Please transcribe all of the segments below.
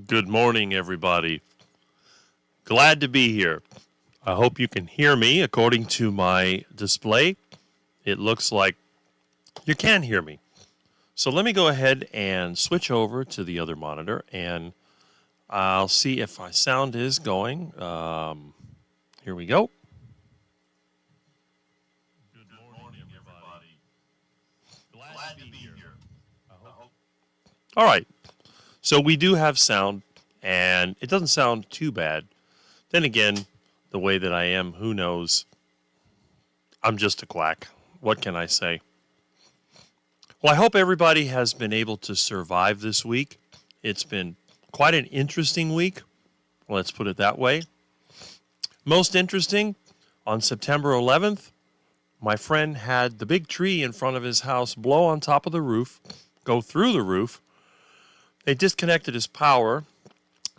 Good morning, everybody. Glad to be here. I hope you can hear me. According to my display, it looks like you can hear me. So let me go ahead and switch over to the other monitor, and I'll see if my sound is going. Here we go. Good morning, everybody. Glad to be here. All right. So we do have sound, and it doesn't sound too bad. Then again, the way that I am, who knows? I'm just a quack. What can I say? Well, I hope everybody has been able to survive this week. It's been quite an interesting week. Let's put it that way. Most interesting, on September 11th, my friend had the big tree in front of his house blow on top of the roof, go through the roof. They disconnected his power.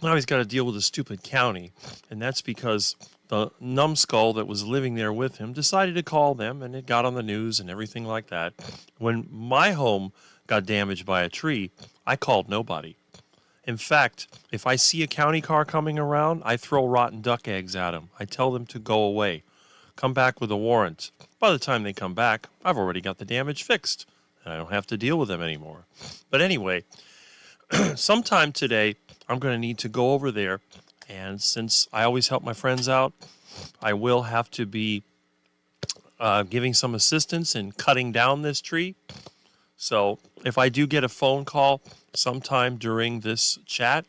Now he's got to deal with a stupid county, and that's because the numbskull that was living there with him decided to call them, and it got on the news and everything like that. When my home got damaged by a tree, I called nobody. In fact, if I see a county car coming around, I throw rotten duck eggs at them. I tell them to go away. Come back with a warrant. By the time they come back, I've already got the damage fixed, and I don't have to deal with them anymore. But anyway, sometime today, I'm going to need to go over there, and since I always help my friends out, I will have to be giving some assistance in cutting down this tree. So if I do get a phone call sometime during this chat,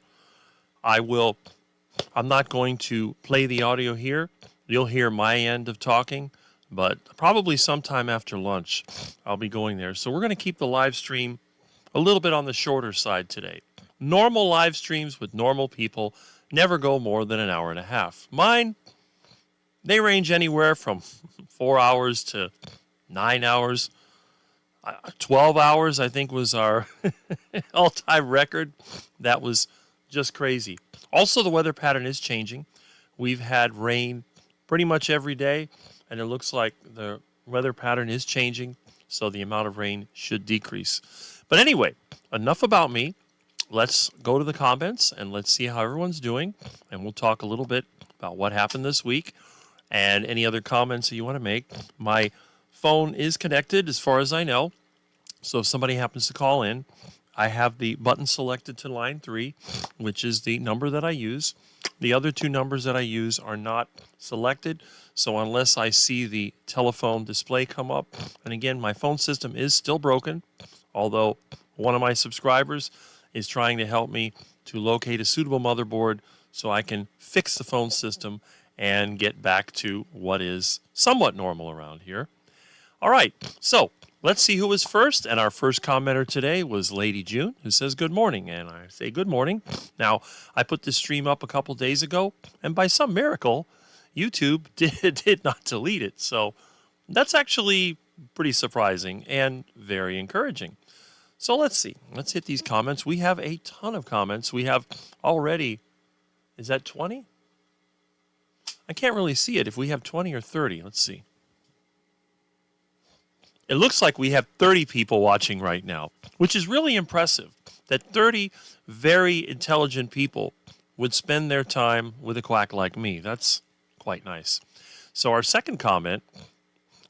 I'm not going to play the audio here. You'll hear my end of talking, but probably sometime after lunch, I'll be going there. So we're going to keep the live stream a little bit on the shorter side today. Normal live streams with normal people never go more than an hour and a half. Mine, they range anywhere from 4 hours to 9 hours. 12 hours, I think, was our all-time record. That was just crazy. Also, the weather pattern is changing. We've had rain pretty much every day, and it looks like the weather pattern is changing, so the amount of rain should decrease. But anyway, enough about me. Let's go to the comments and let's see how everyone's doing. And we'll talk a little bit about what happened this week and any other comments that you want to make. My phone is connected as far as I know. So if somebody happens to call in, I have the button selected to line 3, which is the number that I use. The other 2 numbers that I use are not selected. So unless I see the telephone display come up, and again, my phone system is still broken, although one of my subscribers is trying to help me to locate a suitable motherboard so I can fix the phone system and get back to what is somewhat normal around here. All right, so let's see who was first. And our first commenter today was Lady June, who says good morning. And I say good morning. Now, I put this stream up a couple days ago, and by some miracle, YouTube did not delete it. So that's actually pretty surprising and very encouraging. So let's see. Let's hit these comments. We have a ton of comments. We have already, is that 20? I can't really see it if we have 20 or 30. Let's see. It looks like we have 30 people watching right now, which is really impressive that 30 very intelligent people would spend their time with a quack like me. That's quite nice. So our second comment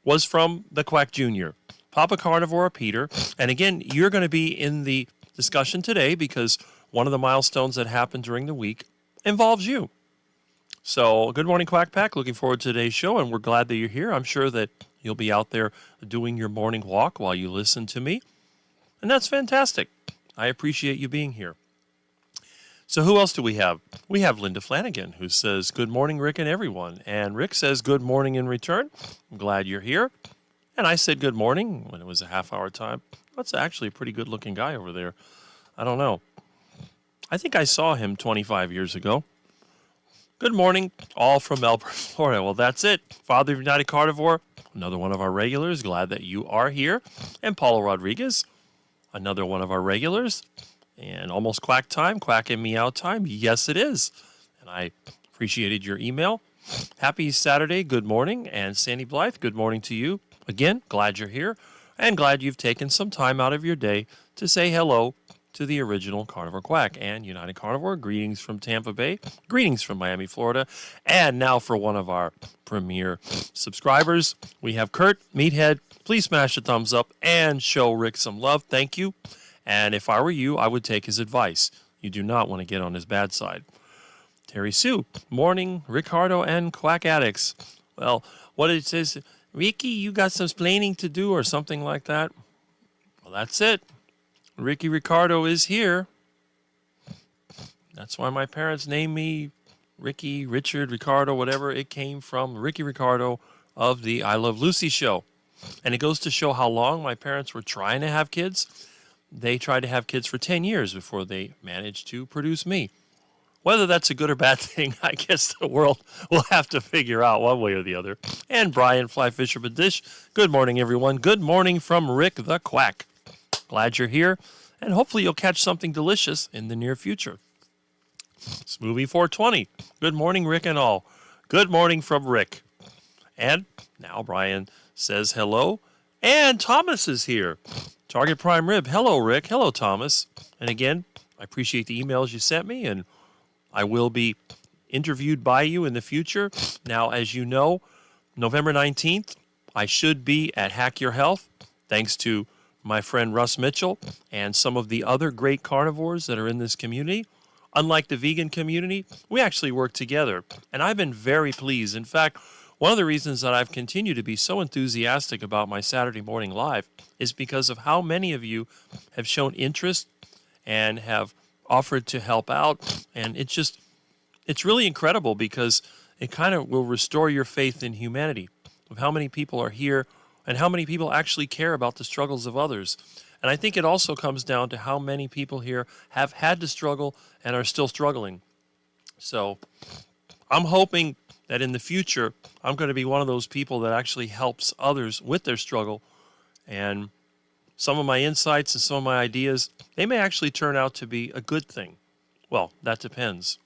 was from the Quack Jr., Papa Carnivore Peter. And again, you're going to be in the discussion today because one of the milestones that happened during the week involves you. So good morning, Quack Pack. Looking forward to today's show, and we're glad that you're here. I'm sure that you'll be out there doing your morning walk while you listen to me. And that's fantastic. I appreciate you being here. So who else do we have? We have Linda Flanagan, who says, good morning, Rick and everyone. And Rick says, good morning in return. I'm glad you're here. And I said good morning when it was a half-hour time. That's actually a pretty good-looking guy over there. I don't know. I think I saw him 25 years ago. Good morning, all from Melbourne, Florida. Well, that's it. Father of United Carnivore, another one of our regulars. Glad that you are here. And Paulo Rodriguez, another one of our regulars. And almost quack time, quack and meow time. Yes, it is. And I appreciated your email. Happy Saturday. Good morning. And Sandy Blythe, good morning to you. Again, glad you're here. And glad you've taken some time out of your day to say hello to the original Carnivore Quack and United Carnivore. Greetings from Tampa Bay. Greetings from Miami, Florida. And now for one of our premier subscribers, we have Kurt Meathead. Please smash a thumbs up and show Rick some love. Thank you. And if I were you, I would take his advice. You do not want to get on his bad side. Terry Sue. Morning, Ricardo and Quack Addicts. Well, what it says, Ricky, you got some splaining to do or something like that. Well, that's it. Ricky Ricardo is here. That's why my parents named me Ricky, Richard, Ricardo, whatever it came from. Ricky Ricardo of the I Love Lucy show. And it goes to show how long my parents were trying to have kids. They tried to have kids for 10 years before they managed to produce me. Whether that's a good or bad thing, I guess the world will have to figure out one way or the other. And Brian Fly Fisherman Dish, good morning, everyone. Good morning from Rick the Quack. Glad you're here, and hopefully you'll catch something delicious in the near future. Smoothie 420, good morning, Rick and all. Good morning from Rick. And now Brian says hello, and Thomas is here. Target Prime Rib, hello, Rick. Hello, Thomas. And again, I appreciate the emails you sent me, and I will be interviewed by you in the future. Now, as you know, November 19th, I should be at Hack Your Health, thanks to my friend Russ Mitchell and some of the other great carnivores that are in this community. Unlike the vegan community, we actually work together, and I've been very pleased. In fact, one of the reasons that I've continued to be so enthusiastic about my Saturday morning live is because of how many of you have shown interest and have offered to help out. And it's really incredible because it kind of will restore your faith in humanity of how many people are here and how many people actually care about the struggles of others. And I think it also comes down to how many people here have had to struggle and are still struggling. So I'm hoping that in the future, I'm going to be one of those people that actually helps others with their struggle. And some of my insights and some of my ideas, they may actually turn out to be a good thing. Well, that depends.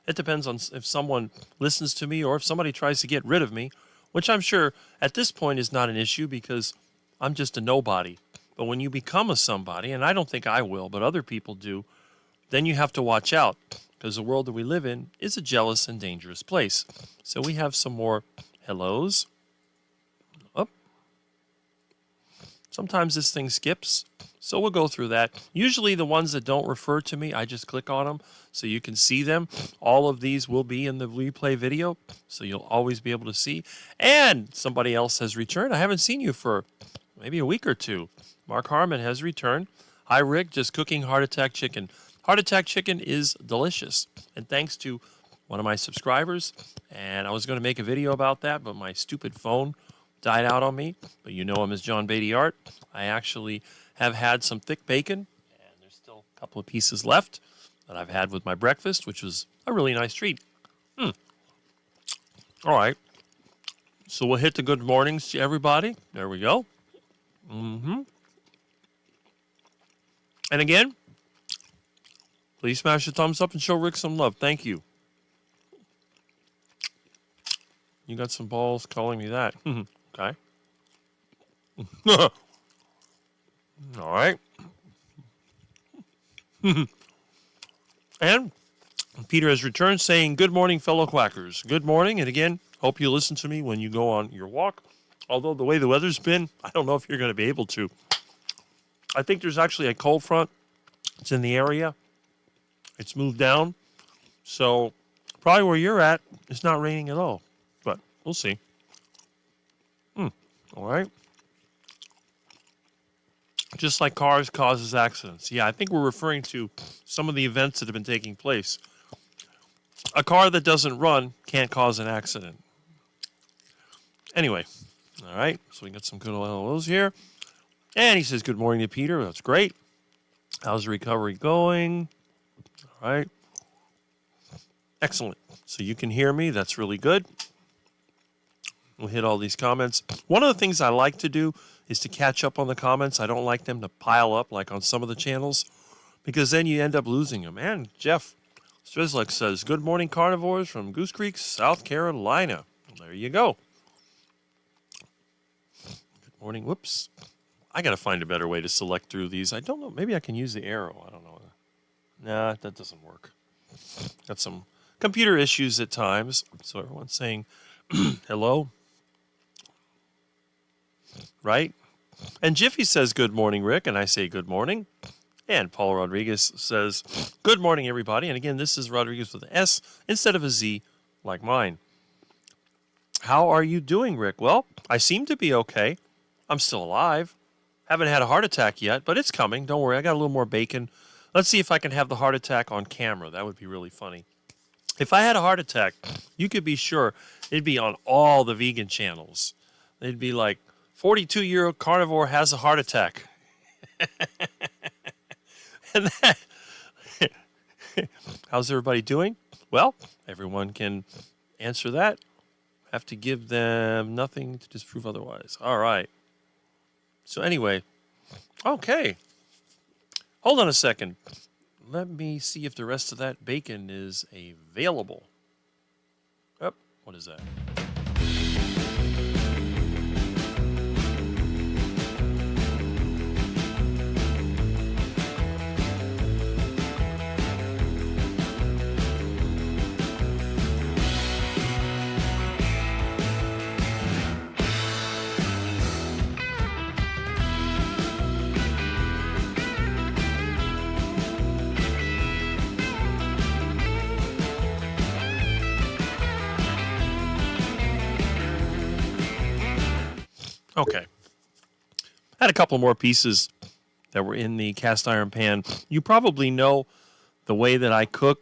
It depends on if someone listens to me or if somebody tries to get rid of me, which I'm sure at this point is not an issue because I'm just a nobody. But when you become a somebody, and I don't think I will, but other people do, then you have to watch out because the world that we live in is a jealous and dangerous place. So we have some more hellos. Oh. Sometimes this thing skips, so we'll go through that. Usually the ones that don't refer to me, I just click on them so you can see them. All of these will be in the replay video, so you'll always be able to see. And somebody else has returned. I haven't seen you for maybe a week or two. Mark Harmon has returned. Hi, Rick, just cooking heart attack chicken. Heart attack chicken is delicious. And thanks to one of my subscribers, and I was going to make a video about that, but my stupid phone died out on me. But you know him as John Beatty Art. I actually have had some thick bacon, and there's still a couple of pieces left that I've had with my breakfast, which was a really nice treat. All right. So we'll hit the good mornings to everybody. There we go. And again, please smash the thumbs up and show Rick some love. Thank you. You got some balls calling me that. Okay. All right. And Peter has returned saying, good morning, fellow quackers. Good morning. And again, hope you listen to me when you go on your walk. Although the way the weather's been, I don't know if you're going to be able to. I think there's actually a cold front. It's in the area. It's moved down. So probably where you're at, it's not raining at all. But we'll see. All right. Just like cars causes accidents. Yeah, I think we're referring to some of the events that have been taking place. A car that doesn't run can't cause an accident. Anyway, all right. So we got some good old hellos here. And he says, good morning to Peter. That's great. How's the recovery going? All right. Excellent. So you can hear me. That's really good. We'll hit all these comments. One of the things I like to do is to catch up on the comments. I don't like them to pile up like on some of the channels because then you end up losing them. And Jeff Strizlik says, good morning, carnivores from Goose Creek, South Carolina. There you go. Good morning. Whoops. I got to find a better way to select through these. I don't know. Maybe I can use the arrow. I don't know. Nah, that doesn't work. Got some computer issues at times. So everyone's saying hello. Right? And Jiffy says, good morning, Rick. And I say, good morning. And Paul Rodriguez says, good morning, everybody. And again, this is Rodriguez with an S instead of a Z like mine. How are you doing, Rick? Well, I seem to be okay. I'm still alive. Haven't had a heart attack yet, but it's coming. Don't worry. I got a little more bacon. Let's see if I can have the heart attack on camera. That would be really funny. If I had a heart attack, you could be sure it'd be on all the vegan channels. They'd be like, 42-year-old carnivore has a heart attack. And that, how's everybody doing? Well, everyone can answer that. Have to give them nothing to disprove otherwise. All right. So anyway, okay. Hold on a second. Let me see if the rest of that bacon is available. Oh, what is that? Okay. Had a couple more pieces that were in the cast iron pan. You probably know the way that I cook,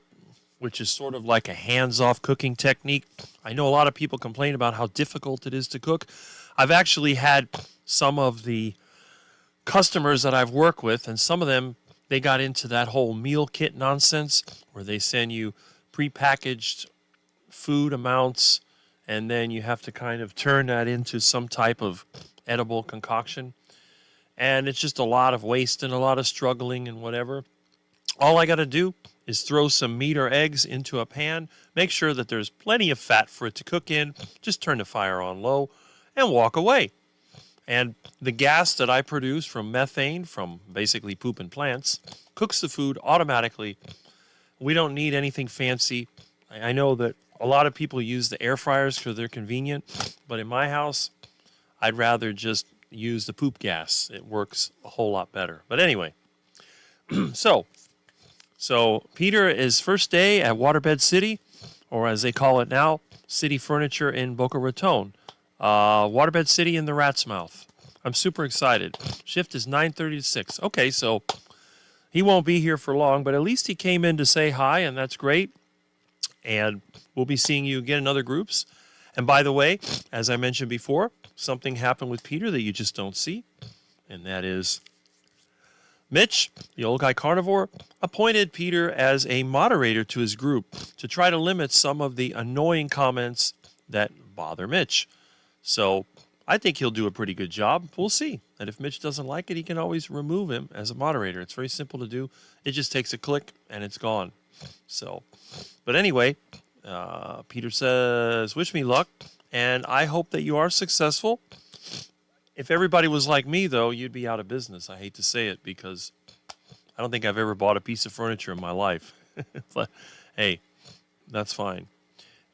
which is sort of like a hands-off cooking technique. I know a lot of people complain about how difficult it is to cook. I've actually had some of the customers that I've worked with, and some of them, they got into that whole meal kit nonsense where they send you prepackaged food amounts, and then you have to kind of turn that into some type of edible concoction. And it's just a lot of waste and a lot of struggling and whatever. All I got to do is throw some meat or eggs into a pan, make sure that there's plenty of fat for it to cook in, just turn the fire on low, and walk away. And the gas that I produce from methane, from basically poop and plants, cooks the food automatically. We don't need anything fancy. I know that a lot of people use the air fryers because they're convenient, but in my house, I'd rather just use the poop gas. It works a whole lot better. But anyway, so Peter is first day at Waterbed City, or as they call it now, City Furniture in Boca Raton. Waterbed City in the Rat's Mouth. I'm super excited. Shift is 9:30 to 6. Okay, so he won't be here for long, but at least he came in to say hi, and that's great. And we'll be seeing you again in other groups. And by the way, as I mentioned before, something happened with Peter that you just don't see. And that is Mitch, the old guy carnivore, appointed Peter as a moderator to his group to try to limit some of the annoying comments that bother Mitch. So I think he'll do a pretty good job. We'll see. And if Mitch doesn't like it, he can always remove him as a moderator. It's very simple to do. It just takes a click and it's gone. So, but anyway, Peter says, wish me luck, and I hope that you are successful. If everybody was like me, though, you'd be out of business. I hate to say it because I don't think I've ever bought a piece of furniture in my life. But hey, that's fine.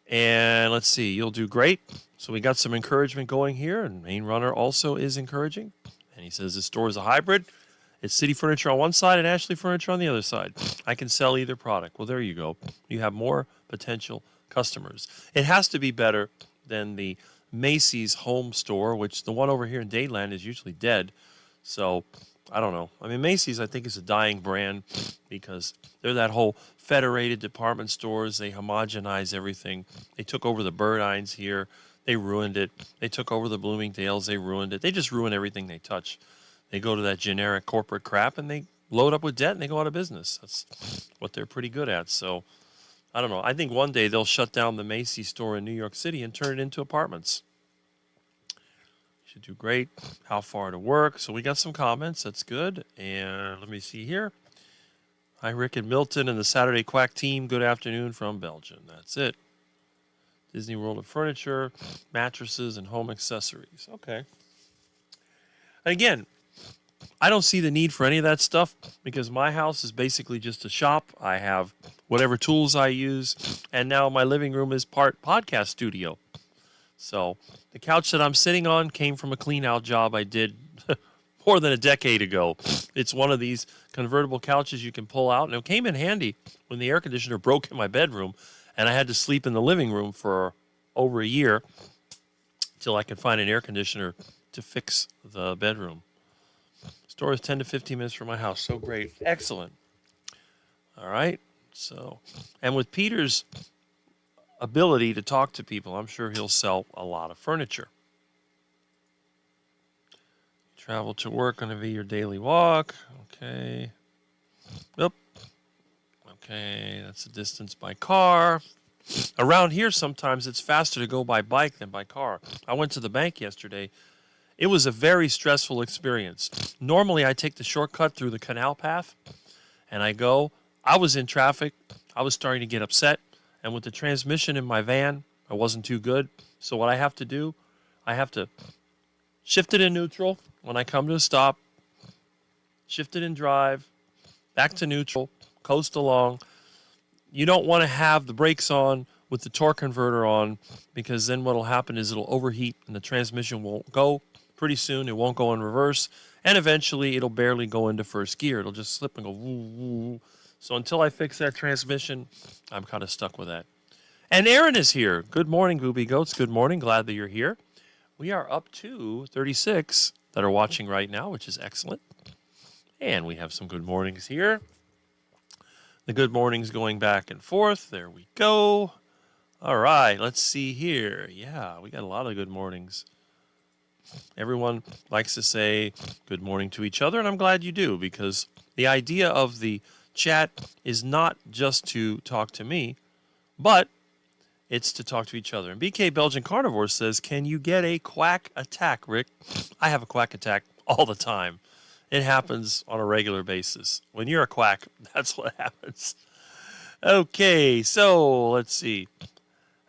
And let's see, you'll do great. So we got some encouragement going here, and Main Runner also is encouraging. And he says the store is a hybrid. It's City Furniture on one side and Ashley Furniture on the other side. I can sell either product. Well, there you go. You have more potential customers. It has to be better than the Macy's home store, which the one over here in Dayland is usually dead. So I don't know. I mean, Macy's, I think, is a dying brand because they're that whole federated department stores. They homogenize everything. They took over the Burdines here. They ruined it. They took over the Bloomingdales. They ruined it. They just ruin everything they touch. They go to that generic corporate crap and they load up with debt and they go out of business. That's what they're pretty good at. So I don't know. I think one day they'll shut down the Macy's store in New York City and turn it into apartments. Should do great. How far to work? So we got some comments. That's good. And let me see here. Hi, Rick and Milton and the Saturday Quack team. Good afternoon from Belgium. That's it. Disney World of Furniture, mattresses, and home accessories. Okay. And again, I don't see the need for any of that stuff because my house is basically just a shop. I have whatever tools I use, and now my living room is part podcast studio. So the couch that I'm sitting on came from a clean-out job I did more than a decade ago. It's one of these convertible couches you can pull out, and it came in handy when the air conditioner broke in my bedroom, and I had to sleep in the living room for over a year till I could find an air conditioner to fix the bedroom. Store is 10 to 15 minutes from my house. So great. Excellent. All right. So, and with Peter's ability to talk to people, I'm sure he'll sell a lot of furniture. Travel to work going to be your daily walk. Okay. Yep. Okay. That's the distance by car. Around here, sometimes it's faster to go by bike than by car. I went to the bank yesterday. It was a very stressful experience. Normally, I take the shortcut through the canal path, and I go. I was in traffic. I was starting to get upset, and with the transmission in my van, it wasn't too good. So what I have to do, I have to shift it in neutral when I come to a stop, shift it in drive, back to neutral, coast along. You don't want to have the brakes on with the torque converter on because then what will happen is it'll overheat and the transmission won't go. Pretty soon it won't go in reverse, and eventually it'll barely go into first gear. It'll just slip and go woo, woo. So until I fix that transmission, I'm kind of stuck with that. And Aaron is here. Good morning, Booby Goats. Good morning. Glad that you're here. We are up to 36 that are watching right now, which is excellent. And we have some good mornings here. The good mornings going back and forth. There we go. All right, let's see here. Yeah, we got a lot of good mornings. Everyone likes to say good morning to each other, and I'm glad you do, because the idea of the chat is not just to talk to me, but it's to talk to each other. And BK Belgian Carnivore says, can you get a quack attack, Rick? I have a quack attack all the time. It happens on a regular basis. When you're a quack, that's what happens. Okay, so let's see.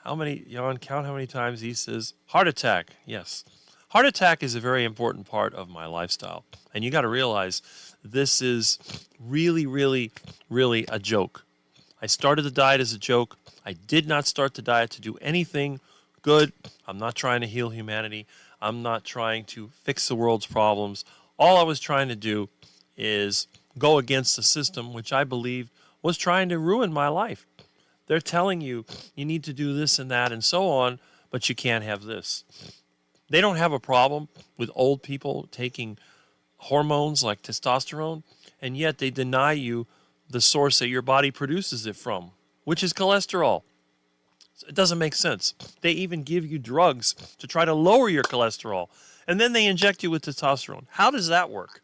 Count how many times he says heart attack. Yes. Heart attack is a very important part of my lifestyle. And you got to realize this is really, really, really a joke. I started the diet as a joke. I did not start the diet to do anything good. I'm not trying to heal humanity. I'm not trying to fix the world's problems. All I was trying to do is go against the system, which I believe was trying to ruin my life. They're telling you you need to do this and that and so on, but you can't have this. They don't have a problem with old people taking hormones like testosterone, and yet they deny you the source that your body produces it from, which is cholesterol. It doesn't make sense. They even give you drugs to try to lower your cholesterol, and then they inject you with testosterone. How does that work?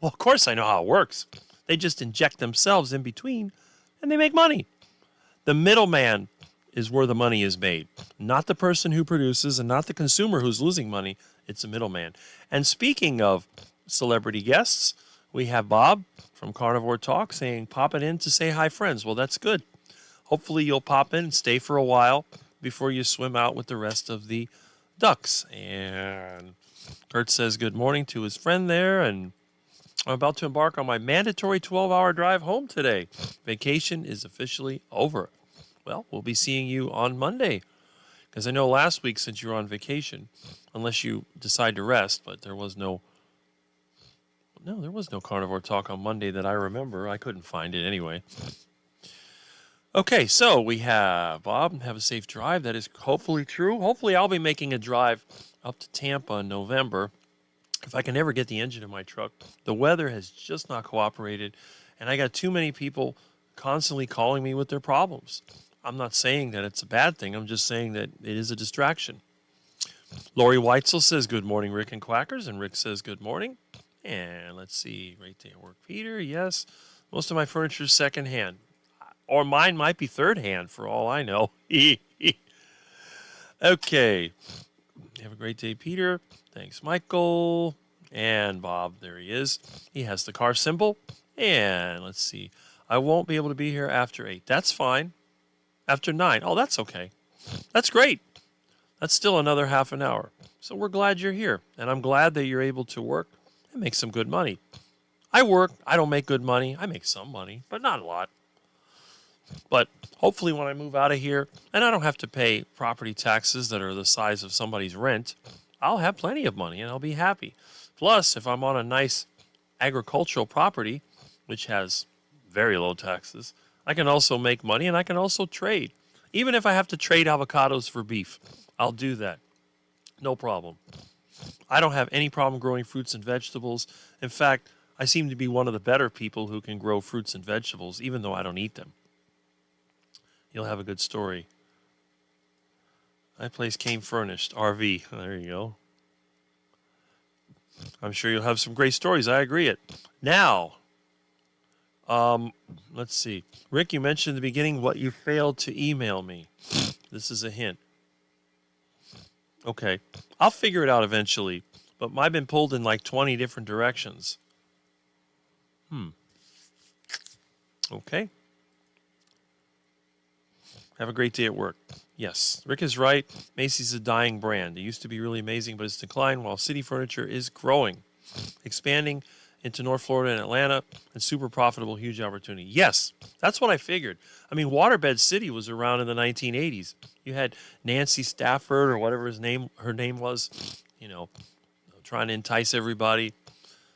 Well, of course I know how it works. They just inject themselves in between, and they make money. The middleman is where the money is made, not the person who produces and not the consumer who's losing money. It's a middleman. And speaking of celebrity guests, we have Bob from Carnivore Talk saying, pop it in to say hi, friends. Well, that's good. Hopefully you'll pop in and stay for a while before you swim out with the rest of the ducks. And Kurt says good morning to his friend there, and I'm about to embark on my mandatory 12-hour drive home today. Vacation is officially over. Well, we'll be seeing you on Monday, because I know last week, since you were on vacation, unless you decide to rest, but there was no Carnivore Talk on Monday that I remember. I couldn't find it anyway. Okay, so we have Bob, have a safe drive. That is hopefully true. Hopefully I'll be making a drive up to Tampa in November if I can ever get the engine in my truck. The weather has just not cooperated, and I got too many people constantly calling me with their problems. I'm not saying that it's a bad thing. I'm just saying that it is a distraction. Lori Weitzel says, good morning, Rick and Quackers, and Rick says, good morning. And let's see, right there, work Peter, yes. Most of my furniture is secondhand. Or mine might be third hand, for all I know. Okay. Have a great day, Peter. Thanks, Michael. And Bob, there he is. He has the car symbol. And let's see. I won't be able to be here after 8. That's fine. After 9. Oh, that's okay. That's great. That's still another half an hour. So we're glad you're here. And I'm glad that you're able to work and make some good money. I work. I don't make good money. I make some money, but not a lot. But hopefully when I move out of here and I don't have to pay property taxes that are the size of somebody's rent, I'll have plenty of money and I'll be happy. Plus, if I'm on a nice agricultural property, which has very low taxes, I can also make money and I can also trade. Even if I have to trade avocados for beef, I'll do that. No problem. I don't have any problem growing fruits and vegetables. In fact, I seem to be one of the better people who can grow fruits and vegetables, even though I don't eat them. You'll have a good story. My place came furnished. RV. There you go. I'm sure you'll have some great stories. I agree it. Now, let's see. Rick, you mentioned in the beginning what you failed to email me. This is a hint. Okay. I'll figure it out eventually, but I've been pulled in like 20 different directions. Okay. Have a great day at work. Yes, Rick is right. Macy's is a dying brand. It used to be really amazing, but it's declined while City Furniture is growing, expanding into North Florida and Atlanta, and super profitable, huge opportunity. Yes, that's what I figured. I mean, Waterbed City was around in the 1980s. You had Nancy Stafford or whatever her name was, trying to entice everybody,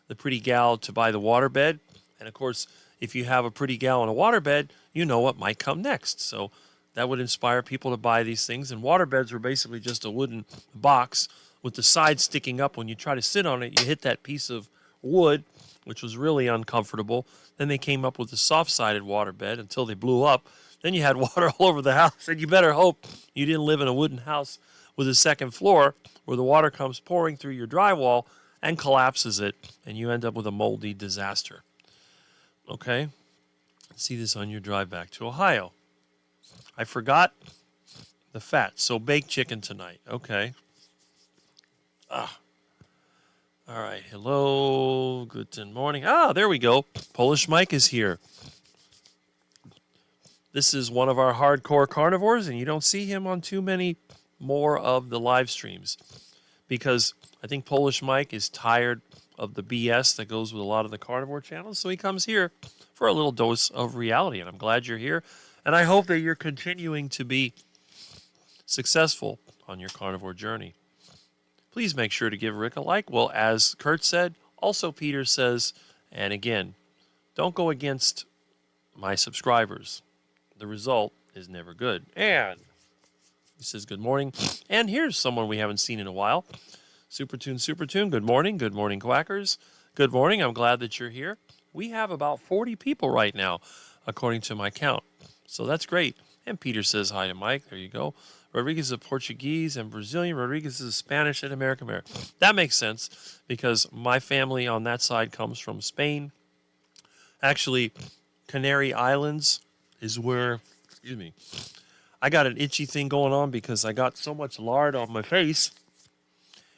the pretty gal, to buy the waterbed. And of course, if you have a pretty gal in a waterbed, you know what might come next. So that would inspire people to buy these things. And waterbeds were basically just a wooden box with the sides sticking up. When you try to sit on it, you hit that piece of wood, which was really uncomfortable. Then they came up with a soft-sided waterbed until they blew up. Then you had water all over the house, and you better hope you didn't live in a wooden house with a second floor where the water comes pouring through your drywall and collapses it, and you end up with a moldy disaster. Okay? See this on your drive back to Ohio. I forgot the fat, so baked chicken tonight. Okay. All right. Hello. Good morning. There we go. Polish Mike is here. This is one of our hardcore carnivores, and you don't see him on too many more of the live streams because I think Polish Mike is tired of the BS that goes with a lot of the carnivore channels, so he comes here for a little dose of reality, and I'm glad you're here. And I hope that you're continuing to be successful on your carnivore journey. Please make sure to give Rick a like. Well, as Kurt said, also Peter says, and again, don't go against my subscribers. The result is never good. And he says good morning. And here's someone we haven't seen in a while. Supertune, good morning. Good morning, Quackers. Good morning. I'm glad that you're here. We have about 40 people right now, according to my count. So that's great. And Peter says hi to Mike. There you go. Rodriguez is Portuguese and Brazilian. Rodriguez is Spanish and American. That makes sense because my family on that side comes from Spain. Actually, Canary Islands is where, excuse me, I got an itchy thing going on because I got so much lard on my face.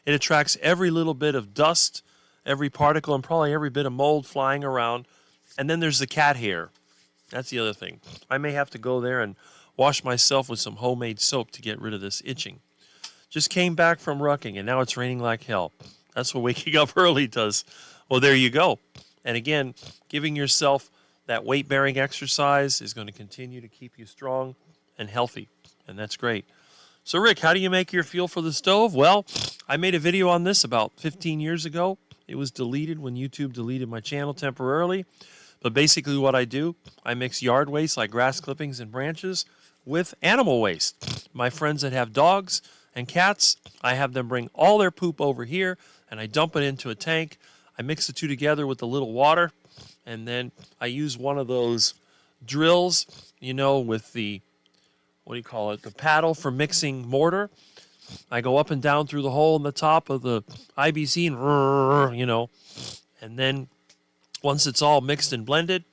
It attracts every little bit of dust, every particle, and probably every bit of mold flying around. And then there's the cat hair. That's the other thing. I may have to go there and wash myself with some homemade soap to get rid of this itching. Just came back from rucking, and now it's raining like hell. That's what waking up early does. Well, there you go. And again, giving yourself that weight-bearing exercise is going to continue to keep you strong and healthy, and that's great. So, Rick, how do you make your fuel for the stove? Well, I made a video on this about 15 years ago. It was deleted when YouTube deleted my channel temporarily. But basically what I do, I mix yard waste like grass clippings and branches with animal waste. My friends that have dogs and cats, I have them bring all their poop over here, and I dump it into a tank. I mix the two together with a little water, and then I use one of those drills, with the, the paddle for mixing mortar. I go up and down through the hole in the top of the IBC and then once it's all mixed and blended,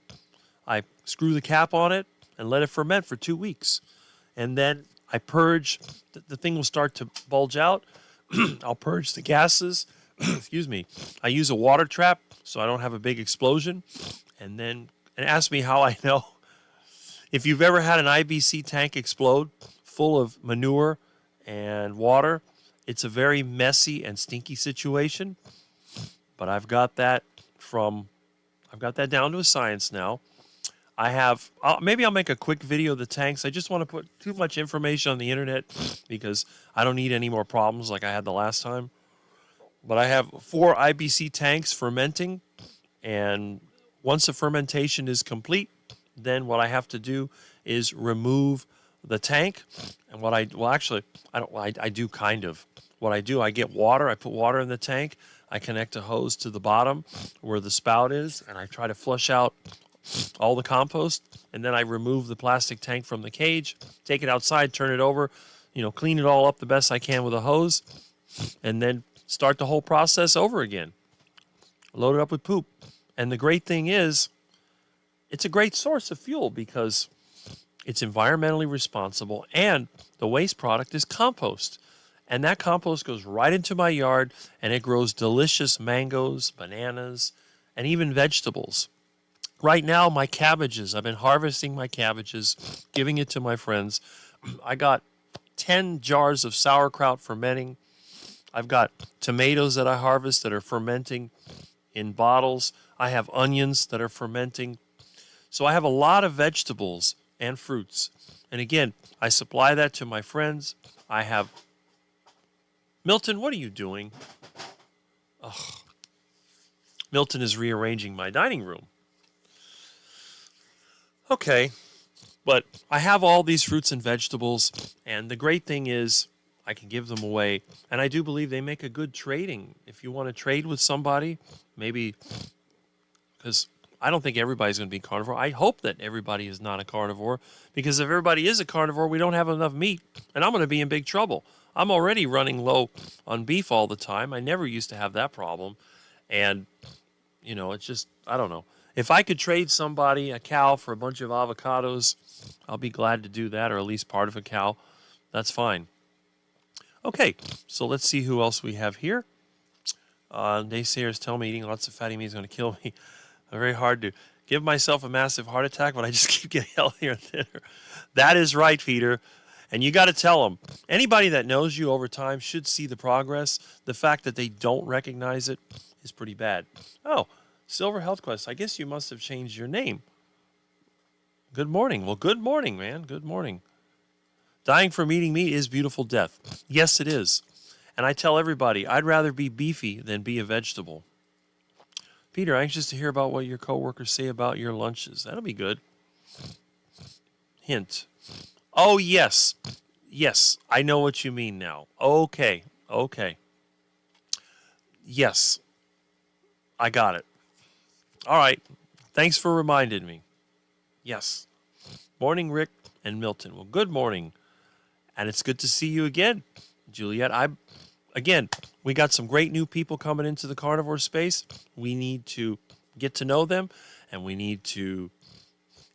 I screw the cap on it and let it ferment for 2 weeks. And then I purge. The thing will start to bulge out. I'll purge the gases. Excuse me. I use a water trap so I don't have a big explosion. And ask me how I know. If you've ever had an IBC tank explode full of manure and water, it's a very messy and stinky situation. But I've got that down to a science now. Maybe I'll make a quick video of the tanks. I just want to put too much information on the internet because I don't need any more problems like I had the last time. But I have 4 IBC tanks fermenting, and once the fermentation is complete, then what I have to do is remove the tank. And I do kind of. What I do, I get water, I put water in the tank, I connect a hose to the bottom where the spout is, and I try to flush out all the compost, and then I remove the plastic tank from the cage, take it outside, turn it over, clean it all up the best I can with a hose, and then start the whole process over again. Load it up with poop. And the great thing is, it's a great source of fuel because it's environmentally responsible, and the waste product is compost. And that compost goes right into my yard, and it grows delicious mangoes, bananas, and even vegetables. Right now, my cabbages, I've been harvesting my cabbages, giving it to my friends. I got 10 jars of sauerkraut fermenting. I've got tomatoes that I harvest that are fermenting in bottles. I have onions that are fermenting. So I have a lot of vegetables and fruits. And again, I supply that to my friends. I have... Milton, what are you doing? Ugh. Milton is rearranging my dining room. Okay, but I have all these fruits and vegetables, and the great thing is I can give them away. And I do believe they make a good trading. If you want to trade with somebody, maybe, because I don't think everybody's going to be carnivore. I hope that everybody is not a carnivore, because if everybody is a carnivore, we don't have enough meat, and I'm going to be in big trouble. I'm already running low on beef all the time. I never used to have that problem. And, it's just, I don't know. If I could trade somebody a cow for a bunch of avocados, I'll be glad to do that, or at least part of a cow. That's fine. Okay, so let's see who else we have here. Naysayers tell me eating lots of fatty meat is going to kill me. Very hard to give myself a massive heart attack, but I just keep getting healthier and thinner. That is right, Peter. And you got to tell them. Anybody that knows you over time should see the progress. The fact that they don't recognize it is pretty bad. Oh, Silver Health Quest. I guess you must have changed your name. Good morning. Well, good morning, man. Good morning. Dying from eating meat is beautiful death. Yes, it is. And I tell everybody, I'd rather be beefy than be a vegetable. Peter, anxious to hear about what your coworkers say about your lunches. That'll be good. Hint. Oh, yes. Yes, I know what you mean now. Okay. Yes, I got it. All right. Thanks for reminding me. Yes. Morning, Rick and Milton. Well, good morning. And it's good to see you again, Juliet. Again, we got some great new people coming into the carnivore space. We need to get to know them, and we need to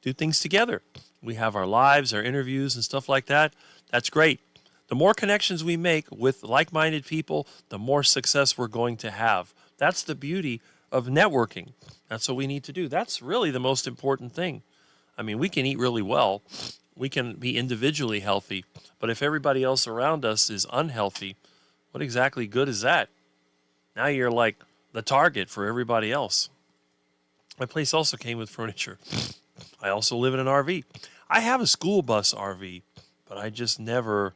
do things together. We have our lives, our interviews, and stuff like that. That's great. The more connections we make with like-minded people, the more success we're going to have. That's the beauty of networking. That's what we need to do. That's really the most important thing. I mean, we can eat really well. We can be individually healthy. But if everybody else around us is unhealthy, what exactly good is that? Now you're like the target for everybody else. My place also came with furniture. I also live in an RV. I have a school bus RV, but I just never,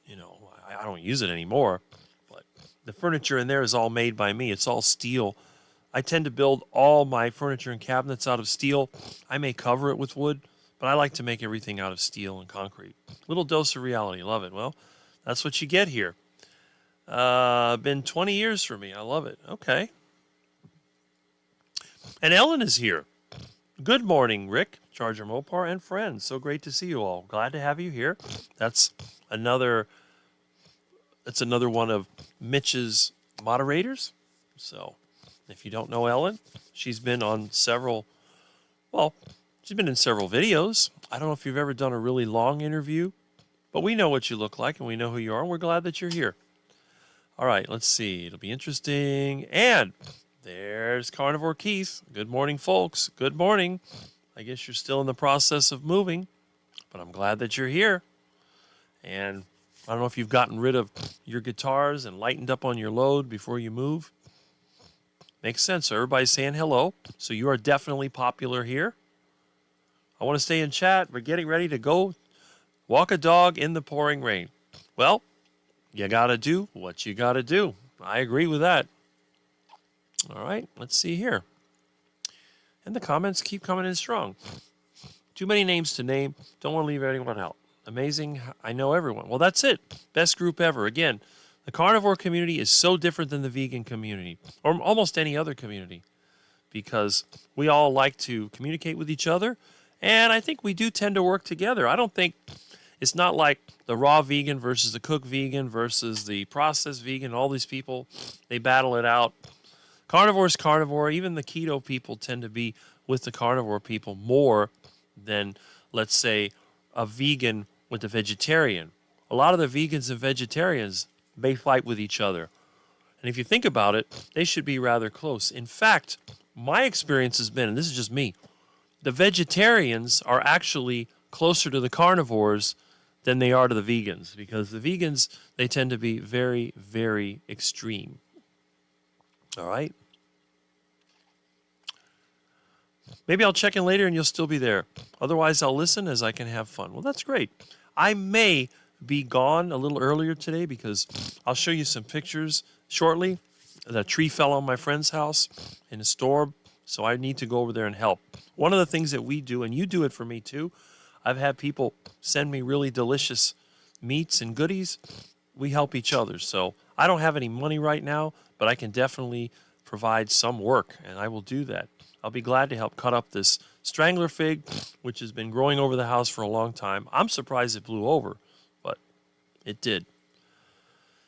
I don't use it anymore. But the furniture in there is all made by me. It's all steel. I tend to build all my furniture and cabinets out of steel. I may cover it with wood, but I like to make everything out of steel and concrete. Little dose of reality. Love it. Well, that's what you get here. Been 20 years for me. I love it. Okay. And Ellen is here. Good morning, Rick, Charger Mopar, and friends. So great to see you all. Glad to have you here. That's another one of Mitch's moderators. So if you don't know Ellen, she's been in several videos. I don't know if you've ever done a really long interview, but we know what you look like and we know who you are, and we're glad that you're here. All right, let's see. It'll be interesting. And there's Carnivore Keith. Good morning, folks. Good morning. I guess you're still in the process of moving, but I'm glad that you're here. And I don't know if you've gotten rid of your guitars and lightened up on your load before you move. Makes sense. So everybody's saying hello. So you are definitely popular here. I want to stay in chat. We're getting ready to go walk a dog in the pouring rain. Well, you got to do what you got to do. I agree with that. All right, let's see here. And the comments keep coming in strong. Too many names to name. Don't want to leave anyone out. Amazing. I know everyone. Well, that's it. Best group ever. Again, the carnivore community is so different than the vegan community, or almost any other community, because we all like to communicate with each other, and I think we do tend to work together. I don't think it's not like the raw vegan versus the cooked vegan versus the processed vegan. All these people, they battle it out. Carnivore is carnivore. Even the keto people tend to be with the carnivore people more than, let's say, a vegan with a vegetarian. A lot of the vegans and vegetarians, they fight with each other. And if you think about it, they should be rather close. In fact, my experience has been, and this is just me, the vegetarians are actually closer to the carnivores than they are to the vegans, because the vegans, they tend to be very, very extreme. All right? Maybe I'll check in later and you'll still be there. Otherwise, I'll listen as I can have fun. Well, that's great. I may be gone a little earlier today because I'll show you some pictures shortly. The tree fell on my friend's house in a storm, so I need to go over there and help. One of the things that we do, and you do it for me too, I've had people send me really delicious meats and goodies. We help each other. So I don't have any money right now, but I can definitely provide some work, and I will do that. I'll be glad to help cut up this strangler fig, which has been growing over the house for a long time. I'm surprised it blew over, but it did.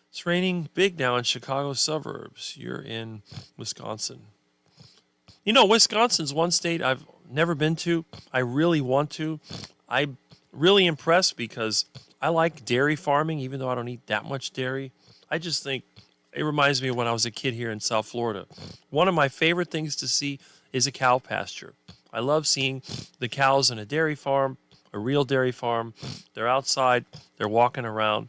It's raining big now in Chicago suburbs. You're in Wisconsin. You know, Wisconsin's one state I've never been to. I really want to. I'm really impressed because I like dairy farming, even though I don't eat that much dairy. I just think it reminds me of when I was a kid here in South Florida. One of my favorite things to see is a cow pasture. I love seeing the cows in a dairy farm, a real dairy farm. They're outside, they're walking around,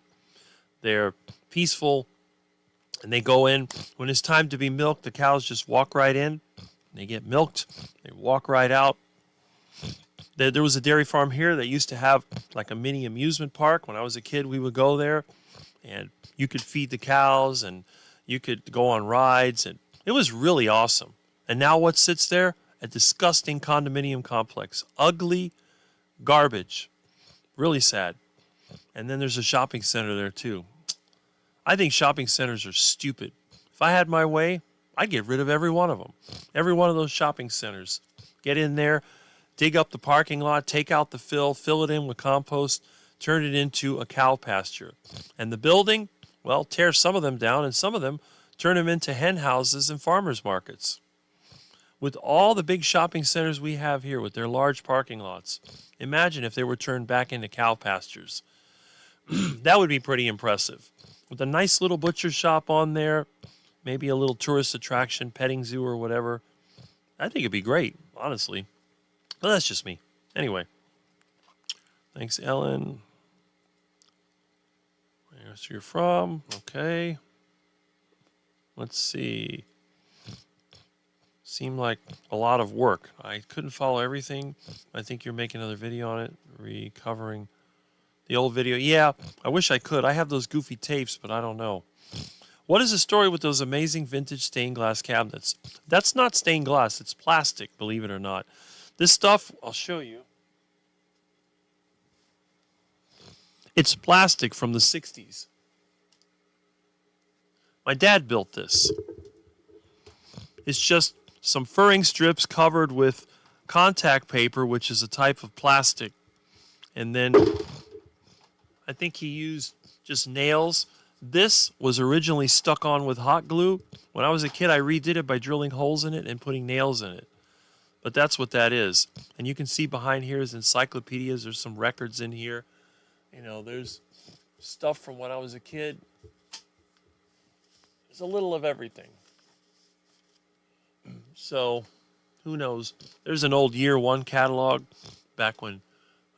they're peaceful, and they go in. When it's time to be milked, the cows just walk right in. They get milked, they walk right out. There was a dairy farm here that used to have like a mini amusement park. When I was a kid, we would go there, and you could feed the cows, and you could go on rides, and it was really awesome. And now what sits there? A disgusting condominium complex. Ugly garbage. Really sad. And then there's a shopping center there too. I think shopping centers are stupid. If I had my way, I'd get rid of every one of them. Every one of those shopping centers. Get in there, dig up the parking lot, take out the fill it in with compost, turn it into a cow pasture. And the building, well, tear some of them down, and some of them turn them into hen houses and farmers markets. With all the big shopping centers we have here with their large parking lots, imagine if they were turned back into cow pastures. That would be pretty impressive. With a nice little butcher shop on there, maybe a little tourist attraction, petting zoo or whatever, I think it'd be great, honestly. Well, that's just me. Anyway, thanks, Ellen. Where's you're from? Okay. Let's see. Seemed like a lot of work. I couldn't follow everything. I think you're making another video on it, recovering the old video. Yeah, I wish I could. I have those goofy tapes, but I don't know. What is the story with those amazing vintage stained glass cabinets? That's not stained glass. It's plastic, believe it or not. This stuff, I'll show you. It's plastic from the 60s. My dad built this. It's just some furring strips covered with contact paper, which is a type of plastic. And then I think he used just nails. This was originally stuck on with hot glue. When I was a kid, I redid it by drilling holes in it and putting nails in it. But that's what that is. And you can see behind here is encyclopedias. There's some records in here. You know, there's stuff from when I was a kid. There's a little of everything. So, who knows? There's an old year one catalog back when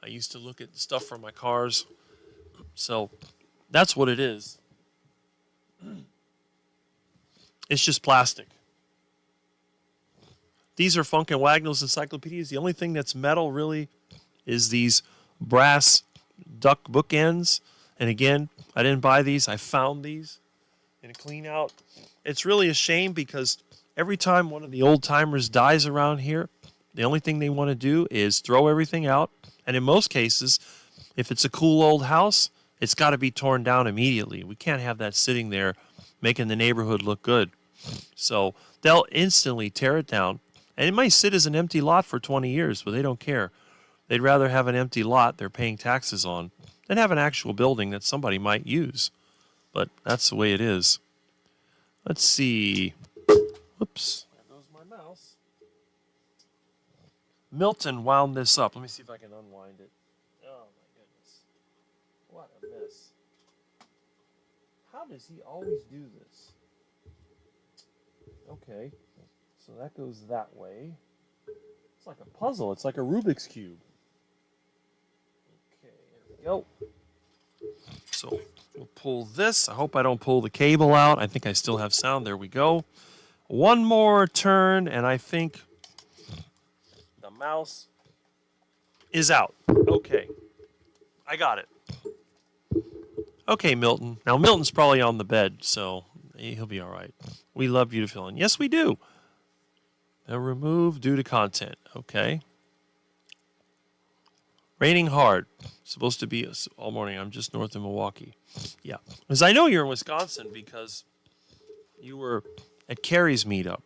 I used to look at stuff for my cars. So, that's what it is. It's just plastic. These are Funk and Wagnall's encyclopedias. The only thing that's metal really is these brass duck bookends. And again, I didn't buy these. I found these in a clean out. It's really a shame because every time one of the old timers dies around here, the only thing they want to do is throw everything out. And in most cases, if it's a cool old house, it's got to be torn down immediately. We can't have that sitting there making the neighborhood look good. So they'll instantly tear it down. And it might sit as an empty lot for 20 years, but they don't care. They'd rather have an empty lot they're paying taxes on than have an actual building that somebody might use. But that's the way it is. Let's see. Whoops. There goes my mouse. Milton wound this up. Let me see if I can unwind it. Oh, my goodness. What a mess. How does he always do this? Okay. So that goes that way. It's like a puzzle. It's like a Rubik's Cube. Okay, here we go. So we'll pull this. I hope I don't pull the cable out. I think I still have sound. There we go. One more turn, and I think the mouse is out. Okay. I got it. Okay, Milton. Now, Milton's probably on the bed, so he'll be all right. We love you to fill in. Yes, we do. Now remove due to content. Okay. Raining hard. Supposed to be all morning. I'm just north of Milwaukee. Yeah. Because I know you're in Wisconsin because you were at Kerry's meetup.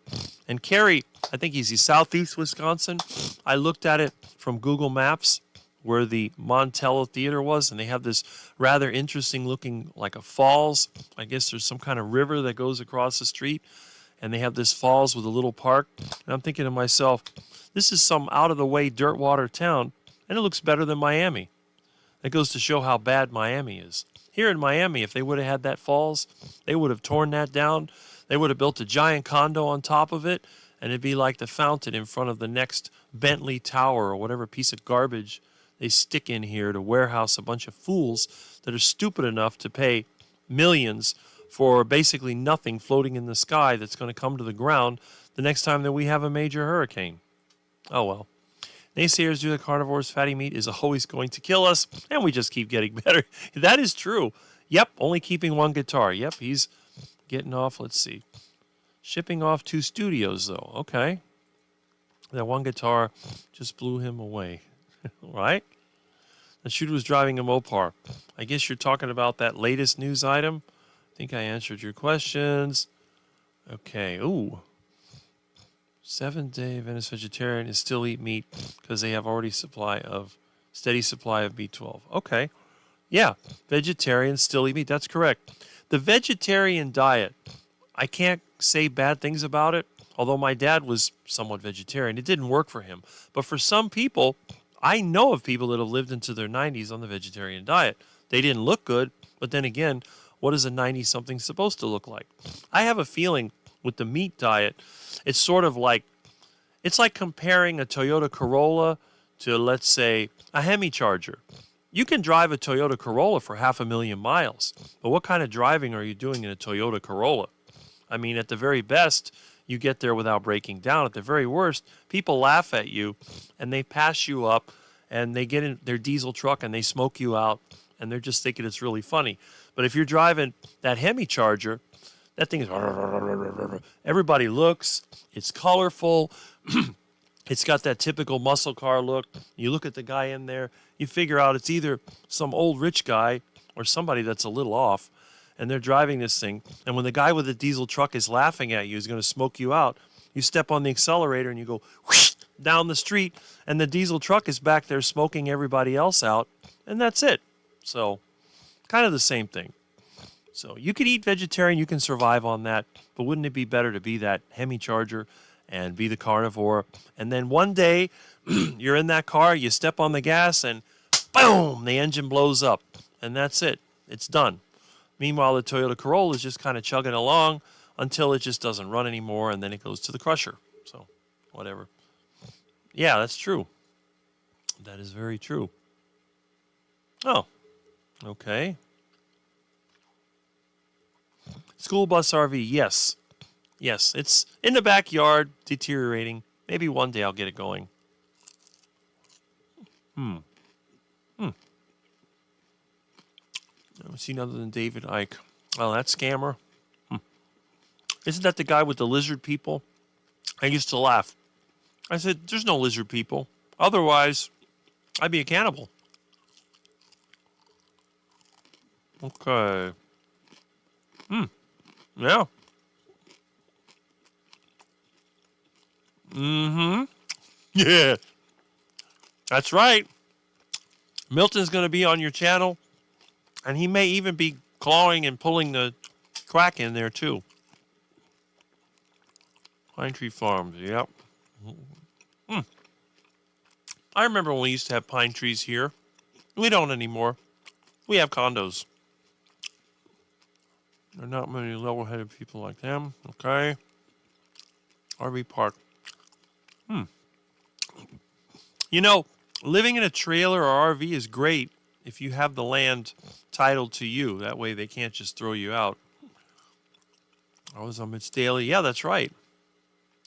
And Kerry, I think he's in southeast Wisconsin. I looked at it from Google Maps where the Montello Theater was, and they have this rather interesting looking like a falls. I guess there's some kind of river that goes across the street. And they have this falls with a little park. And I'm thinking to myself, this is some out-of-the-way dirt water town, and it looks better than Miami. That goes to show how bad Miami is. Here in Miami, if they would have had that falls, they would have torn that down. They would have built a giant condo on top of it, and it'd be like the fountain in front of the next Bentley Tower or whatever piece of garbage they stick in here to warehouse a bunch of fools that are stupid enough to pay millions for basically nothing floating in the sky that's going to come to the ground the next time that we have a major hurricane. Oh, well. Naysayers do the carnivores. Fatty meat is always going to kill us, and we just keep getting better. That is true. Yep, only keeping one guitar. Yep, he's getting off. Let's see. Shipping off 2 studios, though. Okay. That one guitar just blew him away. Right? The shooter was driving a Mopar. I guess you're talking about that latest news item. I think I answered your questions. Okay. Ooh. 7-day Adventist vegetarian and still eat meat because they have already steady supply of B12. Okay. Yeah, vegetarians still eat meat. That's correct. The vegetarian diet, I can't say bad things about it, although my dad was somewhat vegetarian. It didn't work for him. But for some people, I know of people that have lived into their 90s on the vegetarian diet. They didn't look good, but then again, what is a 90-something supposed to look like? I have a feeling with the meat diet, it's sort of like, it's like comparing a Toyota Corolla to, let's say, a Hemi Charger. You can drive a Toyota Corolla for 500,000 miles, but what kind of driving are you doing in a Toyota Corolla? I mean, at the very best, you get there without breaking down. At the very worst, people laugh at you, and they pass you up, and they get in their diesel truck, and they smoke you out, and they're just thinking it's really funny. But if you're driving that Hemi Charger, that thing is... Everybody looks. It's colorful. It's got that typical muscle car look. You look at the guy in there, you figure out it's either some old rich guy or somebody that's a little off, and they're driving this thing. And when the guy with the diesel truck is laughing at you, he's going to smoke you out, you step on the accelerator and you go whoosh, down the street, and the diesel truck is back there smoking everybody else out, and that's it. So, kind of the same thing. So, you can eat vegetarian, you can survive on that, but wouldn't it be better to be that Hemi Charger and be the carnivore? And then one day, you're in that car, you step on the gas, and boom, the engine blows up. And that's it. It's done. Meanwhile, the Toyota Corolla is just kind of chugging along until it just doesn't run anymore, and then it goes to the crusher. So, whatever. Yeah, that's true. That is very true. Oh, okay. School bus RV, yes. Yes, it's in the backyard, deteriorating. Maybe one day I'll get it going. I haven't seen other than David Icke. Oh, that scammer. Isn't that the guy with the lizard people? I used to laugh. I said, there's no lizard people. Otherwise, I'd be a cannibal. Okay. Yeah. Yeah. That's right. Milton's going to be on your channel, and he may even be clawing and pulling the quack in there, too. Pine Tree Farms, yep. I remember when we used to have pine trees here. We don't anymore. We have condos. There are not many level-headed people like them. Okay. RV park. You know, living in a trailer or RV is great if you have the land titled to you. That way they can't just throw you out. I was on Mitch Daly. Yeah, that's right.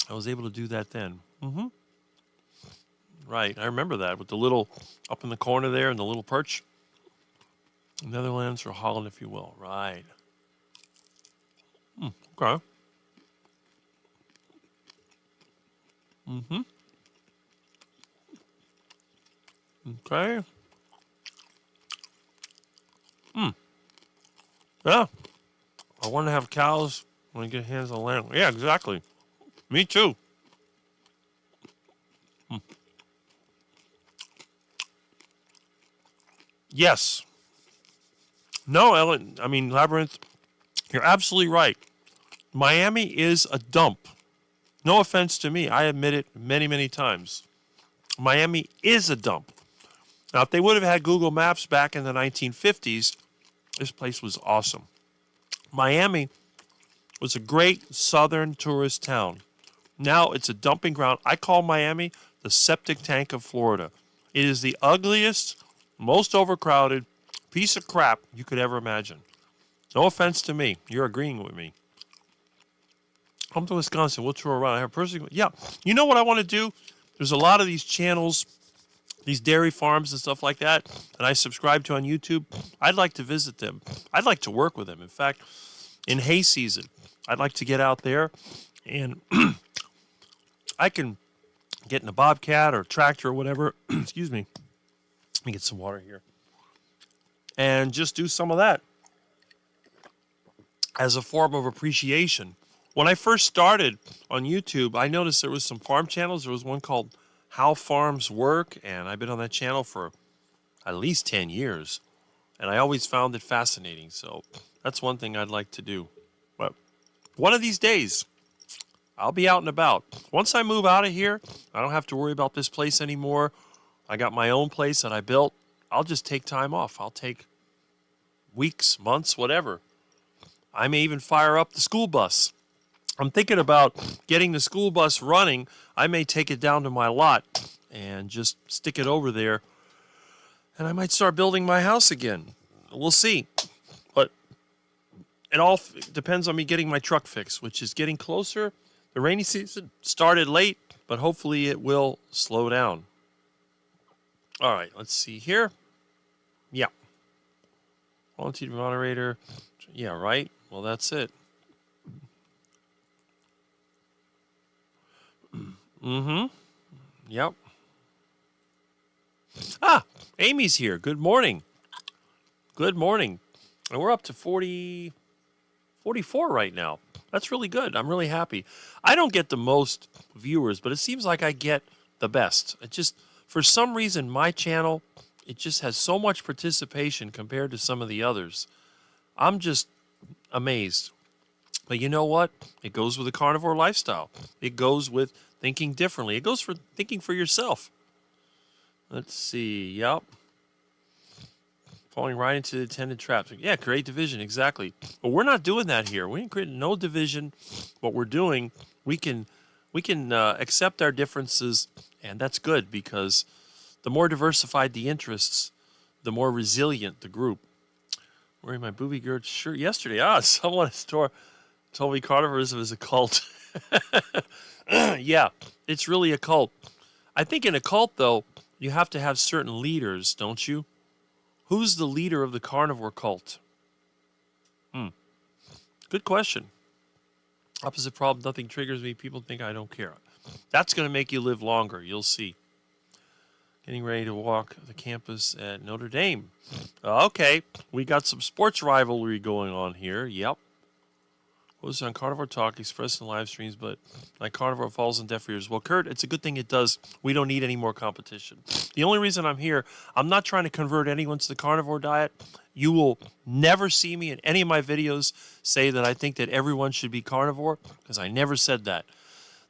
I was able to do that then. Right. I remember that with the little up in the corner there and the little perch. Netherlands or Holland, if you will. Right. Okay. Okay. Yeah. I want to have cows when I get hands on land. Yeah, exactly. Me too. Yes. No, Ellen. I mean, Labyrinth, you're absolutely right. Miami is a dump. No offense to me. I admit it many, many times. Miami is a dump. Now, if they would have had Google Maps back in the 1950s, this place was awesome. Miami was a great southern tourist town. Now it's a dumping ground. I call Miami the septic tank of Florida. It is the ugliest, most overcrowded piece of crap you could ever imagine. No offense to me. You're agreeing with me. Come to Wisconsin. We'll tour around. I have personally. Yeah. You know what I want to do? There's a lot of these channels, these dairy farms and stuff like that, and I subscribe to on YouTube. I'd like to visit them. I'd like to work with them. In fact, in hay season, I'd like to get out there and I can get in a bobcat or tractor or whatever. Excuse me. Let me get some water here. And just do some of that as a form of appreciation When I first started on YouTube, I noticed there was some farm channels. There was one called How Farms Work, and I've been on that channel for at least 10 years. And I always found it fascinating. So that's one thing I'd like to do. But one of these days, I'll be out and about. Once I move out of here, I don't have to worry about this place anymore. I got my own place that I built. I'll just take time off. I'll take weeks, months, whatever. I may even fire up the school bus. I'm thinking about getting the school bus running. I may take it down to my lot and just stick it over there. And I might start building my house again. We'll see. But it all depends on me getting my truck fixed, which is getting closer. The rainy season started late, but hopefully it will slow down. All right, let's see here. Yeah. Volunteer moderator. Yeah, right. Well, that's it. Mm-hmm. Yep. Ah, Amy's here. Good morning. Good morning. And we're up to 44 right now. That's really good. I'm really happy. I don't get the most viewers, but it seems like I get the best. It just, for some reason, my channel, it just has so much participation compared to some of the others. I'm just amazed. But you know what? It goes with the carnivore lifestyle. It goes with thinking differently. It goes for thinking for yourself. Let's see. Yep. Falling right into the intended traps. Yeah, create division. Exactly. But we're not doing that here. We ain't creating no division. What we're doing, we can accept our differences, and that's good because the more diversified the interests, the more resilient the group. Wearing my booby gird shirt yesterday. Someone at the store told me carnivorism is a cult. Yeah, it's really a cult. I think in a cult, though, you have to have certain leaders, don't you? Who's the leader of the carnivore cult? Good question. Opposite problem, nothing triggers me. People think I don't care. That's going to make you live longer. You'll see. Getting ready to walk the campus at Notre Dame. Okay, we got some sports rivalry going on here. Yep. Was on Carnivore Talk, expressed in live streams, but like Carnivore falls in deaf ears. Well, Kurt, it's a good thing it does. We don't need any more competition. The only reason I'm here, I'm not trying to convert anyone to the carnivore diet. You will never see me in any of my videos say that I think that everyone should be carnivore, because I never said that.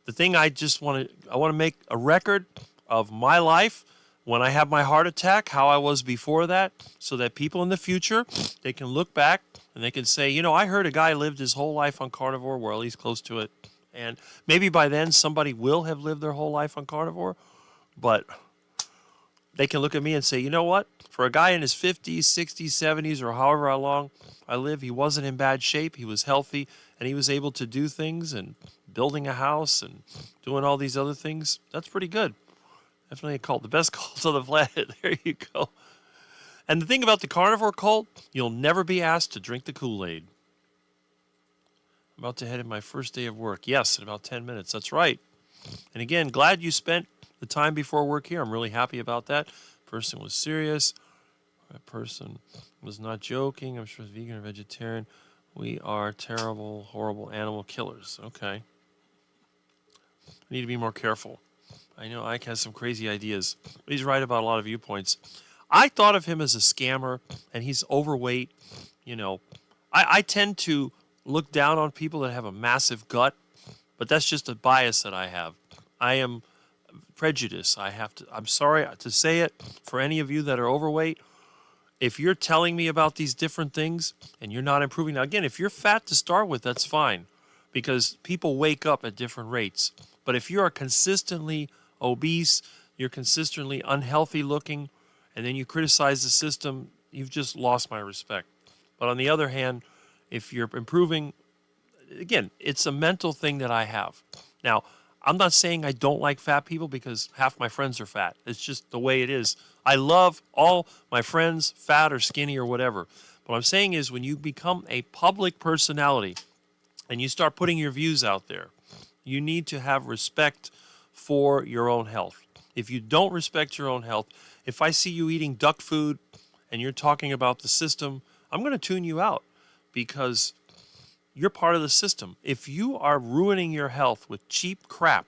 The thing I want to make a record of my life when I have my heart attack, how I was before that, so that people in the future, they can look back and they can say, you know, I heard a guy lived his whole life on carnivore, well, he's close to it. And maybe by then somebody will have lived their whole life on carnivore, but they can look at me and say, you know what? For a guy in his 50s, 60s, 70s, or however long I live, he wasn't in bad shape, he was healthy, and he was able to do things and building a house and doing all these other things. That's pretty good. Definitely a cult. The best cult on the planet. There you go. And the thing about the carnivore cult, you'll never be asked to drink the Kool-Aid. I'm about to head in my first day of work. Yes, in about 10 minutes. That's right. And again, glad you spent the time before work here. I'm really happy about that. Person was serious. That person was not joking. I'm sure it's vegan or vegetarian. We are terrible, horrible animal killers. Okay. I need to be more careful. I know Ike has some crazy ideas. He's right about a lot of viewpoints. I thought of him as a scammer, and he's overweight. You know, I tend to look down on people that have a massive gut, but that's just a bias that I have. I am prejudiced. I'm sorry to say it for any of you that are overweight. If you're telling me about these different things and you're not improving, now again, if you're fat to start with, that's fine, because people wake up at different rates. But if you are consistently obese, you're consistently unhealthy looking, and then you criticize the system, you've just lost my respect. But on the other hand, if you're improving, again, it's a mental thing that I have. Now, I'm not saying I don't like fat people because half my friends are fat. It's just the way it is. I love all my friends, fat or skinny or whatever. What I'm saying is when you become a public personality and you start putting your views out there, you need to have respect for your own health. If you don't respect your own health, if I see you eating duck food and you're talking about the system, I'm going to tune you out, because you're part of the system. If you are ruining your health with cheap crap,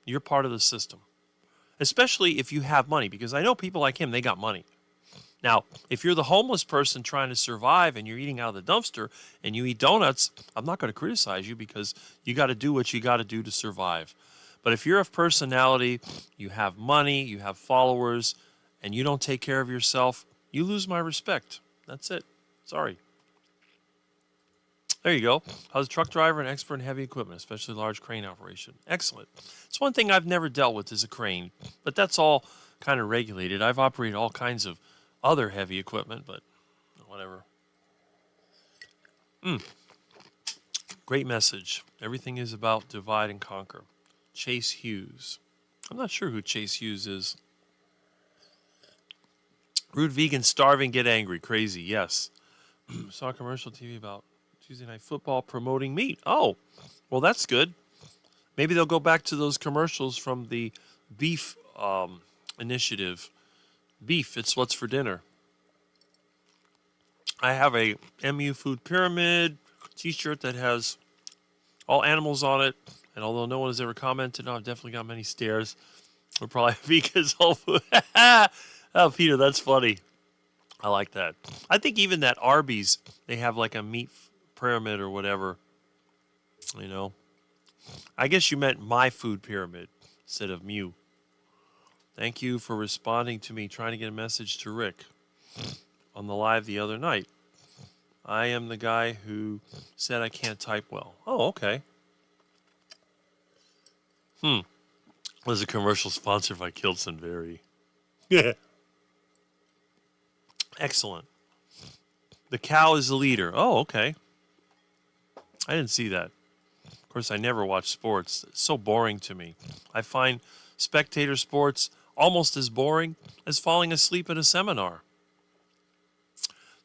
you're part of the system. Especially if you have money, because I know people like him, they got money. Now, if you're the homeless person trying to survive and you're eating out of the dumpster and you eat donuts, I'm not going to criticize you because you got to do what you got to do to survive. But if you're a personality, you have money, you have followers, and you don't take care of yourself, you lose my respect. That's it. Sorry. There you go. I was a truck driver and expert in heavy equipment, especially large crane operation. Excellent. It's one thing I've never dealt with is a crane, but that's all kind of regulated. I've operated all kinds of other heavy equipment, but whatever. Great message. Everything is about divide and conquer. Chase Hughes. I'm not sure who Chase Hughes is. Rude vegan, starving, get angry, crazy. Yes. Saw a commercial TV about Tuesday Night Football promoting meat. Oh, well, that's good. Maybe they'll go back to those commercials from the beef initiative. Beef, it's what's for dinner. I have a MU Food Pyramid t-shirt that has all animals on it. And although no one has ever commented on it, I've definitely got many stares. We're probably vegans all food. Oh, Peter, that's funny. I like that. I think even that Arby's, they have like a meat pyramid or whatever. You know. I guess you meant my food pyramid instead of Mew. Thank you for responding to me trying to get a message to Rick on the live the other night. I am the guy who said I can't type well. Oh, okay. Was a commercial sponsored by Kilson Berry. Yeah. Excellent. The cow is the leader. Oh, okay. I didn't see that. Of course, I never watch sports. It's so boring to me. I find spectator sports almost as boring as falling asleep at a seminar.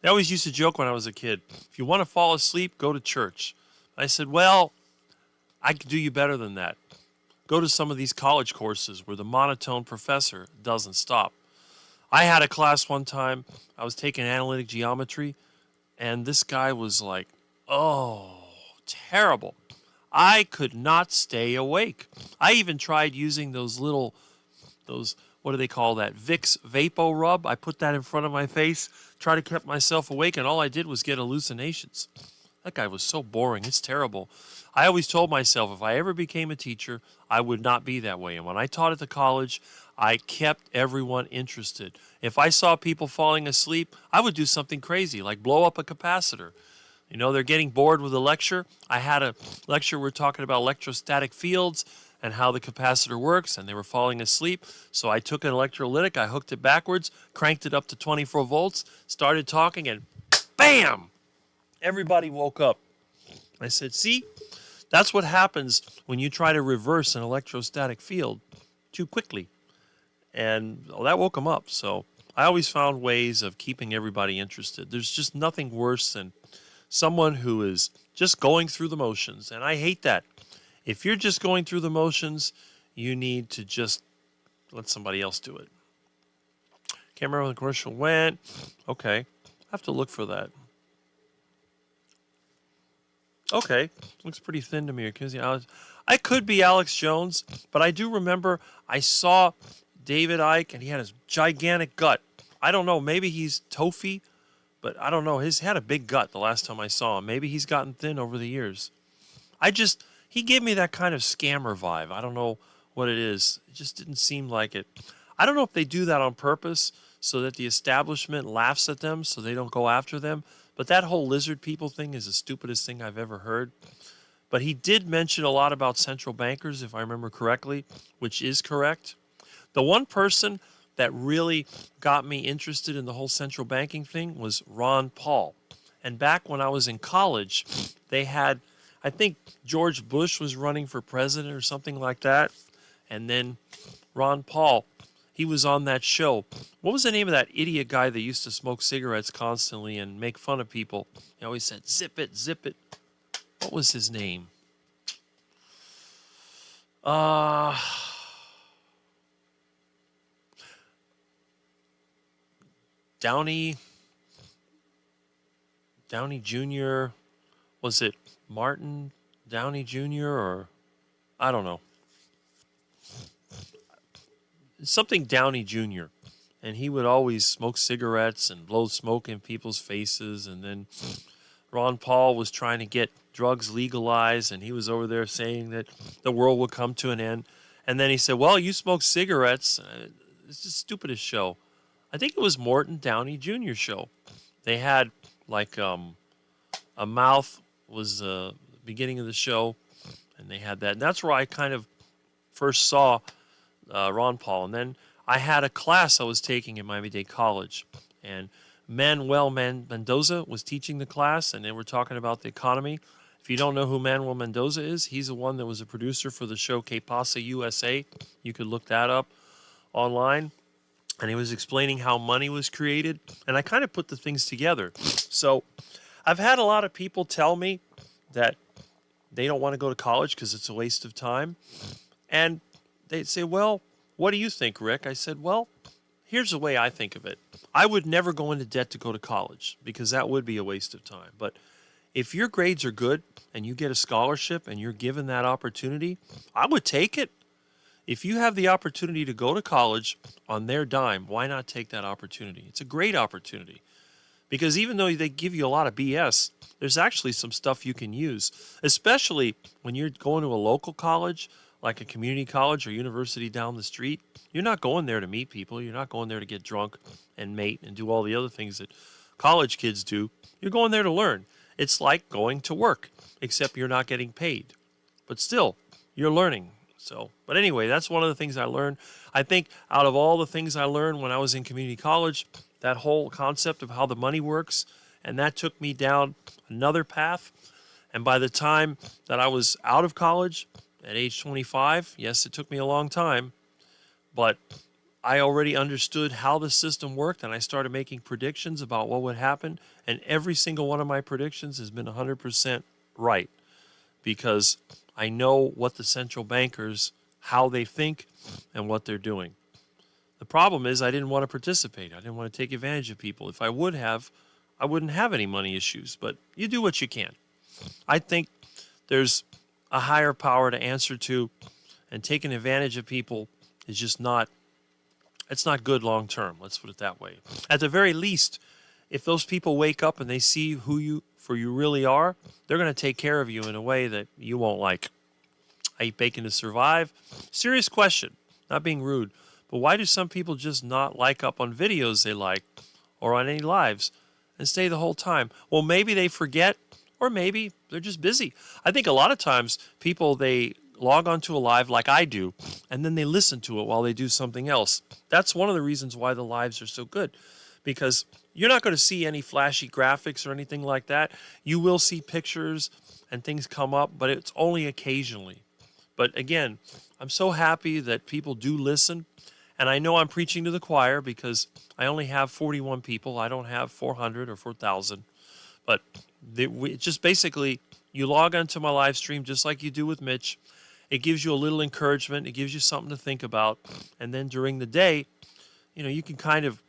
They always used to joke when I was a kid, if you want to fall asleep, go to church. I said, well, I can do you better than that. Go to some of these college courses where the monotone professor doesn't stop. I had a class one time, I was taking analytic geometry, and this guy was like, oh, terrible. I could not stay awake. I even tried using those, what do they call that? Vicks Vapo Rub. I put that in front of my face, tried to keep myself awake, and all I did was get hallucinations. That guy was so boring. It's terrible. I always told myself if I ever became a teacher, I would not be that way. And when I taught at the college, I kept everyone interested. If I saw people falling asleep, I would do something crazy, like blow up a capacitor. You know, they're getting bored with a lecture. I had a lecture where we're talking about electrostatic fields and how the capacitor works, and they were falling asleep. So I took an electrolytic, I hooked it backwards, cranked it up to 24 volts, started talking, and bam! Everybody woke up. I said, see, that's what happens when you try to reverse an electrostatic field too quickly. And that woke them up. So I always found ways of keeping everybody interested. There's just nothing worse than someone who is just going through the motions. And I hate that. If you're just going through the motions, you need to just let somebody else do it. Can't remember when the commercial went. Okay. I have to look for that. Okay. Looks pretty thin to me. I could be Alex Jones, but I do remember I saw David Icke and he had his gigantic gut. I don't know. Maybe he's Tofi, but I don't know. He's had a big gut the last time I saw him. Maybe he's gotten thin over the years. He gave me that kind of scammer vibe. I don't know what it is. It just didn't seem like it. I don't know if they do that on purpose so that the establishment laughs at them so they don't go after them. But that whole lizard people thing is the stupidest thing I've ever heard. But he did mention a lot about central bankers, if I remember correctly, which is correct. The one person that really got me interested in the whole central banking thing was Ron Paul. And back when I was in college, they had, I think George Bush was running for president or something like that. And then Ron Paul, he was on that show. What was the name of that idiot guy that used to smoke cigarettes constantly and make fun of people? He always said, zip it, zip it. What was his name? Downey Jr. Was it Martin Downey Jr. or I don't know, something Downey Jr. And he would always smoke cigarettes and blow smoke in people's faces. And then Ron Paul was trying to get drugs legalized, and he was over there saying that the world would come to an end. And then he said, well, you smoke cigarettes. It's the stupidest show. I think it was Morton Downey Jr. show. They had like a mouth was the beginning of the show, and they had that. And that's where I kind of first saw Ron Paul. And then I had a class I was taking in Miami-Dade College, and Manuel Mendoza was teaching the class, and they were talking about the economy. If you don't know who Manuel Mendoza is, he's the one that was a producer for the show Que Pasa USA. You could look that up online. And he was explaining how money was created, and I kind of put the things together. So I've had a lot of people tell me that they don't want to go to college because it's a waste of time. And they'd say, well, what do you think, Rick? I said, well, here's the way I think of it. I would never go into debt to go to college because that would be a waste of time. But if your grades are good and you get a scholarship and you're given that opportunity, I would take it. If you have the opportunity to go to college on their dime, why not take that opportunity? It's a great opportunity because even though they give you a lot of BS, there's actually some stuff you can use, especially when you're going to a local college, like a community college or university down the street. You're not going there to meet people. You're not going there to get drunk and mate and do all the other things that college kids do. You're going there to learn. It's like going to work, except you're not getting paid. But still, you're learning. But anyway, that's one of the things I learned. I think out of all the things I learned when I was in community college, that whole concept of how the money works, and that took me down another path. And by the time that I was out of college at age 25, yes, it took me a long time, but I already understood how the system worked, and I started making predictions about what would happen. And every single one of my predictions has been 100% right because I know what the central bankers, how they think, and what they're doing. The problem is I didn't want to participate. I didn't want to take advantage of people. If I would have, I wouldn't have any money issues. But you do what you can. I think there's a higher power to answer to, and taking advantage of people is just not, it's not good long term. Let's put it that way. At the very least, if those people wake up and they see who you really are, they're going to take care of you in a way that you won't like. I eat bacon to survive. Serious question, not being rude, but why do some people just not like up on videos they like or on any lives and stay the whole time? Well, maybe they forget, or maybe they're just busy. I think a lot of times people, they log onto a live like I do, and then they listen to it while they do something else. That's one of the reasons why the lives are so good, because you're not going to see any flashy graphics or anything like that. You will see pictures and things come up, but it's only occasionally. But again, I'm so happy that people do listen. And I know I'm preaching to the choir because I only have 41 people. I don't have 400 or 4,000. But it's just basically, you log onto my live stream just like you do with Mitch. It gives you a little encouragement. It gives you something to think about. And then during the day, you can kind of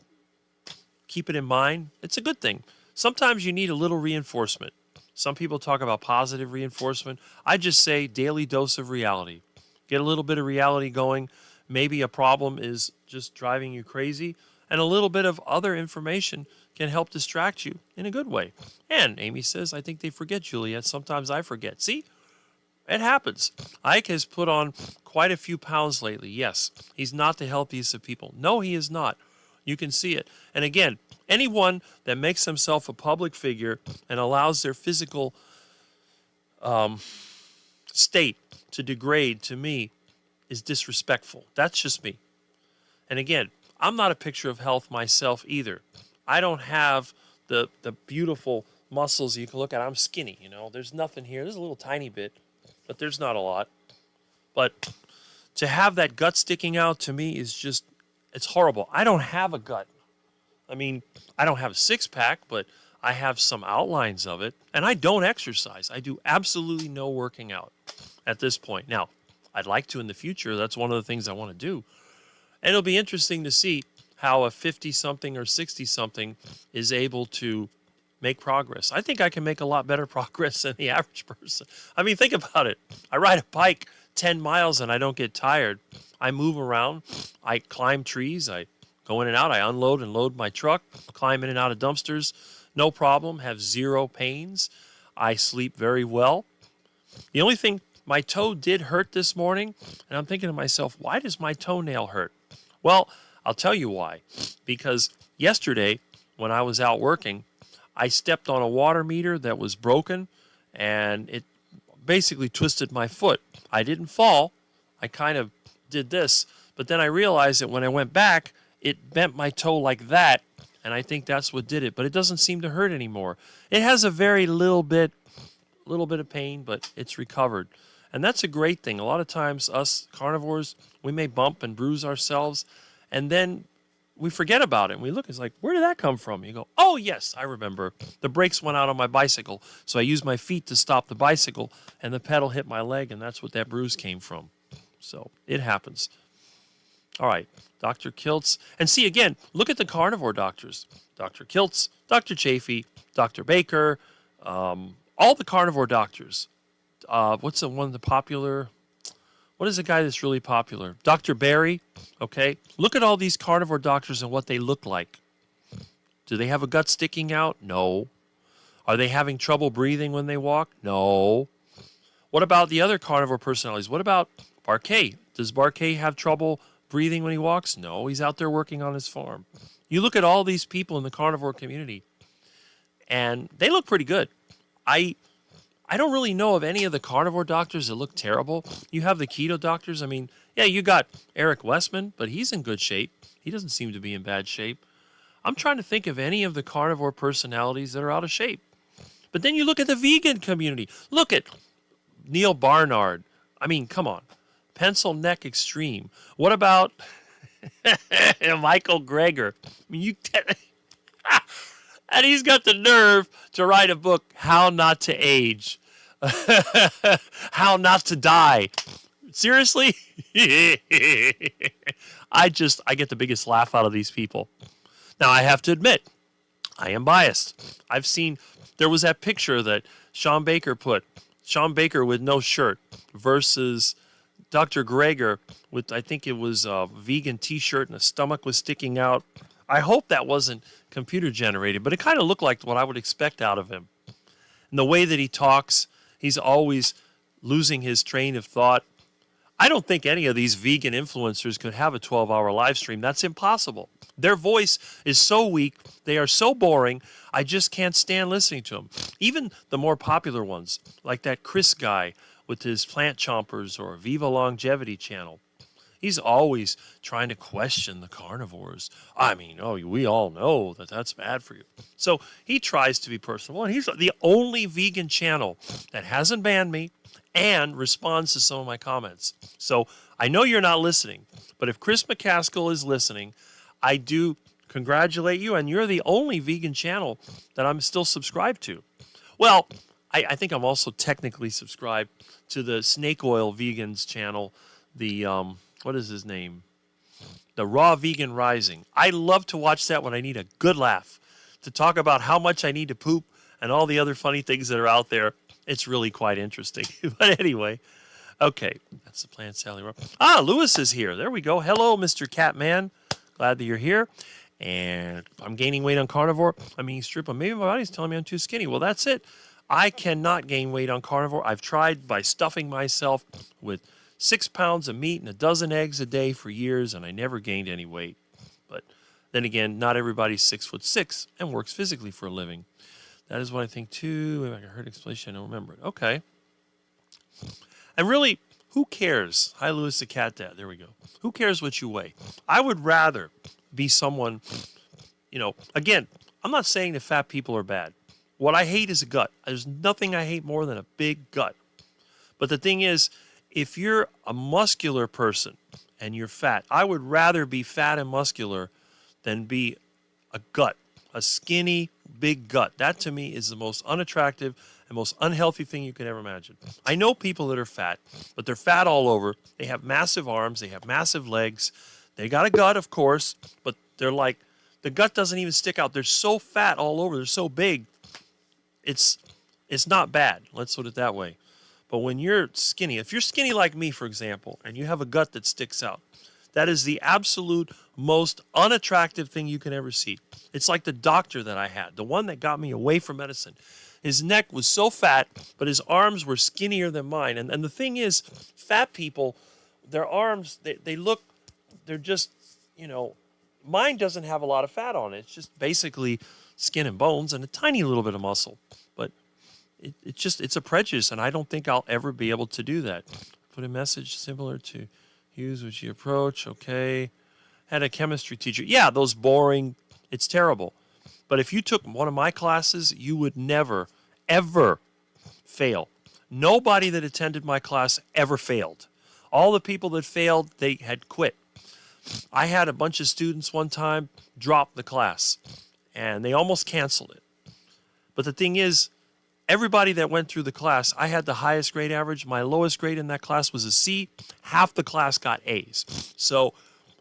keep it in mind. It's a good thing. Sometimes you need a little reinforcement. Some people talk about positive reinforcement. I just say daily dose of reality. Get a little bit of reality going. Maybe a problem is just driving you crazy, and a little bit of other information can help distract you in a good way. And Amy says, I think they forget, Juliet. Sometimes I forget. See? It happens. Ike has put on quite a few pounds lately. Yes, he's not the healthiest of people. No, he is not. You can see it. And again, anyone that makes himself a public figure and allows their physical state to degrade, to me, is disrespectful. That's just me. And again, I'm not a picture of health myself either. I don't have the beautiful muscles you can look at. I'm skinny, There's nothing here. There's a little tiny bit, but there's not a lot. But to have that gut sticking out, to me, is just, it's horrible. I don't have a gut. I mean, I don't have a six-pack, but I have some outlines of it. And I don't exercise. I do absolutely no working out at this point. Now, I'd like to in the future. That's one of the things I want to do. And it'll be interesting to see how a 50-something or 60-something is able to make progress. I think I can make a lot better progress than the average person. I mean, think about it. I ride a bike 10 miles and I don't get tired. I move around. I climb trees. I go in and out. I unload and load my truck, climb in and out of dumpsters. No problem. Have zero pains. I sleep very well. The only thing, my toe did hurt this morning, and I'm thinking to myself, why does my toenail hurt? Well, I'll tell you why. Because yesterday, when I was out working, I stepped on a water meter that was broken, and it basically twisted my foot. I didn't fall. I kind of did this, but then I realized that when I went back, it bent my toe like that, and I think that's what did it. But it doesn't seem to hurt anymore. It has a very little bit of pain, but it's recovered. And that's a great thing. A lot of times us carnivores, we may bump and bruise ourselves, and then we forget about it. And we look, it's like, where did that come from? You go, oh, yes, I remember. The brakes went out on my bicycle, so I used my feet to stop the bicycle, and the pedal hit my leg, and that's what that bruise came from. So it happens. All right, Dr. Kiltz. And see, again, look at the carnivore doctors. Dr. Kiltz, Dr. Chafee, Dr. Baker, all the carnivore doctors. What's the one of the popular? What is the guy that's really popular? Dr. Barry, okay? Look at all these carnivore doctors and what they look like. Do they have a gut sticking out? No. Are they having trouble breathing when they walk? No. What about the other carnivore personalities? What about Barquet? Does Barquet have trouble breathing when he walks? No, he's out there working on his farm. You look at all these people in the carnivore community, and they look pretty good. I don't really know of any of the carnivore doctors that look terrible. You have the keto doctors. I mean, yeah, you got Eric Westman, but he's in good shape. He doesn't seem to be in bad shape. I'm trying to think of any of the carnivore personalities that are out of shape. But then you look at the vegan community. Look at Neil Barnard. I mean, come on. Pencil Neck Extreme. What about Michael Greger? I mean, and he's got the nerve to write a book, How Not to Age. How Not to Die. Seriously? I get the biggest laugh out of these people. Now, I have to admit, I am biased. I've seen, there was that picture that Sean Baker put, Sean Baker with no shirt versus Dr. Greger with, I think it was a vegan t-shirt and the stomach was sticking out. I hope that wasn't computer generated, but it kind of looked like what I would expect out of him. And the way that he talks, he's always losing his train of thought. I don't think any of these vegan influencers could have a 12-hour live stream. That's impossible. Their voice is so weak. They are so boring. I just can't stand listening to them. Even the more popular ones, like that Chris guy with his Plant Chompers or Viva Longevity channel. He's always trying to question the carnivores. I mean, we all know that that's bad for you. So he tries to be personal, and he's the only vegan channel that hasn't banned me and responds to some of my comments. So I know you're not listening, but if Chris McCaskill is listening, I do congratulate you, and you're the only vegan channel that I'm still subscribed to. Well, I think I'm also technically subscribed to the Snake Oil Vegans channel, the, what is his name? The Raw Vegan Rising. I love to watch that when I need a good laugh, to talk about how much I need to poop and all the other funny things that are out there. It's really quite interesting. But anyway, okay, that's the Plant Sally. Lewis is here. There we go. Hello, Mr. Catman. Glad that you're here. And I'm gaining weight on carnivore. I'm eating strip, but maybe my body's telling me I'm too skinny. Well, that's it. I cannot gain weight on carnivore. I've tried by stuffing myself with 6 pounds of meat and a dozen eggs a day for years, and I never gained any weight. But then again, not everybody's 6'6" and works physically for a living. That is what I think too. I heard explanation, I don't remember it. Okay. And really, who cares? Hi, Louis the Cat Dad. There we go. Who cares what you weigh? I would rather be someone, again, I'm not saying that fat people are bad. What I hate is a gut. There's nothing I hate more than a big gut. But the thing is, if you're a muscular person and you're fat, I would rather be fat and muscular than be a gut, a skinny, big gut. That to me is the most unattractive and most unhealthy thing you could ever imagine. I know people that are fat, but they're fat all over. They have massive arms. They have massive legs. They got a gut, of course, but they're like, the gut doesn't even stick out. They're so fat all over. They're so big. it's not bad. Let's put it that way. But when you're skinny, if you're skinny like me, for example, and you have a gut that sticks out, that is the absolute most unattractive thing you can ever see. It's like the doctor that I had, the one that got me away from medicine. His neck was so fat, but his arms were skinnier than mine. And the thing is, fat people, their arms, they look, they're just, you know, mine doesn't have a lot of fat on it. It's just basically skin and bones and a tiny little bit of muscle. But it's a prejudice, and I don't think I'll ever be able to do that. Put a message similar to Hughes, which you approach, okay. Had a chemistry teacher. Yeah, those boring, it's terrible. But if you took one of my classes, you would never, ever fail. Nobody that attended my class ever failed. All the people that failed, they had quit. I had a bunch of students one time drop the class, and they almost canceled it. But the thing is, everybody that went through the class, I had the highest grade average. My lowest grade in that class was a C. Half the class got A's. So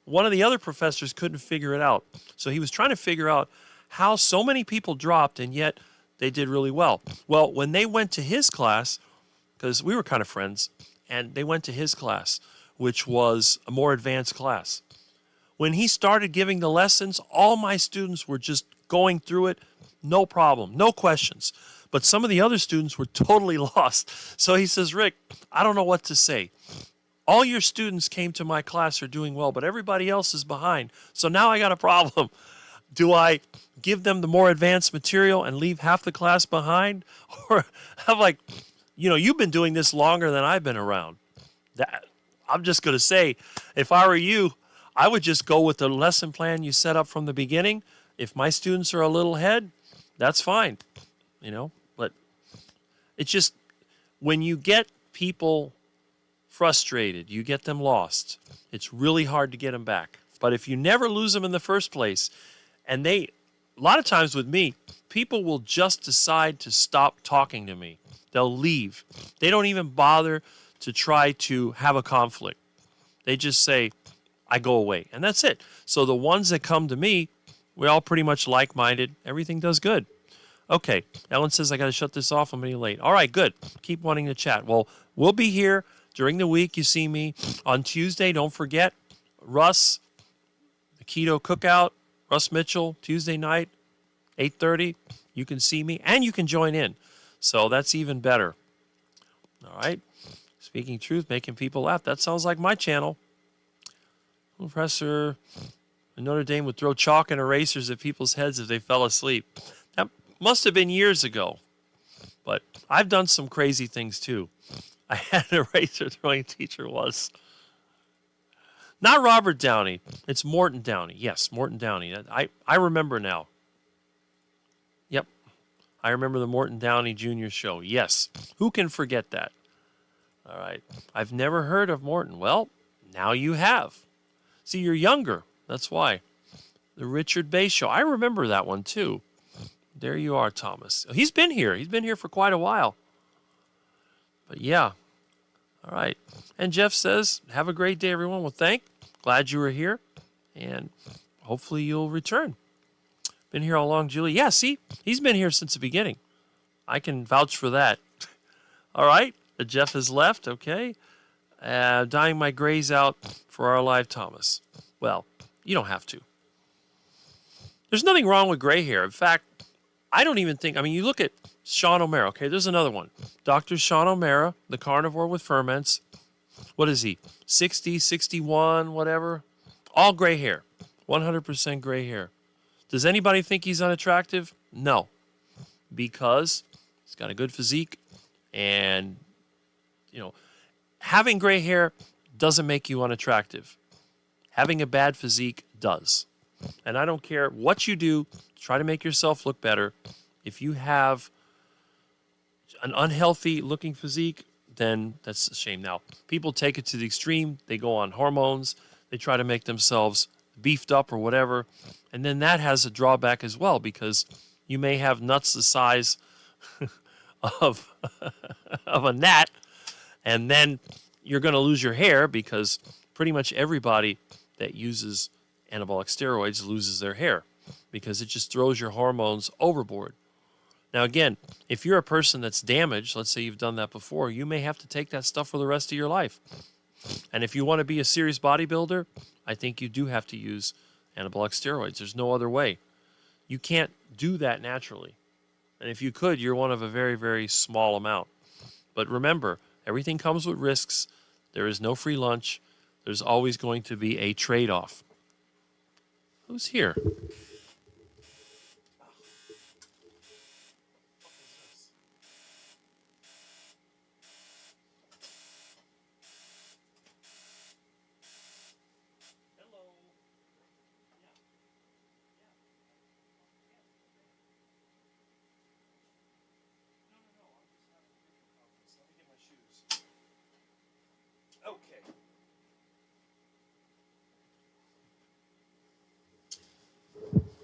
one of the other professors couldn't figure it out. So he was trying to figure out how so many people dropped and yet they did really well. Well, when they went to his class, because we were kind of friends, and they went to his class, which was a more advanced class. When he started giving the lessons, all my students were just going through it, no problem, no questions. But some of the other students were totally lost. So he says, Rick, I don't know what to say. All your students came to my class are doing well, but everybody else is behind. So now I got a problem. Do I give them the more advanced material and leave half the class behind? Or I'm like, you know, you've been doing this longer than I've been around. I'm just going to say, if I were you, I would just go with the lesson plan you set up from the beginning. If my students are a little ahead, that's fine, you know. But it's just when you get people frustrated, you get them lost, it's really hard to get them back. But if you never lose them in the first place, and a lot of times with me, people will just decide to stop talking to me. They'll leave. They don't even bother to try to have a conflict. They just say, I go away. And that's it. So the ones that come to me, we're all pretty much like-minded. Everything does good. Okay, Ellen says I got to shut this off. I'm getting late. All right, good. Keep wanting to chat. Well, we'll be here during the week. You see me on Tuesday. Don't forget, Russ, the Keto Cookout, Russ Mitchell, Tuesday night, 8:30. You can see me, and you can join in. So that's even better. All right. Speaking truth, making people laugh. That sounds like my channel. Professor Notre Dame would throw chalk and erasers at people's heads if they fell asleep. That must have been years ago. But I've done some crazy things too. I had an eraser throwing teacher was. Not Robert Downey. It's Morton Downey. Yes, Morton Downey. I remember now. Yep. I remember the Morton Downey Jr. show. Yes. Who can forget that? All right. I've never heard of Morton. Well, now you have. See, you're younger. That's why. The Richard Bay Show. I remember that one, too. There you are, Thomas. He's been here. He's been here for quite a while. But, yeah. All right. And Jeff says, have a great day, everyone. Well, glad you were here. And hopefully you'll return. Been here all along, Julie. Yeah, see? He's been here since the beginning. I can vouch for that. All right. Jeff has left. Okay. Dyeing my grays out for our live Thomas. Well, you don't have to. There's nothing wrong with gray hair. In fact, I don't even think, you look at Sean O'Mara. Okay, there's another one. Dr. Sean O'Mara, the carnivore with ferments. What is he? 60, 61, whatever. All gray hair. 100% gray hair. Does anybody think he's unattractive? No. Because he's got a good physique and, having gray hair doesn't make you unattractive. Having a bad physique does. And I don't care what you do to try to make yourself look better. If you have an unhealthy looking physique, then that's a shame. Now, people take it to the extreme. They go on hormones. They try to make themselves beefed up or whatever. And then that has a drawback as well, because you may have nuts the size of a gnat, and then you're going to lose your hair, because pretty much everybody that uses anabolic steroids loses their hair, because it just throws your hormones overboard. Now, again, if you're a person that's damaged, let's say you've done that before, you may have to take that stuff for the rest of your life. And if you want to be a serious bodybuilder, I think you do have to use anabolic steroids. There's no other way. You can't do that naturally. And if you could, you're one of a very, very small amount. But remember, everything comes with risks. There is no free lunch. There's always going to be a trade-off. Who's here?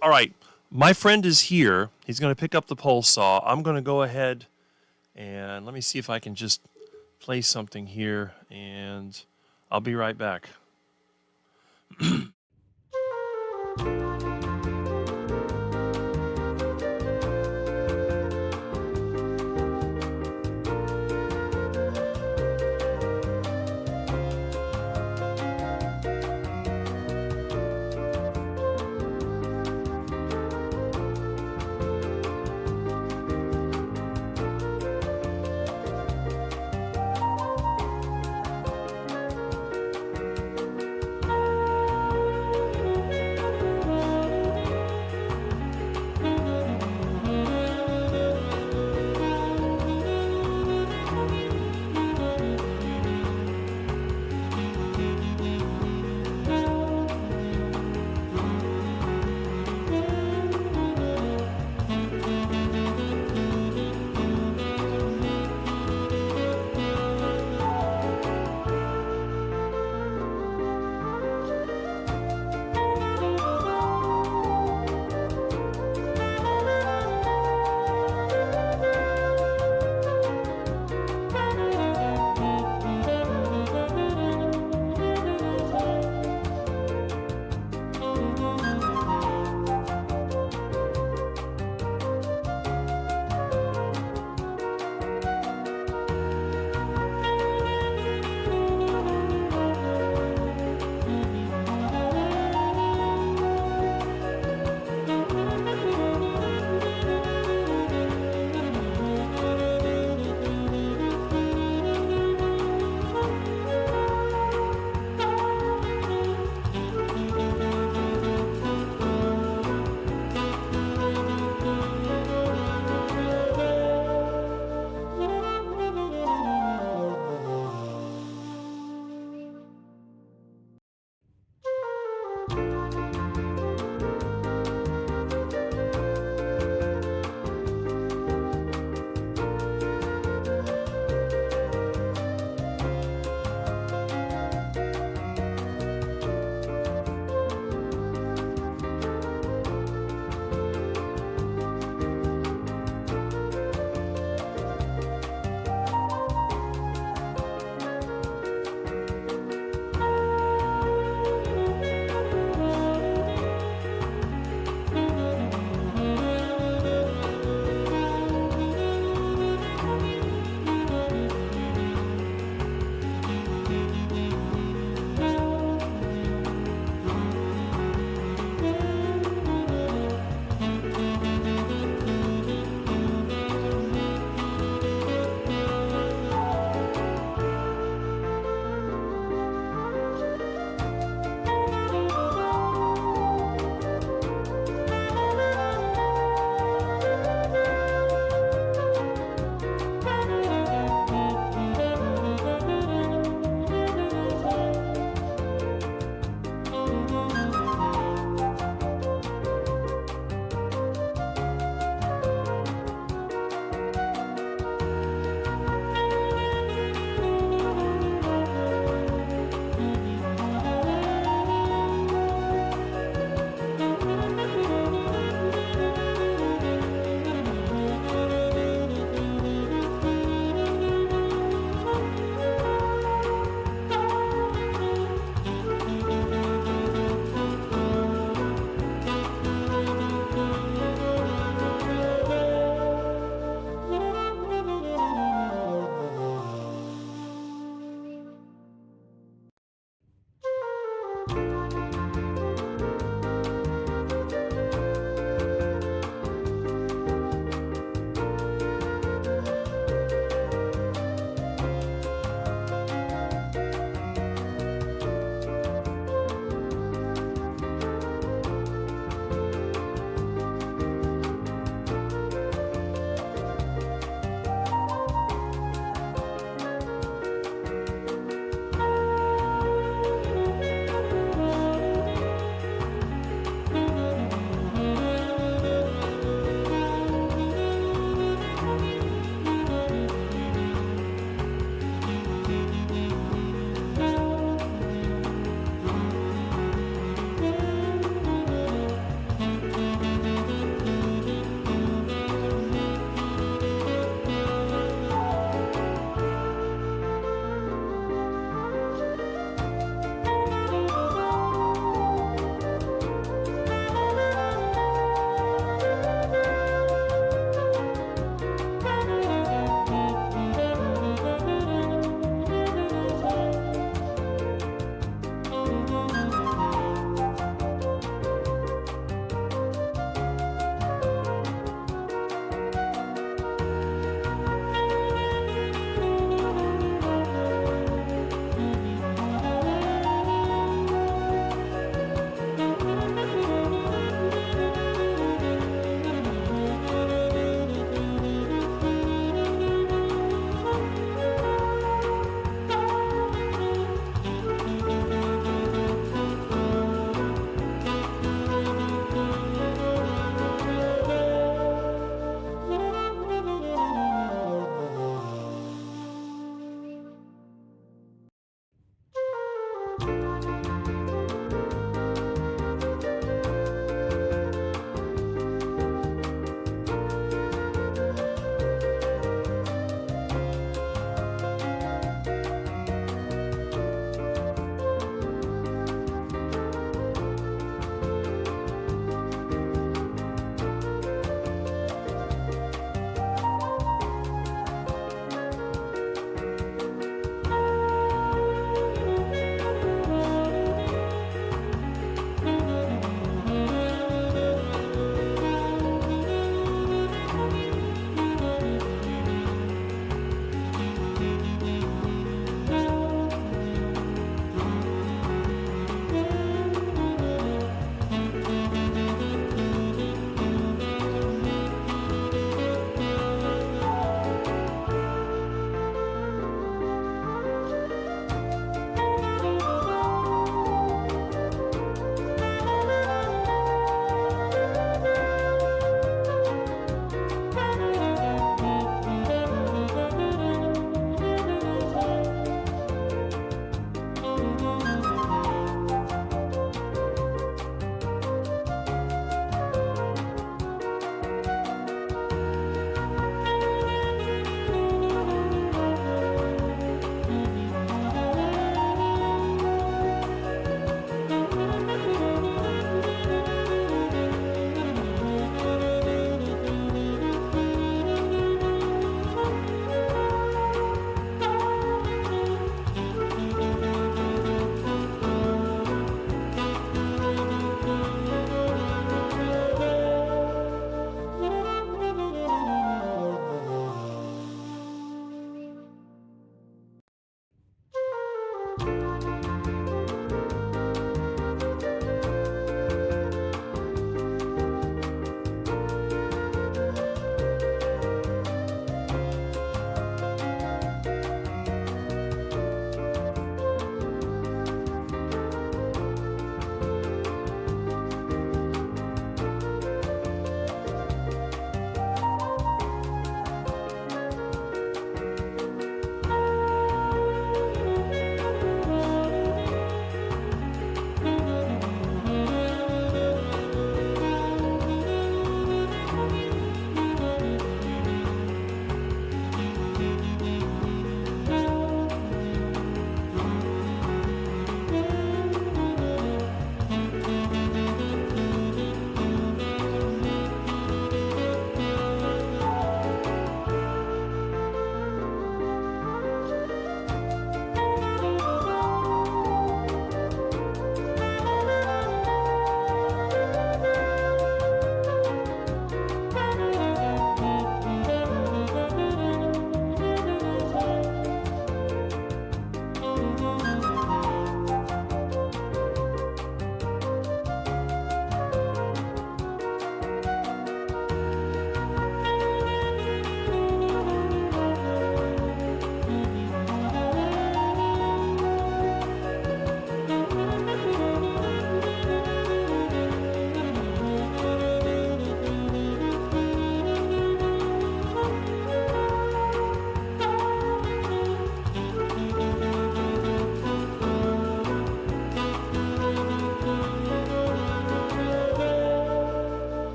All right, my friend is here. He's going to pick up the pole saw. I'm going to go ahead and let me see if I can just play something here, and I'll be right back.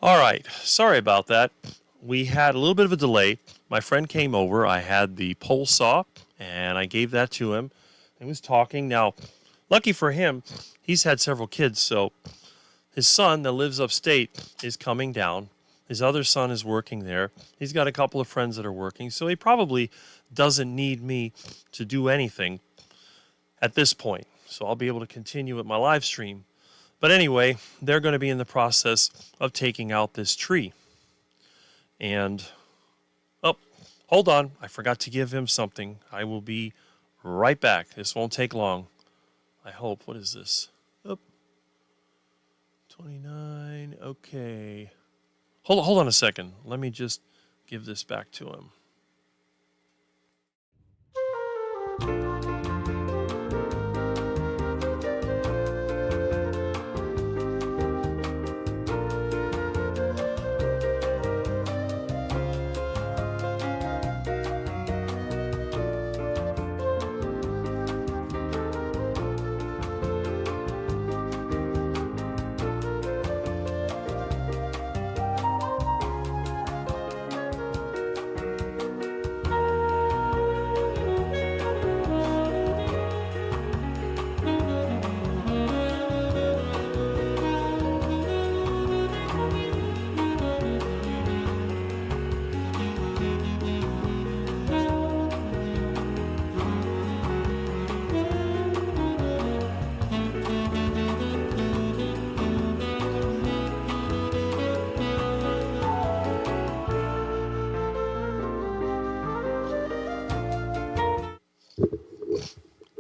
All right. Sorry about that. We had a little bit of a delay. My friend came over. I had the pole saw, and I gave that to him. He was talking. Now, lucky for him, he's had several kids, so his son that lives upstate is coming down. His other son is working there. He's got a couple of friends that are working, so he probably doesn't need me to do anything at this point. So I'll be able to continue with my live stream. But anyway, they're going to be in the process of taking out this tree. And, oh, hold on. I forgot to give him something. I will be right back. This won't take long. I hope. What is this? Oh, 29. Okay. Hold on a second. Let me just give this back to him.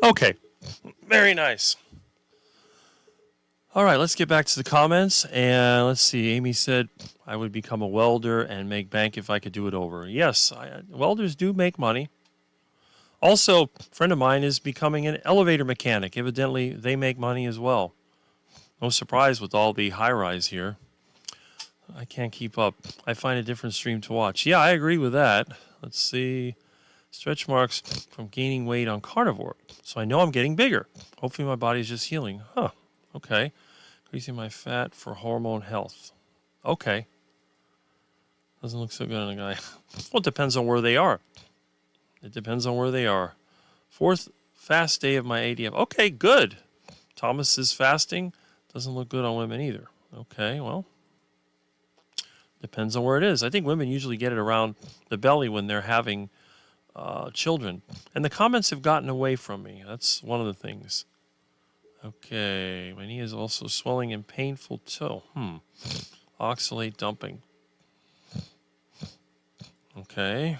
Okay, very nice. All right, let's get back to the comments. And let's see, Amy said, I would become a welder and make bank if I could do it over. Yes, welders do make money. Also, a friend of mine is becoming an elevator mechanic. Evidently, they make money as well. No surprise with all the high-rise here. I can't keep up. I find a different stream to watch. Yeah, I agree with that. Let's see. Stretch marks from gaining weight on carnivore. So I know I'm getting bigger. Hopefully my body's just healing. Huh. Okay. Increasing my fat for hormone health. Okay. Doesn't look so good on a guy. Well, it depends on where they are. It depends on where they are. Fourth fast day of my ADF. Okay, good. Thomas is fasting. Doesn't look good on women either. Okay, well. Depends on where it is. I think women usually get it around the belly when they're having children. And the comments have gotten away from me. That's one of the things. Okay. My knee is also swelling and painful too. Oxalate dumping. Okay.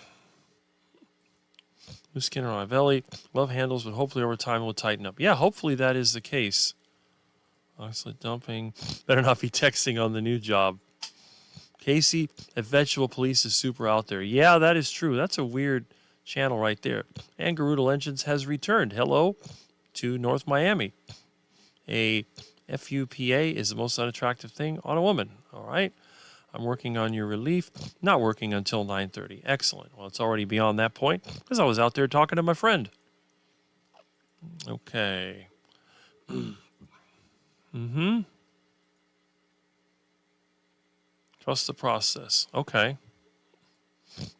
Loose skin on my belly. Love handles, but hopefully over time it will tighten up. Yeah, hopefully that is the case. Oxalate dumping. Better not be texting on the new job. Casey, if Vegetable Police is super out there. Yeah, that is true. That's a weird channel right there. And Garuda Engines has returned. Hello to North Miami. A FUPA is the most unattractive thing on a woman. All right. I'm working on your relief. Not working until 9:30. Excellent. Well, it's already beyond that point because I was out there talking to my friend. Okay. Trust the process. Okay.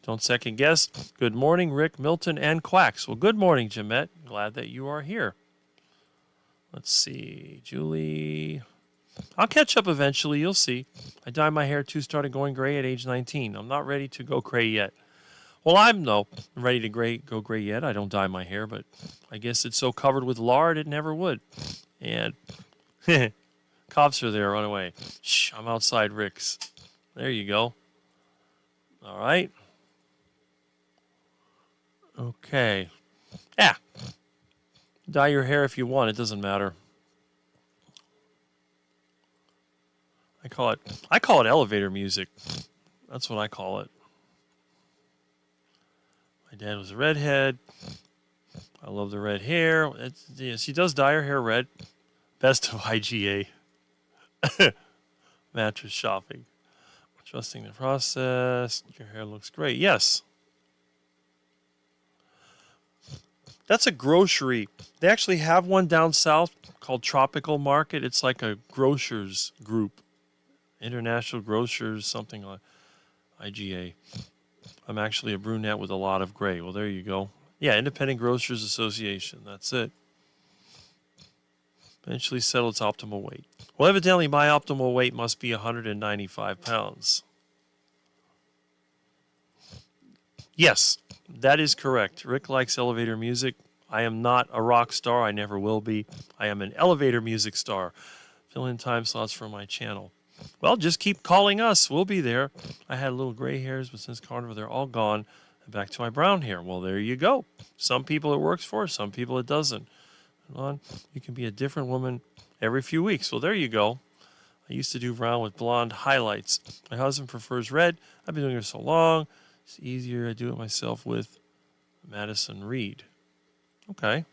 Don't second guess. Good morning, Rick, Milton, and Quacks. Well, good morning, Jimette. Glad that you are here. Let's see. Julie. I'll catch up eventually. You'll see. I dyed my hair too, started going gray at age 19. I'm not ready to go gray yet. Well, I'm ready to go gray yet. I don't dye my hair, but I guess it's so covered with lard it never would. And cops are there. Run away. Shh, I'm outside Rick's. There you go. All right. Okay. Yeah. Dye your hair if you want. It doesn't matter. I call it elevator music. That's what I call it. My dad was a redhead. I love the red hair. She does dye her hair red. Best of IGA. Mattress shopping. Trusting the process. Your hair looks great. Yes. That's a grocery. They actually have one down south called Tropical Market. It's like a grocer's group. International Grocers, something like IGA. I'm actually a brunette with a lot of gray. Well, there you go. Yeah, Independent Grocers Association. That's it. Eventually settle its optimal weight. Well, evidently my optimal weight must be 195 pounds. Yes, that is correct. Rick likes elevator music. I am not a rock star. I never will be. I am an elevator music star. Fill in time slots for my channel. Well, just keep calling us. We'll be there. I had little gray hairs, but since carnivore, they're all gone. And back to my brown hair. Well, there you go. Some people it works for, some people it doesn't. You can be a different woman every few weeks. Well, there you go. I used to do brown with blonde highlights. My husband prefers red. I've been doing it so long. It's easier. I do it myself with Madison Reed. Okay.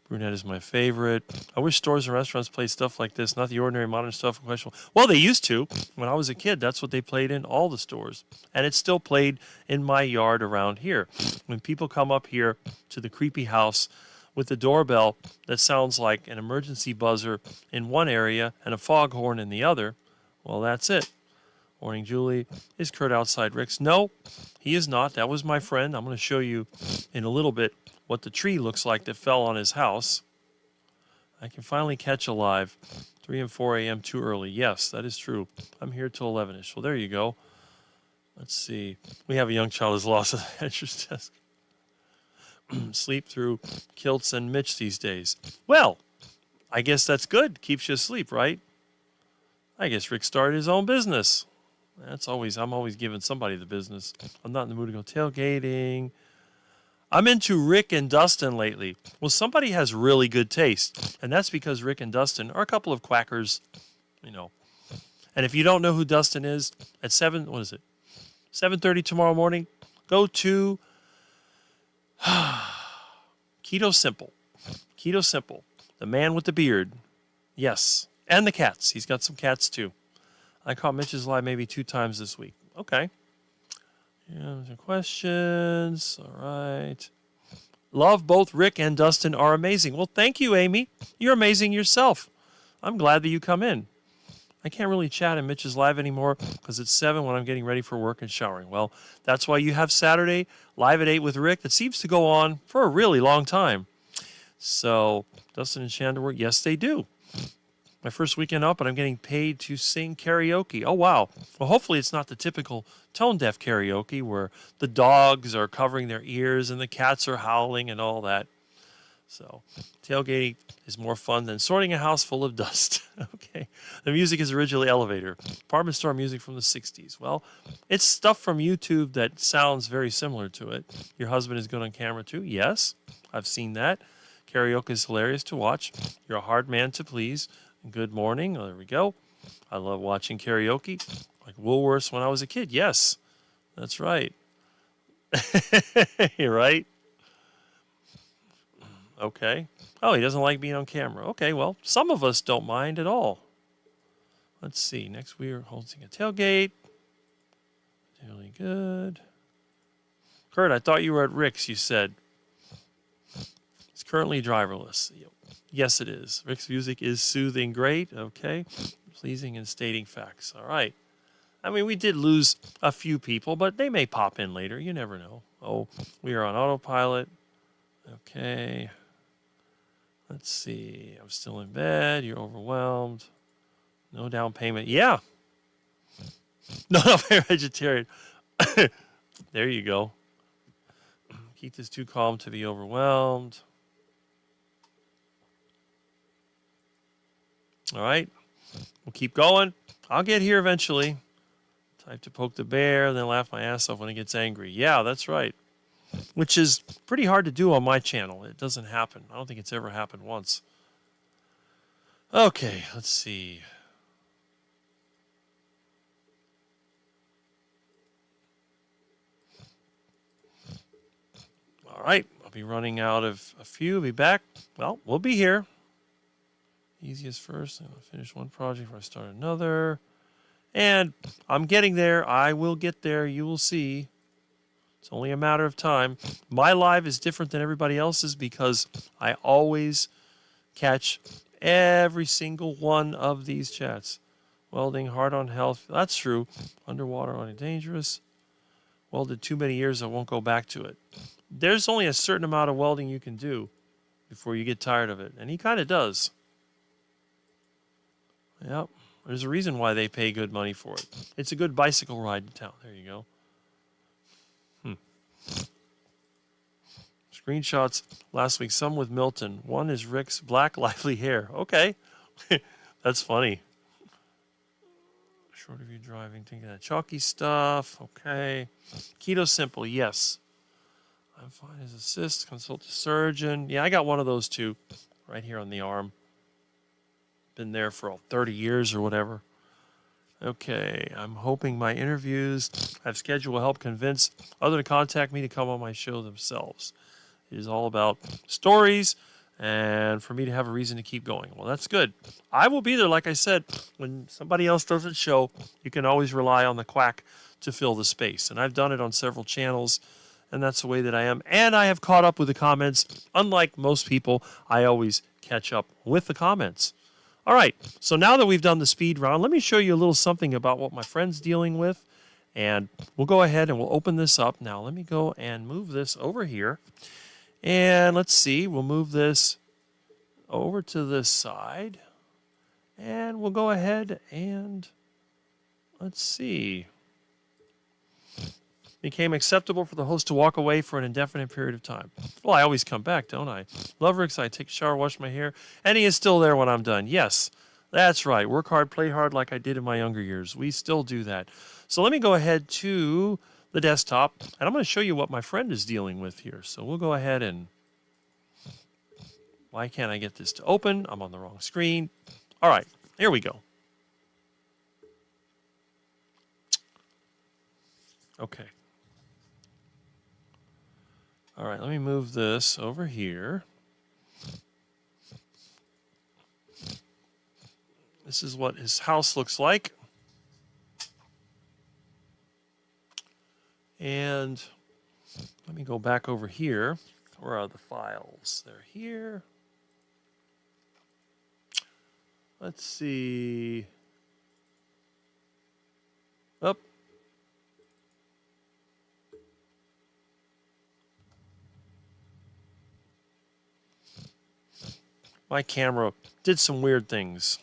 Brunette is my favorite. I wish stores and restaurants played stuff like this, not the ordinary modern stuff. Questionable. Well, they used to. When I was a kid, that's what they played in all the stores. And it's still played in my yard around here. When people come up here to the creepy house with the doorbell that sounds like an emergency buzzer in one area and a foghorn in the other, well, that's it. Morning, Julie. Is Kurt outside Rick's? No, he is not. That was my friend. I'm going to show you in a little bit what the tree looks like that fell on his house. I can finally catch a live. 3 and 4 a.m. too early. Yes, that is true. I'm here till 11ish. Well, there you go. Let's see. We have a young child who's lost at the entrance desk. Sleep through kilts and Mitch these days. Well, I guess that's good. Keeps you asleep, right? I guess Rick started his own business. I'm always giving somebody the business. I'm not in the mood to go tailgating. I'm into Rick and Dustin lately. Well, somebody has really good taste, and that's because Rick and Dustin are a couple of quackers, you know. And if you don't know who Dustin is, at 7:30 tomorrow morning, go to Keto Simple. Keto Simple. The man with the beard. Yes. And the cats. He's got some cats too. I caught Mitch's live maybe 2 times this week. Okay. Yeah, some questions. All right. Love both Rick and Dustin are amazing. Well, thank you, Amy. You're amazing yourself. I'm glad that you come in. I can't really chat in Mitch's live anymore because it's 7 when I'm getting ready for work and showering. Well, that's why you have Saturday live at 8 with Rick. That seems to go on for a really long time. So, Dustin and Shanda work? Yes, they do. My first weekend up, and I'm getting paid to sing karaoke. Oh, wow. Well, hopefully it's not the typical tone-deaf karaoke where the dogs are covering their ears and the cats are howling and all that. So, tailgating is more fun than sorting a house full of dust. Okay. The music is originally Elevator. Apartment store music from the 60s. Well, it's stuff from YouTube that sounds very similar to it. Your husband is good on camera too? Yes, I've seen that. Karaoke is hilarious to watch. You're a hard man to please. Good morning. Oh, there we go. I love watching karaoke. Like Woolworths when I was a kid. Yes, that's right. You're right. Okay. Oh, he doesn't like being on camera. Okay, well, some of us don't mind at all. Let's see. Next, we are hosting a tailgate. Really good. Kurt, I thought you were at Rick's, you said. It's currently driverless. Yes, it is. Rick's music is soothing, great, okay. Pleasing and stating facts. All right. I mean, we did lose a few people, but they may pop in later. You never know. Oh, we are on autopilot. Okay. Let's see. I'm still in bed. You're overwhelmed. No down payment. Yeah. No, vegetarian. There you go. Keep this too calm to be overwhelmed. All right. We'll keep going. I'll get here eventually. Type to poke the bear, then laugh my ass off when it gets angry. Yeah, that's right. Which is pretty hard to do on my channel. It doesn't happen. I don't think it's ever happened once. Okay, let's see. All right, I'll be running out of a few. Be back. Well, we'll be here. Easiest first. I'll finish one project before I start another. And I'm getting there. I will get there. You will see. It's only a matter of time. My live is different than everybody else's because I always catch every single one of these chats. Welding, hard on health. That's true. Underwater, only dangerous. Welded too many years, I won't go back to it. There's only a certain amount of welding you can do before you get tired of it. And he kind of does. Yep. There's a reason why they pay good money for it. It's a good bicycle ride to town. There you go. Screenshots last week, some with Milton. One is Rick's black, lively hair. Okay. That's funny. Short of you driving, thinking that chalky stuff. Okay. Keto simple, yes. I'm fine as assist, consult a surgeon. Yeah, I got one of those too, right here on the arm. Been there for 30 years or whatever. Okay, I'm hoping my interviews I've scheduled will help convince others to contact me to come on my show themselves. It is all about stories and for me to have a reason to keep going. Well, that's good. I will be there, like I said. When somebody else doesn't show, you can always rely on the quack to fill the space. And I've done it on several channels, and that's the way that I am. And I have caught up with the comments. Unlike most people, I always catch up with the comments. All right, so now that we've done the speed round, let me show you a little something about what my friend's dealing with. And we'll go ahead and we'll open this up. Now, let me go and move this over here. And let's see, we'll move this over to this side. And we'll go ahead and, let's see. Became acceptable for the host to walk away for an indefinite period of time. Well, I always come back, don't I? Love Rick's, I take a shower, wash my hair, and he is still there when I'm done. Yes, that's right. Work hard, play hard like I did in my younger years. We still do that. So let me go ahead to the desktop, and I'm going to show you what my friend is dealing with here. So we'll go ahead and, why can't I get this to open? I'm on the wrong screen. All right, here we go. Okay. All right, let me move this over here. This is what his house looks like. And let me go back over here. Where are the files? They're here. Let's see. Up. My camera did some weird things.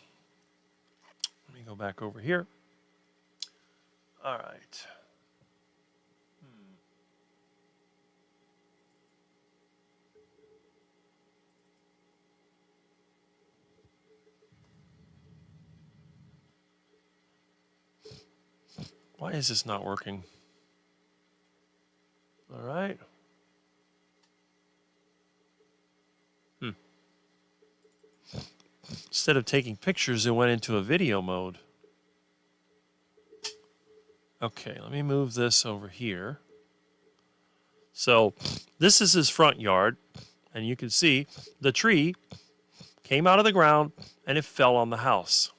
Let me go back over here. All right. Why is this not working? All right. Instead of taking pictures, it went into a video mode. Okay, let me move this over here. So this is his front yard, and you can see the tree came out of the ground and it fell on the house.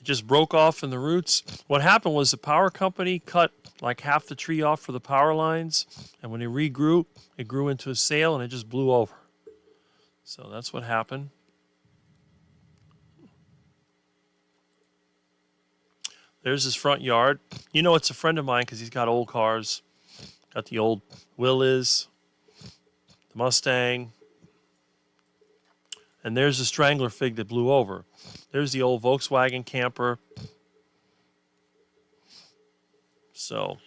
Just broke off in the roots. What happened was the power company cut like half the tree off for the power lines, and when it regrew, it grew into a sail and it just blew over. So that's what happened. There's his front yard. You know it's a friend of mine because he's got old cars. Got the old Willys, the Mustang, and there's the Strangler fig that blew over. There's the old Volkswagen camper. So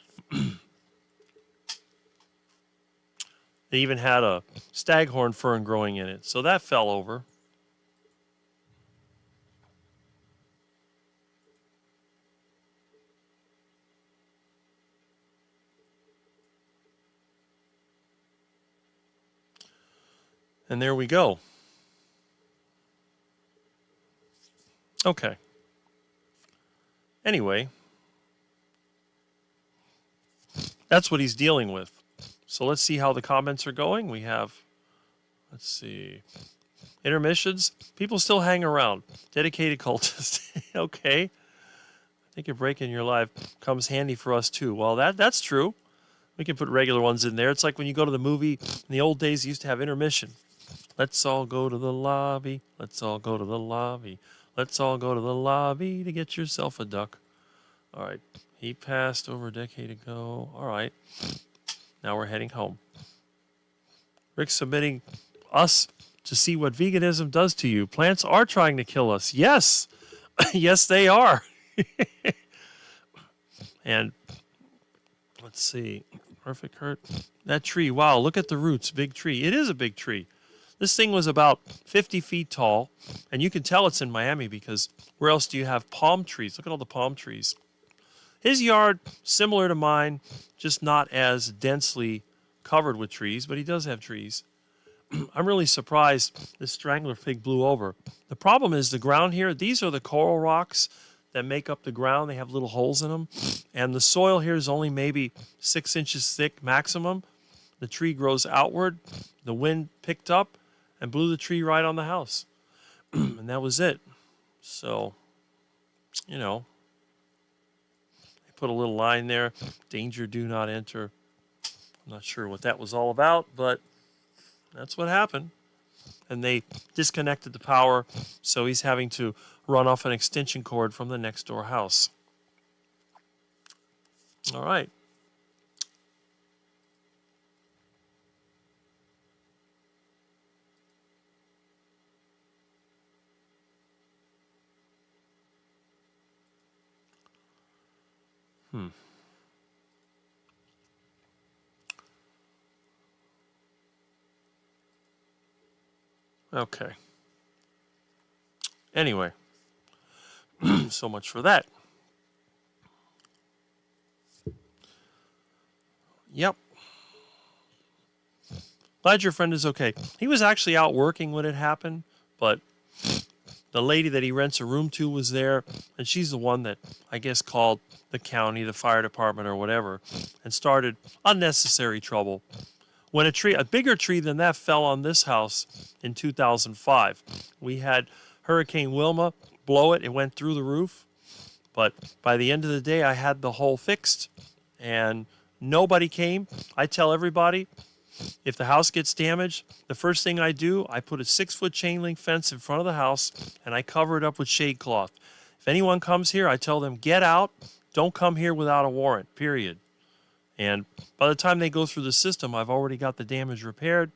they even had a staghorn fern growing in it. So that fell over. And there we go. Okay. Anyway, that's what he's dealing with. So let's see how the comments are going. We have, let's see, intermissions. People still hang around. Dedicated cultist. Okay. Take a break in your life comes handy for us too. Well, that's true. We can put regular ones in there. It's like when you go to the movie. In the old days, you used to have intermission. Let's all go to the lobby. Let's all go to the lobby. Let's all go to the lobby to get yourself a duck. All right. He passed over a decade ago. All right. Now we're heading home. Rick's submitting us to see what veganism does to you. Plants are trying to kill us. Yes. Yes, they are. And let's see. Perfect hurt. That tree. Wow, look at the roots. Big tree. It is a big tree. This thing was about 50 feet tall. And you can tell it's in Miami because where else do you have palm trees? Look at all the palm trees. His yard, similar to mine, just not as densely covered with trees, but he does have trees. I'm really surprised this strangler fig blew over. The problem is the ground here, these are the coral rocks that make up the ground. They have little holes in them. And the soil here is only maybe 6 inches thick maximum. The tree grows outward. The wind picked up and blew the tree right on the house. And that was it. So, you know, they put a little line there. Danger, do not enter. I'm not sure what that was all about, but that's what happened. And they disconnected the power, so he's having to run off an extension cord from the next door house. All right. Okay. Anyway, so much for that. Yep. Glad your friend is okay. He was actually out working when it happened, but the lady that he rents a room to was there, and she's the one that I guess called the county, the fire department, or whatever, and started unnecessary trouble. When a bigger tree than that fell on this house in 2005. We had Hurricane Wilma blow it. It went through the roof. But by the end of the day, I had the hole fixed, and nobody came. I tell everybody, if the house gets damaged, the first thing I do, I put a 6-foot chain link fence in front of the house, and I cover it up with shade cloth. If anyone comes here, I tell them, get out. Don't come here without a warrant, period. And by the time they go through the system, I've already got the damage repaired.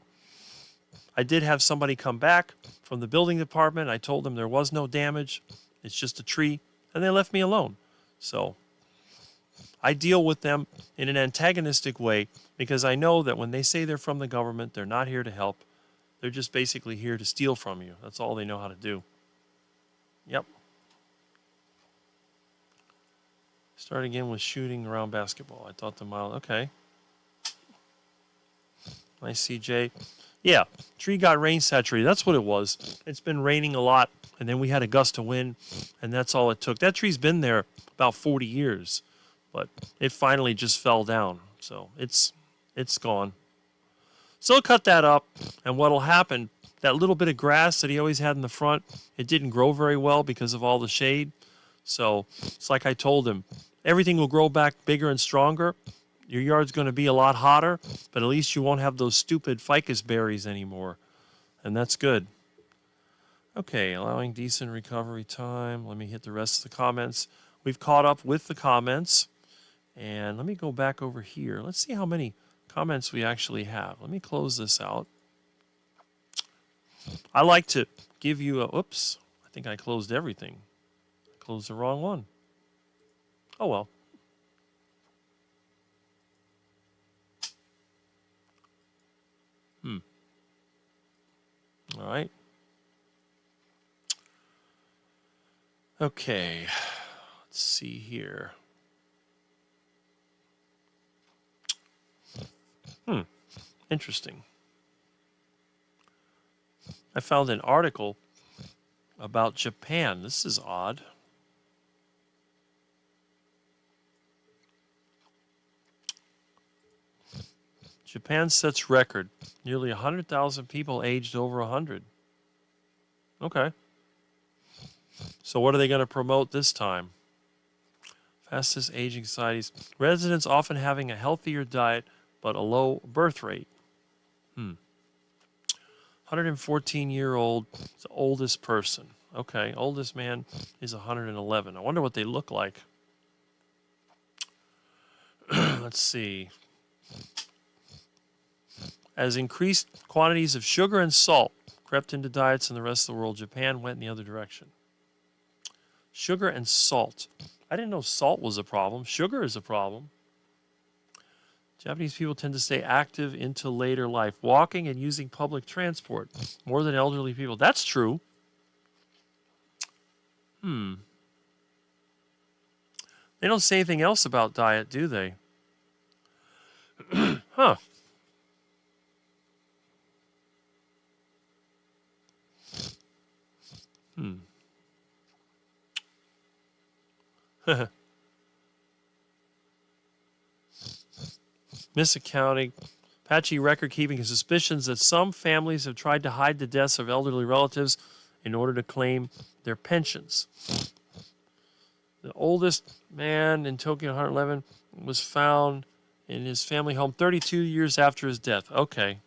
I did have somebody come back from the building department. I told them there was no damage. It's just a tree. And they left me alone. So I deal with them in an antagonistic way because I know that when they say they're from the government, they're not here to help. They're just basically here to steal from you. That's all they know how to do. Yep. Start again with shooting around basketball. I thought the mile. Okay. Nice, CJ. Yeah, tree got rain saturated. That's what it was. It's been raining a lot, and then we had a gust of wind, and that's all it took. That tree's been there about 40 years, but it finally just fell down. So it's gone. So I'll cut that up, and what'll happen, that little bit of grass that he always had in the front, it didn't grow very well because of all the shade. So it's like I told him, everything will grow back bigger and stronger. Your yard's going to be a lot hotter, but at least you won't have those stupid ficus berries anymore. And that's good. Okay, allowing decent recovery time. Let me hit the rest of the comments. We've caught up with the comments. And let me go back over here. Let's see how many comments we actually have. Let me close this out. I like to give you a... Oops, I think I closed everything. I closed the wrong one. Oh, well. All right. Okay. Let's see here. Interesting. I found an article about Japan. This is odd. Japan sets record. Nearly 100,000 people aged over 100. Okay. So what are they going to promote this time? Fastest aging societies. Residents often having a healthier diet but a low birth rate. 114-year-old, the oldest person. Okay, oldest man is 111. I wonder what they look like. Let's see. As increased quantities of sugar and salt crept into diets in the rest of the world, Japan went in the other direction. Sugar and salt. I didn't know salt was a problem. Sugar is a problem. Japanese people tend to stay active into later life, walking and using public transport more than elderly people. That's true. They don't say anything else about diet, do they? Huh. Misaccounting, patchy record keeping, and suspicions that some families have tried to hide the deaths of elderly relatives in order to claim their pensions. The oldest man in Tokyo, 111, was found in his family home 32 years after his death. Okay.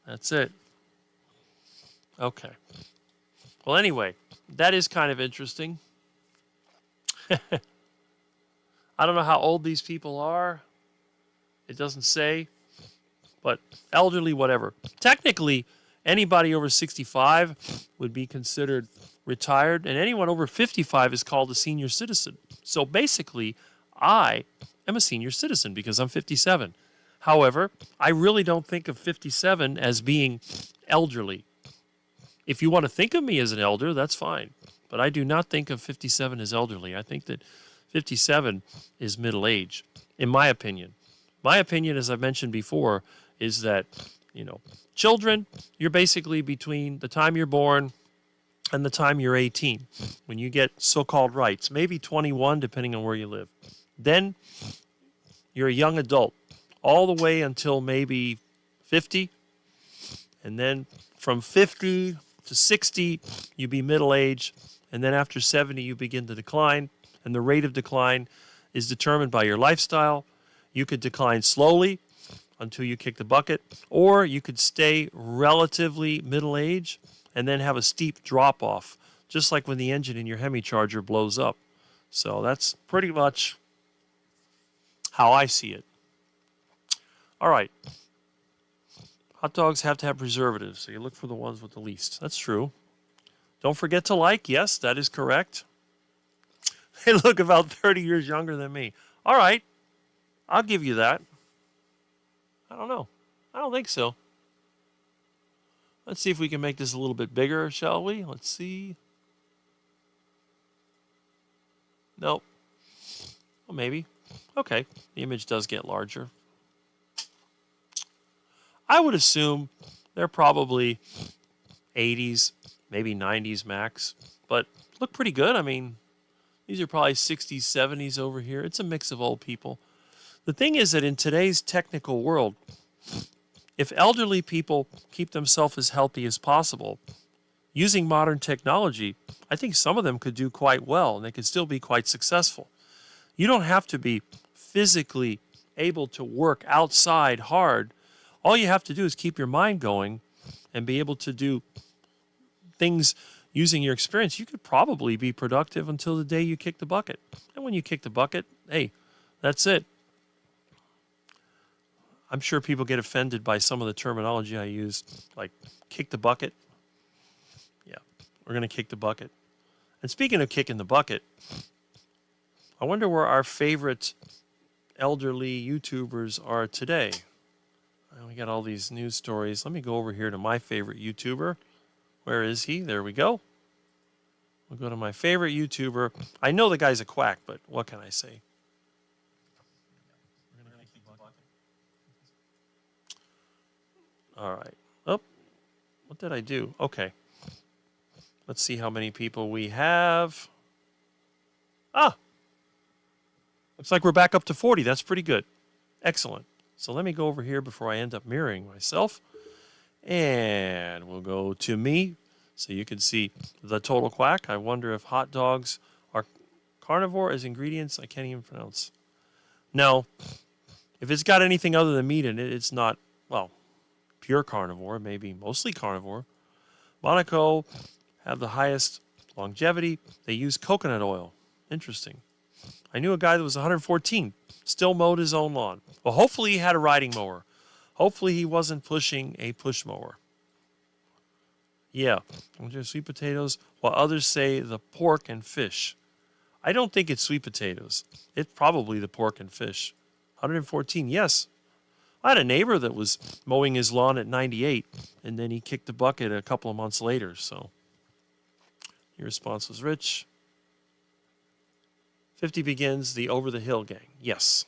That's it. Okay. Well, anyway, that is kind of interesting. I don't know how old these people are. It doesn't say. But elderly, whatever. Technically, anybody over 65 would be considered retired, and anyone over 55 is called a senior citizen. So basically, I am a senior citizen because I'm 57. However, I really don't think of 57 as being elderly. If you want to think of me as an elder, that's fine. But I do not think of 57 as elderly. I think that 57 is middle age, in my opinion. My opinion, as I've mentioned before, is that, children, you're basically between the time you're born and the time you're 18, when you get so-called rights, maybe 21, depending on where you live. Then you're a young adult, all the way until maybe 50, and then from 50 to 60, you be middle age, and then after 70, you begin to decline, and the rate of decline is determined by your lifestyle. You could decline slowly until you kick the bucket, or you could stay relatively middle age and then have a steep drop-off, just like when the engine in your Hemi-Charger blows up. So that's pretty much how I see it. All right. Hot dogs have to have preservatives, so you look for the ones with the least. That's true. Don't forget to like. Yes, that is correct. They look about 30 years younger than me. All right. I'll give you that. I don't know. I don't think so. Let's see if we can make this a little bit bigger, shall we? Let's see. Nope. Well, maybe. Okay. The image does get larger. I would assume they're probably 80s, maybe 90s max, but look pretty good. I mean, these are probably 60s, 70s over here. It's a mix of old people. The thing is that in today's technical world, if elderly people keep themselves as healthy as possible, using modern technology, I think some of them could do quite well, and they could still be quite successful. You don't have to be physically able to work outside hard. All you have to do is keep your mind going and be able to do things using your experience. You could probably be productive until the day you kick the bucket. And when you kick the bucket, hey, that's it. I'm sure people get offended by some of the terminology I use, like kick the bucket. Yeah, we're going to kick the bucket. And speaking of kicking the bucket, I wonder where our favorite elderly YouTubers are today. We got all these news stories. Let me go over here to my favorite YouTuber. Where is he? There we go. We'll go to my favorite YouTuber. I know the guy's a quack, but what can I say? All right. Oh, what did I do? Okay. Let's see how many people we have. Ah! Looks like we're back up to 40. That's pretty good. Excellent. So let me go over here before I end up mirroring myself. And we'll go to me so you can see the total quack. I wonder if hot dogs are Carnivore as ingredients, I can't even pronounce. No, if it's got anything other than meat in it, it's not, well, pure carnivore, maybe mostly carnivore. Monaco have the highest longevity. They use coconut oil. Interesting. I knew a guy that was 114, still mowed his own lawn. Well, hopefully he had a riding mower. Hopefully he wasn't pushing a push mower. Yeah, sweet potatoes, while others say the pork and fish. I don't think it's sweet potatoes. It's probably the pork and fish. 114, yes. I had a neighbor that was mowing his lawn at 98, and then he kicked the bucket a couple of months later. So your response was Rich. 50 begins the Over the Hill gang. Yes.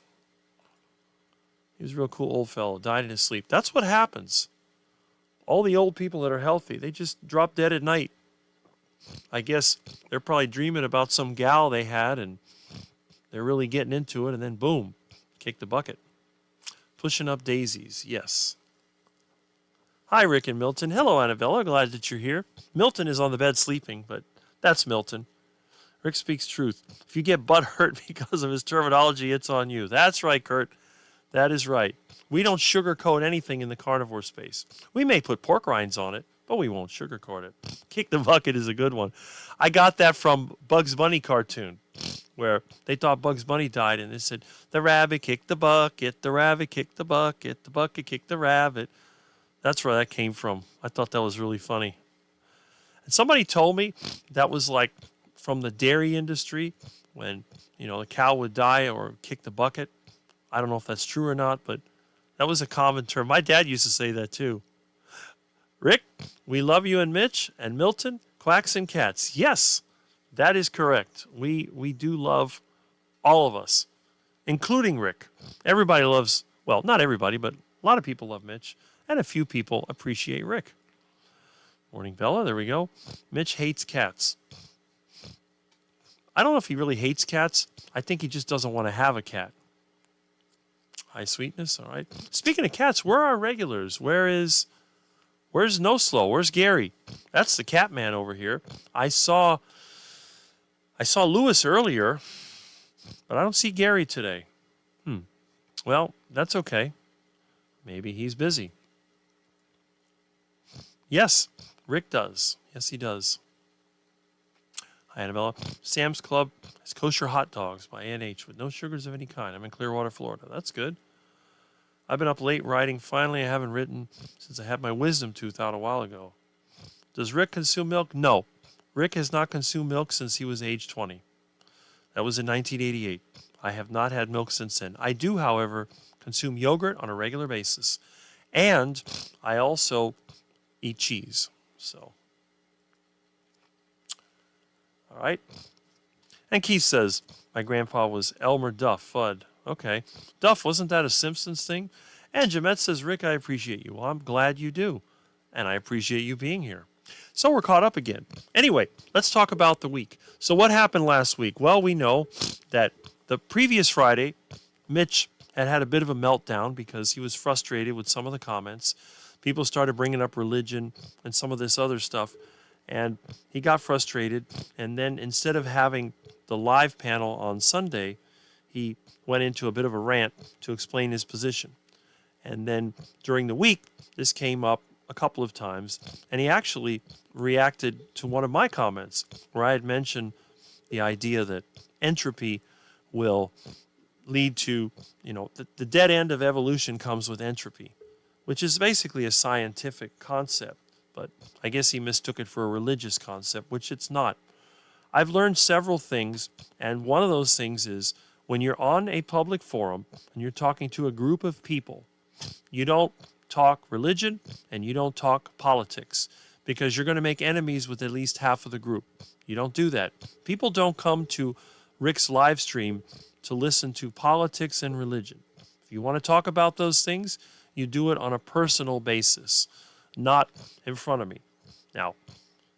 He was a real cool old fellow. Died in his sleep. That's what happens. All the old people that are healthy, they just drop dead at night. I guess they're probably dreaming about some gal they had, and they're really getting into it, and then boom, kick the bucket. Pushing up daisies, yes. Hi, Rick and Milton. Hello, Annabella. Glad that you're here. Milton is on the bed sleeping, but that's Milton. Rick speaks truth. If you get butt hurt because of his terminology, it's on you. That's right, Kurt. That is right. We don't sugarcoat anything in the carnivore space. We may put pork rinds on it, but we won't sugarcoat it. Kick the bucket is a good one. I got that from Bugs Bunny cartoon, where they thought Bugs Bunny died, and they said, the rabbit kicked the bucket kicked the bucket kicked the rabbit. That's where that came from. I thought that was really funny. And somebody told me that was like from the dairy industry, when, the cow would die or kick the bucket. I don't know if that's true or not, but that was a common term. My dad used to say that too. Rick, we love you and Mitch and Milton, quacks and cats. Yes, that is correct. We do love all of us, including Rick. Everybody loves, well, not everybody, but a lot of people love Mitch, and a few people appreciate Rick. Morning, Bella. There we go. Mitch hates cats. I don't know if he really hates cats. I think he just doesn't want to have a cat. High sweetness, all right. Speaking of cats, where are our regulars? Where's No Slow? Where's Gary? That's the cat man over here. I saw Lewis earlier, but I don't see Gary today. Well, that's okay. Maybe he's busy. Yes, Rick does. Yes, he does. Hi, Annabella. Sam's Club has kosher hot dogs by A&H with no sugars of any kind. I'm in Clearwater, Florida. That's good. I've been up late writing. Finally, I haven't written since I had my wisdom tooth out a while ago. Does Rick consume milk? No. Rick has not consumed milk since he was age 20. That was in 1988. I have not had milk since then. I do, however, consume yogurt on a regular basis. And I also eat cheese. So, all right. And Keith says, my grandpa was Elmer Duff, Fudd. Okay. Duff, wasn't that a Simpsons thing? And Jemet says, Rick, I appreciate you. Well, I'm glad you do. And I appreciate you being here. So we're caught up again. Anyway, let's talk about the week. So what happened last week? Well, we know that the previous Friday, Mitch had a bit of a meltdown because he was frustrated with some of the comments. People started bringing up religion and some of this other stuff. And he got frustrated. And then instead of having the live panel on Sunday, he went into a bit of a rant to explain his position. And then during the week, this came up a couple of times, and he actually reacted to one of my comments where I had mentioned the idea that entropy will lead to, the dead end of evolution comes with entropy, which is basically a scientific concept, but I guess he mistook it for a religious concept, which it's not. I've learned several things, and one of those things is when you're on a public forum and you're talking to a group of people, you don't talk religion and you don't talk politics because you're going to make enemies with at least half of the group. You don't do that. People don't come to Rick's live stream to listen to politics and religion. If you want to talk about those things, you do it on a personal basis, not in front of me. Now,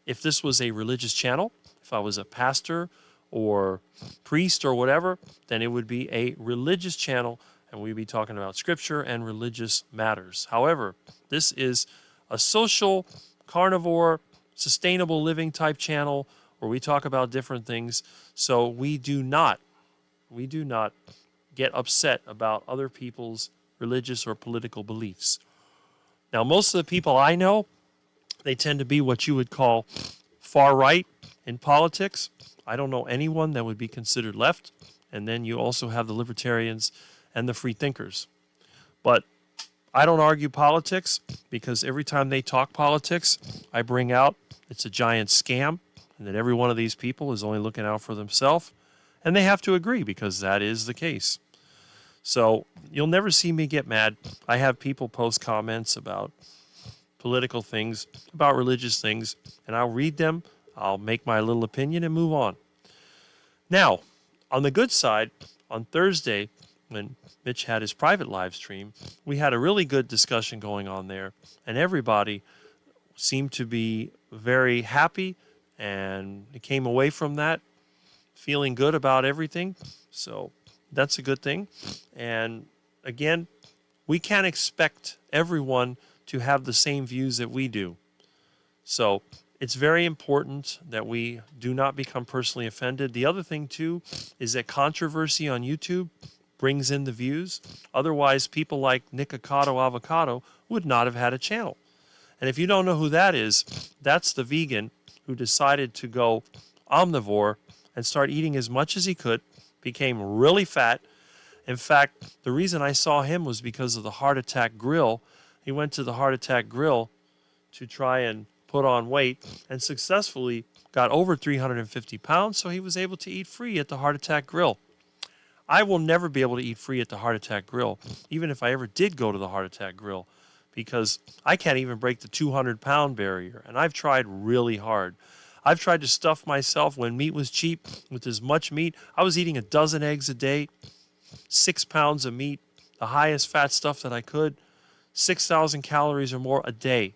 if this was a religious channel, if I was a pastor or priest or whatever, then it would be a religious channel and we'd be talking about scripture and religious matters. However, this is a social, carnivore, sustainable living type channel where we talk about different things. So we do not get upset about other people's religious or political beliefs. Now, most of the people I know, they tend to be what you would call far right in politics. I don't know anyone that would be considered left. And then you also have the libertarians and the free thinkers. But I don't argue politics because every time they talk politics, I bring out it's a giant scam and that every one of these people is only looking out for themselves. And they have to agree because that is the case. So you'll never see me get mad. I have people post comments about political things, about religious things, and I'll read them. I'll make my little opinion and move on. Now, on the good side, on Thursday, when Mitch had his private live stream, we had a really good discussion going on there, and everybody seemed to be very happy and came away from that feeling good about everything. So that's a good thing. And again, we can't expect everyone to have the same views that we do. So it's very important that we do not become personally offended. The other thing, too, is that controversy on YouTube brings in the views. Otherwise, people like Nikocado Avocado would not have had a channel. And if you don't know who that is, that's the vegan who decided to go omnivore and start eating as much as he could, became really fat. In fact, the reason I saw him was because of the Heart Attack Grill. He went to the Heart Attack Grill to try and put on weight and successfully got over 350 pounds, so he was able to eat free at the Heart Attack Grill. I will never be able to eat free at the Heart Attack Grill, even if I ever did go to the Heart Attack Grill, because I can't even break the 200-pound barrier, and I've tried really hard. I've tried to stuff myself when meat was cheap with as much meat. I was eating a dozen eggs a day, 6 pounds of meat, the highest fat stuff that I could, 6,000 calories or more a day.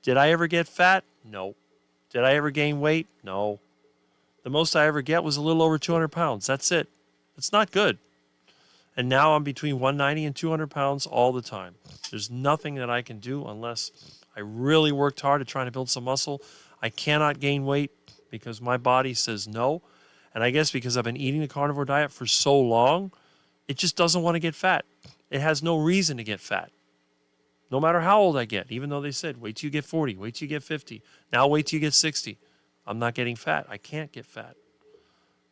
Did I ever get fat? No. Did I ever gain weight? No. The most I ever get was a little over 200 pounds. That's it. It's not good. And now I'm between 190 and 200 pounds all the time. There's nothing that I can do unless I really worked hard at trying to build some muscle. I cannot gain weight because my body says no. And I guess because I've been eating the carnivore diet for so long, it just doesn't want to get fat. It has no reason to get fat. No matter how old I get, even though they said, wait till you get 40, wait till you get 50. Now wait till you get 60. I'm not getting fat. I can't get fat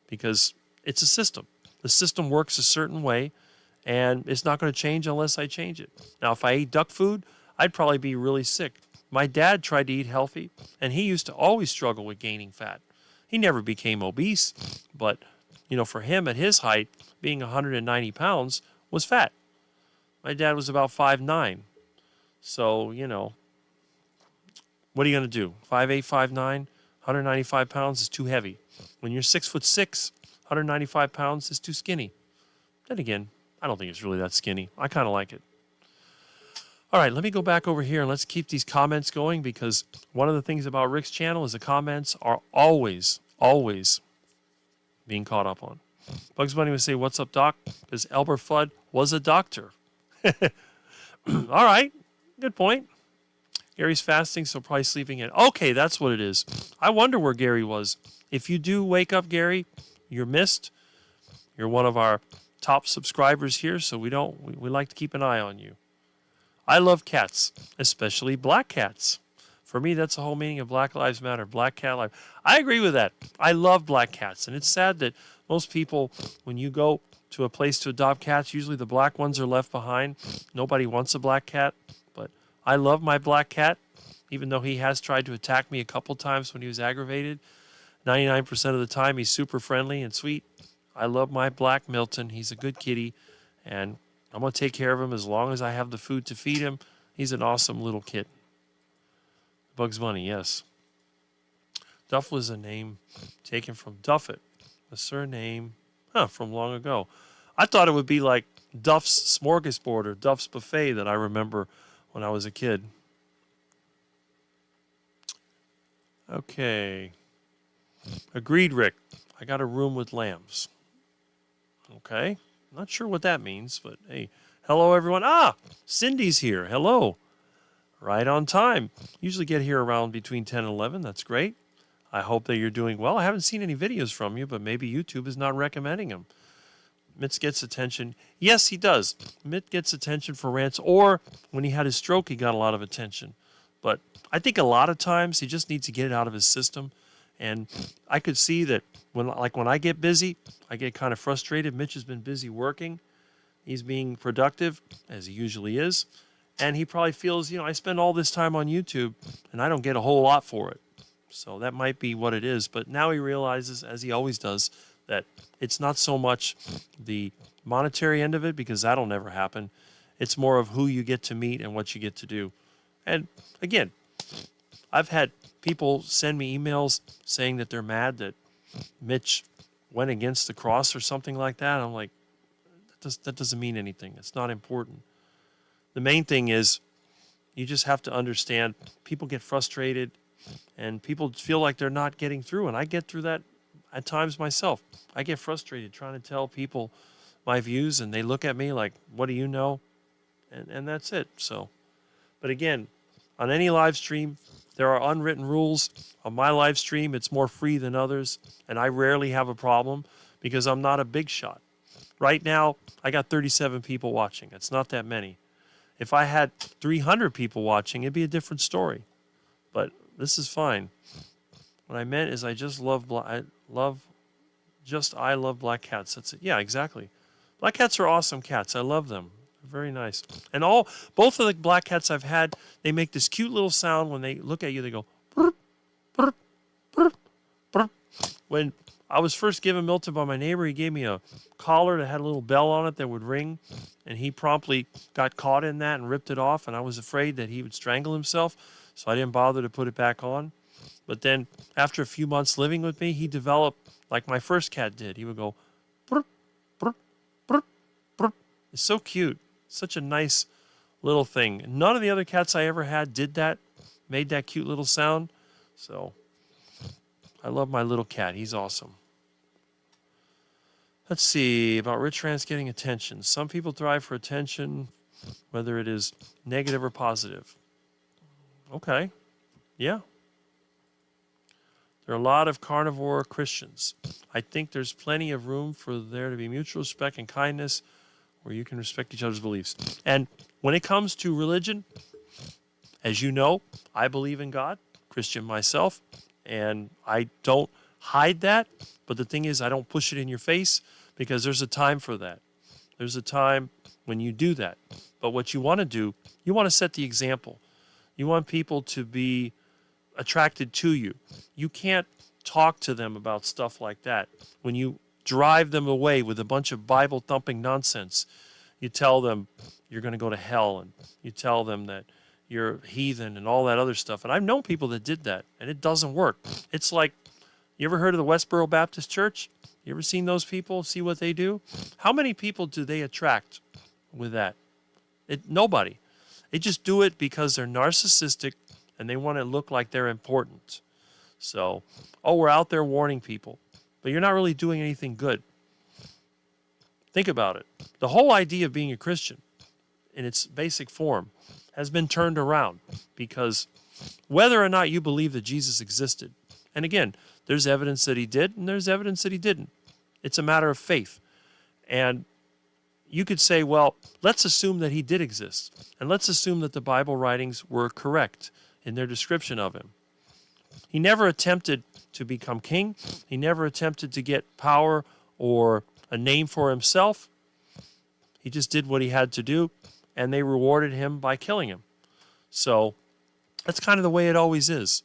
because it's a system. The system works a certain way, and it's not going to change unless I change it. Now, if I ate duck food, I'd probably be really sick. My dad tried to eat healthy, and he used to always struggle with gaining fat. He never became obese, but, for him at his height, being 190 pounds was fat. My dad was about 5'9". So, what are you going to do? 5'8", 5'9", 195 pounds is too heavy. When you're 6'6", 195 pounds is too skinny. Then again, I don't think it's really that skinny. I kind of like it. All right, let me go back over here and let's keep these comments going because one of the things about Rick's channel is the comments are always being caught up on. Bugs Bunny would say, "What's up, Doc?" Because Elmer Fudd was a doctor. All right, good point. Gary's fasting, so probably sleeping in. Okay, that's what it is. I wonder where Gary was. If you do wake up, Gary, you're missed. You're one of our top subscribers here, so we like to keep an eye on you. I love cats, especially black cats. For me, that's the whole meaning of Black Lives Matter, Black Cat Life. I agree with that. I love black cats, and it's sad that most people, when you go to a place to adopt cats, usually the black ones are left behind. Nobody wants a black cat, but I love my black cat, even though he has tried to attack me a couple times when he was aggravated. 99% of the time, he's super friendly and sweet. I love my black Milton. He's a good kitty, and I'm going to take care of him as long as I have the food to feed him. He's an awesome little kitten. Bugs Bunny, yes. Duff was a name taken from Duffet, a surname from long ago. I thought it would be like Duff's Smorgasbord or Duff's Buffet that I remember when I was a kid. Okay. Agreed, Rick. I got a room with lambs. Okay. Not sure what that means, but hey. Hello, everyone. Cindy's here. Hello. Right on time. Usually get here around between 10 and 11. That's great. I hope that you're doing well. I haven't seen any videos from you, but maybe YouTube is not recommending them. Mitch gets attention. Yes, he does. Mitch gets attention for rants, or when he had his stroke, he got a lot of attention. But I think a lot of times he just needs to get it out of his system. And I could see that when I get busy, I get kind of frustrated. Mitch has been busy working. He's being productive, as he usually is. And he probably feels, I spend all this time on YouTube, and I don't get a whole lot for it. So that might be what it is. But now he realizes, as he always does, that it's not so much the monetary end of it, because that'll never happen. It's more of who you get to meet and what you get to do. And again, I've had people send me emails saying that they're mad that Mitch went against the cross or something like that. I'm like, that doesn't mean anything. It's not important. The main thing is you just have to understand people get frustrated and people feel like they're not getting through. And I get through that at times myself. I get frustrated trying to tell people my views, and they look at me like, what do you know? And that's it. So, but again, on any live stream, there are unwritten rules. On my live stream, it's more free than others, and I rarely have a problem because I'm not a big shot. Right now, I got 37 people watching. It's not that many. If I had 300 people watching, it'd be a different story. But this is fine. What I meant is I love black cats. That's it. Yeah, exactly. Black cats are awesome cats. I love them. They're very nice. And both of the black cats I've had, they make this cute little sound when they look at you. They go, burp, burp, burp, burp. When I was first given Milton by my neighbor, he gave me a collar that had a little bell on it that would ring, and he promptly got caught in that and ripped it off, and I was afraid that he would strangle himself, so I didn't bother to put it back on. But then after a few months living with me, he developed like my first cat did. He would go, burp, burp, burp, burp. It's so cute. Such a nice little thing. None of the other cats I ever had did that, made that cute little sound. So I love my little cat. He's awesome. Let's see about rich rants getting attention. Some people thrive for attention, whether it is negative or positive. Okay. Yeah. There are a lot of carnivore Christians. I think there's plenty of room for there to be mutual respect and kindness where you can respect each other's beliefs. And when it comes to religion, as you know, I believe in God, Christian myself, and I don't hide that. But the thing is, I don't push it in your face because there's a time for that. There's a time when you do that. But what you want to do, you want to set the example. You want people to be attracted to you. You can't talk to them about stuff like that. When you drive them away with a bunch of Bible-thumping nonsense, you tell them you're going to go to hell, and you tell them that you're heathen and all that other stuff. And I've known people that did that, and it doesn't work. It's like, you ever heard of the Westboro Baptist Church? You ever seen those people, see what they do? How many people do they attract with that? Nobody. They just do it because they're narcissistic and they want to look like they're important. So, we're out there warning people, but you're not really doing anything good. Think about it. The whole idea of being a Christian in its basic form has been turned around because whether or not you believe that Jesus existed, and again, there's evidence that he did and there's evidence that he didn't. It's a matter of faith. And you could say, well, let's assume that he did exist. And let's assume that the Bible writings were correct in their description of him. He never attempted to become king. He never attempted to get power or a name for himself. He just did what he had to do, and they rewarded him by killing him. So that's kind of the way it always is.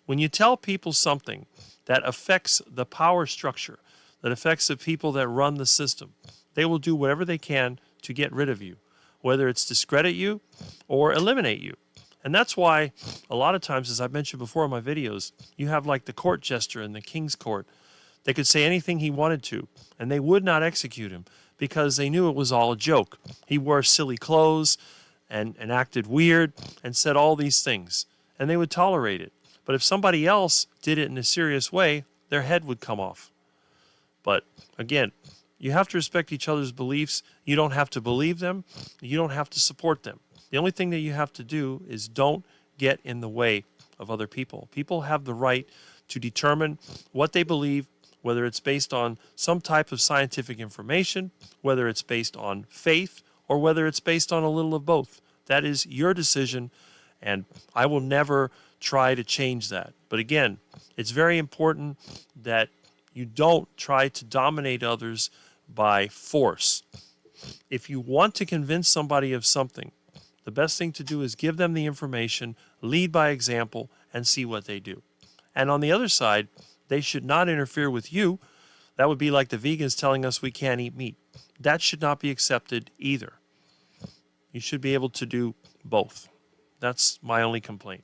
When you tell people something that affects the power structure, that affects the people that run the system, they will do whatever they can to get rid of you, whether it's discredit you or eliminate you. And that's why a lot of times, as I've mentioned before in my videos, you have like the court jester in the king's court. They could say anything he wanted to, and they would not execute him because they knew it was all a joke. He wore silly clothes and acted weird and said all these things, and they would tolerate it. But if somebody else did it in a serious way, their head would come off. But again, you have to respect each other's beliefs. You don't have to believe them. You don't have to support them. The only thing that you have to do is don't get in the way of other people. People have the right to determine what they believe, whether it's based on some type of scientific information, whether it's based on faith, or whether it's based on a little of both. That is your decision, and I will never try to change that. But again, it's very important that you don't try to dominate others by force. If you want to convince somebody of something, the best thing to do is give them the information, lead by example, and see what they do. And on the other side, they should not interfere with you. That would be like the vegans telling us we can't eat meat. That should not be accepted either. You should be able to do both. That's my only complaint.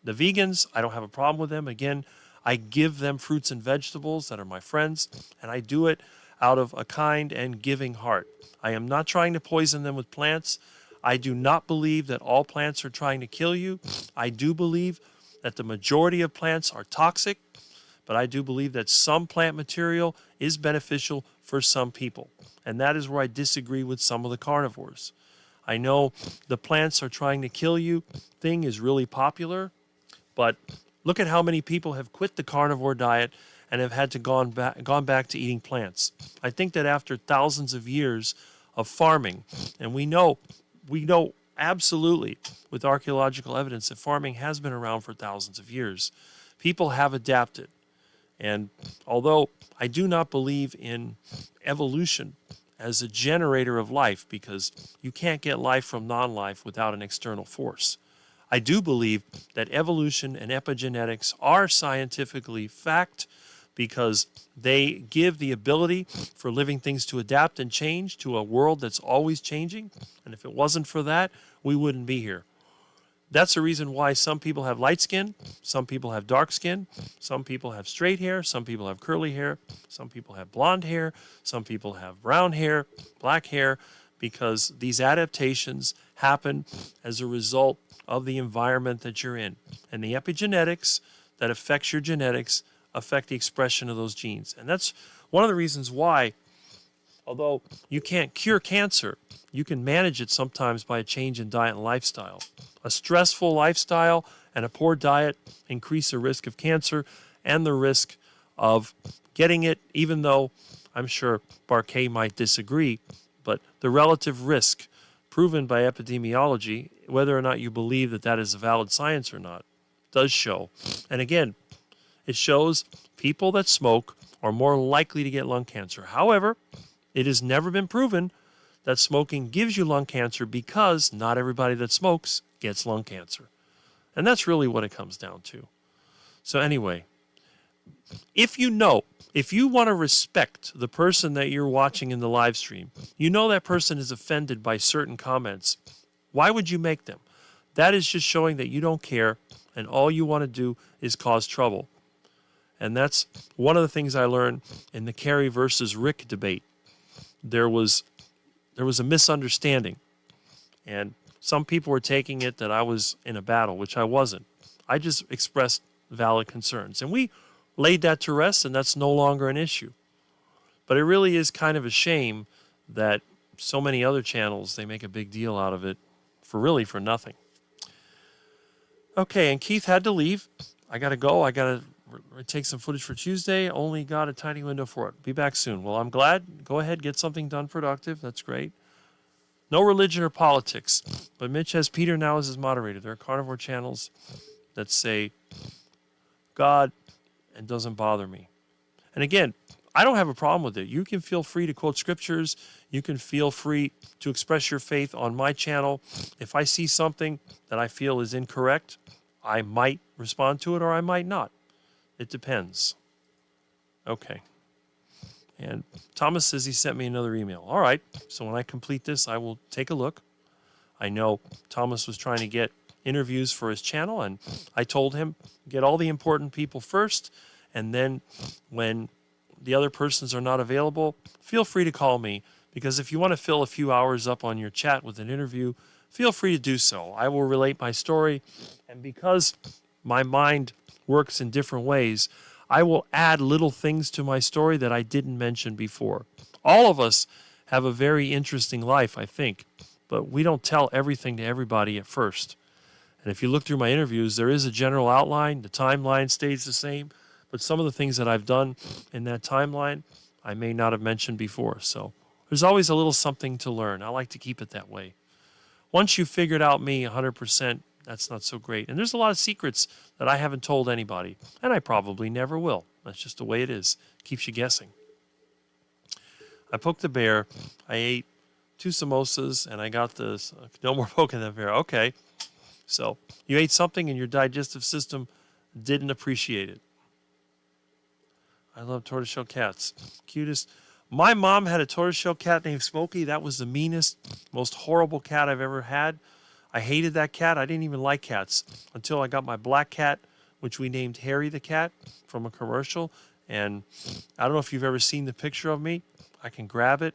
The vegans, I don't have a problem with them. Again, I give them fruits and vegetables that are my friends, and I do it out of a kind and giving heart. I am not trying to poison them with plants. I do not believe that all plants are trying to kill you. I do believe that the majority of plants are toxic, but I do believe that some plant material is beneficial for some people. And that is where I disagree with some of the carnivores. I know the plants are trying to kill you thing is really popular, but look at how many people have quit the carnivore diet and have had to gone back to eating plants. I think that after thousands of years of farming, and we know absolutely with archaeological evidence that farming has been around for thousands of years, people have adapted. And although I do not believe in evolution as a generator of life, because you can't get life from non-life without an external force, I do believe that evolution and epigenetics are scientifically fact, because they give the ability for living things to adapt and change to a world that's always changing. And if it wasn't for that, we wouldn't be here. That's the reason why some people have light skin, some people have dark skin, some people have straight hair, some people have curly hair, some people have blonde hair, some people have brown hair, black hair, because these adaptations happen as a result of the environment that you're in. And the epigenetics that affects your genetics affect the expression of those genes. And that's one of the reasons why, although you can't cure cancer, you can manage it sometimes by a change in diet and lifestyle. A stressful lifestyle and a poor diet increase the risk of cancer and the risk of getting it, even though I'm sure Barquet might disagree, but the relative risk proven by epidemiology, whether or not you believe that that is a valid science or not, does show. And again, it shows people that smoke are more likely to get lung cancer. However, it has never been proven that smoking gives you lung cancer, because not everybody that smokes gets lung cancer. And that's really what it comes down to. So anyway, if you want to respect the person that you're watching in the live stream, you know that person is offended by certain comments, why would you make them? That is just showing that you don't care, and all you want to do is cause trouble. And that's one of the things I learned in the Kerry versus Rick debate. There was a misunderstanding, and some people were taking it that I was in a battle, which I wasn't. I just expressed valid concerns, and we laid that to rest, and that's no longer an issue. But it really is kind of a shame that so many other channels, they make a big deal out of it for nothing. Okay, and Keith had to leave. I got to go. I got to take some footage for Tuesday. Only got a tiny window for it. Be back soon. Well, I'm glad. Go ahead, get something done productive. That's great. No religion or politics. But Mitch has Peter now as his moderator. There are carnivore channels that say God and doesn't bother me. And again, I don't have a problem with it. You can feel free to quote scriptures. You can feel free to express your faith on my channel. If I see something that I feel is incorrect, I might respond to it or I might not. It depends. Okay. And Thomas says he sent me another email. All right. So when I complete this, I will take a look. I know Thomas was trying to get interviews for his channel, and I told him, get all the important people first, and then when the other persons are not available, feel free to call me, because if you want to fill a few hours up on your chat with an interview, feel free to do so. I will relate my story, and because my mind works in different ways, I will add little things to my story that I didn't mention before. All of us have a very interesting life, I think, but we don't tell everything to everybody at first. And if you look through my interviews, there is a general outline. The timeline stays the same, But some of the things that I've done in that timeline, I may not have mentioned before. So there's always a little something to learn. I like to keep it that way. Once you've figured out me 100%, that's not so great. And there's a lot of secrets that I haven't told anybody, and I probably never will. That's just the way it is. Keeps you guessing. I poked the bear. I ate 2 samosas, and I got this. No more poking the bear. Okay. So you ate something and your digestive system didn't appreciate it. I love tortoiseshell cats. Cutest. My mom had a tortoiseshell cat named Smokey. That was the meanest, most horrible cat I've ever had. I hated that cat. I didn't even like cats until I got my black cat, which we named Harry the cat from a commercial. And I don't know if you've ever seen the picture of me. I can grab it,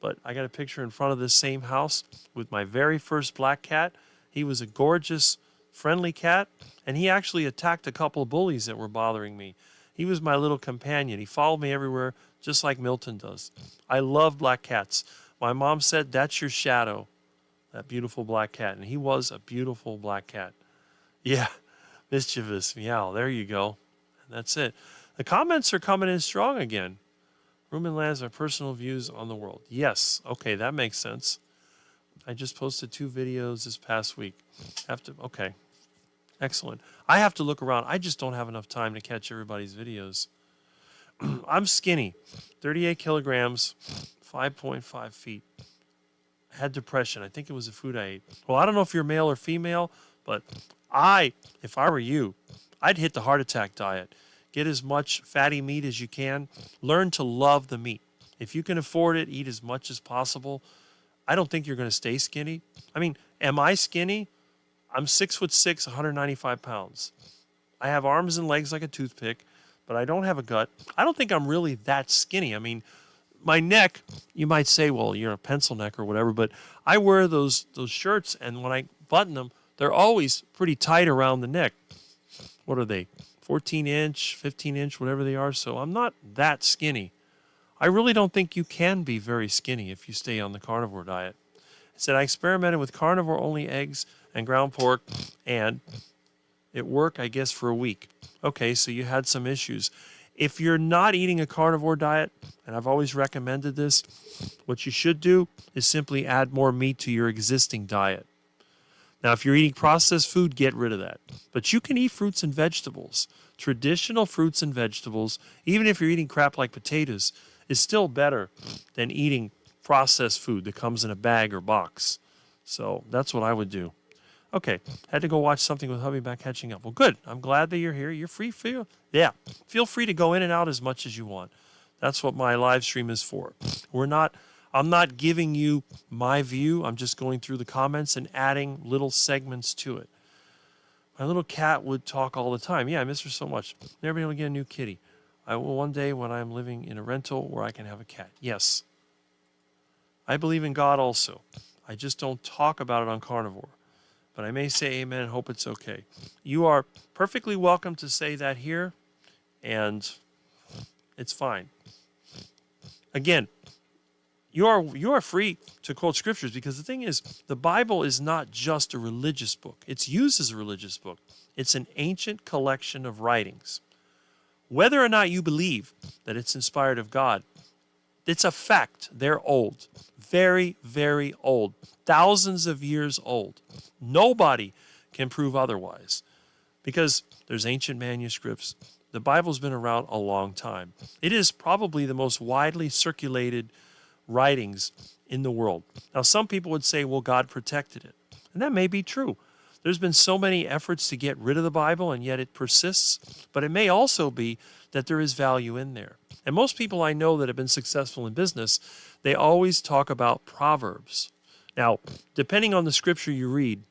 but I got a picture in front of this same house with my very first black cat. He was a gorgeous, friendly cat, and he actually attacked a couple of bullies that were bothering me. He was my little companion. He followed me everywhere, just like Milton does. I love black cats. My mom said, that's your shadow, that beautiful black cat. And he was a beautiful black cat. Yeah, mischievous, meow. There you go. And that's it. The comments are coming in strong again. Room and lands are personal views on the world. Yes, okay, that makes sense. I just posted 2 videos this past week. Okay, excellent. I have to look around. I just don't have enough time to catch everybody's videos. I'm skinny, 38 kilograms, 5.5 feet. I had depression. I think it was the food I ate. Well, I don't know if you're male or female, but if I were you, I'd hit the heart attack diet. Get as much fatty meat as you can. Learn to love the meat. If you can afford it, eat as much as possible. I don't think you're going to stay skinny. I mean, am I skinny? I'm 6'6", 195 pounds. I have arms and legs like a toothpick, but I don't have a gut. I don't think I'm really that skinny. I mean, my neck, you might say, well, you're a pencil neck or whatever, but I wear those shirts, and when I button them, they're always pretty tight around the neck. What are they? 14-inch, 15-inch, whatever they are. So I'm not that skinny. I really don't think you can be very skinny if you stay on the carnivore diet. I said I experimented with carnivore-only eggs and ground pork, and it worked, I guess, for a week. Okay, so you had some issues. If you're not eating a carnivore diet, and I've always recommended this, what you should do is simply add more meat to your existing diet. Now, if you're eating processed food, get rid of that. But you can eat fruits and vegetables. Traditional fruits and vegetables, even if you're eating crap like potatoes, is still better than eating processed food that comes in a bag or box. So that's what I would do. Okay, had to go watch something with hubby back catching up. Well, good. I'm glad that you're here. You're free. Feel free to go in and out as much as you want. That's what my live stream is for. I'm not giving you my view. I'm just going through the comments and adding little segments to it. My little cat would talk all the time. Yeah, I miss her so much. Never been able to get a new kitty. I will one day when I'm living in a rental where I can have a cat. Yes. I believe in God also. I just don't talk about it on carnivore. But I may say amen and hope it's okay. You are perfectly welcome to say that here, and it's fine. Again, you are free to quote scriptures, because the thing is, the Bible is not just a religious book. It's used as a religious book. It's an ancient collection of writings. Whether or not you believe that it's inspired of God, it's a fact. They're old. Very, very old. Thousands of years old. Nobody can prove otherwise, because there's ancient manuscripts. The Bible's been around a long time. It is probably the most widely circulated writings in the world. Now, some people would say, well, God protected it. And that may be true. There's been so many efforts to get rid of the Bible, and yet it persists. But it may also be that there is value in there. And most people I know that have been successful in business, they always talk about Proverbs. Now, depending on the scripture you read,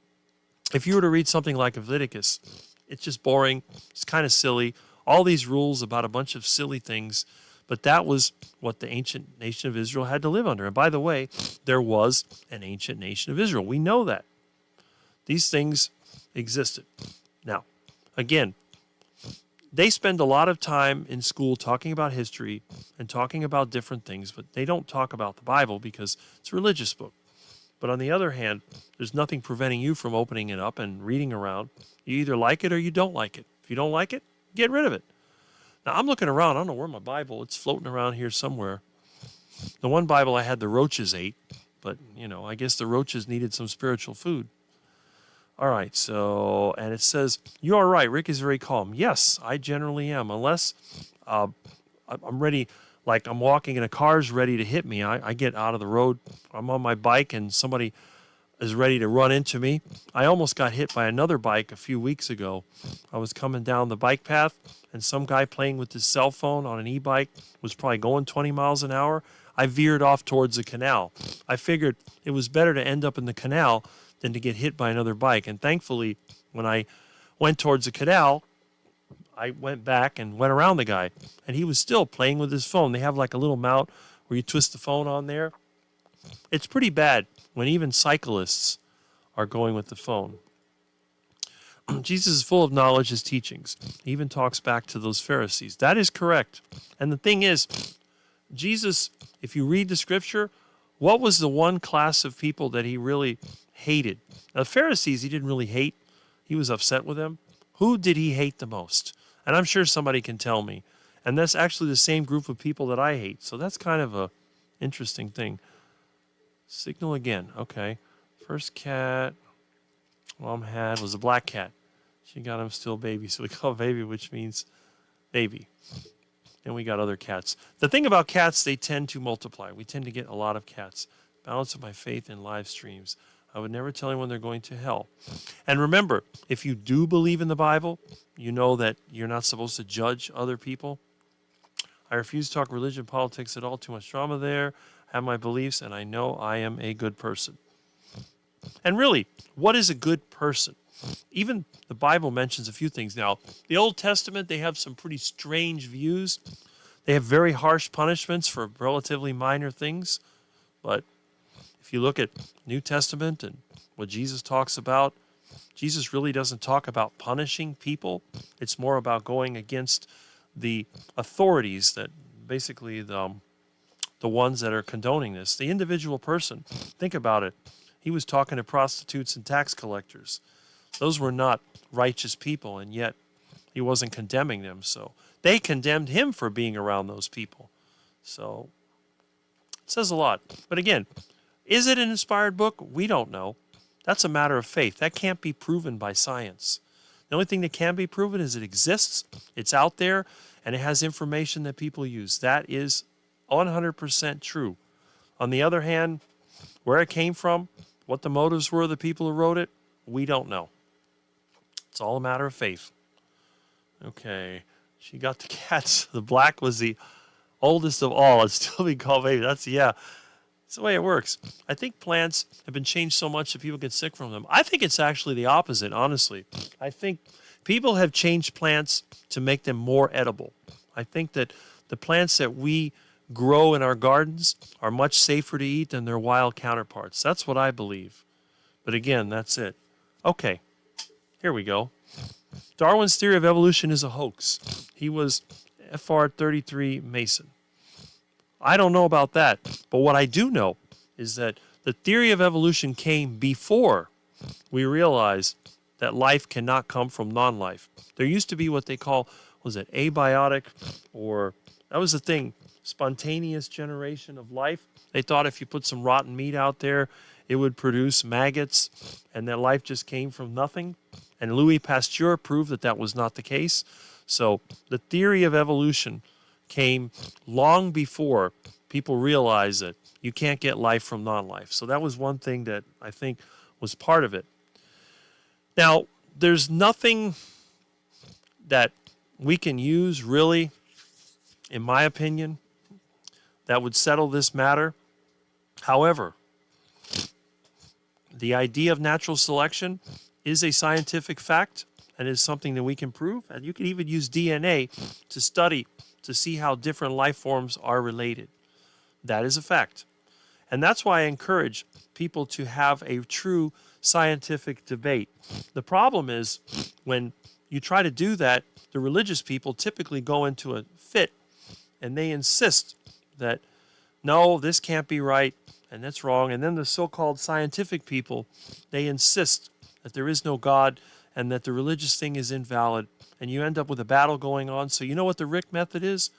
if you were to read something like Leviticus, it's just boring. It's kind of silly. All these rules about a bunch of silly things. But that was what the ancient nation of Israel had to live under. And by the way, there was an ancient nation of Israel. We know that. These things existed. Now, again, they spend a lot of time in school talking about history and talking about different things, but they don't talk about the Bible because it's a religious book. But on the other hand, there's nothing preventing you from opening it up and reading around. You either like it or you don't like it. If you don't like it, get rid of it. Now, I'm looking around. I don't know where my Bible. It's floating around here somewhere. The one Bible I had, the roaches ate. But, I guess the roaches needed some spiritual food. All right, so, and it says, you are right, Rick is very calm. Yes, I generally am, unless I'm ready, like I'm walking and a car's ready to hit me. I get out of the road. I'm on my bike and somebody is ready to run into me. I almost got hit by another bike a few weeks ago. I was coming down the bike path, and some guy playing with his cell phone on an e-bike was probably going 20 miles an hour. I veered off towards the canal. I figured it was better to end up in the canal than to get hit by another bike. And thankfully, when I went towards the canal, I went back and went around the guy, and he was still playing with his phone. They have like a little mount where you twist the phone on there. It's pretty bad when even cyclists are going with the phone. Jesus is full of knowledge, his teachings. He even talks back to those Pharisees. That is correct. And the thing is, Jesus, if you read the scripture, what was the one class of people that he really hated? Now, the Pharisees he didn't really hate. He was upset with them. Who did he hate the most? And I'm sure somebody can tell me. And that's actually the same group of people that I hate. So that's kind of a interesting thing. Signal again. Okay. First cat Mom had was a black cat. She got him still baby. So we call baby, which means baby. And we got other cats. The thing about cats, they tend to multiply. We tend to get a lot of cats. Balance of my faith in live streams. I would never tell anyone they're going to hell. And remember, if you do believe in the Bible, you know that you're not supposed to judge other people. I refuse to talk religion, politics at all. Too much drama there. I have my beliefs, and I know I am a good person. And really, what is a good person? Even the Bible mentions a few things. Now, the Old Testament, they have some pretty strange views. They have very harsh punishments for relatively minor things. But if you look at New Testament and what Jesus talks about, Jesus really doesn't talk about punishing people. It's more about going against the authorities, that basically the ones that are condoning this. The individual person, think about it. He was talking to prostitutes and tax collectors. Those were not righteous people, and yet he wasn't condemning them. So they condemned him for being around those people. So it says a lot. But again, is it an inspired book? We don't know. That's a matter of faith. That can't be proven by science. The only thing that can be proven is it exists, it's out there, and it has information that people use. That is 100% true. On the other hand, where it came from, what the motives were of the people who wrote it, we don't know. It's all a matter of faith. Okay, she got the cats. The black was the oldest of all. It's still being called baby. That's the way it works. I think plants have been changed so much that people get sick from them. I think it's actually the opposite, honestly. I think people have changed plants to make them more edible. I think that the plants that we grow in our gardens are much safer to eat than their wild counterparts. That's what I believe. But again, that's it. Okay, here we go. Darwin's theory of evolution is a hoax. He was FR 33 Mason. I don't know about that, but what I do know is that the theory of evolution came before we realized that life cannot come from non-life. There used to be what they call, was it abiotic, or that was the thing, spontaneous generation of life. They thought if you put some rotten meat out there, it would produce maggots, and that life just came from nothing. And Louis Pasteur proved that that was not the case. So the theory of evolution came long before people realized that you can't get life from non-life. So that was one thing that I think was part of it. Now, there's nothing that we can use really, in my opinion, that would settle this matter. However, the idea of natural selection is a scientific fact and is something that we can prove. And you can even use DNA to study, to see how different life forms are related. That is a fact. And that's why I encourage people to have a true scientific debate. The problem is when you try to do that, the religious people typically go into a fit and they insist that, no, this can't be right and that's wrong. And then the so-called scientific people, they insist that there is no God and that the religious thing is invalid, and you end up with a battle going on. So you know what the Rick method is?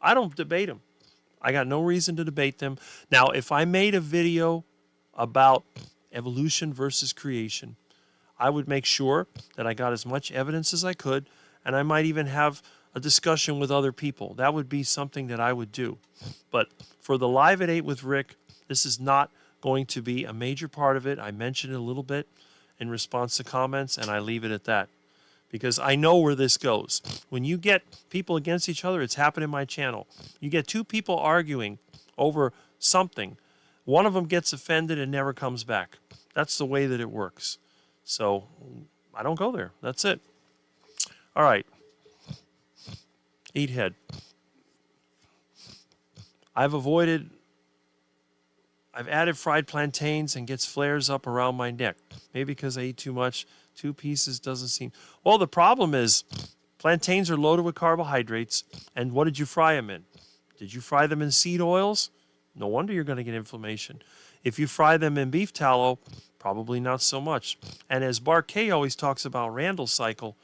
I don't debate them. I got no reason to debate them. Now, if I made a video about evolution versus creation, I would make sure that I got as much evidence as I could, and I might even have a discussion with other people. That would be something that I would do. But for the Live at 8 with Rick, this is not going to be a major part of it. I mentioned it a little bit in response to comments, and I leave it at that. Because I know where this goes. When you get people against each other, it's happened in my channel. You get two people arguing over something. One of them gets offended and never comes back. That's the way that it works. So I don't go there. That's it. All right. Eat head. I've added fried plantains and gets flares up around my neck. Maybe because I eat too much. 2 pieces doesn't seem... Well, the problem is plantains are loaded with carbohydrates. And what did you fry them in? Did you fry them in seed oils? No wonder you're going to get inflammation. If you fry them in beef tallow, probably not so much. And as Bart K always talks about Randall cycle,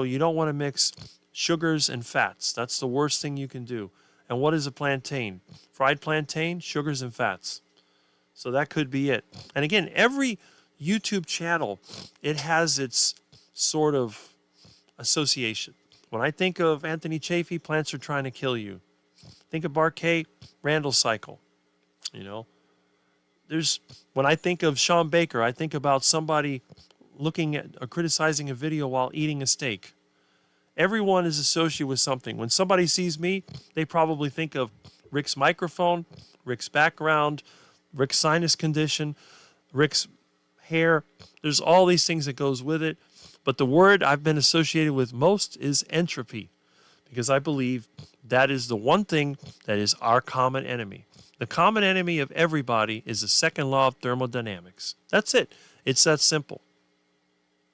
you don't want to mix sugars and fats. That's the worst thing you can do. And what is a plantain? Fried plantain, sugars and fats. So that could be it. And again, every YouTube channel, it has its sort of association. When I think of Anthony Chafee, plants are trying to kill you. Think of Bart K, Randall cycle. You know, when I think of Sean Baker, I think about somebody looking at or criticizing a video while eating a steak. Everyone is associated with something. When somebody sees me, they probably think of Rick's microphone, Rick's background, Rick's sinus condition, Rick's hair. There's all these things that goes with it. But the word I've been associated with most is entropy, because I believe that is the one thing that is our common enemy. The common enemy of everybody is the second law of thermodynamics. That's it. It's that simple.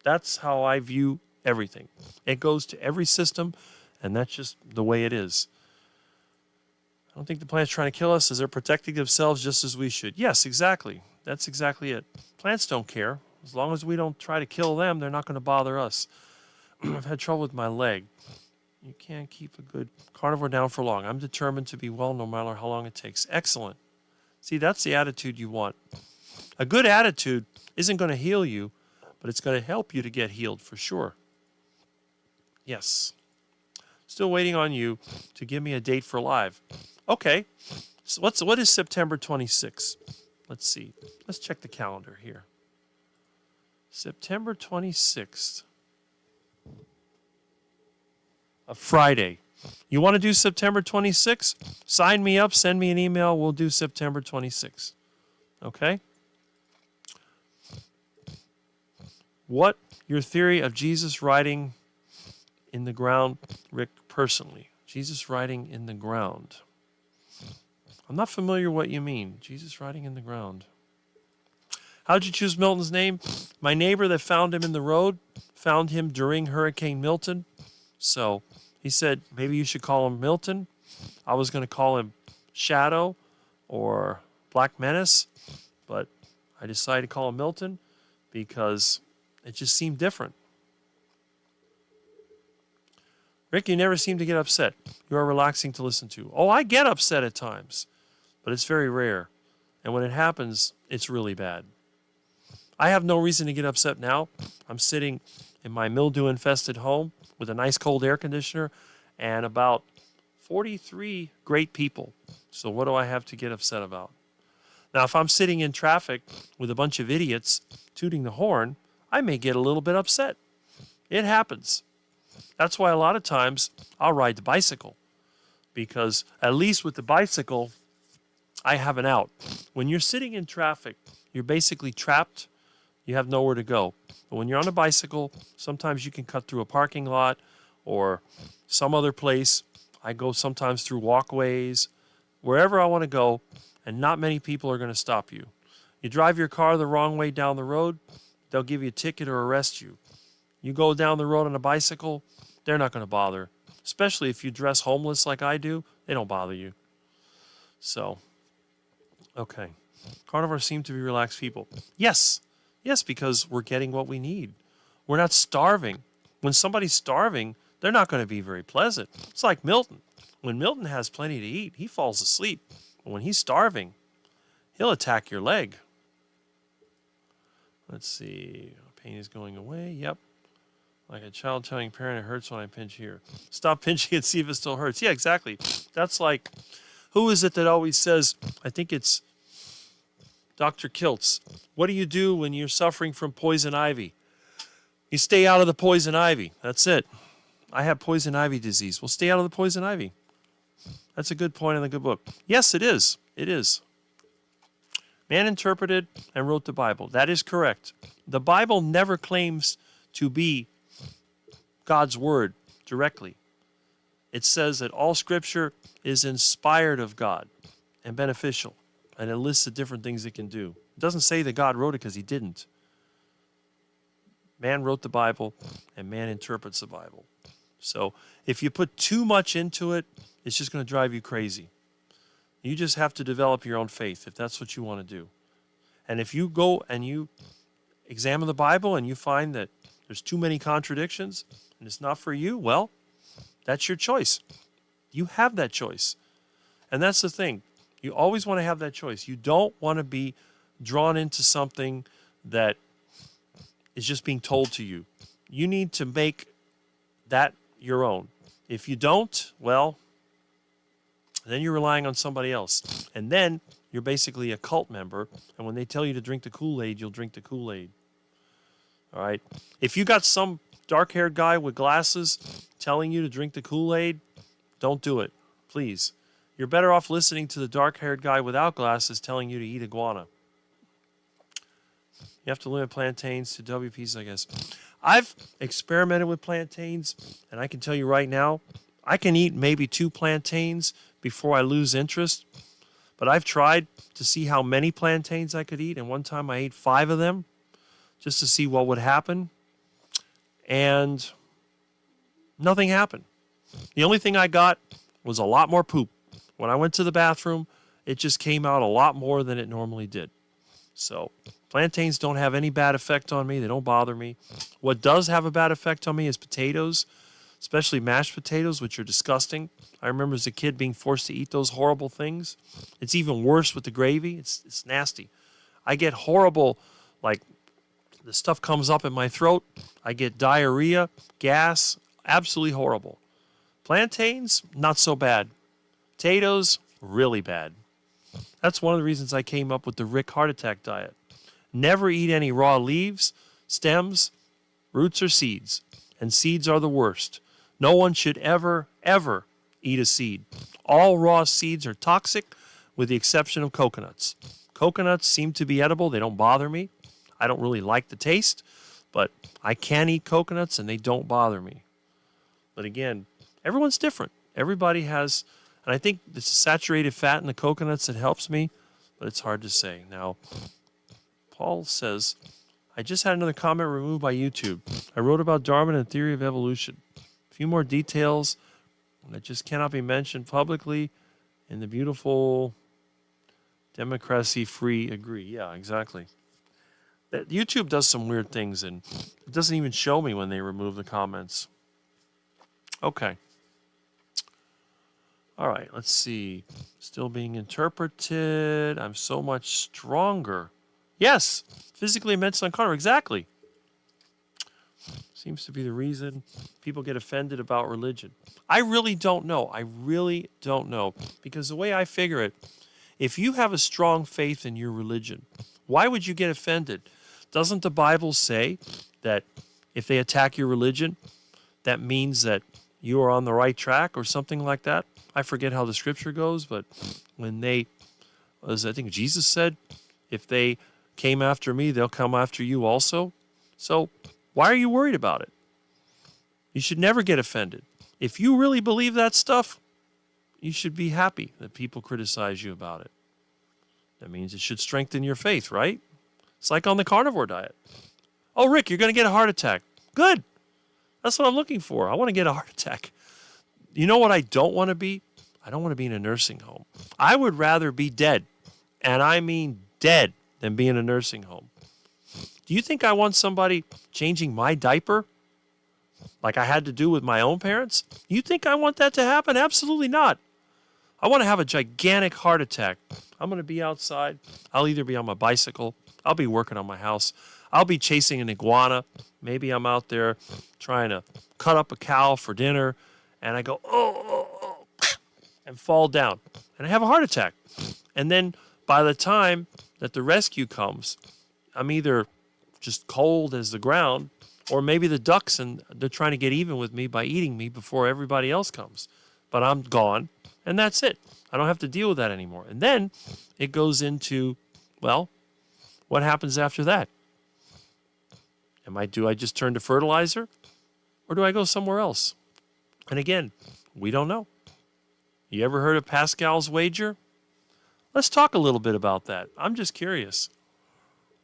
That's how I view everything. It goes to every system, and that's just the way it is. I don't think the plant's trying to kill us, as they're protecting themselves just as we should. Yes, exactly. That's exactly it. Plants don't care. As long as we don't try to kill them, they're not going to bother us. I've had trouble with my leg. You can't keep a good carnivore down for long. I'm determined to be well no matter how long it takes. Excellent. See, that's the attitude you want. A good attitude isn't going to heal you, but it's going to help you to get healed for sure. Yes. Still waiting on you to give me a date for live. Okay. So what is September 26th? Let's see. Let's check the calendar here. September 26th. A Friday. You want to do September 26th? Sign me up, send me an email. We'll do September 26th. Okay? What your theory of Jesus riding in the ground, Rick, personally? Jesus riding in the ground. I'm not familiar what you mean. Jesus riding in the ground. How'd you choose Milton's name? My neighbor that found him in the road found him during Hurricane Milton. So he said, maybe you should call him Milton. I was going to call him Shadow or Black Menace, but I decided to call him Milton because it just seemed different. Rick, you never seem to get upset. You are relaxing to listen to. Oh, I get upset at times, but it's very rare. And when it happens, it's really bad. I have no reason to get upset now. I'm sitting in my mildew-infested home with a nice cold air conditioner and about 43 great people. So what do I have to get upset about? Now, if I'm sitting in traffic with a bunch of idiots tooting the horn, I may get a little bit upset. It happens. That's why a lot of times I'll ride the bicycle, because at least with the bicycle, I have an out. When you're sitting in traffic, you're basically trapped. You have nowhere to go. But when you're on a bicycle, sometimes you can cut through a parking lot or some other place. I go sometimes through walkways, wherever I want to go, and not many people are going to stop you. You drive your car the wrong way down the road, they'll give you a ticket or arrest you. You go down the road on a bicycle, they're not going to bother. Especially if you dress homeless like I do, they don't bother you. So, okay. Carnivores seem to be relaxed people. Yes. Yes, because we're getting what we need. We're not starving. When somebody's starving, they're not going to be very pleasant. It's like Milton. When Milton has plenty to eat, he falls asleep. But when he's starving, he'll attack your leg. Let's see. Pain is going away. Yep. Like a child telling a parent, it hurts when I pinch here. Stop pinching and see if it still hurts. Yeah, exactly. That's like, who is it that always says, I think it's Dr. Kiltz. What do you do when you're suffering from poison ivy? You stay out of the poison ivy. That's it. I have poison ivy disease. Well, stay out of the poison ivy. That's a good point in the good book. Yes, it is. It is. Man interpreted and wrote the Bible. That is correct. The Bible never claims to be God's word directly. It says that all scripture is inspired of God and beneficial. And it lists the different things it can do. It doesn't say that God wrote it because he didn't. Man wrote the Bible and man interprets the Bible. So if you put too much into it, it's just going to drive you crazy. You just have to develop your own faith if that's what you want to do. And if you go and you examine the Bible and you find that there's too many contradictions and it's not for you, well, that's your choice. You have that choice. And that's the thing. You always want to have that choice. You don't want to be drawn into something that is just being told to you. You need to make that your own. If you don't, well, then you're relying on somebody else. And then you're basically a cult member. And when they tell you to drink the Kool-Aid, you'll drink the Kool-Aid. All right? If you got some dark-haired guy with glasses telling you to drink the Kool-Aid, don't do it, please. You're better off listening to the dark-haired guy without glasses telling you to eat iguana. You have to limit plantains to WPs, I guess. I've experimented with plantains, and I can tell you right now, I can eat maybe 2 plantains before I lose interest. But I've tried to see how many plantains I could eat, and one time I ate 5 of them just to see what would happen. And nothing happened. The only thing I got was a lot more poop. When I went to the bathroom, it just came out a lot more than it normally did. So plantains don't have any bad effect on me. They don't bother me. What does have a bad effect on me is potatoes, especially mashed potatoes, which are disgusting. I remember as a kid being forced to eat those horrible things. It's even worse with the gravy. It's nasty. I get horrible, like the stuff comes up in my throat. I get diarrhea, gas, absolutely horrible. Plantains, not so bad. Potatoes, really bad. That's one of the reasons I came up with the Rick heart attack diet. Never eat any raw leaves, stems, roots, or seeds. And seeds are the worst. No one should ever, ever eat a seed. All raw seeds are toxic with the exception of coconuts. Coconuts seem to be edible. They don't bother me. I don't really like the taste, but I can eat coconuts and they don't bother me. But again, everyone's different. Everybody has, and I think it's saturated fat in the coconuts that helps me, but it's hard to say. Now, Paul says, I just had another comment removed by YouTube. I wrote about Darwin and the theory of evolution. A few more details that just cannot be mentioned publicly in the beautiful democracy-free agree. Yeah, exactly. That YouTube does some weird things, and it doesn't even show me when they remove the comments. Okay. All right, let's see. Still being interpreted. I'm so much stronger. Yes, physically, mentally, and carnivore. Exactly. Seems to be the reason people get offended about religion. I really don't know. I really don't know. Because the way I figure it, if you have a strong faith in your religion, why would you get offended? Doesn't the Bible say that if they attack your religion, that means that you are on the right track or something like that? I forget how the scripture goes, but when they, as I think Jesus said, if they came after me, they'll come after you also. So why are you worried about it? You should never get offended. If you really believe that stuff, you should be happy that people criticize you about it. That means it should strengthen your faith, right? It's like on the carnivore diet. Oh, Rick, you're going to get a heart attack. Good. That's what I'm looking for. I want to get a heart attack. You know what I don't want to be? I don't want to be in a nursing home. I would rather be dead, and I mean dead, than be in a nursing home. Do you think I want somebody changing my diaper like I had to do with my own parents? You think I want that to happen? Absolutely not. I want to have a gigantic heart attack. I'm going to be outside. I'll either be on my bicycle. I'll be working on my house. I'll be chasing an iguana. Maybe I'm out there trying to cut up a cow for dinner. And I go, and fall down. And I have a heart attack. And then by the time that the rescue comes, I'm either just cold as the ground, or maybe the ducks and they're trying to get even with me by eating me before everybody else comes. But I'm gone, and that's it. I don't have to deal with that anymore. And then it goes into, well, what happens after that? Do I just turn to fertilizer, or do I go somewhere else? And again, we don't know. You ever heard of Pascal's wager? Let's talk a little bit about that. I'm just curious.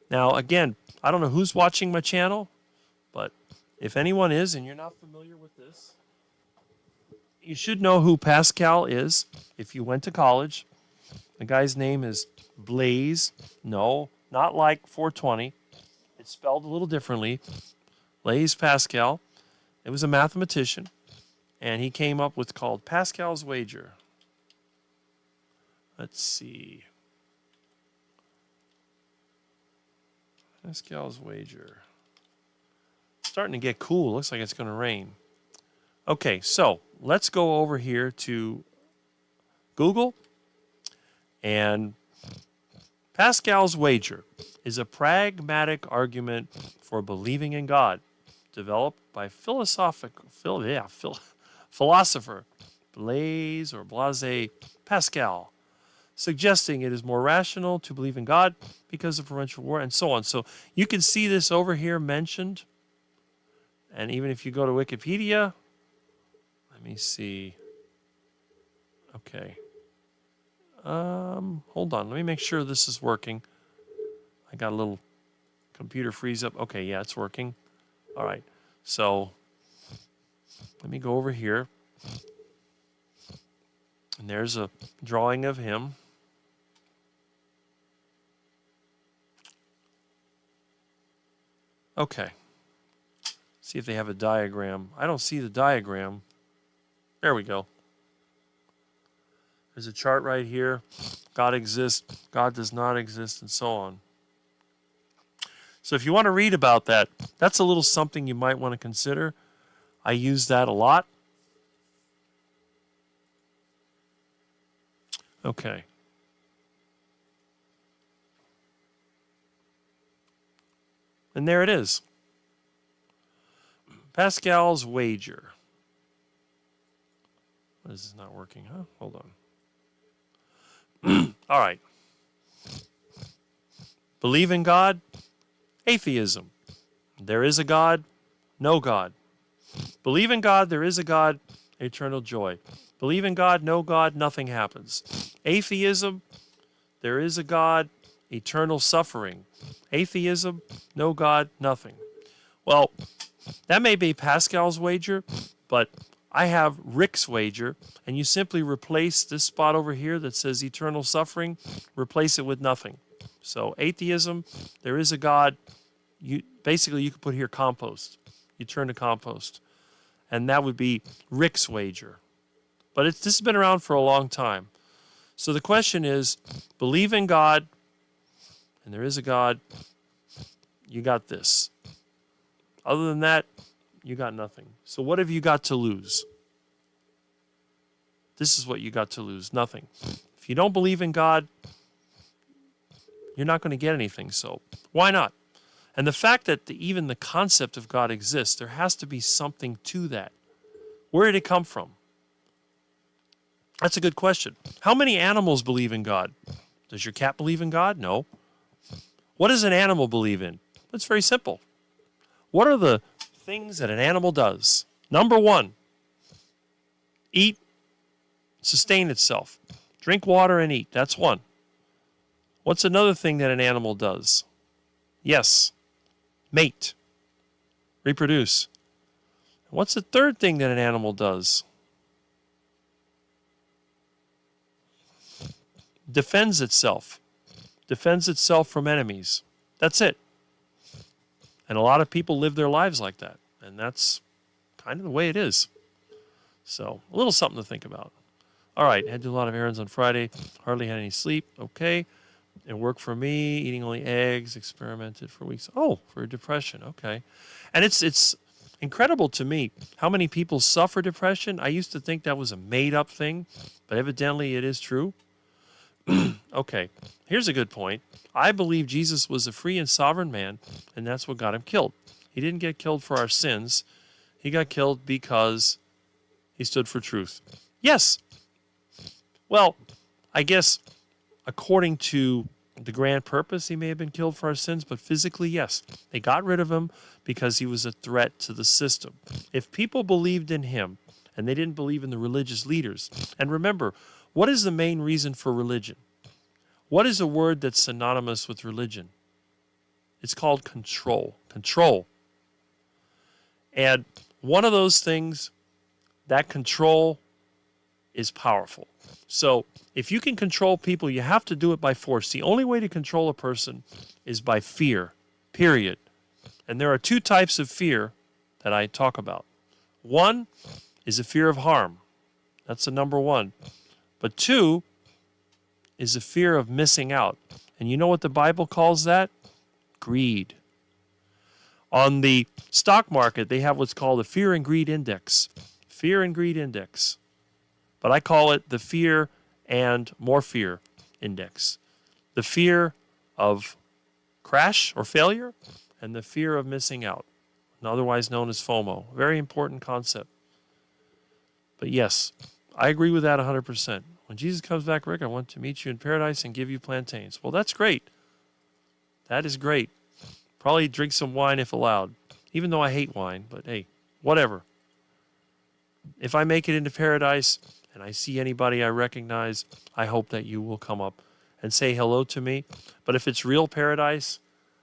Now, again, I don't know who's watching my channel, but if anyone is and you're not familiar with this, you should know who Pascal is if you went to college. The guy's name is Blaise. No, not like 420. It's spelled a little differently. Blaise Pascal. It was a mathematician, and he came up with called Pascal's wager. Let's see. Pascal's wager. Starting to get cool. Looks like it's going to rain. Okay, so let's go over here to Google. And Pascal's wager is a pragmatic argument for believing in God, developed by philosopher Blaise Pascal, suggesting it is more rational to believe in God because of providential war and so on. So you can see this over here mentioned. And even if you go to Wikipedia, let me see. Okay. Hold on. Let me make sure this is working. I got a little computer freeze up. Okay, yeah, it's working. All right. So let me go over here. And there's a drawing of him. Okay. See if they have a diagram. I don't see the diagram. There we go. There's a chart right here. God exists, God does not exist, and so on. So if you want to read about that, that's a little something you might want to consider. I use that a lot. Okay. And there it is. Pascal's wager. This is not working, huh? Hold on. All right. Believe in God, atheism. There is a God, no God. Believe in God, there is a God, eternal joy. Believe in God, no God, nothing happens. Atheism, there is a God, eternal suffering. Atheism, no God, nothing. Well, that may be Pascal's wager, but I have Rick's wager, and you simply replace this spot over here that says eternal suffering, replace it with nothing. So atheism, there is a God. Basically, you could put here compost. You turn to compost. And that would be Rick's wager. But this has been around for a long time. So the question is, believe in God, and there is a God, you got this. Other than that, you got nothing. So what have you got to lose? This is what you got to lose. Nothing. If you don't believe in God, you're not going to get anything. So why not? And the fact that even the concept of God exists, there has to be something to that. Where did it come from? That's a good question. How many animals believe in God? Does your cat believe in God? No. What does an animal believe in? It's very simple. What are the things that an animal does? Number one, eat, sustain itself. Drink water and eat. That's one. What's another thing that an animal does? Yes, mate, reproduce. What's the third thing that an animal does? Defends itself. Defends itself from enemies. That's it. And a lot of people live their lives like that. And that's kind of the way it is. So a little something to think about. All right, had to do a lot of errands on Friday. Hardly had any sleep. Okay. It worked for me. Eating only eggs. Experimented for weeks. Oh, for depression. Okay. And it's incredible to me how many people suffer depression. I used to think that was a made-up thing, but evidently it is true. Okay, here's a good point. I believe Jesus was a free and sovereign man, and that's what got him killed. He didn't get killed for our sins. He got killed because he stood for truth. Yes. Well, I guess according to the grand purpose, he may have been killed for our sins, but physically, yes. They got rid of him because he was a threat to the system. If people believed in him and they didn't believe in the religious leaders, and remember, what is the main reason for religion? What is a word that's synonymous with religion? It's called control. Control. And one of those things, that control is powerful. So if you can control people, you have to do it by force. The only way to control a person is by fear, period. And there are two types of fear that I talk about. One is a fear of harm. That's the number one. But two is a fear of missing out. And you know what the Bible calls that? Greed. On the stock market, they have what's called the fear and greed index. Fear and greed index. But I call it the fear and more fear index. The fear of crash or failure and the fear of missing out, otherwise known as FOMO. Very important concept. But yes, I agree with that 100%. When Jesus comes back, Rick, I want to meet you in paradise and give you plantains. Well, that's great. That is great. Probably drink some wine if allowed, even though I hate wine, but hey, whatever. If I make it into paradise and I see anybody I recognize, I hope that you will come up and say hello to me. But if it's real paradise,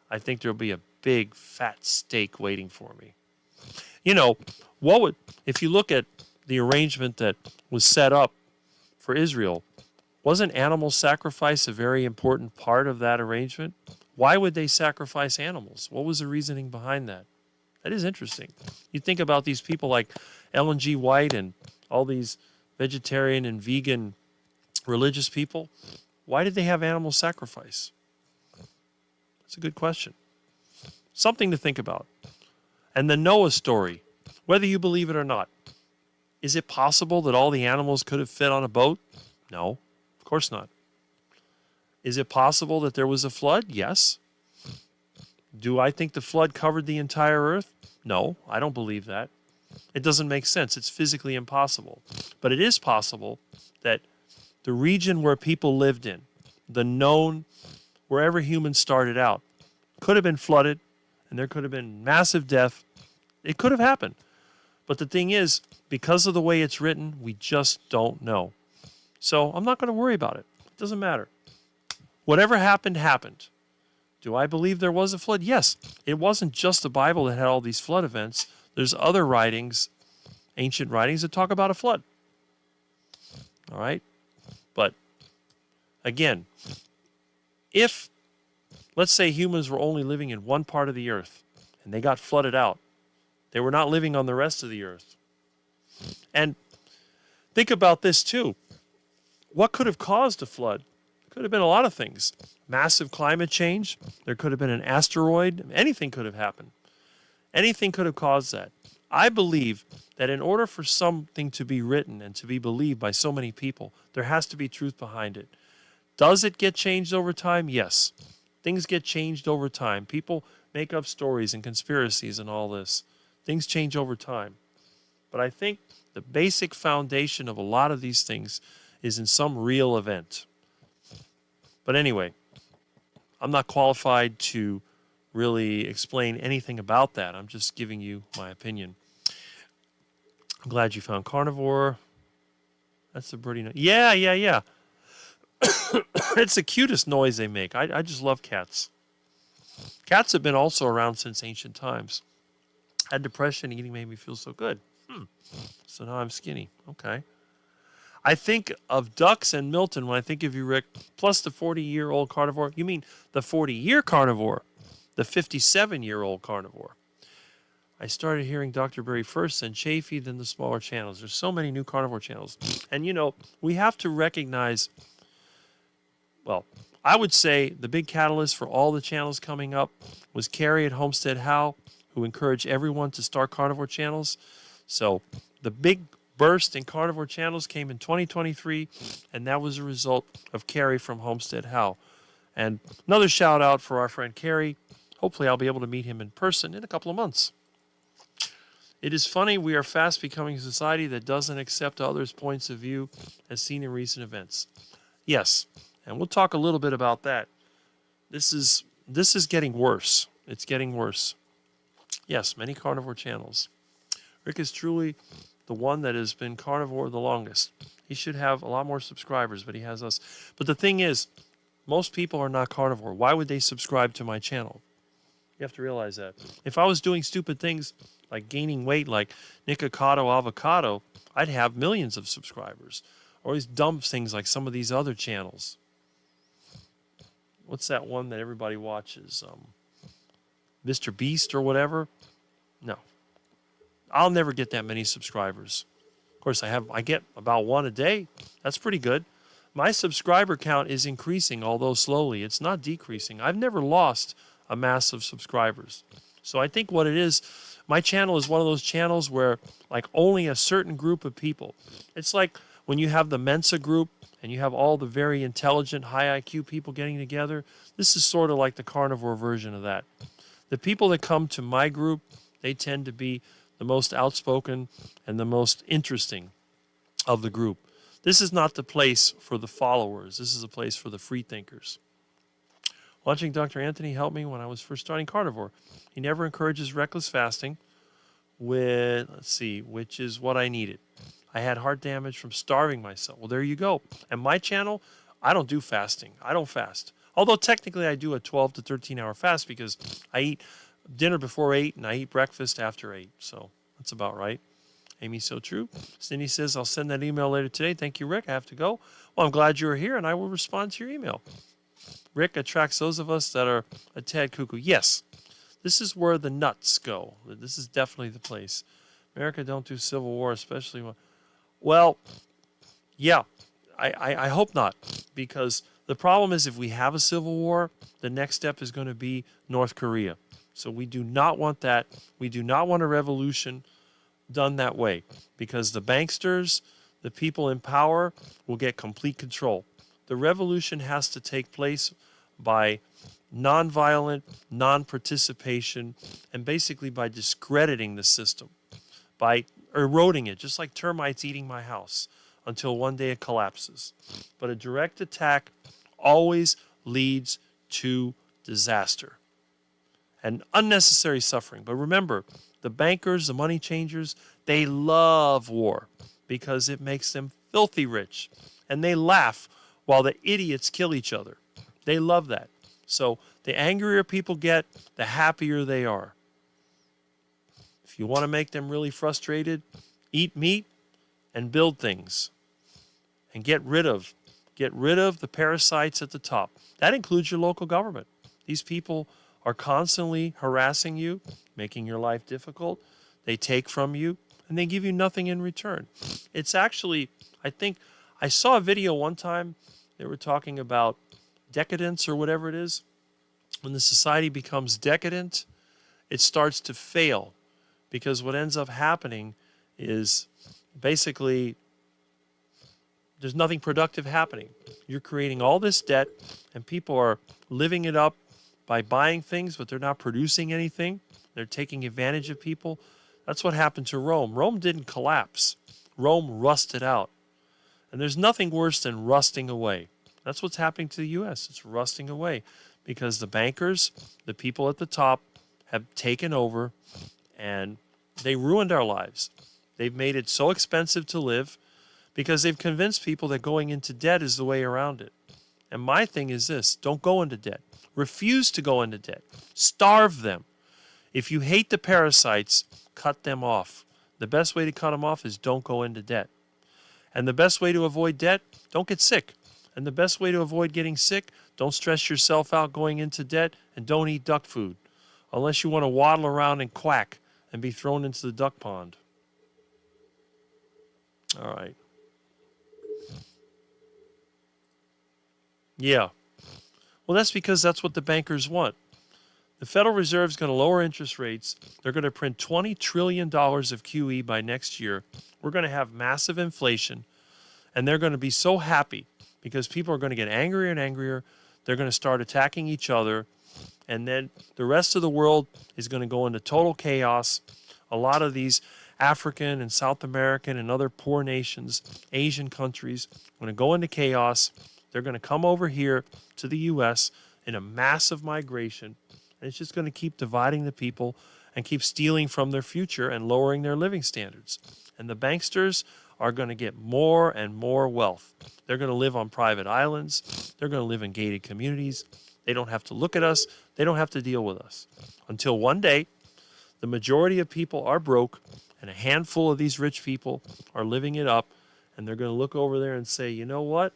I think there'll be a big fat steak waiting for me. You know, if you look at the arrangement that was set up for Israel, wasn't animal sacrifice a very important part of that arrangement? Why would they sacrifice animals? What was the reasoning behind that? That is interesting. You think about these people like Ellen G. White and all these vegetarian and vegan religious people. Why did they have animal sacrifice? That's a good question. Something to think about. And the Noah story, whether you believe it or not, is it possible that all the animals could have fit on a boat? No, of course not. Is it possible that there was a flood? Yes. Do I think the flood covered the entire earth? No, I don't believe that. It doesn't make sense. It's physically impossible. But it is possible that the region where people lived in, the known, wherever humans started out, could have been flooded, and there could have been massive death. It could have happened. But the thing is, because of the way it's written, we just don't know. So I'm not going to worry about it. It doesn't matter. Whatever happened, happened. Do I believe there was a flood? Yes. It wasn't just the Bible that had all these flood events. There's other writings, ancient writings, that talk about a flood. All right? But, again, if, let's say humans were only living in one part of the earth and they got flooded out, they were not living on the rest of the earth. And think about this too. What could have caused a flood? It could have been a lot of things. Massive climate change. There could have been an asteroid. Anything could have happened. Anything could have caused that. I believe that in order for something to be written and to be believed by so many people, there has to be truth behind it. Does it get changed over time? Yes. Things get changed over time. People make up stories and conspiracies and all this. Things change over time. But I think the basic foundation of a lot of these things is in some real event. But anyway, I'm not qualified to really explain anything about that. I'm just giving you my opinion. I'm glad you found carnivore. That's a pretty nice. Yeah. It's the cutest noise they make. I just love cats. Cats have been also around since ancient times. Had depression, eating made me feel so good. So now I'm skinny. Okay. I think of ducks and Milton when I think of you, Rick, plus the 40-year-old carnivore. You mean the 40-year carnivore? the 57-year-old carnivore. I started hearing Dr. Berry first, then Chafee, then the smaller channels. There's so many new carnivore channels. And, we have to recognize, well, I would say the big catalyst for all the channels coming up was Carrie at Homestead How, who encouraged everyone to start carnivore channels. So the big burst in carnivore channels came in 2023, and that was a result of Carrie from Homestead How. And another shout out for our friend Carrie. Hopefully I'll be able to meet him in person in a couple of months. It is funny, we are fast becoming a society that doesn't accept others' points of view as seen in recent events. Yes, and we'll talk a little bit about that. This is getting worse. It's getting worse. Yes, many carnivore channels. Rick is truly the one that has been carnivore the longest. He should have a lot more subscribers, but he has us. But the thing is, most people are not carnivore. Why would they subscribe to my channel? You have to realize that. If I was doing stupid things like gaining weight like Nikocado Avocado, I'd have millions of subscribers. Or these dumb things like some of these other channels. What's that one that everybody watches? Mr. Beast or whatever? No. I'll never get that many subscribers. Of course, I get about one a day. That's pretty good. My subscriber count is increasing, although slowly. It's not decreasing. I've never lost a mass of subscribers. So I think what it is, my channel is one of those channels where like only a certain group of people. It's like when you have the Mensa group and you have all the very intelligent, high IQ people getting together. This is sort of like the carnivore version of that. The people that come to my group, they tend to be the most outspoken and the most interesting of the group. This is not the place for the followers. This is a place for the free thinkers. Watching Dr. Anthony help me when I was first starting carnivore. He never encourages reckless fasting with, which is what I needed. I had heart damage from starving myself. Well, there you go. And my channel, I don't do fasting. I don't fast. Although technically I do a 12 to 13 hour fast because I eat dinner before 8 and I eat breakfast after 8. So that's about right. Amy's so true. Cindy says, I'll send that email later today. Thank you, Rick. I have to go. Well, I'm glad you were here and I will respond to your email. Rick attracts those of us that are a tad cuckoo. Yes, this is where the nuts go. This is definitely the place. America don't do civil war, especially when... Well, yeah, I hope not. Because the problem is if we have a civil war, the next step is going to be North Korea. So we do not want that. We do not want a revolution done that way. Because the banksters, the people in power, will get complete control. The revolution has to take place by nonviolent, non-participation, and basically by discrediting the system, by eroding it, just like termites eating my house, until one day it collapses. But a direct attack always leads to disaster and unnecessary suffering. But remember, the bankers, the money changers, they love war because it makes them filthy rich. And they laugh while the idiots kill each other. They love that. So the angrier people get, the happier they are. If you want to make them really frustrated, eat meat and build things. And get rid of the parasites at the top. That includes your local government. These people are constantly harassing you, making your life difficult. They take from you, and they give you nothing in return. It's actually, I think, I saw a video one time. They were talking about decadence or whatever it is. When the society becomes decadent, it starts to fail. Because what ends up happening is basically there's nothing productive happening. You're creating all this debt, and people are living it up by buying things, but they're not producing anything. They're taking advantage of people. That's what happened to Rome. Rome didn't collapse. Rome rusted out. And there's nothing worse than rusting away. That's what's happening to the U.S. It's rusting away because the bankers, the people at the top, have taken over and they ruined our lives. They've made it so expensive to live because they've convinced people that going into debt is the way around it. And my thing is this: don't go into debt. Refuse to go into debt. Starve them. If you hate the parasites, cut them off. The best way to cut them off is don't go into debt. And the best way to avoid debt, don't get sick. And the best way to avoid getting sick, don't stress yourself out going into debt, and don't eat duck food. unless you want to waddle around and quack and be thrown into the duck pond. All right. Yeah. Well, that's because that's what the bankers want. The Federal Reserve is going to lower interest rates. They're going to print $20 trillion of QE by next year. We're going to have massive inflation, and they're going to be so happy because people are going to get angrier and angrier. They're going to start attacking each other, and then the rest of the world is going to go into total chaos. A lot of these African and South American and other poor nations, Asian countries, are going to go into chaos. They're going to come over here to the U.S. in a massive migration, and it's just going to keep dividing the people and keep stealing from their future and lowering their living standards. And the banksters are going to get more and more wealth. They're going to live on private islands. They're going to live in gated communities. They don't have to look at us. They don't have to deal with us. Until one day, the majority of people are broke, and a handful of these rich people are living it up, and they're going to look over there and say, you know what?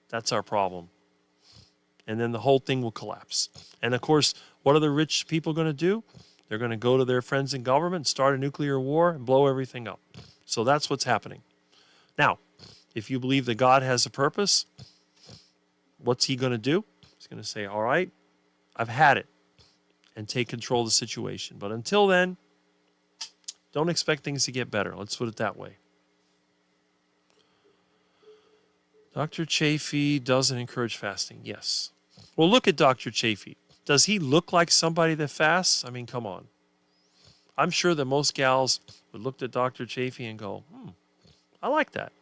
That's our problem. And then the whole thing will collapse. And of course, what are the rich people going to do? They're going to go to their friends in government and start a nuclear war and blow everything up. So that's what's happening. Now, if you believe that God has a purpose, what's he going to do? He's going to say, all right, I've had it, and take control of the situation. But until then, don't expect things to get better. Let's put it that way. Dr. Chafee doesn't encourage fasting. Yes. Well, look at Dr. Chafee. Does he look like somebody that fasts? I mean, come on. I'm sure that most gals would look at Dr. Chafee and go, I like that.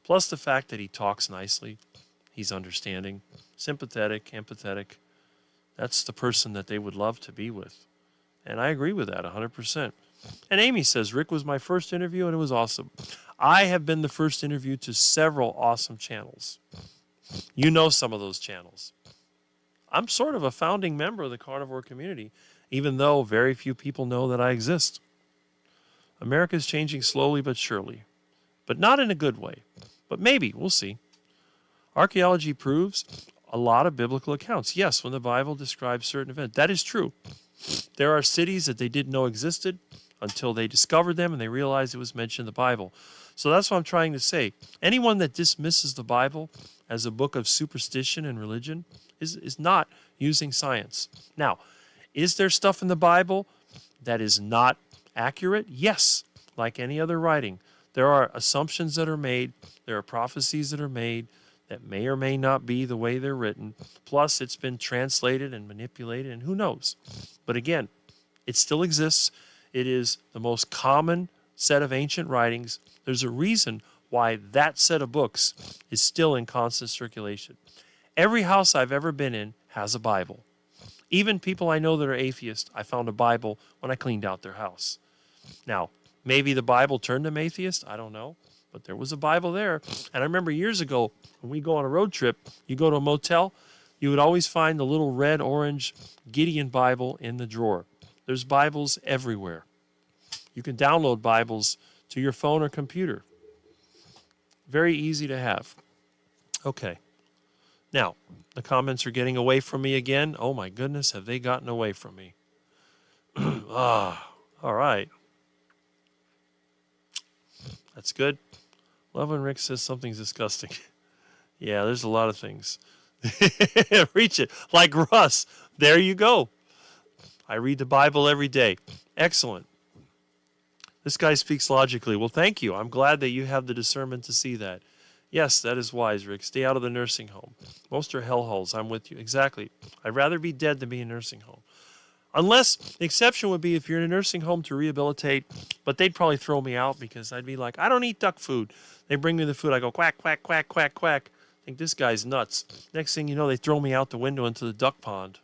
Plus the fact that he talks nicely. He's understanding, sympathetic, empathetic. That's the person that they would love to be with. And I agree with that 100%. And Amy says, Rick was my first interview and it was awesome. I have been the first interview to several awesome channels. You know some of those channels. I'm sort of a founding member of the carnivore community, even though very few people know that I exist. America is changing slowly but surely, but not in a good way. But maybe, we'll see. Archaeology proves a lot of biblical accounts. Yes, when the Bible describes certain events, that is true. There are cities that they didn't know existed until they discovered them and they realized it was mentioned in the Bible. So that's what I'm trying to say. Anyone that dismisses the Bible as a book of superstition and religion is not using science. Now, is there stuff in the Bible that is not accurate? Yes, like any other writing. There are assumptions that are made. There are prophecies that are made that may or may not be the way they're written. Plus, it's been translated and manipulated, and who knows? But again, it still exists. It is the most common set of ancient writings. There's a reason why that set of books is still in constant circulation. Every house I've ever been in has a Bible. Even people I know that are atheists, I found a Bible when I cleaned out their house. Now, maybe the Bible turned them atheist. I don't know. But there was a Bible there. And I remember years ago, when we go on a road trip, you go to a motel, you would always find the little red, orange Gideon Bible in the drawer. There's Bibles everywhere. You can download Bibles to your phone or computer. Very easy to have. Okay. Now, the comments are getting away from me again. Oh my goodness, have they gotten away from me? All right. That's good. Love when Rick says something's disgusting. Yeah, there's a lot of things. Reach it. Like Russ. There you go. I read the Bible every day. Excellent. This guy speaks logically. Well, thank you. I'm glad that you have the discernment to see that. Yes, that is wise, Rick. Stay out of the nursing home. Most are hellholes. I'm with you. Exactly. I'd rather be dead than be in a nursing home. Unless, the exception would be if you're in a nursing home to rehabilitate, but they'd probably throw me out because I'd be like, I don't eat duck food. They bring me the food. I go, quack, quack, quack, quack, quack. I think this guy's nuts. Next thing you know, they throw me out the window into the duck pond.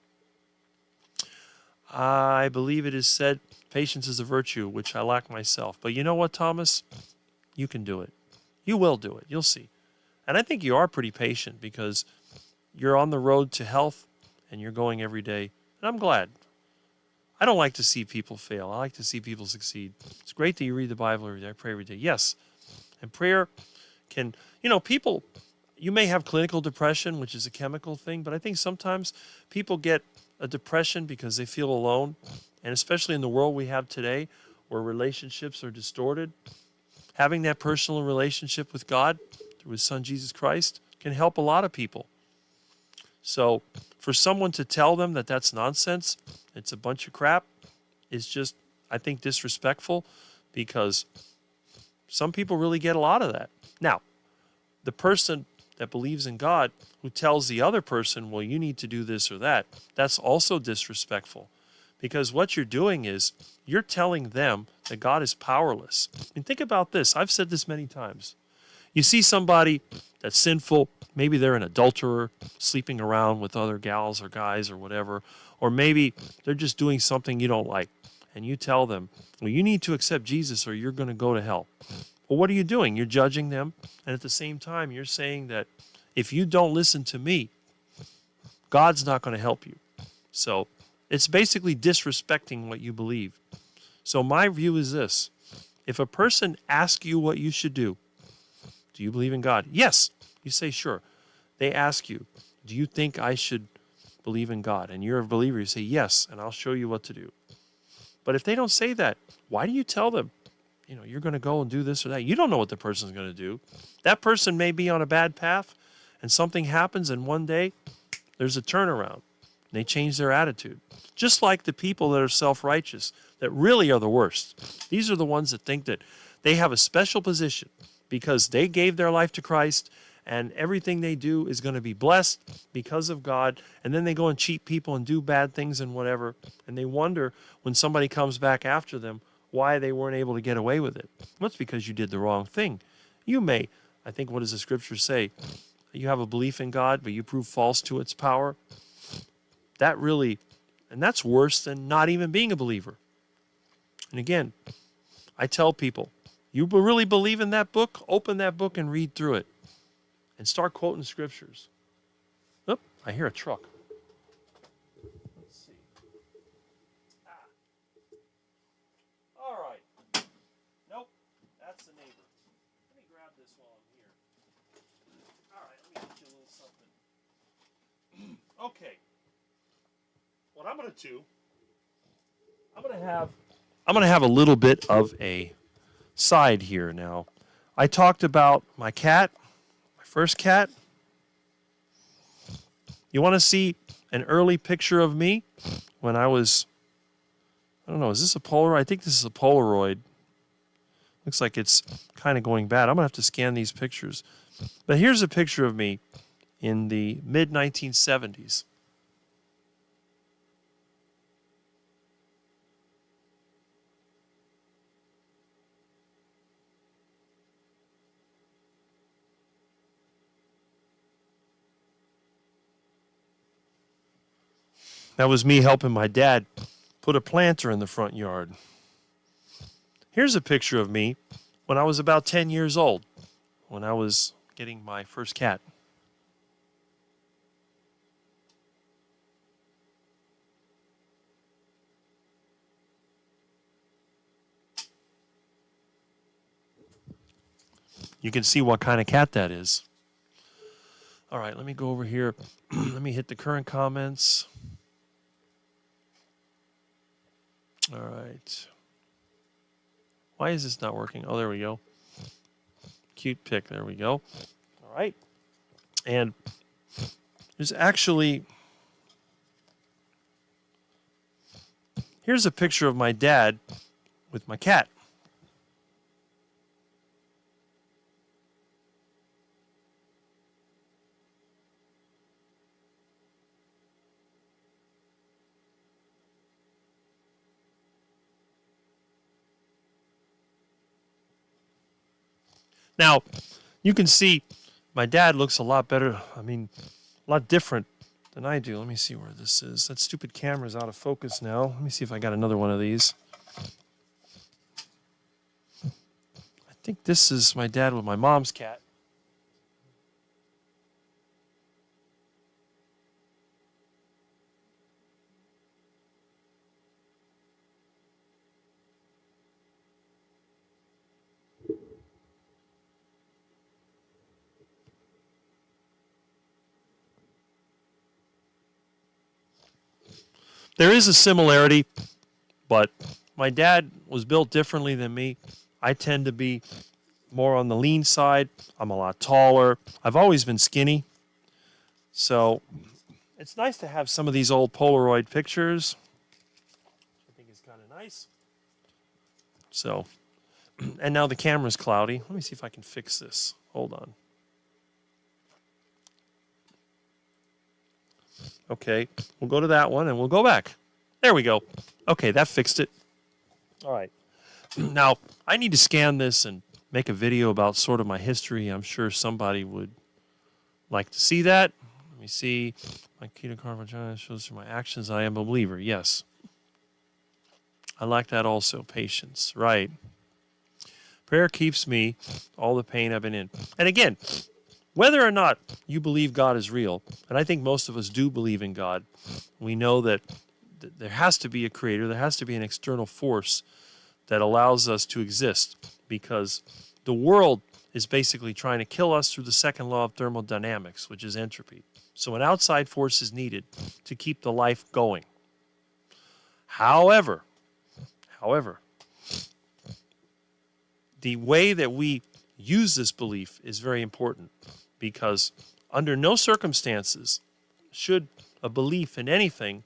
I believe it is said, patience is a virtue, which I lack myself. But you know what, Thomas? You can do it. You will do it. You'll see. And I think you are pretty patient because you're on the road to health and you're going every day. And I'm glad. I don't like to see people fail. I like to see people succeed. It's great that you read the Bible every day. I pray every day. Yes. And prayer can, people, you may have clinical depression, which is a chemical thing, but I think sometimes people get a depression because they feel alone. And especially in the world we have today where relationships are distorted, having that personal relationship with God through his son Jesus Christ can help a lot of people. So for someone to tell them that that's nonsense, it's a bunch of crap, is just, I think, disrespectful, because some people really get a lot of that. Now, the person that believes in God who tells the other person, well, you need to do this or that, that's also disrespectful. Because what you're doing is you're telling them that God is powerless. And think about this. I've said this many times. You see somebody that's sinful, maybe they're an adulterer, sleeping around with other gals or guys or whatever, or maybe they're just doing something you don't like. And you tell them, well, you need to accept Jesus or you're going to go to hell. Well, what are you doing? You're judging them. And at the same time, you're saying that if you don't listen to me, God's not going to help you. So it's basically disrespecting what you believe. So my view is this. If a person asks you what you should do you believe in God? Yes. You say, sure. They ask you, do you think I should believe in God? And you're a believer. You say, yes, and I'll show you what to do. But if they don't say that, why do you tell them, you're going to go and do this or that? You don't know what the person's going to do. That person may be on a bad path, and something happens, and one day there's a turnaround. They change their attitude. Just like the people that are self-righteous, that really are the worst. These are the ones that think that they have a special position because they gave their life to Christ, and everything they do is going to be blessed because of God. And then they go and cheat people and do bad things and whatever. And they wonder when somebody comes back after them why they weren't able to get away with it. Well, it's because you did the wrong thing. You may, I think, what does the scripture say? You have a belief in God, but you prove false to its power. That really, and that's worse than not even being a believer. And again, I tell people, you really believe in that book? Open that book and read through it. And start quoting scriptures. Oop, I hear a truck. Let's see. All right. Nope, that's the neighbor. Let me grab this while I'm here. All right, let me get you a little something. Okay. What I'm going to do, I'm going to have a little bit of a side here now. I talked about my cat, my first cat. You want to see an early picture of me when I was, I don't know, is this a Polaroid? I think this is a Polaroid. Looks like it's kind of going bad. I'm going to have to scan these pictures. But here's a picture of me in the mid-1970s. That was me helping my dad put a planter in the front yard. Here's a picture of me when I was about 10 years old, when I was getting my first cat. You can see what kind of cat that is. All right, let me go over here. Let me hit the current comments. All right. Why is this not working? Oh, there we go. Cute pic. There we go. All right. And there's actually, here's a picture of my dad with my cat. Now, you can see my dad looks a lot better, a lot different than I do. Let me see where this is. That stupid camera's out of focus now. Let me see if I got another one of these. I think this is my dad with my mom's cat. There is a similarity, but my dad was built differently than me. I tend to be more on the lean side. I'm a lot taller. I've always been skinny. So it's nice to have some of these old Polaroid pictures. I think it's kind of nice. So, and now the camera's cloudy. Let me see if I can fix this. Hold on. Okay, we'll go to that one and we'll go back. There we go. Okay, that fixed it. All right. Now, I need to scan this and make a video about sort of my history. I'm sure somebody would like to see that. Let me see. My keto carnivore shows through my actions I am a believer. Yes. I like that also. Patience. Right. Prayer keeps me all the pain I've been in. And again, whether or not you believe God is real, and I think most of us do believe in God, we know that there has to be a creator, there has to be an external force that allows us to exist, because the world is basically trying to kill us through the second law of thermodynamics, which is entropy. So an outside force is needed to keep the life going. However, the way that we use this belief is very important, because under no circumstances should a belief in anything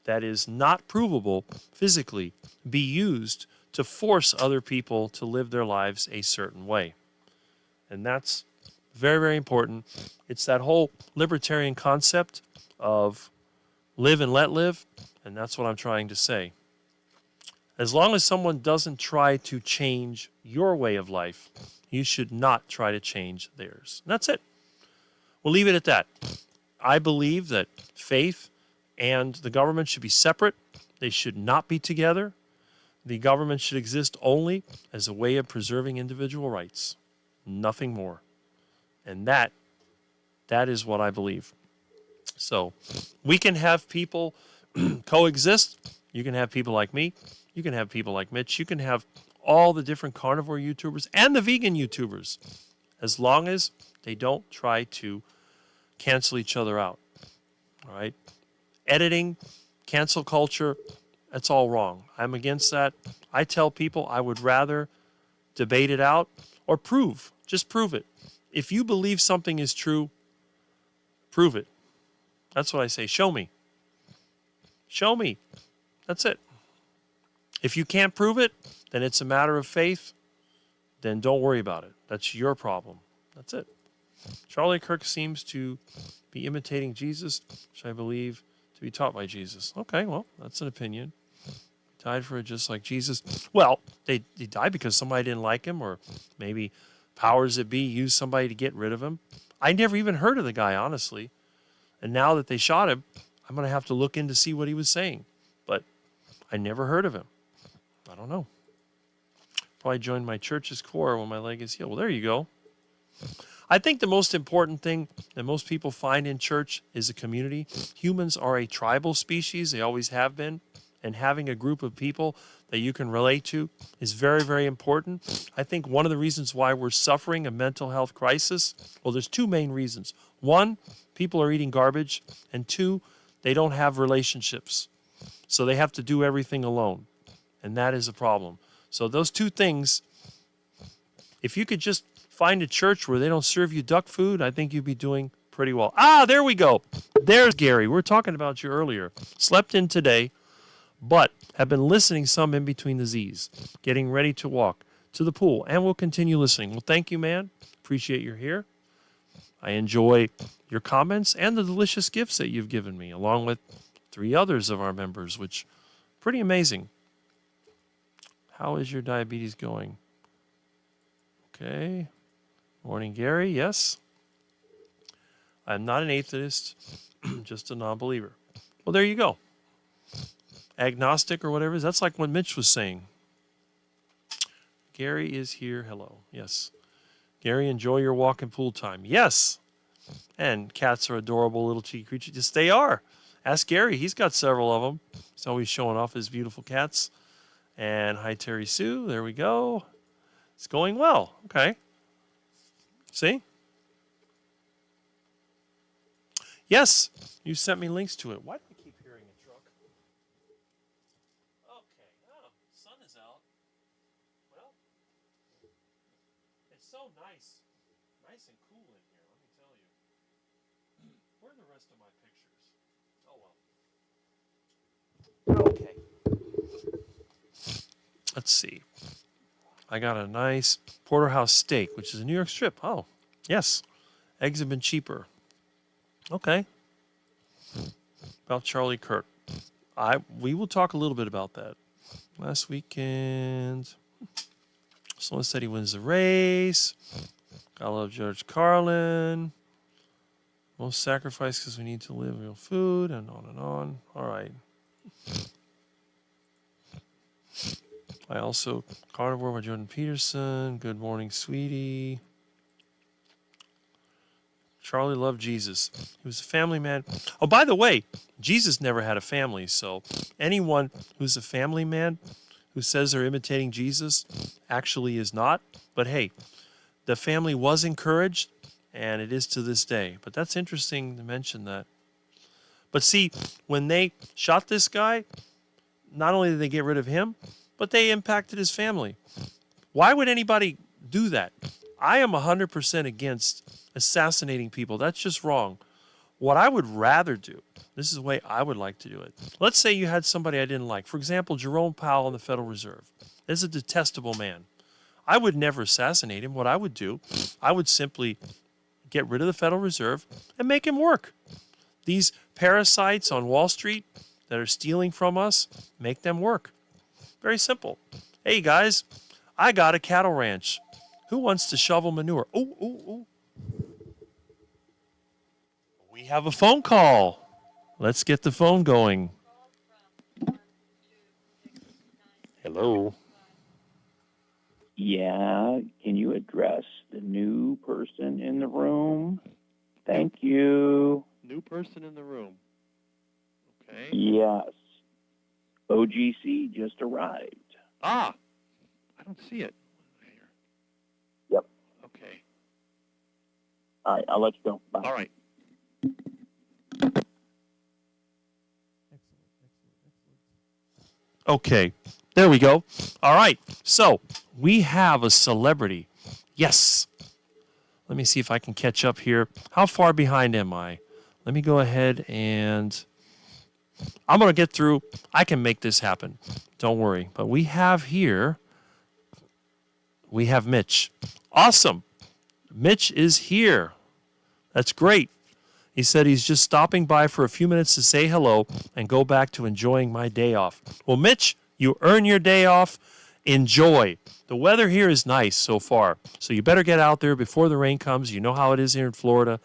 that is not provable physically be used to force other people to live their lives a certain way. And that's very, very important. It's that whole libertarian concept of live and let live, and that's what I'm trying to say. As long as someone doesn't try to change your way of life, you should not try to change theirs. And that's it. We'll leave it at that. I believe that faith and the government should be separate. They should not be together. The government should exist only as a way of preserving individual rights. Nothing more. And that is what I believe. So we can have people coexist. You can have people like me. You can have people like Mitch. You can have all the different carnivore YouTubers and the vegan YouTubers, as long as they don't try to cancel each other out. All right? Editing, cancel culture, that's all wrong. I'm against that. I tell people I would rather debate it out or prove. Just prove it. If you believe something is true, prove it. That's what I say. Show me. Show me. That's it. If you can't prove it, then it's a matter of faith. Then don't worry about it. That's your problem. That's it. Charlie Kirk seems to be imitating Jesus, which I believe to be taught by Jesus. Okay, well, that's an opinion. He died for it just like Jesus. Well, he died because somebody didn't like him, or maybe powers that be used somebody to get rid of him. I never even heard of the guy, honestly. And now that they shot him, I'm going to have to look in to see what he was saying. But I never heard of him. I don't know. Probably joined my church's choir when my leg is healed. Well, there you go. I think the most important thing that most people find in church is a community. Humans are a tribal species. They always have been. And having a group of people that you can relate to is very, very important. I think one of the reasons why we're suffering a mental health crisis, well, there's two main reasons. One, people are eating garbage. And two, they don't have relationships. So they have to do everything alone. And that is a problem. So those two things, if you could just find a church where they don't serve you duck food, I think you'd be doing pretty well. Ah, there we go. There's Gary. We were talking about you earlier. Slept in today, but have been listening some in between the Z's. Getting ready to walk to the pool, and we'll continue listening. Well, thank you, man. Appreciate you're here. I enjoy your comments and the delicious gifts that you've given me, along with 3 others of our members, which pretty amazing. How is your diabetes going? Okay. Morning, Gary. Yes. I'm not an atheist, just a non-believer. Well, there you go. Agnostic or whatever. That's like what Mitch was saying. Gary is here. Hello. Yes. Gary, enjoy your walk and pool time. Yes. And cats are adorable little cheeky creatures. Yes, they are. Ask Gary. He's got several of them. He's always showing off his beautiful cats. And hi, Terry Sue. There we go. It's going well. Okay. See? Yes. You sent me links to it. Why do I keep hearing a truck? so nice. Nice and cool in here, let me tell you. Where are the rest of my pictures? Oh, well. Okay. Let's see. I got a nice porterhouse steak, which is a New York strip. Oh, yes. Eggs have been cheaper. Okay. About Charlie Kirk. We will talk a little bit about that. Last weekend, someone said he wins the race. I love George Carlin. Most sacrifice because we need to live real food, and on and on. All right. I also, Carnivore by Jordan Peterson. Good morning, sweetie. Charlie loved Jesus. He was a family man. Oh, by the way, Jesus never had a family. So anyone who's a family man who says they're imitating Jesus actually is not. But hey, the family was encouraged, and it is to this day. But that's interesting to mention that. But see, when they shot this guy, not only did they get rid of him, but they impacted his family. Why would anybody do that? I am 100% against assassinating people. That's just wrong. What I would rather do, this is the way I would like to do it. Let's say you had somebody I didn't like. For example, Jerome Powell in the Federal Reserve. This is a detestable man. I would never assassinate him. What I would do, I would simply get rid of the Federal Reserve and make him work. These parasites on Wall Street that are stealing from us, make them work. Very simple. Hey, guys, I got a cattle ranch. Who wants to shovel manure? Oh. We have a phone call. Let's get the phone going. Hello. Yeah, can you address the new person in the room? Thank you. New person in the room. Okay. Yes. OGC just arrived. Ah, I don't see it. Yep. Okay. All right, I'll let you go. Bye. All right. Okay, there we go. All right, so we have a celebrity. Yes. Let me see if I can catch up here. How far behind am I? Let me go ahead and I'm going to get through. I can make this happen. Don't worry. But we have here, we have Mitch. Awesome. Mitch is here. That's great. He said he's just stopping by for a few minutes to say hello and go back to enjoying my day off. Well, Mitch, you earn your day off. Enjoy. The weather here is nice so far, so you better get out there before the rain comes. You know how it is here in Florida.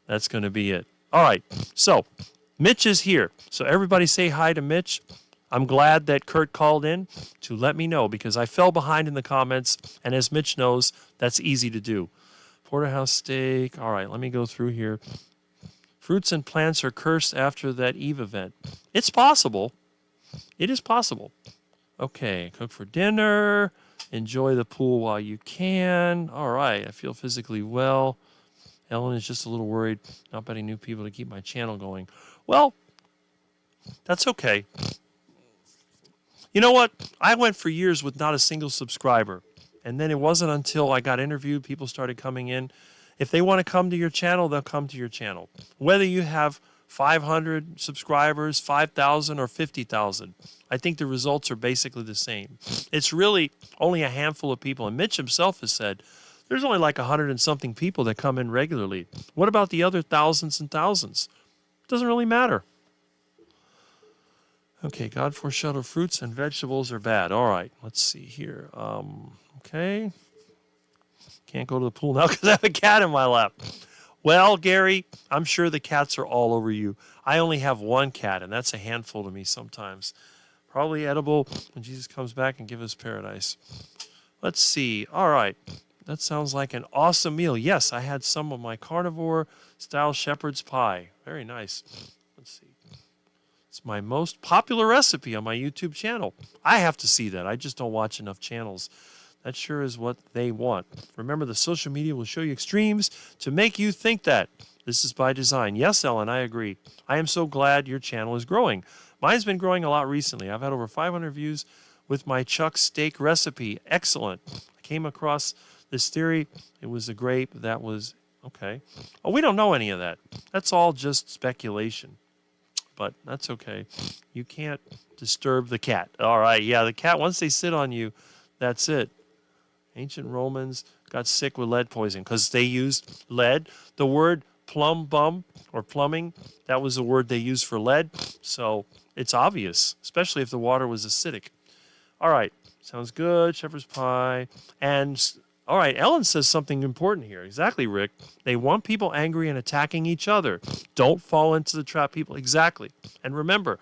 That's going to be it. All right, so Mitch is here. So everybody say hi to Mitch. I'm glad that Kurt called in to let me know because I fell behind in the comments, and as Mitch knows, that's easy to do. Porterhouse steak. All right, let me go through here. Fruits and plants are cursed after that Eve event. It's possible. It is possible. Okay, cook for dinner. Enjoy the pool while you can. All right, I feel physically well. Ellen is just a little worried, not betting new people to keep my channel going. Well, that's okay. You know what? I went for years with not a single subscriber. And then it wasn't until I got interviewed, people started coming in. If they want to come to your channel, they'll come to your channel. Whether you have 500 subscribers, 5,000, or 50,000, I think the results are basically the same. It's really only a handful of people. And Mitch himself has said, there's only like 100 and something people that come in regularly. What about the other thousands and thousands? It doesn't really matter. Okay, God foreshadowed fruits and vegetables are bad. All right, let's see here. Okay. Can't go to the pool now because I have a cat in my lap. Well, Gary, I'm sure the cats are all over you. I only have one cat, and that's a handful to me sometimes. Probably edible when Jesus comes back and give us paradise. Let's see. All right. That sounds like an awesome meal. Yes, I had some of my carnivore-style shepherd's pie. Very nice. Let's see. It's my most popular recipe on my YouTube channel. I have to see that. I just don't watch enough channels. That sure is what they want. Remember, the social media will show you extremes to make you think that. This is by design. Yes, Ellen, I agree. I am so glad your channel is growing. Mine's been growing a lot recently. I've had over 500 views with my chuck steak recipe. Excellent. I came across this theory, it was a grape, that was okay. Oh, we don't know any of that. That's all just speculation. But that's okay. You can't disturb the cat. All right, yeah, the cat, once they sit on you, that's it. Ancient Romans got sick with lead poisoning because they used lead. The word plum bum or plumbing, that was the word they used for lead. So it's obvious, especially if the water was acidic. All right, sounds good. Shepherd's pie. And all right, Ellen says something important here. Exactly, Rick. They want people angry and attacking each other. Don't fall into the trap, people. Exactly. And remember,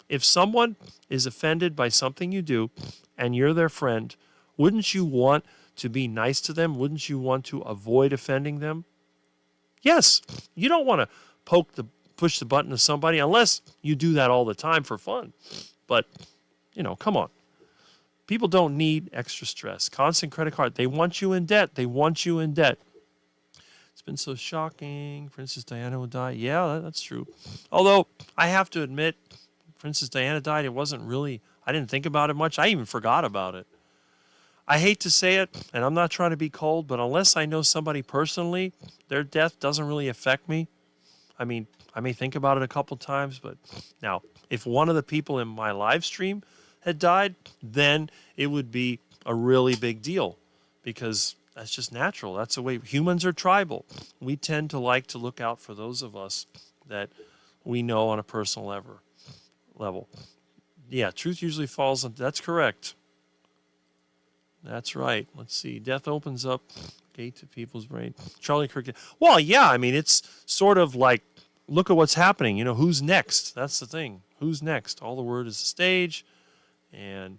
if someone is offended by something you do and you're their friend, wouldn't you want to be nice to them? Wouldn't you want to avoid offending them? Yes. You don't want to push the button of somebody unless you do that all the time for fun. But, come on. People don't need extra stress. Constant credit card. They want you in debt. They want you in debt. It's been so shocking. Princess Diana will die. Yeah, that's true. Although, I have to admit, Princess Diana died. It wasn't really, I didn't think about it much. I even forgot about it. I hate to say it, and I'm not trying to be cold, but unless I know somebody personally, their death doesn't really affect me. I mean, I may think about it a couple times, but now, if one of the people in my live stream had died, then it would be a really big deal because that's just natural. That's the way humans are tribal. We tend to like to look out for those of us that we know on a personal level. Yeah, truth usually falls on, that's correct. That's right. Let's see. Death opens up gate to people's brain. Charlie Kirk. Well, yeah, I mean, it's sort of like, look at what's happening. Who's next? That's the thing. Who's next? All the word is the stage. And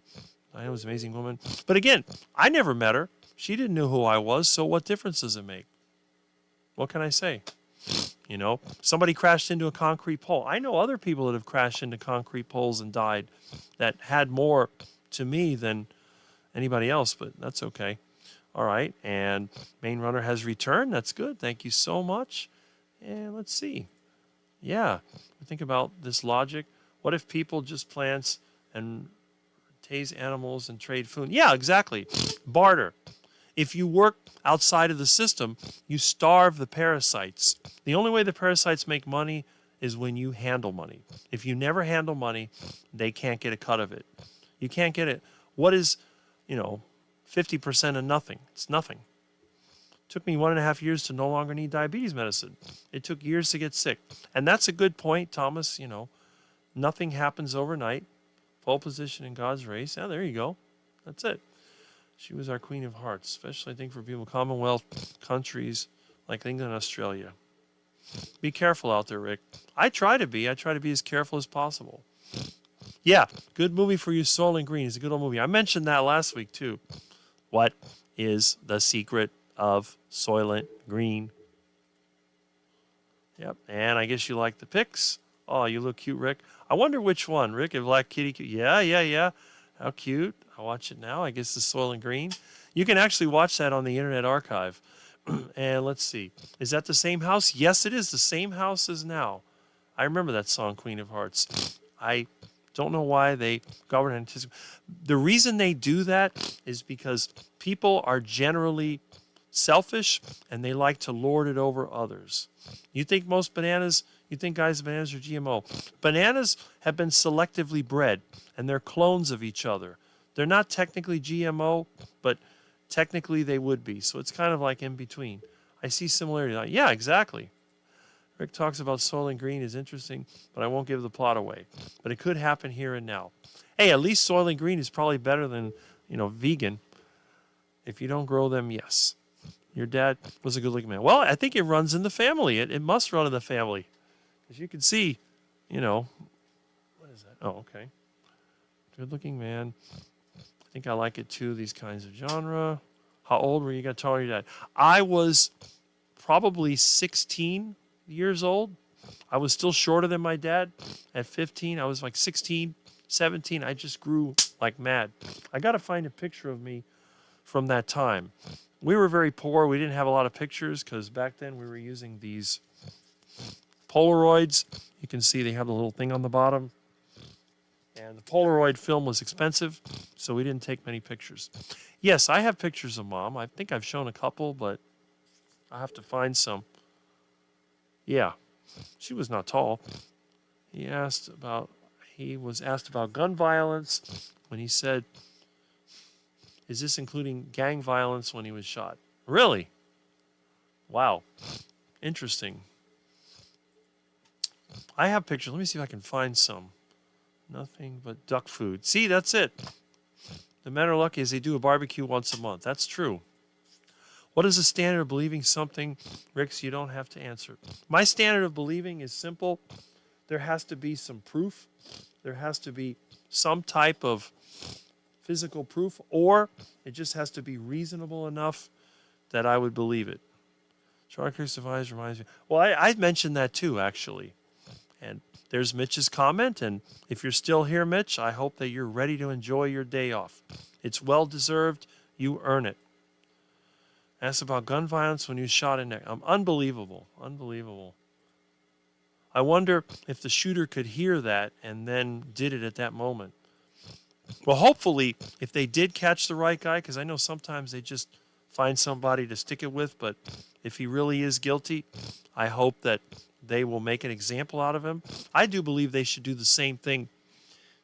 Diana was an amazing woman. But again, I never met her. She didn't know who I was, so what difference does it make? What can I say? Somebody crashed into a concrete pole. I know other people that have crashed into concrete poles and died that had more to me than anybody else, but that's okay. All right, and main runner has returned. That's good. Thank you so much. And let's see. Yeah, think about this logic. What if people just plants and tase animals and trade food? Yeah, exactly. Barter. If you work outside of the system, you starve the parasites. The only way the parasites make money is when you handle money. If you never handle money, they can't get a cut of it. You can't get it. What is, 50% of nothing? It's nothing. It took me 1.5 years to no longer need diabetes medicine. It took years to get sick. And that's a good point, Thomas. Nothing happens overnight. Pole position in God's race. Yeah, there you go. That's it. She was our Queen of Hearts, especially, I think, for people in Commonwealth countries like England and Australia. Be careful out there, Rick. I try to be. I try to be as careful as possible. Yeah, good movie for you, Soylent Green. It's a good old movie. I mentioned that last week, too. What is the secret of Soylent Green? Yep, and I guess you like the pics. Oh, you look cute, Rick. I wonder which one. Rick, a black kitty. Yeah. How cute. I'll watch it now. I guess the Soylent Green. You can actually watch that on the Internet Archive. And let's see. Is that the same house? Yes, it is the same house as now. I remember that song, Queen of Hearts. I don't know why they govern anticipation. The reason they do that is because people are generally selfish and they like to lord it over others. You think guys' bananas are GMO? Bananas have been selectively bred and they're clones of each other. They're not technically GMO, but technically they would be. So it's kind of like in between. I see similarity. Yeah, exactly. Rick talks about Soylent Green is interesting, but I won't give the plot away. But it could happen here and now. Hey, at least Soylent Green is probably better than, vegan. If you don't grow them, yes. Your dad was a good-looking man. Well, I think it runs in the family. It must run in the family. As you can see, what is that? Oh, okay. Good-looking man. I think I like it too, these kinds of genre. How old were you? You got taller than your dad. I was probably 16 years old. I was still shorter than my dad. At 15, I was like 16, 17. I just grew like mad. I got to find a picture of me from that time. We were very poor. We didn't have a lot of pictures because back then we were using these Polaroids. You can see they have a little thing on the bottom. And the Polaroid film was expensive, so we didn't take many pictures. Yes, I have pictures of Mom. I think I've shown a couple, but I'll have to find some. Yeah, she was not tall. He was asked about gun violence when he said, "Is this including gang violence?" when he was shot. Really? Wow. Interesting. I have pictures. Let me see if I can find some. Nothing but duck food. See, that's it. The men are lucky as they do a barbecue once a month. That's true. What is the standard of believing something, Ricks? You don't have to answer. My standard of believing is simple. There has to be some proof. There has to be some type of physical proof, or it just has to be reasonable enough that I would believe it. Charlie Crucifies reminds me. Well, I mentioned that too, actually. And there's Mitch's comment. And if you're still here, Mitch, I hope that you're ready to enjoy your day off. It's well deserved. You earn it. Asked about gun violence when he was shot in the neck. Unbelievable. Unbelievable. I wonder if the shooter could hear that and then did it at that moment. Well, hopefully, if they did catch the right guy, because I know sometimes they just find somebody to stick it with, but if he really is guilty, I hope that they will make an example out of him. I do believe they should do the same thing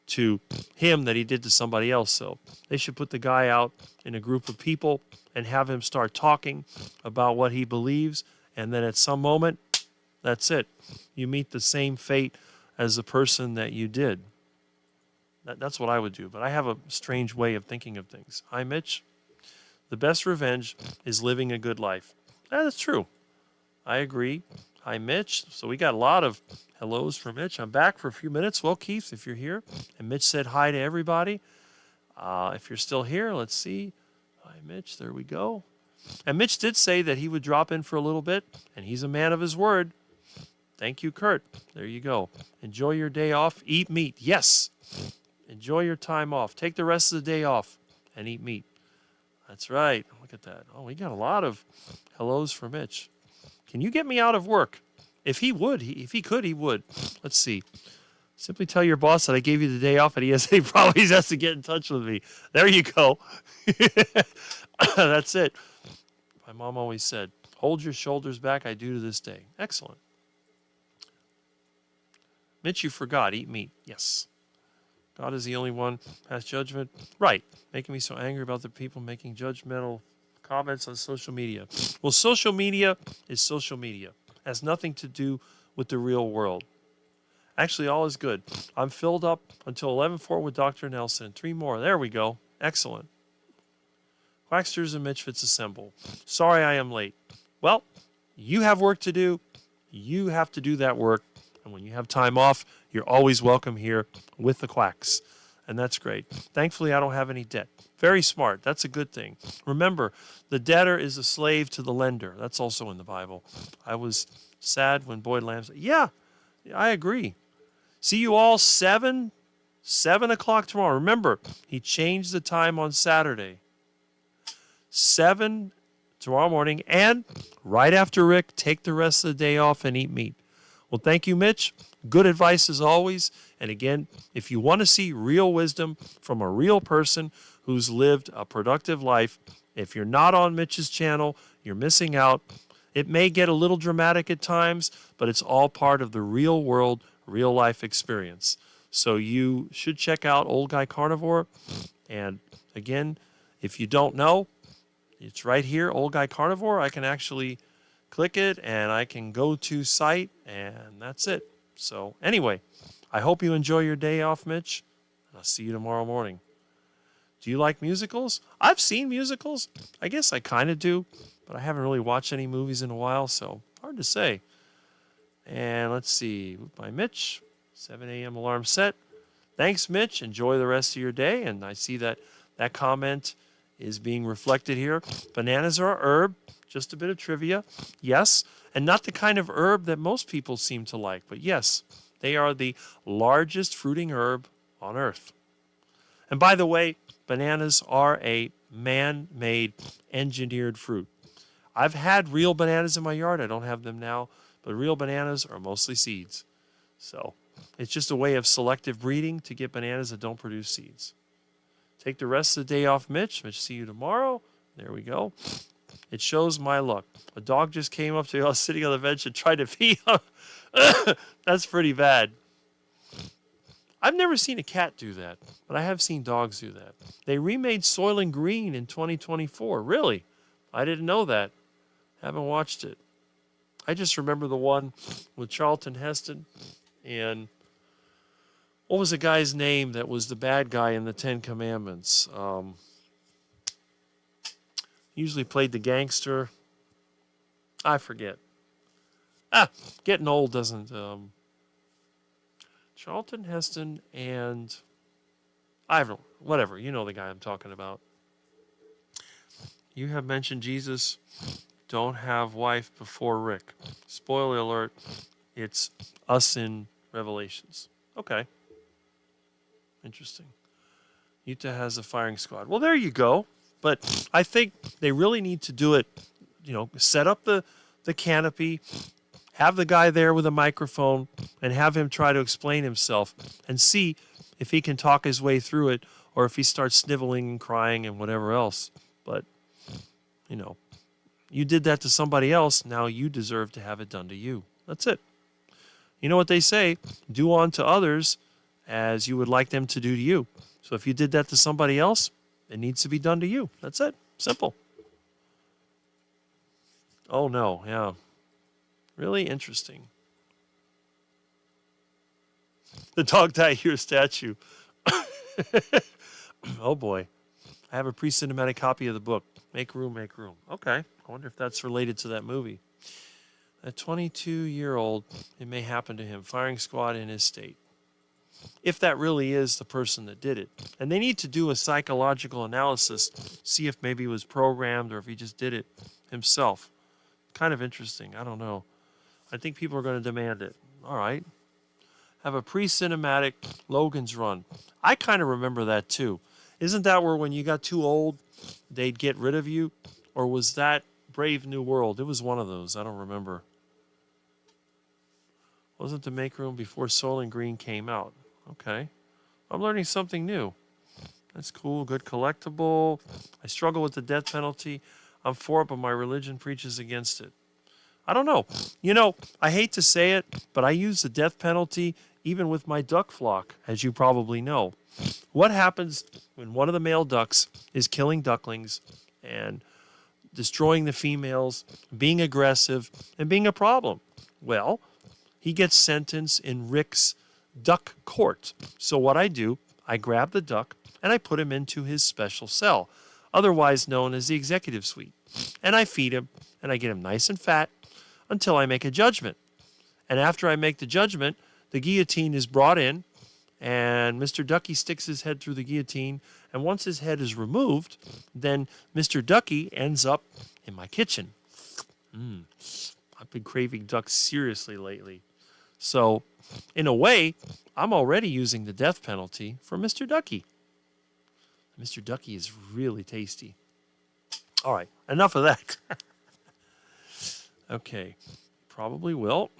to him that he did to somebody else. So they should put the guy out in a group of people and have him start talking about what he believes. And then at some moment, that's it. You meet the same fate as the person that you did. That's what I would do. But I have a strange way of thinking of things. Hi, Mitch. The best revenge is living a good life. That's true. I agree. Hi, Mitch. So we got a lot of hellos for Mitch. I'm back for a few minutes. Well, Keith, if you're here. And Mitch said hi to everybody. If you're still here, let's see. Hi, Mitch. There we go. And Mitch did say that he would drop in for a little bit, and he's a man of his word. Thank you, Kurt. There you go. Enjoy your day off. Eat meat. Yes. Enjoy your time off. Take the rest of the day off and eat meat. That's right. Look at that. Oh, we got a lot of hellos for Mitch. Can you get me out of work? If he would, if he could, he would. Let's see. Simply tell your boss that I gave you the day off at ESA. Probably has to get in touch with me. There you go. That's it. My mom always said, hold your shoulders back. I do to this day. Excellent. Mitch, you forgot. Eat meat. Yes. God is the only one has judgment. Right. Making me so angry about the people making judgmental comments on social media. Well, social media is social media. It has nothing to do with the real world. Actually, all is good. I'm filled up until 11:04 with Dr. Nelson. 3 more. There we go. Excellent. Quacksters and Mitchfits assemble. Sorry I am late. Well, you have work to do. You have to do that work. And when you have time off, you're always welcome here with the Quacks. And that's great. Thankfully, I don't have any debt. Very smart. That's a good thing. Remember, the debtor is a slave to the lender. That's also in the Bible. I was sad when Boyd Lamb said, yeah, I agree. See you all 7 o'clock tomorrow. Remember, he changed the time on Saturday. 7 tomorrow morning. And right after Rick, take the rest of the day off and eat meat. Well, thank you, Mitch. Good advice as always. And again, if you want to see real wisdom from a real person who's lived a productive life, if you're not on Mitch's channel, you're missing out. It may get a little dramatic at times, but it's all part of the real world, real life experience. So you should check out Old Guy Carnivore. And again, if you don't know, it's right here, Old Guy Carnivore. I can actually click it and I can go to site and that's it. So anyway, I hope you enjoy your day off, Mitch. I'll see you tomorrow morning. Do you like musicals? I've seen musicals. I guess I kind of do, but I haven't really watched any movies in a while, so hard to say. And let's see, by Mitch, 7 a.m. alarm set. Thanks, Mitch. Enjoy the rest of your day. And I see that that comment is being reflected here. Bananas are a herb. Just a bit of trivia. Yes, and not the kind of herb that most people seem to like, but yes, they are the largest fruiting herb on earth. And by the way, bananas are a man-made engineered fruit. I've had real bananas in my yard. I don't have them now, but real bananas are mostly seeds. So it's just a way of selective breeding to get bananas that don't produce seeds. Take the rest of the day off, Mitch. Mitch, see you tomorrow. There we go. It shows my luck. A dog just came up to me. I was sitting on the bench and tried to pee. That's pretty bad. I've never seen a cat do that, but I have seen dogs do that. They remade Soylent Green in 2024. Really? I didn't know that. Haven't watched it. I just remember the one with Charlton Heston and what was the guy's name that was the bad guy in the Ten Commandments? Usually played the gangster. I forget. Getting old doesn't... Charlton Heston and... I don't know. Whatever. You know the guy I'm talking about. You have mentioned Jesus. Don't have wife before Rick. Spoiler alert. It's us in Revelations. Okay. Interesting. Utah has a firing squad. Well, there you go. But I think they really need to do it, set up the canopy, have the guy there with a microphone, and have him try to explain himself and see if he can talk his way through it or if he starts sniveling and crying and whatever else. But, you did that to somebody else. Now you deserve to have it done to you. That's it. You know what they say? Do unto others as you would like them to do to you. So if you did that to somebody else, it needs to be done to you. That's it. Simple. Oh, no. Yeah. Really interesting. The dog died here statue. Oh, boy. I have a pre-cinematic copy of the book. Make room, make room. Okay. I wonder if that's related to that movie. A 22-year-old, it may happen to him. Firing squad in his state. If that really is the person that did it. And they need to do a psychological analysis, see if maybe he was programmed or if he just did it himself. Kind of interesting. I don't know. I think people are going to demand it. All right. Have a pre-cinematic Logan's Run. I kind of remember that too. Isn't that where when you got too old, they'd get rid of you? Or was that Brave New World? It was one of those. I don't remember. Wasn't the Make Room before Soylent Green came out? Okay. I'm learning something new. That's cool. Good collectible. I struggle with the death penalty. I'm for it, but my religion preaches against it. I don't know. I hate to say it, but I use the death penalty even with my duck flock, as you probably know. What happens when one of the male ducks is killing ducklings and destroying the females, being aggressive, and being a problem? Well, he gets sentenced in Rick's duck court. So what I do, I grab the duck and I put him into his special cell, otherwise known as the executive suite. And I feed him and I get him nice and fat until I make a judgment. And after I make the judgment, the guillotine is brought in and Mr. Ducky sticks his head through the guillotine. And once his head is removed, then Mr. Ducky ends up in my kitchen. I've been craving duck seriously lately. So, in a way, I'm already using the death penalty for Mr. Ducky. Mr. Ducky is really tasty. All right, enough of that. Okay, probably will.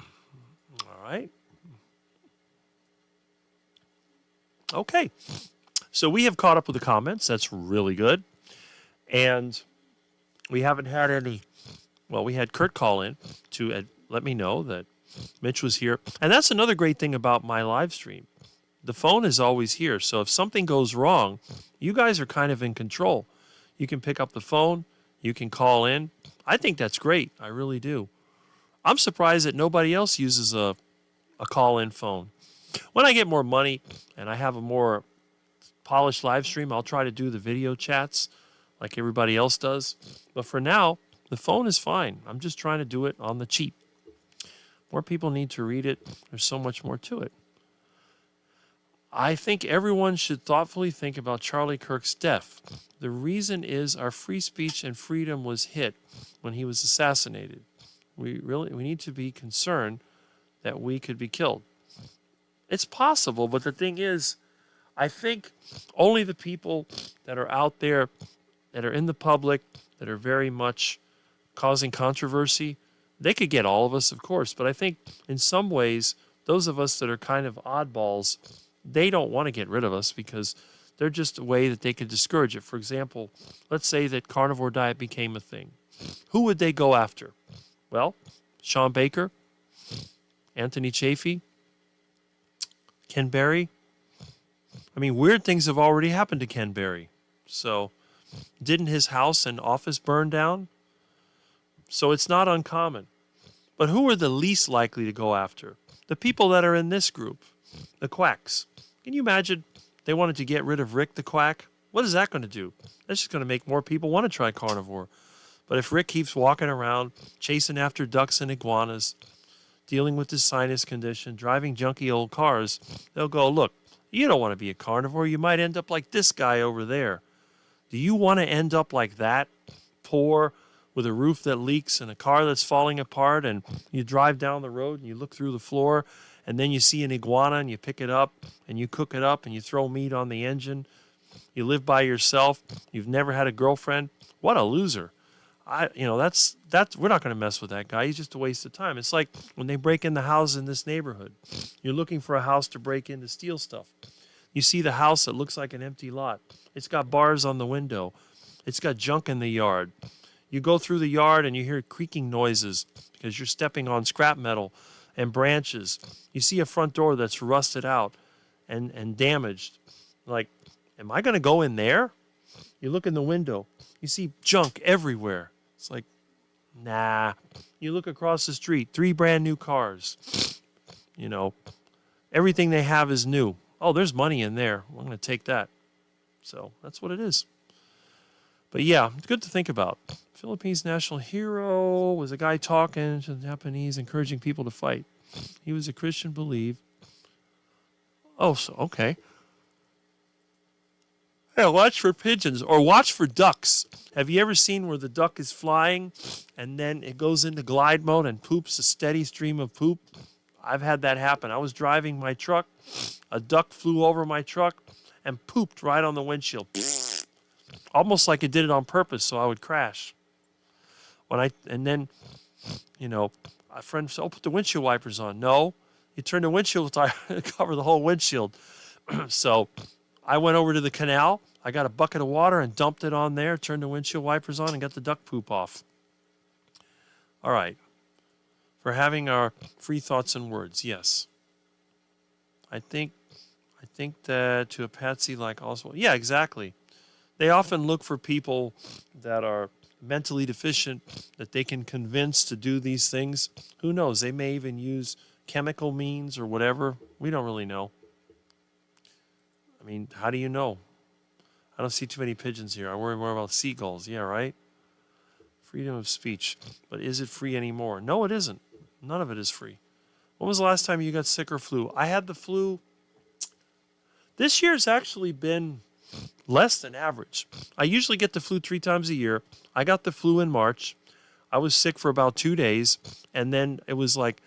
All right. Okay, so we have caught up with the comments. That's really good. And we haven't had any, well, we had Kurt call in to let me know that Mitch was here. And that's another great thing about my live stream. The phone is always here. So if something goes wrong, you guys are kind of in control. You can pick up the phone. You can call in. I think that's great. I really do. I'm surprised that nobody else uses a call-in phone. When I get more money and I have a more polished live stream, I'll try to do the video chats like everybody else does. But for now, the phone is fine. I'm just trying to do it on the cheap. More people need to read it. There's so much more to it. I think everyone should thoughtfully think about Charlie Kirk's death. The reason is our free speech and freedom was hit when he was assassinated. We need to be concerned that we could be killed. It's possible, but the thing is, I think only the people that are out there, that are in the public, that are very much causing controversy, they could get all of us, of course. But I think in some ways, those of us that are kind of oddballs, they don't want to get rid of us because they're just a way that they could discourage it. For example, let's say that carnivore diet became a thing. Who would they go after? Well, Sean Baker, Anthony Chafee, Ken Berry. I mean, weird things have already happened to Ken Berry. So, didn't his house and office burn down? So it's not uncommon. But who are the least likely to go after? The people that are in this group, the quacks. Can you imagine they wanted to get rid of Rick the quack? What is that going to do? That's just going to make more people want to try carnivore. But if Rick keeps walking around, chasing after ducks and iguanas, dealing with his sinus condition, driving junky old cars, they'll go, look, you don't want to be a carnivore. You might end up like this guy over there. Do you want to end up like that? Poor, with a roof that leaks and a car that's falling apart, and you drive down the road and you look through the floor and then you see an iguana and you pick it up and you cook it up and you throw meat on the engine. You live by yourself. You've never had a girlfriend. What a loser. That's we're not going to mess with that guy. He's just a waste of time. It's like when they break in the house in this neighborhood. You're looking for a house to break in to steal stuff. You see the house that looks like an empty lot. It's got bars on the window. It's got junk in the yard. You go through the yard and you hear creaking noises because you're stepping on scrap metal and branches. You see a front door that's rusted out and damaged. Like, am I going to go in there? You look in the window. You see junk everywhere. It's like, nah. You look across the street, 3 brand new cars. Everything they have is new. Oh, there's money in there. I'm going to take that. So that's what it is. But yeah, it's good to think about. Philippines national hero was a guy talking to the Japanese, encouraging people to fight. He was a Christian, believe. Oh, so okay. Yeah, watch for pigeons or watch for ducks. Have you ever seen where the duck is flying and then it goes into glide mode and poops a steady stream of poop? I've had that happen. I was driving my truck. A duck flew over my truck and pooped right on the windshield. Almost like it did it on purpose so I would crash. A friend said, oh, put the windshield wipers on. No, you turn the windshield tire to cover the whole windshield. So I went over to the canal. I got a bucket of water and dumped it on there, turned the windshield wipers on, and got the duck poop off. All right. For having our free thoughts and words, yes. I think that to a patsy like Oswald, yeah, exactly. They often look for people that are mentally deficient that they can convince to do these things. Who knows? They may even use chemical means or whatever. We don't really know. I mean, how do you know? I don't see too many pigeons here. I worry more about seagulls. Yeah, right? Freedom of speech. But is it free anymore? No, it isn't. None of it is free. When was the last time you got sick or flu? I had the flu. This year's actually been less than average. I usually get the flu 3 times a year. I got the flu in March. I was sick for about 2 days. And then it was like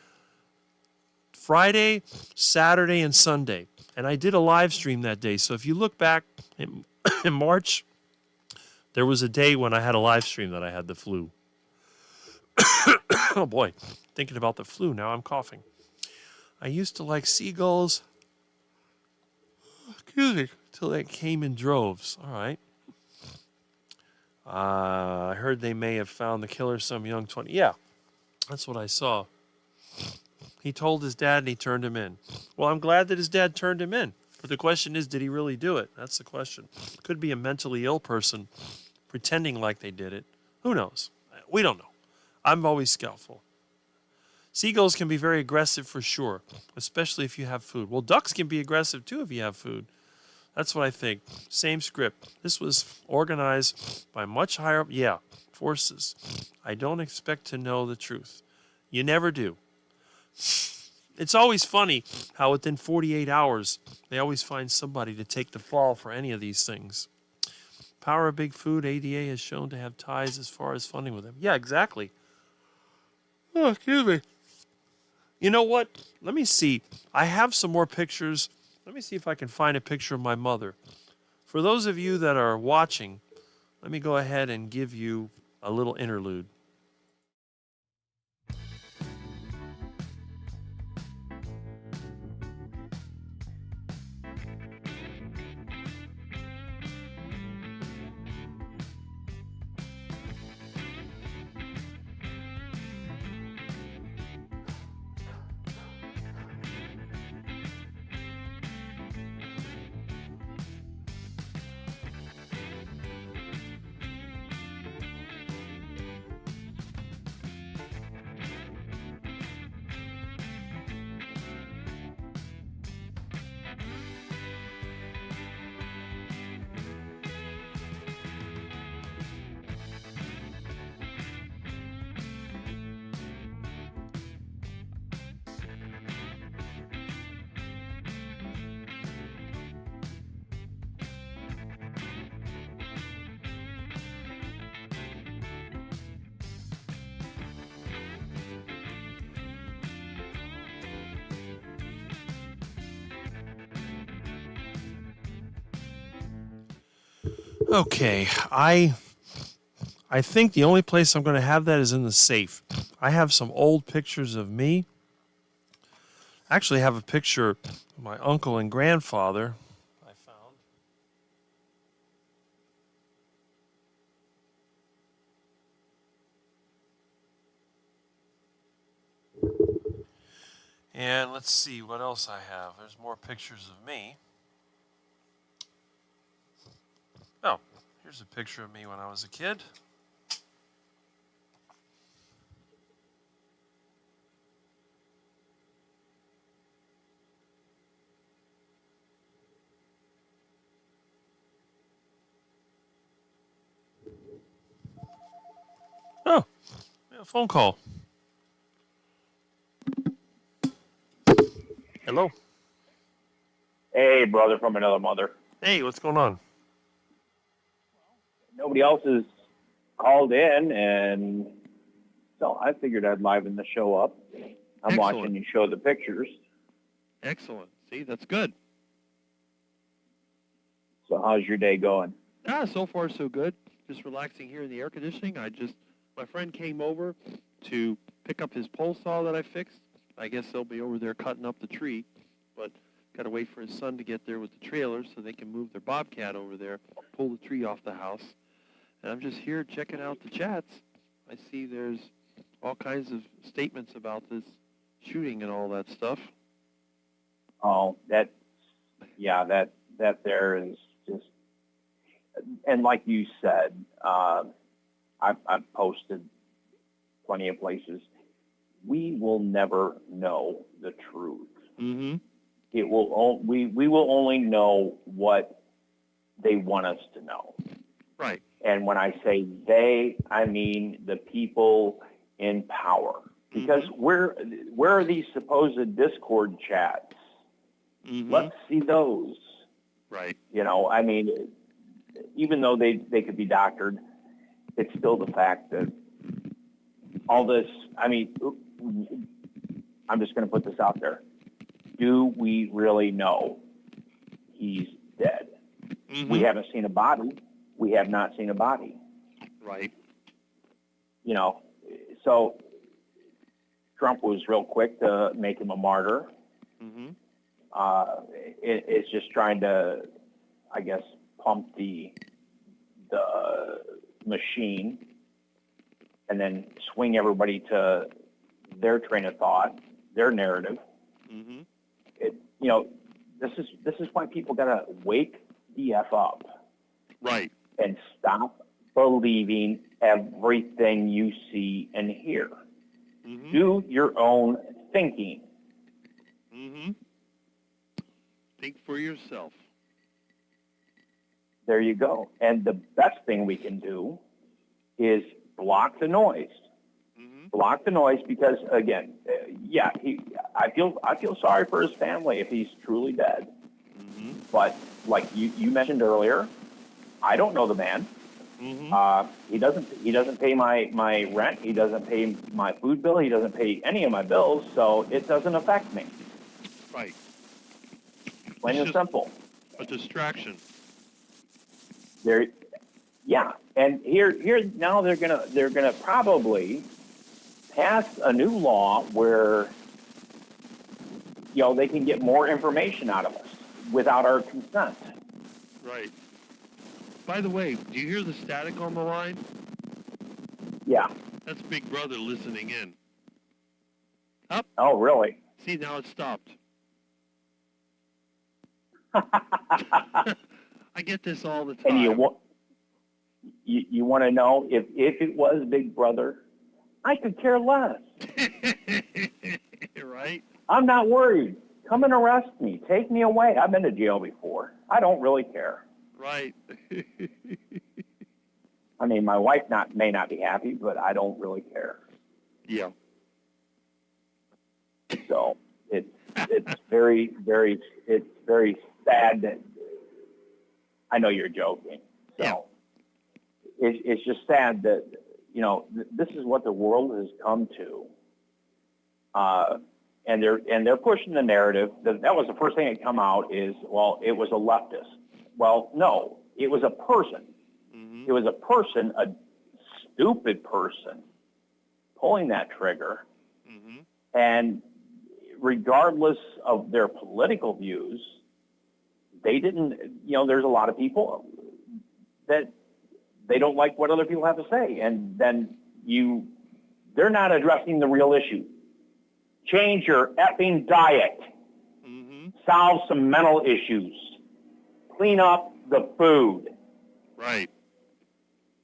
Friday, Saturday, and Sunday. And I did a live stream that day. So if you look back in March, there was a day when I had a live stream that I had the flu. Oh boy, thinking about the flu, now I'm coughing. I used to like seagulls. Excuse me. Till they came in droves. All right. I heard they may have found the killer some young 20. Yeah, that's what I saw. He told his dad and he turned him in. Well, I'm glad that his dad turned him in. But the question is, did he really do it? That's the question. Could be a mentally ill person pretending like they did it. Who knows? We don't know. I'm always skillful. Seagulls can be very aggressive for sure, especially if you have food. Well, ducks can be aggressive too if you have food. That's what I think. Same script. This was organized by much higher, forces. I don't expect to know the truth. You never do. It's always funny how within 48 hours, they always find somebody to take the fall for any of these things. Power of Big Food, ADA has shown to have ties as far as funding with them. Yeah, exactly. Oh, excuse me. You know what? Let me see. I have some more pictures. Let me see if I can find a picture of my mother. For those of you that are watching, let me go ahead and give you a little interlude. Okay, I think the only place I'm going to have that is in the safe. I have some old pictures of me. I actually have a picture of my uncle and grandfather I found. And let's see what else I have. There's more pictures of me. Oh, here's a picture of me when I was a kid. Oh, a phone call. Hello. Hey, brother from another mother. Hey, what's going on? Nobody else has called in, and so I figured I'd liven the show up. I'm Excellent. watching you show the pictures. Excellent. See, that's good. So how's your day going? So far so good. Just relaxing here in the air conditioning. My friend came over to pick up his pole saw that I fixed. I guess they'll be over there cutting up the tree, but got to wait for his son to get there with the trailer so they can move their bobcat over there, pull the tree off the house. And I'm just here checking out the chats. I see there's all kinds of statements about this shooting and all that stuff. Oh, that there is just, and like you said, I've posted plenty of places. We will never know the truth. Mm-hmm. We will only know what they want us to know. Right. And when I say they, I mean the people in power. Because where are these supposed Discord chats? Mm-hmm. Let's see those. Right. You know, I mean, even though they could be doctored, it's still the fact that all this, I mean, I'm just going to put this out there. Do we really know he's dead? Mm-hmm. We haven't seen a body. We have not seen a body. Right. You know, so Trump was real quick to make him a martyr. Mm-hmm. It's just trying to, I guess, pump the machine and then swing everybody to their train of thought, their narrative. Mm-hmm. You know, this is why people gotta wake the F up. Right. And stop believing everything you see and hear. Mm-hmm. Do your own thinking. Mm-hmm. Think for yourself. There you go. And the best thing we can do is block the noise. Mm-hmm. Block the noise because, again, I feel sorry for his family if he's truly dead. Mm-hmm. But like you mentioned earlier, I don't know the man. Mm-hmm. He doesn't pay my rent. He doesn't pay my food bill. He doesn't pay any of my bills, so it doesn't affect me. Right. Plain and simple. A distraction. And here now they're gonna probably pass a new law where they can get more information out of us without our consent. Right. By the way, do you hear the static on the line? Yeah. That's Big Brother listening in. Up. Oh, really? See, now it stopped. I get this all the time. And you want to know if it was Big Brother, I could care less. Right? I'm not worried. Come and arrest me. Take me away. I've been to jail before. I don't really care. Right. I mean, my wife may not be happy, but I don't really care. Yeah. So it's very, very, it's very sad that, I know you're joking. So yeah. It's just sad that, this is what the world has come to. And they're pushing the narrative. That was the first thing that come out is, well, it was a leftist. Well, no, it was a person. It was a person, a stupid person, pulling that trigger. Mm-hmm. And regardless of their political views, they didn't, there's a lot of people that they don't like what other people have to say. And then they're not addressing the real issue. Change your effing diet. Mm-hmm. Solve some mental issues. Clean up the food. Right.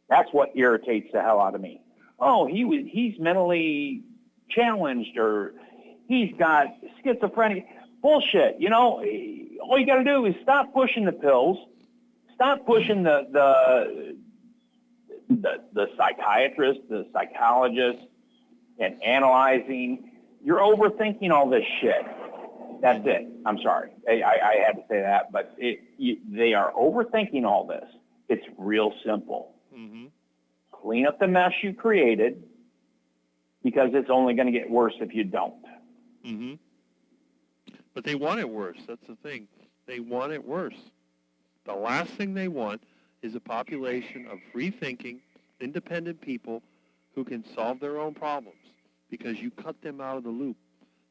That's what irritates the hell out of me. Oh, he's mentally challenged, or he's got schizophrenia. Bullshit. All you got to do is stop pushing the pills. Stop pushing the psychiatrist, the psychologist, and analyzing. You're overthinking all this shit. That's it. I'm sorry. I had to say that, but they are overthinking all this. It's real simple. Mm-hmm. Clean up the mess you created, because it's only going to get worse if you don't. Mm-hmm. But they want it worse. That's the thing. They want it worse. The last thing they want is a population of free-thinking, independent people who can solve their own problems, because you cut them out of the loop.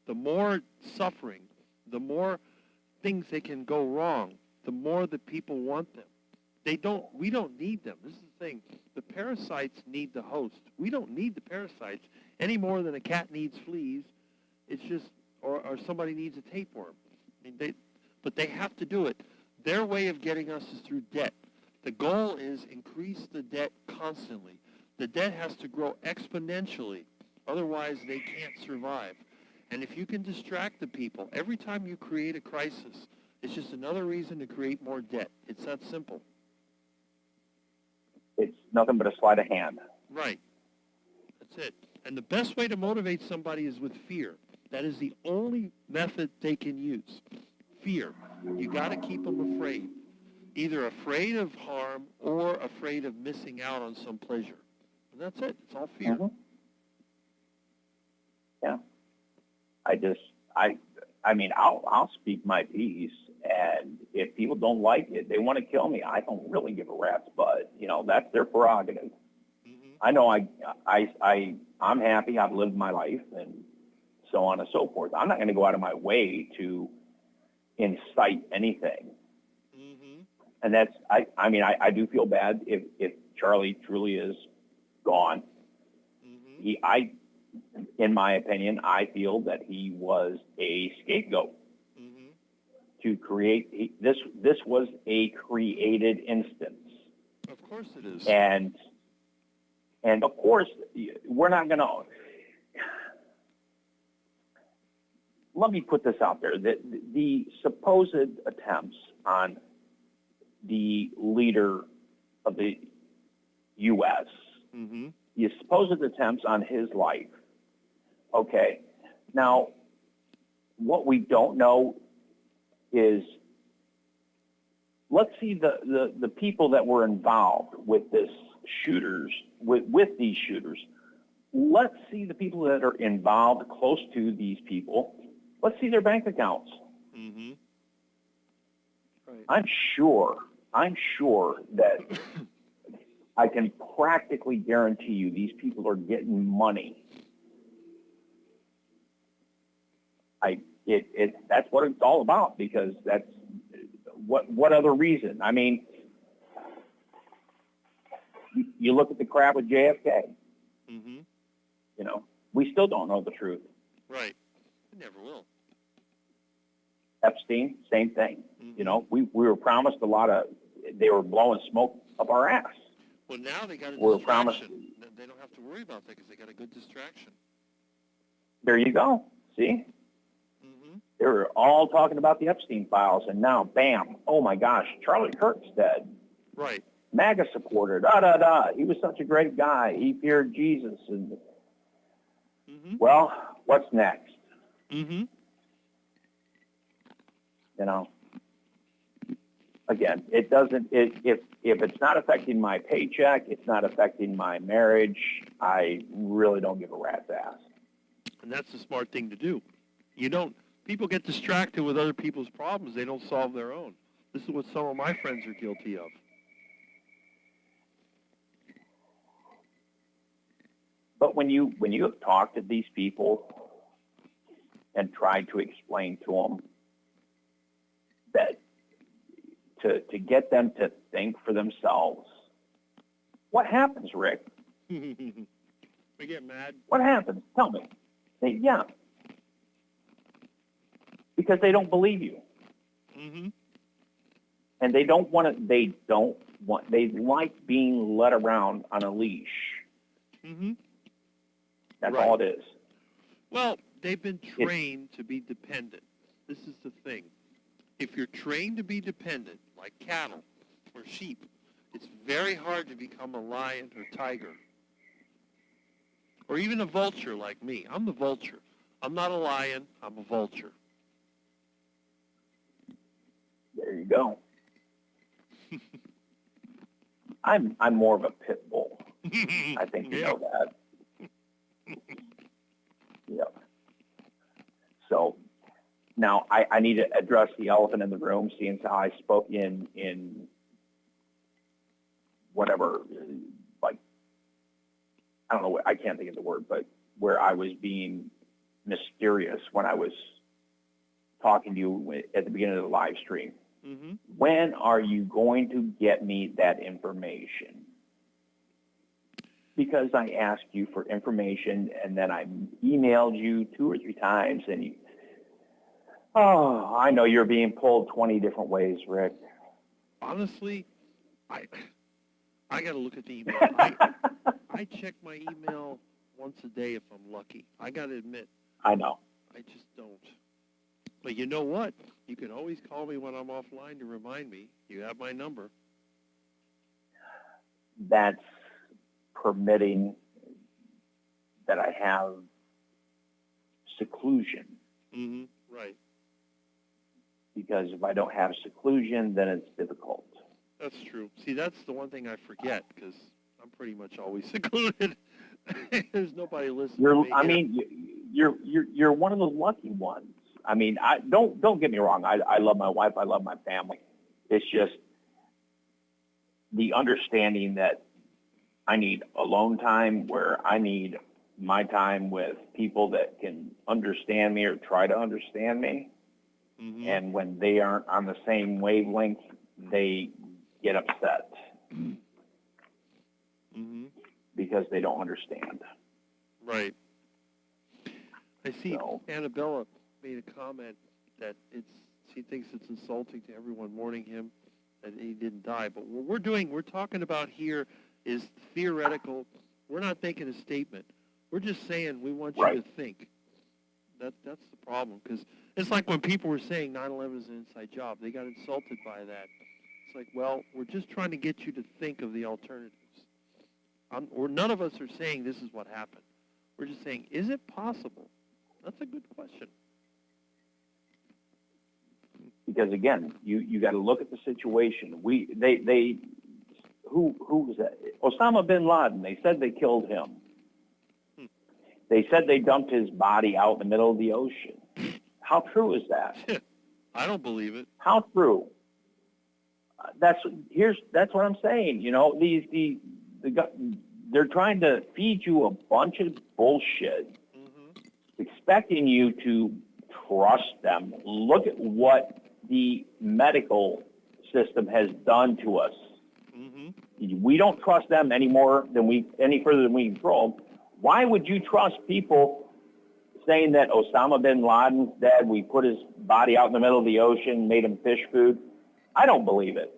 The more suffering, the more things they can go wrong, the more the people want them. We don't need them. This is the thing. The parasites need the host. We don't need the parasites any more than a cat needs fleas. It's just, or somebody needs a tapeworm. But they have to do it. Their way of getting us is through debt. The goal is increase the debt constantly. The debt has to grow exponentially. Otherwise, they can't survive. And if you can distract the people, every time you create a crisis, it's just another reason to create more debt. It's that simple. It's nothing but a sleight of hand. Right. That's it. And the best way to motivate somebody is with fear. That is the only method they can use. Fear. You got to keep them afraid. Either afraid of harm or afraid of missing out on some pleasure. And that's it. It's all fear. Mm-hmm. Yeah. I'll speak my piece, and if people don't like it, they want to kill me. I don't really give a rat's butt. That's their prerogative. Mm-hmm. I know I'm happy. I've lived my life, and so on and so forth. I'm not going to go out of my way to incite anything. Mm-hmm. And that's, I do feel bad if Charlie truly is gone. Mm-hmm. In my opinion, I feel that he was a scapegoat. Mm-hmm. To create this was a created instance. Of course it is. And of course, we're not going to. Let me put this out there: the supposed attempts on the leader of the U.S. Mm-hmm. The supposed attempts on his life. Okay, now what we don't know is, let's see the people that were involved with this shooters, with these shooters. Let's see the people that are involved close to these people. Let's see their bank accounts. Mm-hmm. Right. I'm sure that I can practically guarantee you these people are getting money. That's what it's all about, because that's what other reason? I mean, you look at the crap with JFK. Mm-hmm. We still don't know the truth. Right. It never will. Epstein, same thing. Mm-hmm. We were promised a lot of. They were blowing smoke up our ass. Well, now they got a We're distraction. promised. They don't have to worry about that because they got a good distraction. There you go. See? Mm-hmm. They were all talking about the Epstein files, and now, bam! Oh my gosh, Charlie Kirk's dead. Right. MAGA supporter. He was such a great guy. He feared Jesus. And mm-hmm. Well, what's next? Mm-hmm. Again, it doesn't. If it's not affecting my paycheck, it's not affecting my marriage. I really don't give a rat's ass. And that's the smart thing to do. People get distracted with other people's problems. They don't solve their own. This is what some of my friends are guilty of. But when you have talked to these people and tried to explain to them that to get them to think for themselves, what happens, Rick? We get mad. What happens? Tell me. Yeah. Because they don't believe you. Mm-hmm. And they like being led around on a leash. Mm-hmm. That's Right. all it is. Well, they've been trained to be dependent. This is the thing. If you're trained to be dependent, like cattle or sheep, it's very hard to become a lion or tiger. Or even a vulture like me. I'm the vulture. I'm not a lion. I'm a vulture. There you go. I'm more of a pit bull. I think you know that. Yep. So now I need to address the elephant in the room, seeing how I spoke in whatever, like, I don't know, I can't think of the word, but where I was being mysterious when I was talking to you at the beginning of the live stream. Mm-hmm. When are you going to get me that information? Because I asked you for information and then I emailed you 2 or 3 times and you, oh, I know you're being pulled 20 different ways, Rick. Honestly, I got to look at the email. I check my email once a day if I'm lucky. I got to admit, I know. I just don't. But you know what? You can always call me when I'm offline to remind me. You have my number. That's permitting that I have seclusion. Mm-hmm. Right. Because if I don't have seclusion, then it's difficult. That's true. See, that's the one thing I forget because I'm pretty much always secluded. There's nobody listening to me. You're one of the lucky ones. I mean, don't get me wrong. I love my wife. I love my family. It's just the understanding that I need alone time, where I need my time with people that can understand me or try to understand me. Mm-hmm. And when they aren't on the same wavelength, they get upset Mm-hmm. because they don't understand. Right. I see So, Annabella made a comment that she thinks it's insulting to everyone mourning him that he didn't die. But what we're talking about here is theoretical. We're not making a statement. We're just saying we want you Right. to think. That's the problem, because it's like when people were saying 9/11 is an inside job. They got insulted by that. It's like, well, we're just trying to get you to think of the alternatives. None of us are saying this is what happened. We're just saying, is it possible? That's a good question. because again, you got to look at the situation. Who was that? Osama bin Laden. They said they killed him. They said they dumped his body out in the middle of the ocean. How true is that? I don't believe it. How true? That's what I'm saying. You know, they're trying to feed you a bunch of bullshit, expecting you to trust them. Look at what the medical system has done to us. We don't trust them any further than we can throw them. Why would you trust people saying that Osama bin Laden's dead? We put his body out in the middle of the ocean, made him fish food. I don't believe it.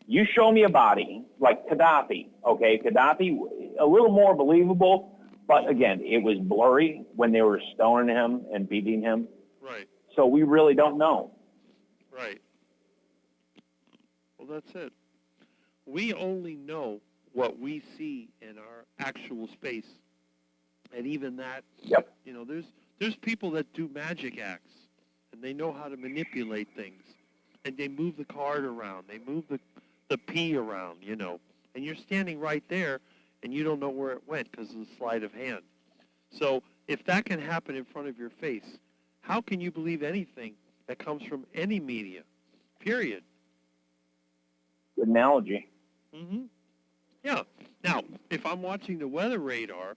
You show me a body like Gaddafi, okay? Gaddafi, a little more believable, but again, it was blurry when they were stoning him and beating him. Right. So we really don't know. Right. Well, that's it. We only know what we see in our actual space. And even that, Yep. you know, there's people that do magic acts, and they know how to manipulate things. And they move the card around. They move the P around, you know. And you're standing right there, and you don't know where it went because of the sleight of hand. So if that can happen in front of your face, how can you believe anything that comes from any media, period? Good analogy. Yeah. Now, if I'm watching the weather radar,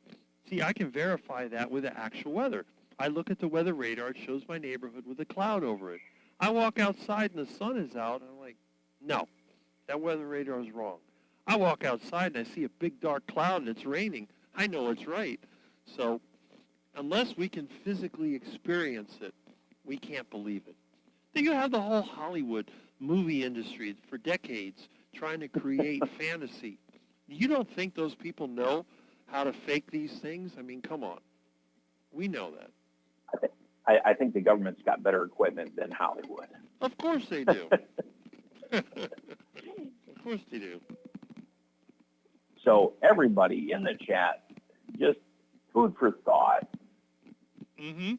See, I can verify that with the actual weather. I look at the weather radar. It shows my neighborhood with a cloud over it. I walk outside and the sun is out, and I'm like, no, that weather radar is wrong. I walk outside and I see a big dark cloud and it's raining. I know it's right. So unless we can physically experience it, we can't believe it. Then you have the whole Hollywood movie industry for decades trying to create fantasy. You don't think those people know how to fake these things? I mean, come on. We know that. I think the government's got better equipment than Hollywood. Of course they do. Of course they do. So everybody in the chat, just food for thought. Mm-hmm.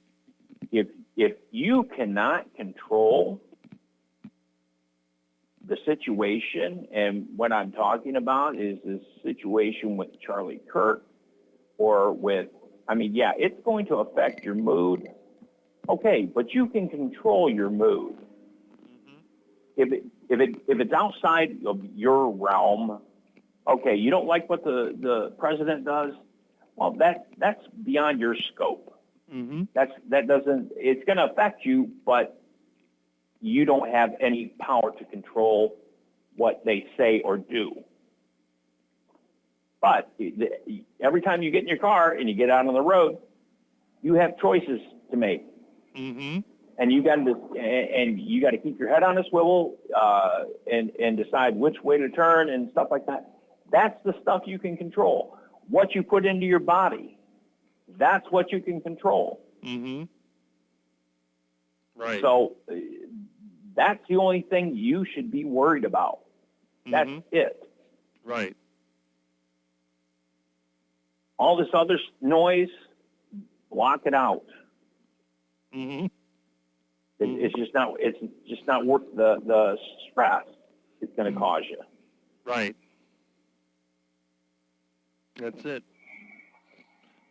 If you cannot control the situation, and what I'm talking about is this situation with Charlie Kirk or with, I mean, yeah, it's going to affect your mood. Okay, but you can control your mood. Mm-hmm. If it's outside of your realm, okay, you don't like what the president does, well, that's beyond your scope. Mm-hmm. It's going to affect you, but you don't have any power to control what they say or do. But every time you get in your car and you get out on the road, you have choices to make. Mm-hmm. And you got to keep your head on a swivel and decide which way to turn and stuff like that. That's the stuff you can control. What you put into your body, that's what you can control. Mm-hmm. Right. So that's the only thing you should be worried about. That's it. Right. All this other noise, block it out. Mm-hmm. It's just not worth the stress it's going to cause you. Right. That's it.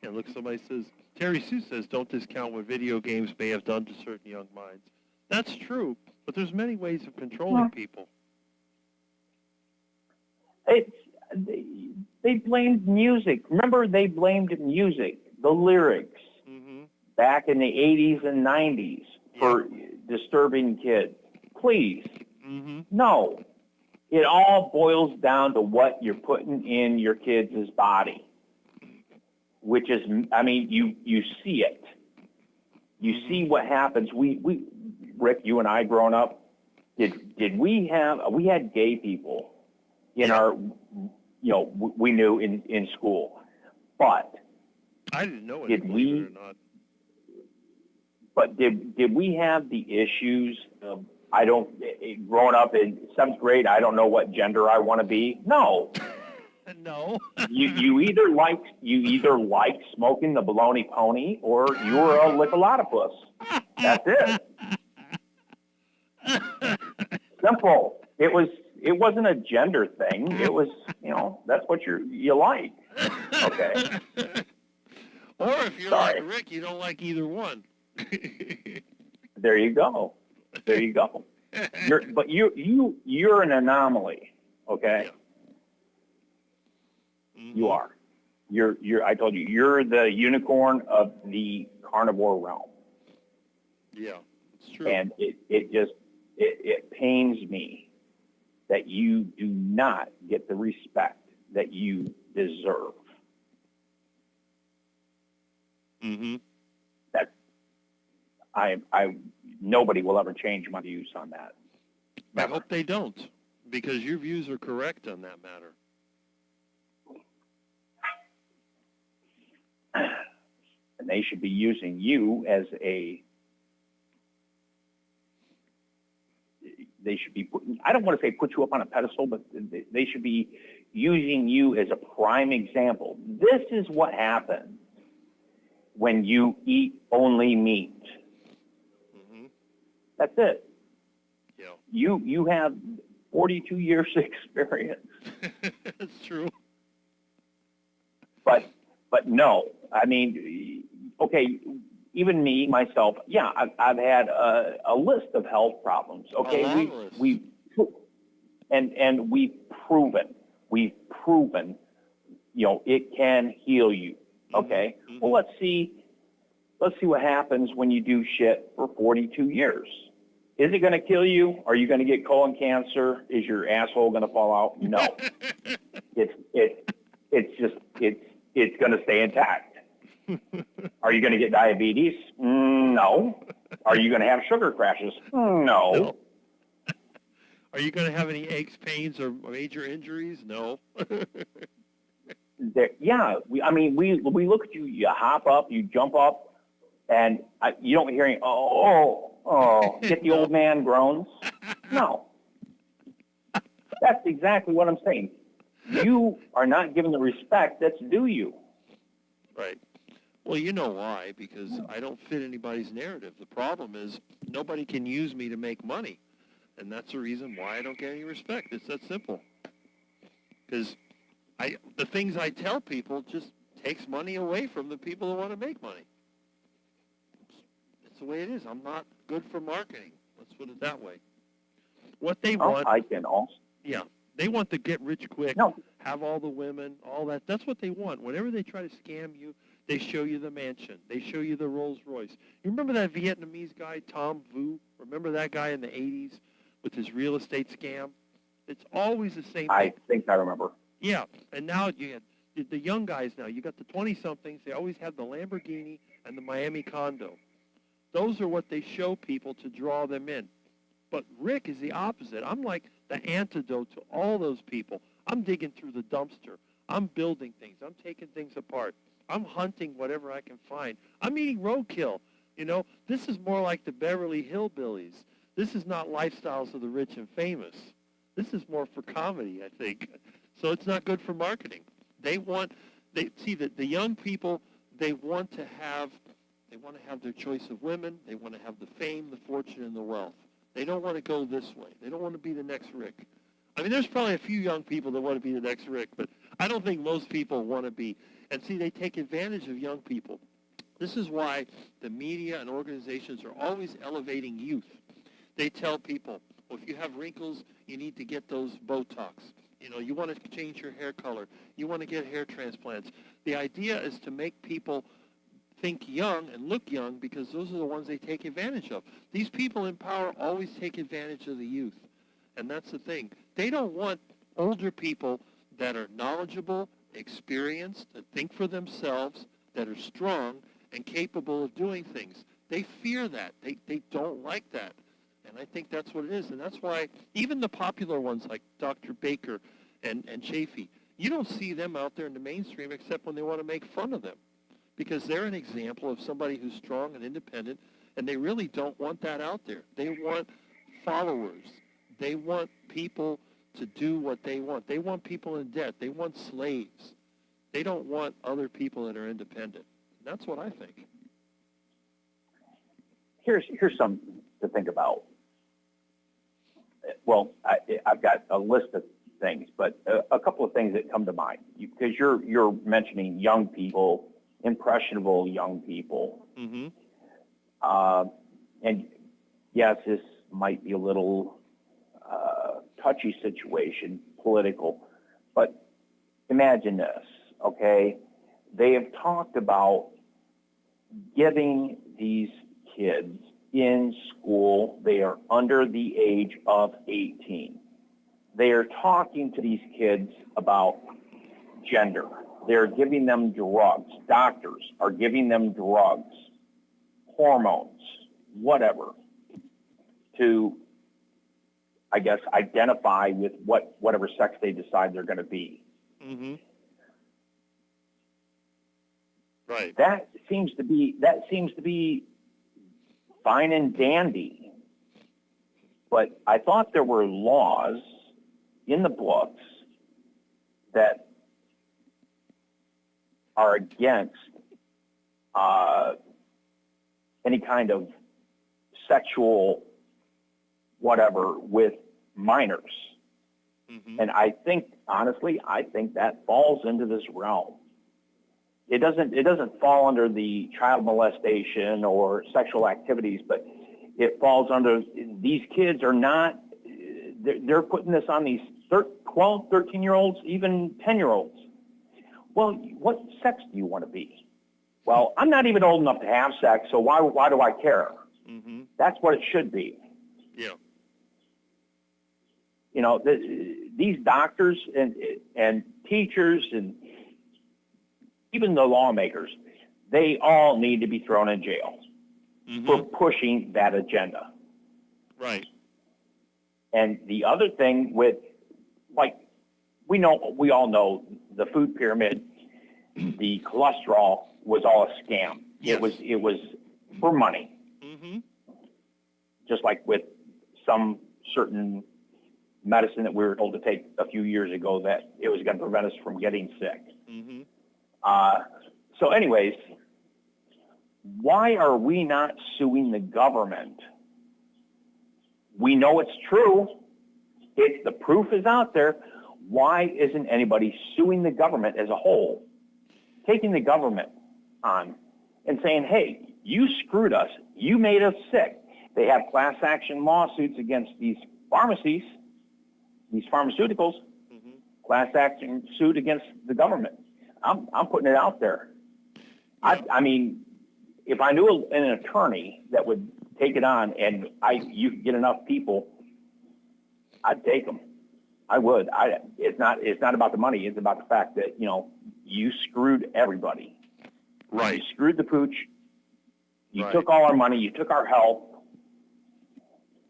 Yeah, look, somebody says, Terry Sue says, don't discount what video games may have done to certain young minds. That's true, but there's many ways of controlling people. They blamed music. Remember, they blamed music, the lyrics, back in the 80s and 90s for disturbing kids. Please, no. It all boils down to what you're putting in your kids' body, which is, I mean, you see it. You see what happens. Rick, you and I growing up, we had gay people in our, we knew in school, but I didn't know it, believe it or not. But did we have the issues of, growing up in 7th grade, I don't know what gender I want to be? No. No. you either like smoking the baloney pony or you were a lickalotopus. That's it. Simple. It wasn't a gender thing. It was, that's what you like. Okay. Or if you're like Rick, you don't like either one. There you go. You're an anomaly. Okay. Yeah. You are. I told you, you're the unicorn of the carnivore realm. Yeah, it's true. And it pains me that you do not get the respect that you deserve. That nobody will ever change my views on that. Never. I hope they don't, because your views are correct on that matter. And they should be using you as they should be I don't want to say put you up on a pedestal, but they should be using you as a prime example. This is what happens when you eat only meat. That's it. Yeah. You have 42 years experience. That's true. But no, I mean, okay, even me, myself, yeah, I've had a list of health problems. Okay, we've proven, it can heal you. Okay. Well, let's see what happens when you do shit for 42 years. Is it going to kill you? Are you going to get colon cancer? Is your asshole going to fall out? No. It's going to stay intact. Are you going to get diabetes? No. Are you going to have sugar crashes? No. Are you going to have any aches, pains, or major injuries? No. Yeah. We look at you. You hop up, you jump up, and you don't hear any, get the old man groans. No. That's exactly what I'm saying. You are not given the respect that's due you. Right. Well, you know why, because I don't fit anybody's narrative. The problem is nobody can use me to make money, and that's the reason why I don't get any respect. It's that simple. Because the things I tell people just takes money away from the people who want to make money. It's the way it is. I'm not good for marketing. Let's put it that way. What they want... I can also... Yeah. They want to get rich quick, have all the women, all that. That's what they want. Whenever they try to scam you, they show you the mansion. They show you the Rolls Royce. You remember that Vietnamese guy, Tom Vu? Remember that guy in the 80s with his real estate scam? It's always the same thing. I think I remember. Yeah, and now you have the young guys now. You got the 20-somethings. They always have the Lamborghini and the Miami condo. Those are what they show people to draw them in. But Rick is the opposite. I'm like the antidote to all those people. I'm digging through the dumpster. I'm building things. I'm taking things apart. I'm hunting whatever I can find. I'm eating roadkill. You know, this is more like the Beverly Hillbillies. This is not lifestyles of the rich and famous. This is more for comedy, I think. So it's not good for marketing. The young people, they want to have their choice of women. They want to have the fame, the fortune, and the wealth. They don't want to go this way. They don't want to be the next Rick. I mean, there's probably a few young people that want to be the next Rick, but I don't think most people want to be. And see, they take advantage of young people. This is why the media and organizations are always elevating youth. They tell people, well, if you have wrinkles, you need to get those Botox. You know, you want to change your hair color. You want to get hair transplants. The idea is to make people think young and look young because those are the ones they take advantage of. These people in power always take advantage of the youth. And that's the thing. They don't want older people that are knowledgeable, experienced, that think for themselves, that are strong and capable of doing things. They fear that. They don't like that. And I think that's what it is. And that's why even the popular ones like Dr. Baker and Chafee, you don't see them out there in the mainstream except when they want to make fun of them. Because they're an example of somebody who's strong and independent, and they really don't want that out there. They want followers. They want people to do what they want. They want people in debt. They want slaves. They don't want other people that are independent. And that's what I think. Here's something to think about. Well, I've got a list of things, but a couple of things that come to mind. Because you're mentioning young people, impressionable young people. Mm-hmm. And yes, this might be a little touchy situation, political, but imagine this, okay? They have talked about getting these kids in school. They are under the age of 18. They are talking to these kids about gender. They're giving them drugs. Doctors are giving them drugs, hormones, whatever, to, I guess, identify with whatever sex they decide they're going to be. Mm-hmm. Right. That seems to be fine and dandy. But I thought there were laws in the books that are against any kind of sexual whatever with minors. Mm-hmm. And I think, honestly, that falls into this realm. It doesn't fall under the child molestation or sexual activities, but it falls under, these kids are not, they're putting this on these 12, 13-year-olds, even 10-year-olds. Well, what sex do you want to be? Well, I'm not even old enough to have sex, so why do I care? Mm-hmm. That's what it should be. Yeah. You know, these doctors and teachers and even the lawmakers, they all need to be thrown in jail for pushing that agenda. Right. And the other thing with, like, we all know the food pyramid, the cholesterol was all a scam. Yes. It was for money. Mm-hmm. Just like with some certain medicine that we were told to take a few years ago that it was going to prevent us from getting sick. Mm-hmm. So anyways, why are we not suing the government? We know it's true. The proof is out there. Why isn't anybody suing the government as a whole? Taking the government on and saying, hey, you screwed us. You made us sick. They have class action lawsuits against these pharmacies, these pharmaceuticals, class action suit against the government. I'm putting it out there. I mean, if I knew an attorney that would take it on and you could get enough people, I'd take them. I would. It's not about the money. It's about the fact that, you know, you screwed everybody. Right. You screwed the pooch. You Right. took all our money. You took our health.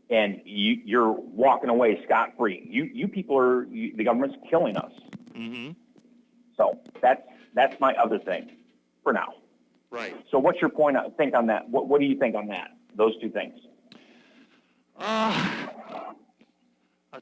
And you're walking away scot-free. You people the government's killing us. Mm-hmm. So that's my other thing for now. Right. So what's your think on that? What do you think on that? Those two things. I'll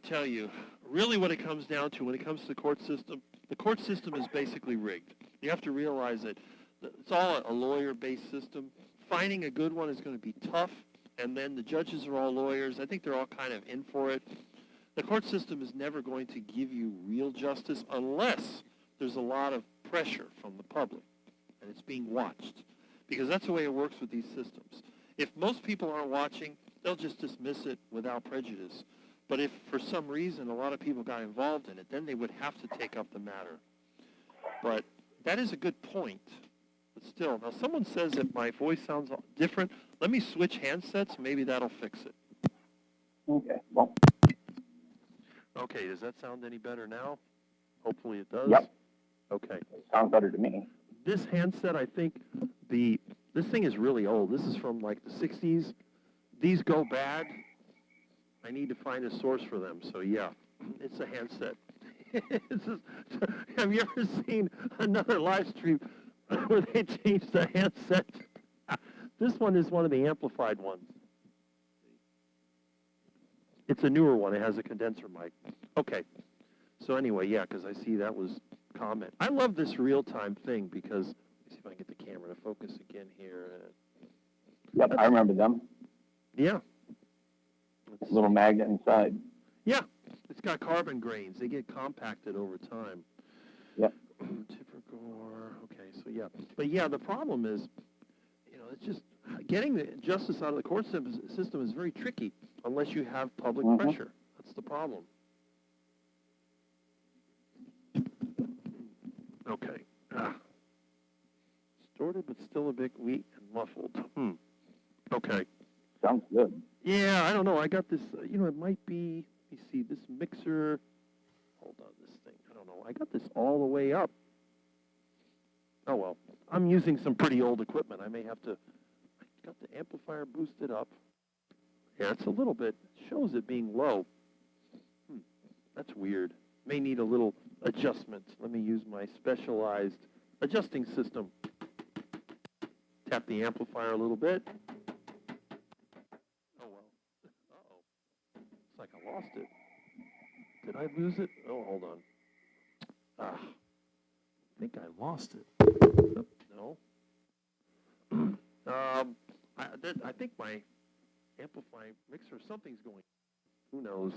tell you, really what it comes down to when it comes to the court system is basically rigged. You have to realize that it's all a lawyer-based system. Finding a good one is going to be tough, and then the judges are all lawyers. I think they're all kind of in for it. The court system is never going to give you real justice unless there's a lot of pressure from the public, and it's being watched, because that's the way it works with these systems. If most people aren't watching, they'll just dismiss it without prejudice. But if for some reason a lot of people got involved in it, then they would have to take up the matter. But that is a good point. But still, now someone says that my voice sounds different. Let me switch handsets. Maybe that'll fix it. Okay. Well. Okay, does that sound any better now? Hopefully it does. Yep. Okay. Sounds better to me. This handset, I think, this thing is really old. This is from like the 60s. These go bad. I need to find a source for them. So yeah, it's a handset. Have you ever seen another live stream where they changed the handset? This one is one of the amplified ones. It's a newer one. It has a condenser mic. Okay. So anyway, yeah, because I see that was comment. I love this real-time thing because, let me see if I can get the camera to focus again here. Yep, I remember them. Yeah. Little magnet inside. Yeah, it's got carbon grains. They get compacted over time. Yep. Tipper-gore. Okay, so yeah. But yeah, the problem is, you know, it's just getting the justice out of the court system is very tricky unless you have public pressure. That's the problem. Okay. Distorted, but still a bit weak and muffled. Okay. Sounds good. Yeah, I don't know. I got this, you know, it might be, let me see, this mixer. Hold on, this thing. I don't know. I got this all the way up. Oh, well. I'm using some pretty old equipment. I may have to, I got the amplifier boosted up. Yeah, it's a little bit, shows it being low. That's weird. May need a little adjustment. Let me use my specialized adjusting system. Tap the amplifier a little bit. Oh, well. Uh-oh. Looks like I lost it. Did I lose it? Oh, hold on. I think I lost it. No. I think my amplifying mixer, something's going. Who knows?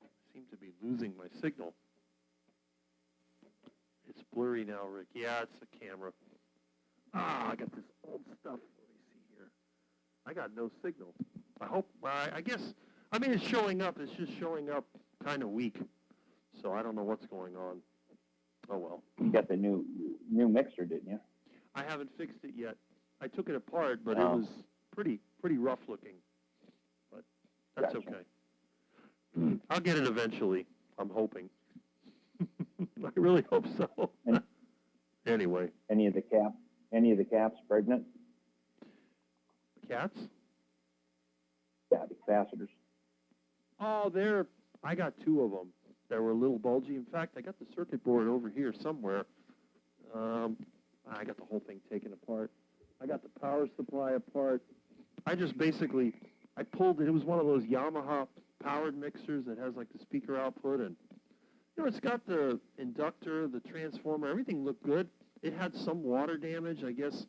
I seem to be losing my signal. It's blurry now, Rick. Yeah, it's the camera. I got this old stuff. Let me see here. I got no signal. I hope, I guess, I mean, it's showing up. It's just showing up kind of weak. So I don't know what's going on. Oh, well. You got the new mixer, didn't you? I haven't fixed it yet. I took it apart, but it Oh. was pretty rough looking. But that's Gotcha. okay. I'll get it eventually. I'm hoping. I really hope so. And- Anyway, Any of the caps pregnant? cats? Yeah, the capacitors. Oh, I got 2 of them that were a little bulgy. In fact, I got the circuit board over here somewhere. I got the whole thing taken apart. I got the power supply apart. I just basically, I pulled it. It was one of those Yamaha powered mixers that has like the speaker output, and it's got the inductor, the transformer, everything looked good. It had some water damage, I guess.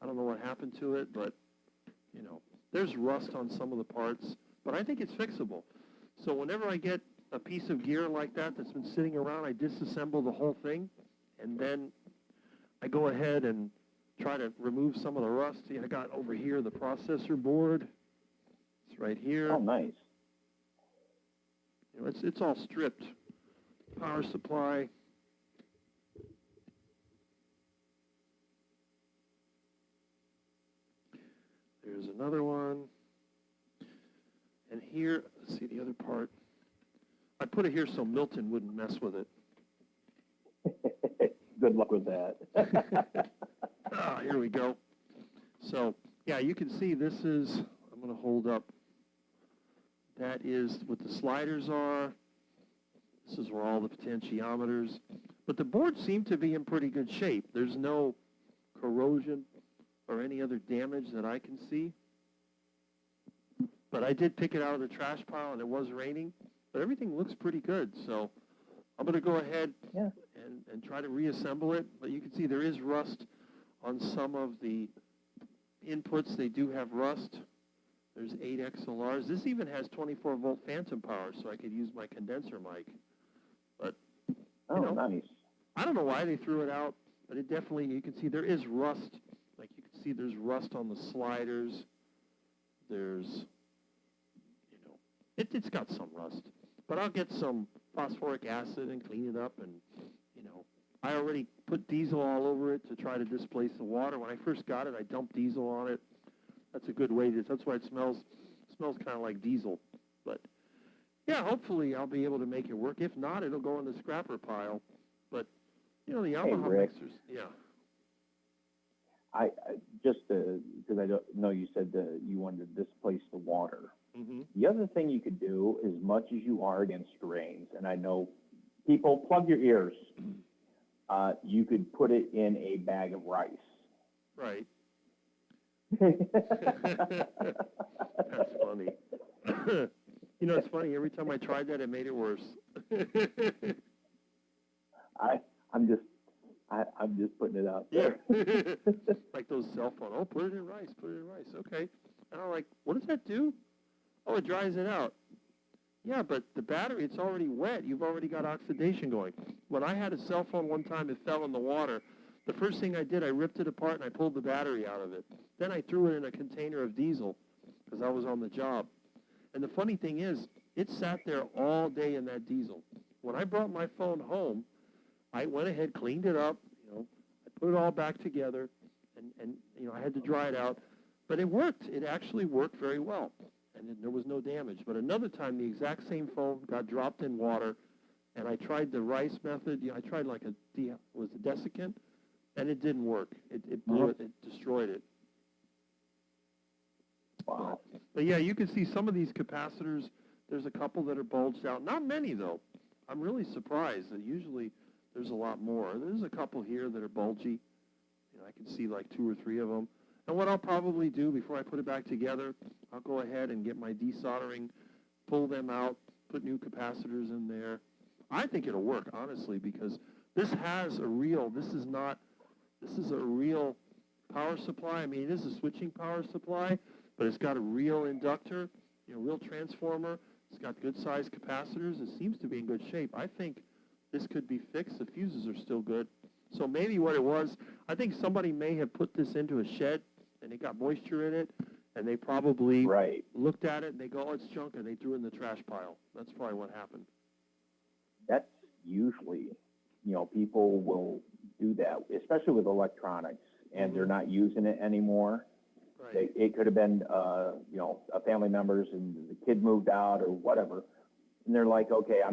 I don't know what happened to it, but there's rust on some of the parts, but I think it's fixable. So whenever I get a piece of gear like that that's been sitting around, I disassemble the whole thing, and then I go ahead and try to remove some of the rust. See, I got over here the processor board. It's right here. Oh, nice. It's all stripped. Power supply. There's another one. And here, let's see the other part. I put it here so Milton wouldn't mess with it. Good luck with that. Here we go. So, yeah, you can see this is, I'm going to hold up. That is what the sliders are. This is where all the potentiometers. But the board seemed to be in pretty good shape. There's no corrosion or any other damage that I can see. But I did pick it out of the trash pile, and it was raining. But everything looks pretty good. So I'm going to go ahead and try to reassemble it. But you can see there is rust on some of the inputs. They do have rust. There's 8 XLRs. This even has 24-volt phantom power, so I could use my condenser mic. But, Nice. I don't know why they threw it out, but it definitely, you can see there is rust. Like, you can see there's rust on the sliders. There's, it's got some rust. But I'll get some phosphoric acid and clean it up. And, I already put diesel all over it to try to displace the water. When I first got it, I dumped diesel on it. That's a good way to, that's why it smells kind of like diesel. But, yeah, hopefully I'll be able to make it work. If not, it'll go in the scrapper pile. But, the Yamaha mixers, yeah. I just because I don't know, you said that you wanted to displace the water. Mm-hmm. The other thing you could do, as much as you are against rains, and I know people, plug your ears. You could put it in a bag of rice. Right. That's funny. It's funny. Every time I tried that, it made it worse. I'm just putting it out there. Yeah. Like those cell phones. Oh, put it in rice. Put it in rice. Okay. And I'm like, what does that do? Oh, it dries it out. Yeah, but the battery, it's already wet. You've already got oxidation going. When I had a cell phone one time, it fell in the water. The first thing I did, I ripped it apart and I pulled the battery out of it. Then I threw it in a container of diesel because I was on the job. And the funny thing is, it sat there all day in that diesel. When I brought my phone home, I went ahead, cleaned it up, I put it all back together, and I had to dry it out. But it worked. It actually worked very well, and there was no damage. But another time, the exact same phone got dropped in water, and I tried the rice method. I tried like a desiccant, and it didn't work. It blew it. It destroyed it. Wow. But yeah, you can see some of these capacitors. There's a couple that are bulged out. Not many, though. I'm really surprised that usually there's a lot more. There's a couple here that are bulgy. I can see like 2 or 3 of them. And what I'll probably do before I put it back together, I'll go ahead and get my desoldering, pull them out, put new capacitors in there. I think it'll work, honestly, because this is a real power supply. I mean, it is a switching power supply, but it's got a real inductor, real transformer. It's got good-sized capacitors. It seems to be in good shape. I think this could be fixed. The fuses are still good. So maybe what it was, I think somebody may have put this into a shed, and it got moisture in it, and they probably looked at it, and they go, oh, it's junk, and they threw it in the trash pile. That's probably what happened. That's usually people will do that, especially with electronics, and they're not using it anymore. Right. It could have been, a family members and the kid moved out or whatever. And they're like, okay, I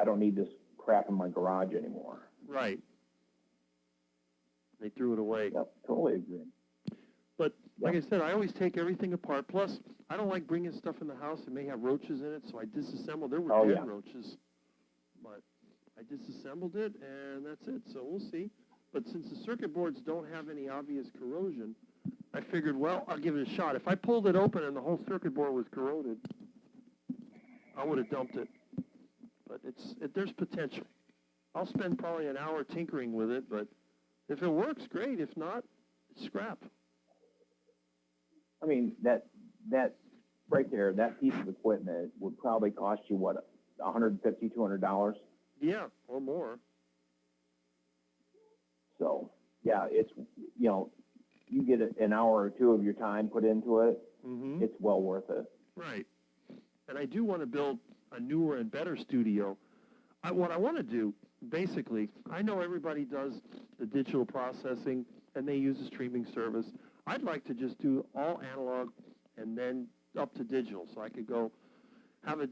don't need this crap in my garage anymore. Right. They threw it away. Yep, totally agree. But like I said, I always take everything apart. Plus, I don't like bringing stuff in the house that may have roaches in it, so I disassembled. There were dead roaches, but I disassembled it, and that's it. So we'll see. But since the circuit boards don't have any obvious corrosion, I figured, well, I'll give it a shot. If I pulled it open and the whole circuit board was corroded, I would have dumped it. But there's potential. I'll spend probably an hour tinkering with it, but if it works, great. If not, it's scrap. I mean, that right there, that piece of equipment would probably cost you, what, $150, $200? Yeah, or more. So, yeah, it's, you get an hour or two of your time put into it, it's well worth it. Right. And I do want to build a newer and better studio. What I want to do, basically, I know everybody does the digital processing and they use a streaming service. I'd like to just do all analog and then up to digital. So I could go have a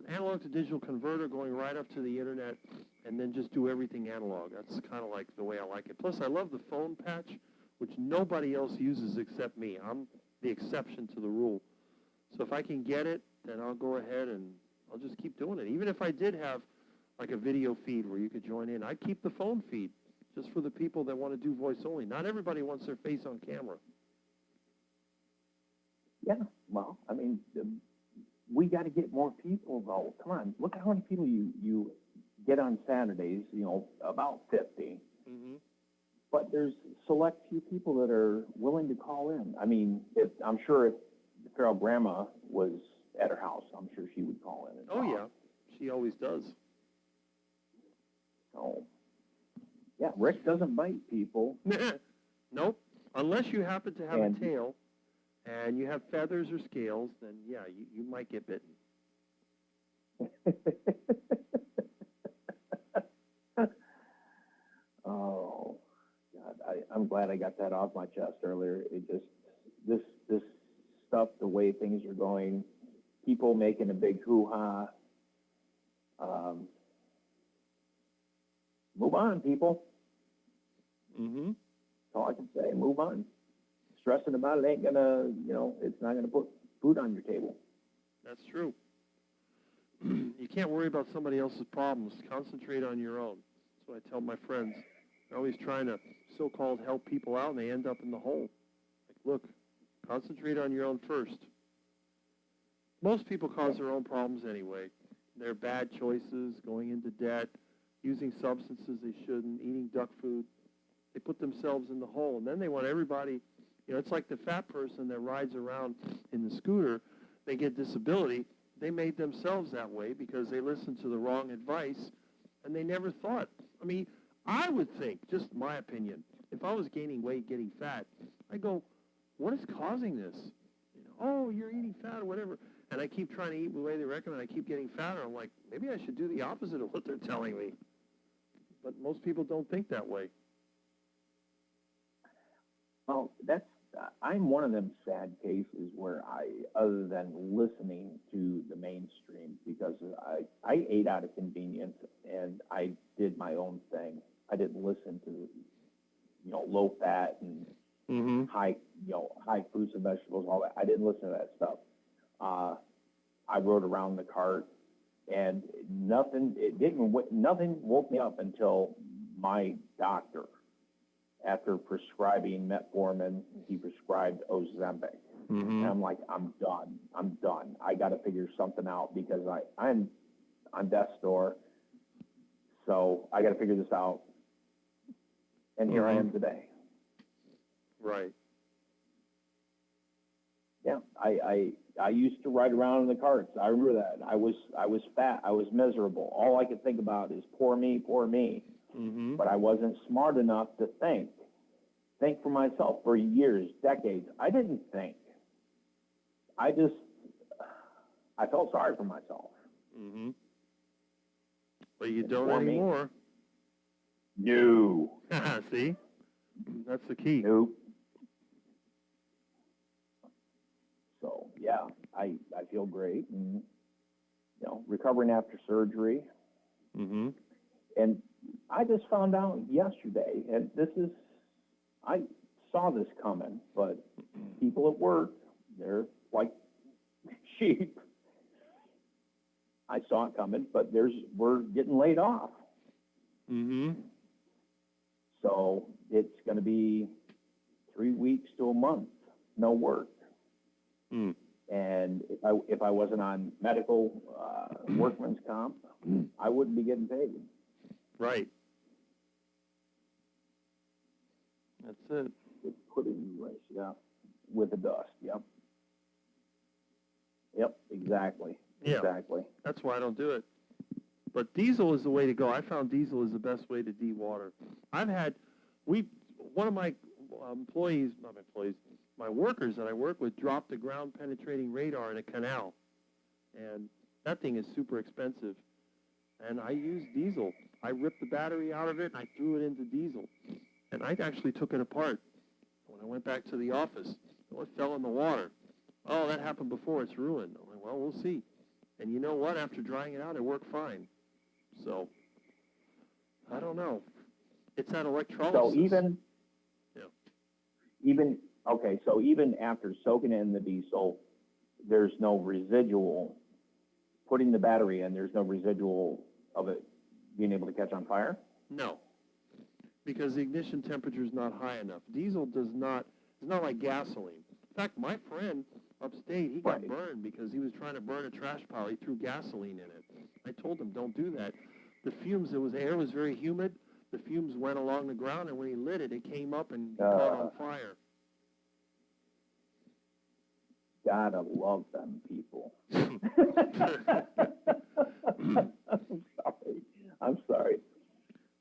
analog to digital converter going right up to the internet and then just do everything analog. That's kind of like the way I like it. Plus, I love the phone patch, which nobody else uses except me. I'm the exception to the rule. So if I can get it, then I'll go ahead and I'll just keep doing it. Even if I did have like a video feed where you could join in, I'd keep the phone feed just for the people that want to do voice only. Not everybody wants their face on camera. Yeah, well, I mean, we got to get more people, though. Come on, look at how many people you get on Saturdays, about 50. But there's select few people that are willing to call in. I mean, I'm sure if Carol Grandma was at her house, I'm sure she would call in. And Oh, talk. yeah, she always does. So, yeah, Rick doesn't bite people. Nope. Unless you happen to have a tail and you have feathers or scales, then, yeah, you might get bitten. Oh, God, I'm glad I got that off my chest earlier. It just, this stuff, the way things are going, people making a big hoo-ha. Move on, people. That's all I can say. Move on. Stressing about it ain't gonna, it's not gonna put food on your table. That's true. You can't worry about somebody else's problems. Concentrate on your own. That's what I tell my friends. They're always trying to so-called help people out, and they end up in the hole. Like, look, concentrate on your own first. Most people cause their own problems anyway. Their bad choices, going into debt, using substances they shouldn't, eating duck food. They put themselves in the hole, and then they want everybody, it's like the fat person that rides around in the scooter. They get disability. They made themselves that way because they listened to the wrong advice, and they never thought. I mean, I would think, just my opinion, if I was gaining weight, getting fat, I go, what is causing this? Oh, you're eating fat or whatever. And I keep trying to eat the way they recommend. I keep getting fatter. I'm like, maybe I should do the opposite of what they're telling me. But most people don't think that way. Well, I'm one of them sad cases where other than listening to the mainstream, because I ate out of convenience and I did my own thing. I didn't listen to, low fat and high fruits and vegetables, all that. I didn't listen to that stuff. I rode around the cart, and nothing woke me up until my doctor, after prescribing metformin, he prescribed Ozempic. And I'm like, I'm done. I got to figure something out because I'm on death's door. So I got to figure this out. And here I am today. Right. Yeah, I used to ride around in the carts. I remember that. I was fat. I was miserable. All I could think about is poor me, poor me. But I wasn't smart enough to think for myself for years, decades. I didn't think. I felt sorry for myself. But you don't Poor me. anymore. No. See? That's the key. Nope. So yeah, I feel great, and recovering after surgery. Mm-hmm. And I just found out yesterday, and I saw this coming, but people at work, they're like sheep. I saw it coming, but we're getting laid off. Mm-hmm. So it's going to be 3 weeks to a month, no work. Mm. And if I wasn't on medical workman's comp, I wouldn't be getting paid. Right. That's it. It's put in race, yeah, with the dust. Yep. Yep. Exactly. Yeah. Exactly. That's why I don't do it. But diesel is the way to go. I found diesel is the best way to de-water. One of my my workers that I work with dropped a ground-penetrating radar in a canal. And that thing is super expensive. And I used diesel. I ripped the battery out of it, and I threw it into diesel. And I actually took it apart when I went back to the office. Well, it fell in the water. Oh, that happened before. It's ruined. I'm like, well, we'll see. And you know what? After drying it out, it worked fine. So, I don't know. It's that electrolysis. So even after soaking in the diesel, there's no residual. Putting the battery in, there's no residual of it being able to catch on fire? No, because the ignition temperature is not high enough. Diesel it's not like gasoline. In fact, my friend upstate, he got burned because he was trying to burn a trash pile. He threw gasoline in it. I told him, don't do that. The fumes, air was very humid. The fumes went along the ground, and when he lit it, it came up and caught on fire. Gotta love them people. I'm sorry.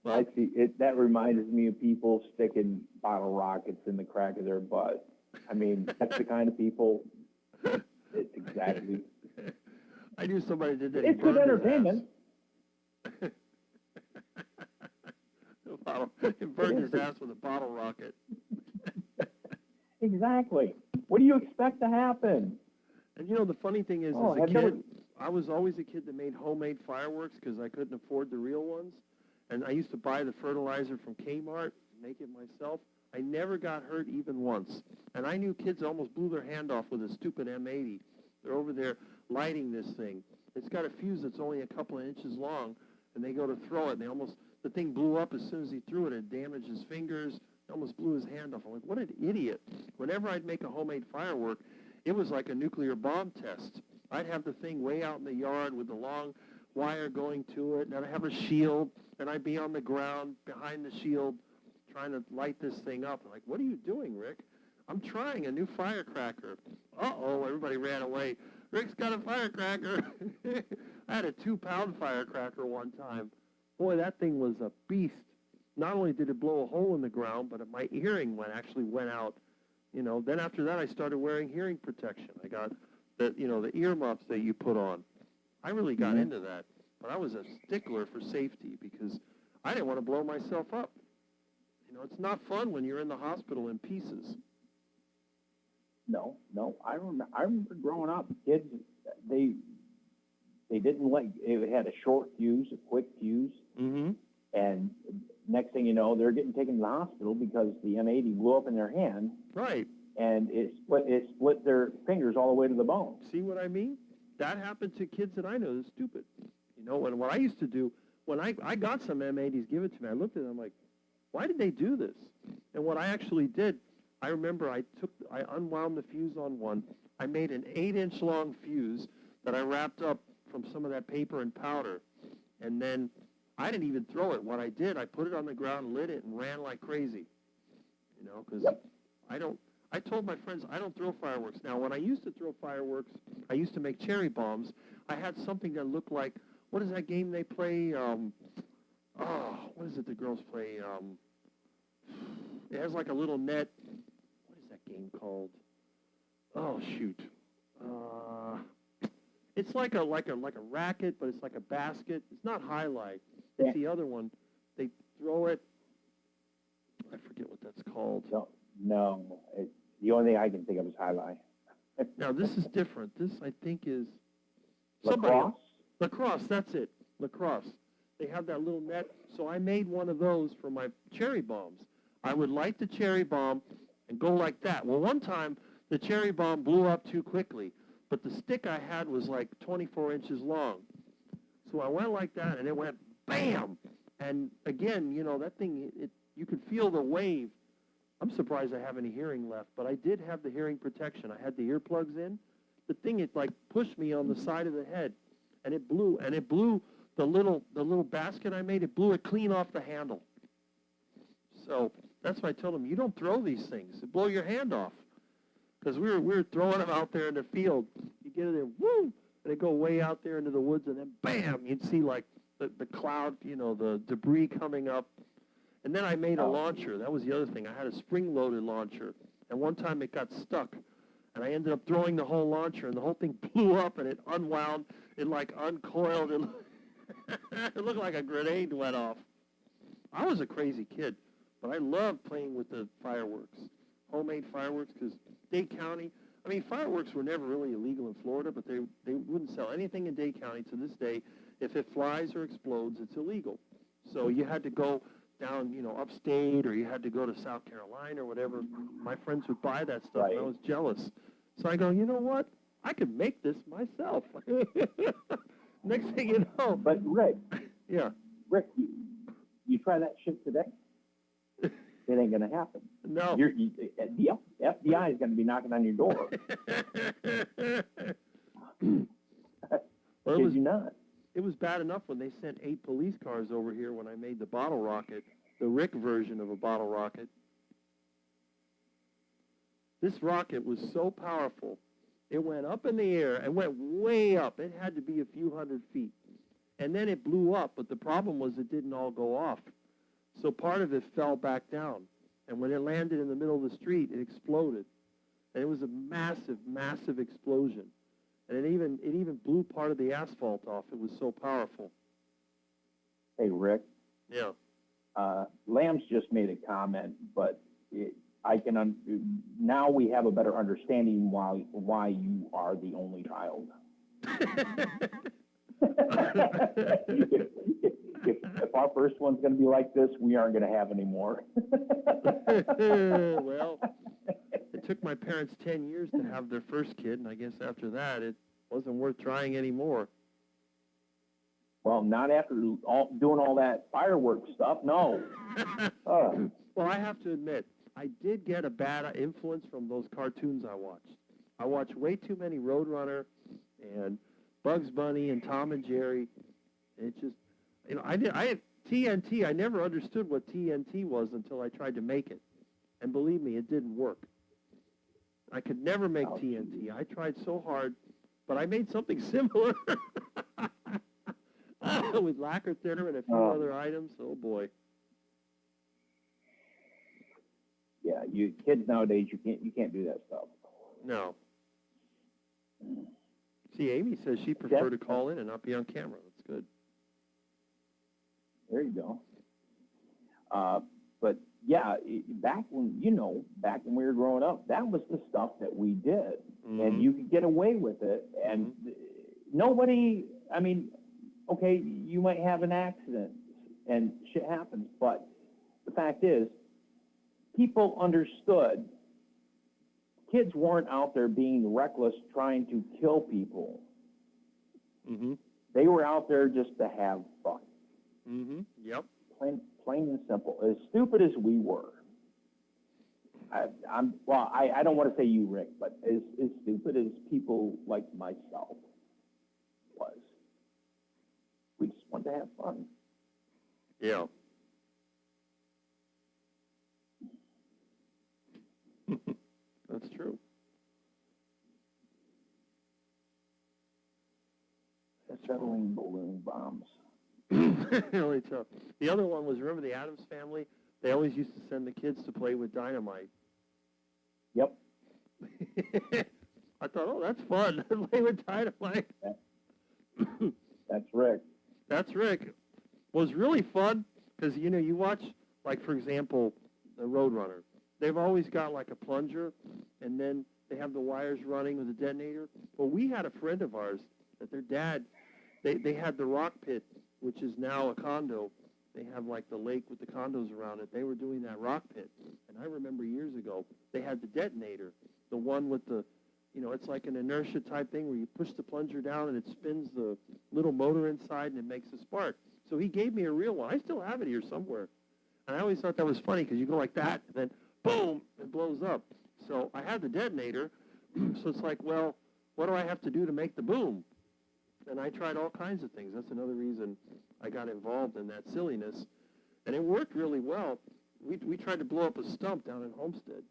Well, I see it. That reminds me of people sticking bottle rockets in the crack of their butt. I mean, that's the kind of people. It's exactly. I knew somebody did that. It's good entertainment. He burned his ass with a bottle rocket. Exactly. What do you expect to happen? And the funny thing is, as a kid, I was always a kid that made homemade fireworks because I couldn't afford the real ones. And I used to buy the fertilizer from Kmart, make it myself. I never got hurt even once. And I knew kids almost blew their hand off with a stupid M80. They're over there lighting this thing. It's got a fuse that's only a couple of inches long, and they go to throw it, and the thing blew up as soon as he threw it. It damaged his fingers. It almost blew his hand off. I'm like, what an idiot. Whenever I'd make a homemade firework, it was like a nuclear bomb test. I'd have the thing way out in the yard with the long wire going to it, and I'd have a shield, and I'd be on the ground behind the shield trying to light this thing up. I'm like, what are you doing, Rick? I'm trying a new firecracker. Uh-oh, everybody ran away. Rick's got a firecracker. I had a 2-pound firecracker one time. Boy, that thing was a beast. Not only did it blow a hole in the ground, but my hearing actually went out. Then after that, I started wearing hearing protection. I got the earmuffs that you put on. I really got into that. But I was a stickler for safety because I didn't want to blow myself up. It's not fun when you're in the hospital in pieces. No. I remember growing up, kids, they didn't like, it had a short fuse, a quick fuse. Mm-hmm. And next thing you know, they're getting taken to the hospital because the M80 blew up in their hand. Right. And it split their fingers all the way to the bone. See what I mean? That happened to kids that I know. They're stupid. And what I used to do, when I got some M80s given to me, I looked at them like, why did they do this? And what I actually did, I remember I unwound the fuse on one. I made an 8-inch long fuse that I wrapped up from some of that paper and powder. And then I didn't even throw it. What I did, I put it on the ground, lit it, and ran like crazy. Because I told my friends I don't throw fireworks. Now, when I used to throw fireworks, I used to make cherry bombs. I had something that looked like, what is that game they play? What is it the girls play? It has like a little net. What is that game called? Oh, shoot. It's like a racket, but it's like a basket. It's not highlight. It's the other one. throw it. I forget what that's called. No. The only thing I can think of is highlight. Now, this is different. This, I think, is Lacrosse? Lacrosse, that's it. Lacrosse. They have that little net. So I made one of those for my cherry bombs. I would light the cherry bomb and go like that. Well, one time, the cherry bomb blew up too quickly, but the stick I had was like 24 inches long. So I went like that, and it went bam! And again, you know, that thing, you could feel the wave. I'm surprised I have any hearing left, but I did have the hearing protection. I had the earplugs in. The thing, it like pushed me on the side of the head, and it blew the little basket I made, it blew it clean off the handle. So that's why I told him, you don't throw these things. It blow your hand off. Because we were throwing them out there in the field. You get it in, woo, and it go way out there into the woods, and then bam, you'd see like the cloud, you know, the debris coming up. And then I made a launcher. That was the other thing. I had a spring-loaded launcher. And one time it got stuck. And I ended up throwing the whole launcher, and the whole thing blew up, and it unwound. It, like, uncoiled. It looked like a grenade went off. I was a crazy kid, but I loved playing with the fireworks, homemade fireworks, because Dade County, I mean, fireworks were never really illegal in Florida, but they wouldn't sell anything in Dade County to this day. If it flies or explodes, it's illegal. So you had to go down, you know, upstate, or you had to go to South Carolina or whatever. My friends would buy that stuff, Right. and I was jealous. So I go, you know what? I could make this myself. Next thing you know. But Rick, Yeah. you try that shit today, it ain't gonna happen. No. The FBI is gonna be knocking on your door. Well, Kid you not. it was bad enough when they sent 8 police cars over here when I made the bottle rocket, the Rick version of a bottle rocket. This rocket was so powerful, it went up in the air and went way up. It had to be a few hundred feet. And then it blew up, but the problem was it didn't all go off. So part of it fell back down. And when it landed in the middle of the street, it exploded. And it was a massive, massive explosion. And it even blew part of the asphalt off. It was so powerful. Hey, Rick, Yeah. Lamb's just made a comment, but now we have a better understanding why you are the only child. if our first one's going to be like this, we aren't going to have any more. Well, it took my parents 10 years to have their first kid, and I guess after that, it wasn't worth trying anymore. Well, not after doing all that fireworks stuff, no. Well, I have to admit, I did get a bad influence from those cartoons I watched. I watched way too many Roadrunner and Bugs Bunny and Tom and Jerry. It just, you know, I had TNT. I never understood what TNT was until I tried to make it. And believe me, it didn't work. I could never make TNT. I tried so hard, but I made something similar with lacquer thinner and a few other items. Oh, boy. Yeah, you kids nowadays, you can't do that stuff. No. See, Amy says she prefer to call in and not be on camera. That's good. There you go. But yeah, back when we were growing up, that was the stuff that we did, and you could get away with it, and nobody. I mean, okay, you might have an accident and shit happens, but the fact is, people understood. Kids weren't out there being reckless trying to kill people. Mm-hmm. They were out there just to have fun. Mm-hmm. Yep. Plain and simple. As stupid as we were. I don't want to say you, Rick, but as stupid as people like myself was. We just wanted to have fun. Yeah. That's true. Acetylene balloon bombs. Really tough. The other one was, remember the Addams Family? They always used to send the kids to play with dynamite. Yep. I thought, oh, that's fun. Play with dynamite. That's Rick. That's Rick. What was really fun Because, you know, you watch, like, for example, the Roadrunner. They've always got, like, a plunger, and then they have the wires running with a detonator. Well, we had a friend of ours that their dad, they had the rock pit, which is now a condo. They have, like, the lake with the condos around it. They were doing that rock pit. And I remember years ago, they had the detonator, the one with the, you know, it's like an inertia type thing where you push the plunger down and it spins the little motor inside and it makes a spark. So he gave me a real one. I still have it here somewhere. And I always thought that was funny because you go like that and then boom, it blows up. So I had the detonator. So it's like, well, what do I have to do to make the boom? And I tried all kinds of things. That's another reason I got involved in that silliness. And it worked really well. We tried to blow up a stump down in Homestead.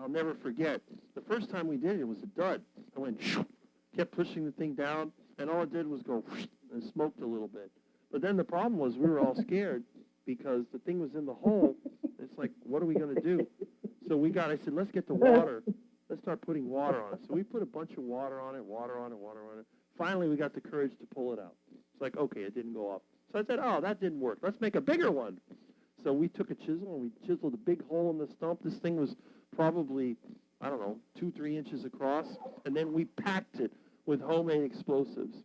I'll never forget. The first time we did it, it was a dud. I went, kept pushing the thing down, and all it did was go, and smoked a little bit. But then the problem was we were all scared because the thing was in the hole. It's like, what are we going to do? So I said, let's get the water. Let's start putting water on it. So we put a bunch of water on it. Finally, we got the courage to pull it out. It's like, okay, it didn't go off. So I said, oh, that didn't work. Let's make a bigger one. So we took a chisel and we chiseled a big hole in the stump. This thing was probably, I don't know, 2-3 inches across. And then we packed it with homemade explosives.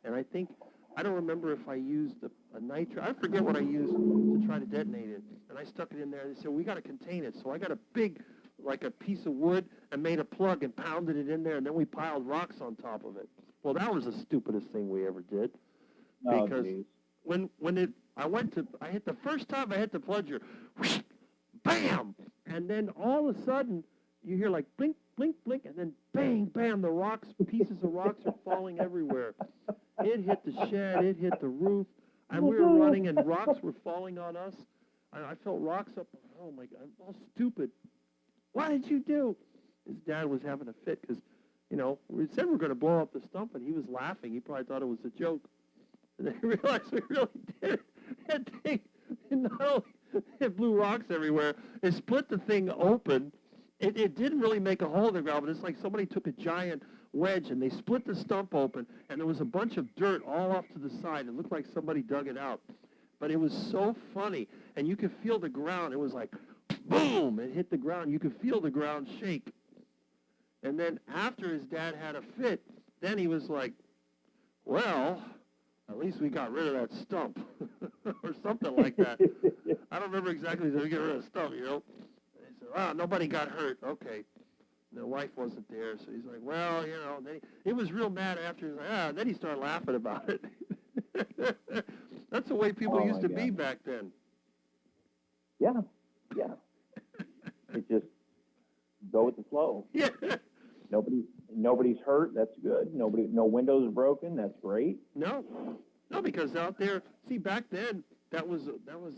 And I don't remember if I used a nitro. I forget what I used to try to detonate it. And I stuck it in there. And they said, we got to contain it. So I got a big, like a piece of wood and made a plug and pounded it in there. And then we piled rocks on top of it. Well, that was the stupidest thing we ever did. Because I hit the first time I hit the plunger, whoosh, bam! And then all of a sudden, you hear like blink, blink, blink, and then bang, bam, pieces of rocks are falling everywhere. It hit the shed, it hit the roof, and we were running and rocks were falling on us. I felt rocks up, oh my God, I'm all stupid. What did you do? His dad was having a fit because, you know, we said we were going to blow up the stump, and he was laughing. He probably thought it was a joke. And then he realized we really did it. That thing, not only it blew rocks everywhere, it split the thing open. It didn't really make a hole in the ground, but it's like somebody took a giant wedge and they split the stump open, and there was a bunch of dirt all off to the side. It looked like somebody dug it out. But it was so funny, and you could feel the ground. It was like, boom, it hit the ground. You could feel the ground shake. And then after his dad had a fit, then he was like, well, at least we got rid of that stump, or something like that. I don't remember exactly how to get rid of the stump, you know. And he said, oh, nobody got hurt. Okay. And the wife wasn't there, so he's like, well, you know. Then he was real mad after. He's like, and then he started laughing about it. That's the way people used to be back then. Yeah. It just go with the flow. Yeah. Nobody's hurt. That's good. No windows are broken. That's great. No, because out there, see, back then that was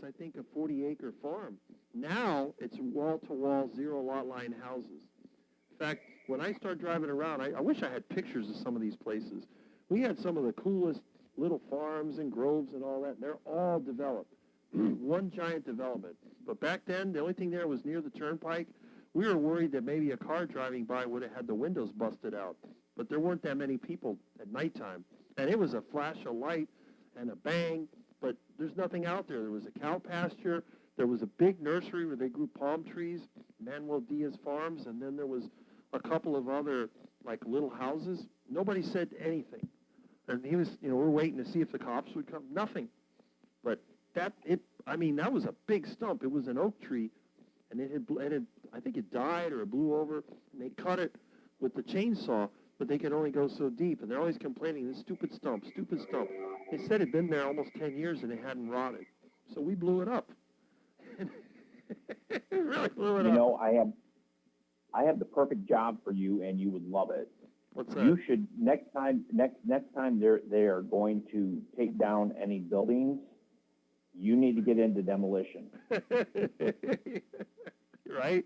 I think a 40-acre farm. Now it's wall-to-wall, zero lot line houses. In fact, when I start driving around, I wish I had pictures of some of these places. We had some of the coolest little farms and groves and all that. And they're all developed, one giant development. But back then, the only thing there was near the turnpike. We were worried that maybe a car driving by would have had the windows busted out. But there weren't that many people at nighttime. And it was a flash of light and a bang, but there's nothing out there. There was a cow pasture. There was a big nursery where they grew palm trees, Manuel Diaz Farms, and then there was a couple of other, like, little houses. Nobody said anything. And he was, we're waiting to see if the cops would come. Nothing. But that was a big stump. It was an oak tree, and it had I think it died or it blew over, and they cut it with the chainsaw, but they could only go so deep, and they're always complaining, this stupid stump. They said it'd been there almost 10 years, and it hadn't rotted. So we blew it up. It really blew it up. You know, I have the perfect job for you, and you would love it. What's that? You should, next time they are going to take down any buildings, you need to get into demolition. Right?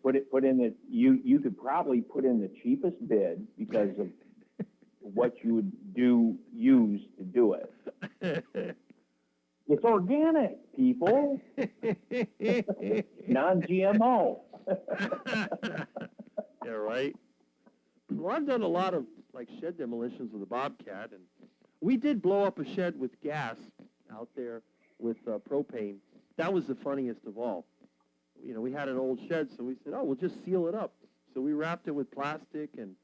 Put in the you could probably put in the cheapest bid because of what you would use to do it. It's organic, people. Non-GMO. Yeah, right. Well, I've done a lot of like shed demolitions with a Bobcat, and we did blow up a shed with gas out there with propane. That was the funniest of all. You know, we had an old shed, so we said, oh, we'll just seal it up. So we wrapped it with plastic and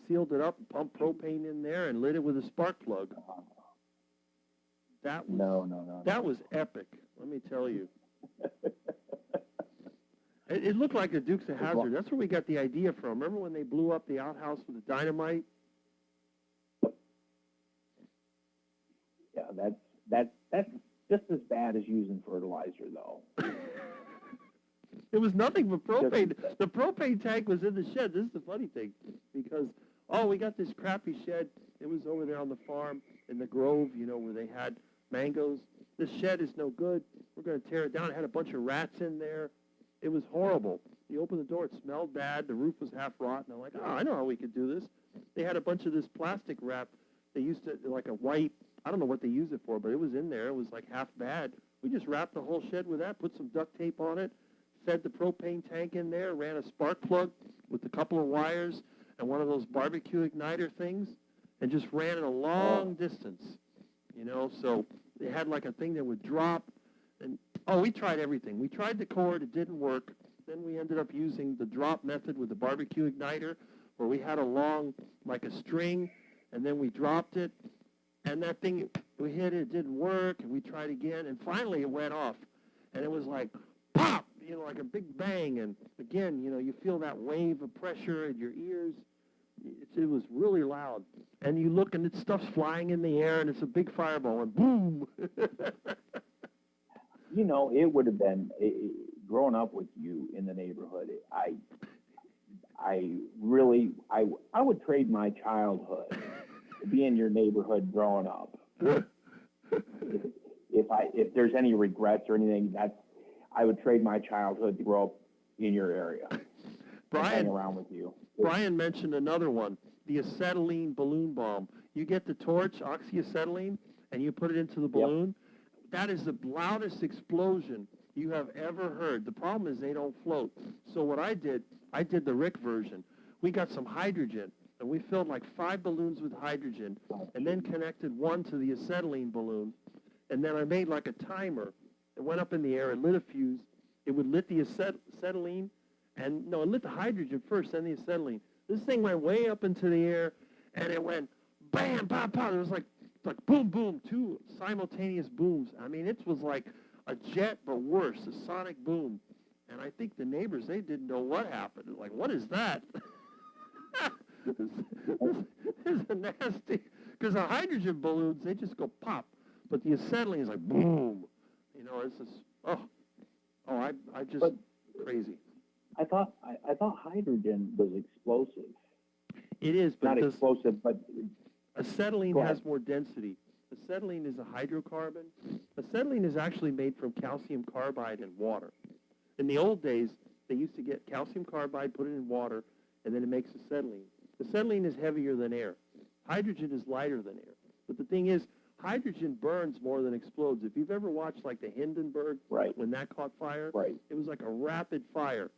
sealed it up, and pumped propane in there, and lit it with a spark plug. That was No. that was epic. Let me tell you. It looked like the Dukes of Hazzard. That's where we got the idea from. Remember when they blew up the outhouse with the dynamite? Yeah, that's just as bad as using fertilizer, though. It was nothing but propane. The propane tank was in the shed. This is the funny thing, because, we got this crappy shed. It was over there on the farm in the grove, you know, where they had mangoes. This shed is no good. We're going to tear it down. It had a bunch of rats in there. It was horrible. You open the door, it smelled bad. The roof was half rotten. I'm like, I know how we could do this. They had a bunch of this plastic wrap. They used to, like a white, I don't know what they use it for, but it was in there. It was like half bad. We just wrapped the whole shed with that, put some duct tape on it, fed the propane tank in there, ran a spark plug with a couple of wires and one of those barbecue igniter things, and just ran it a long distance, you know. So they had like a thing that would drop. And we tried everything. We tried the cord. It didn't work. Then we ended up using the drop method with the barbecue igniter, where we had a long, like a string, and then we dropped it. And that thing, we hit it. It didn't work. And we tried again. And finally it went off. And it was like, pop, you know, like a big bang. And again, you know, you feel that wave of pressure in your ears. It was really loud. And you look, and it's stuff's flying in the air, and it's a big fireball, and boom. You know, it would have been growing up with you in the neighborhood. I would trade my childhood to be in your neighborhood growing up. If there's any regrets or anything, I would trade my childhood to grow up in your area. Hang around with you. Brian mentioned another one, the acetylene balloon bomb. You get the torch, oxyacetylene, and you put it into the balloon. Yep. That is the loudest explosion you have ever heard. The problem is they don't float. So what I did the Rick version. We got some hydrogen, and we filled like 5 balloons with hydrogen, and then connected one to the acetylene balloon. And then I made like a timer. It went up in the air, it lit a fuse. It would lit the acetylene, it lit the hydrogen first, then the acetylene. This thing went way up into the air, and it went bam, pop, pop. It was like boom, boom, 2 simultaneous booms. I mean, it was like a jet, but worse, a sonic boom. And I think the neighbors, they didn't know what happened. Like, what is that? This is a nasty, because the hydrogen balloons, they just go pop. But the acetylene is like boom. You know, it's just, I just, crazy. I thought hydrogen was explosive. It is, but not explosive, but acetylene has more density. Acetylene is a hydrocarbon. Acetylene is actually made from calcium carbide and water. In the old days, they used to get calcium carbide, put it in water, and then it makes acetylene. Acetylene is heavier than air. Hydrogen is lighter than air. But the thing is, hydrogen burns more than explodes. If you've ever watched like the Hindenburg, when that caught fire, it was like a rapid fire.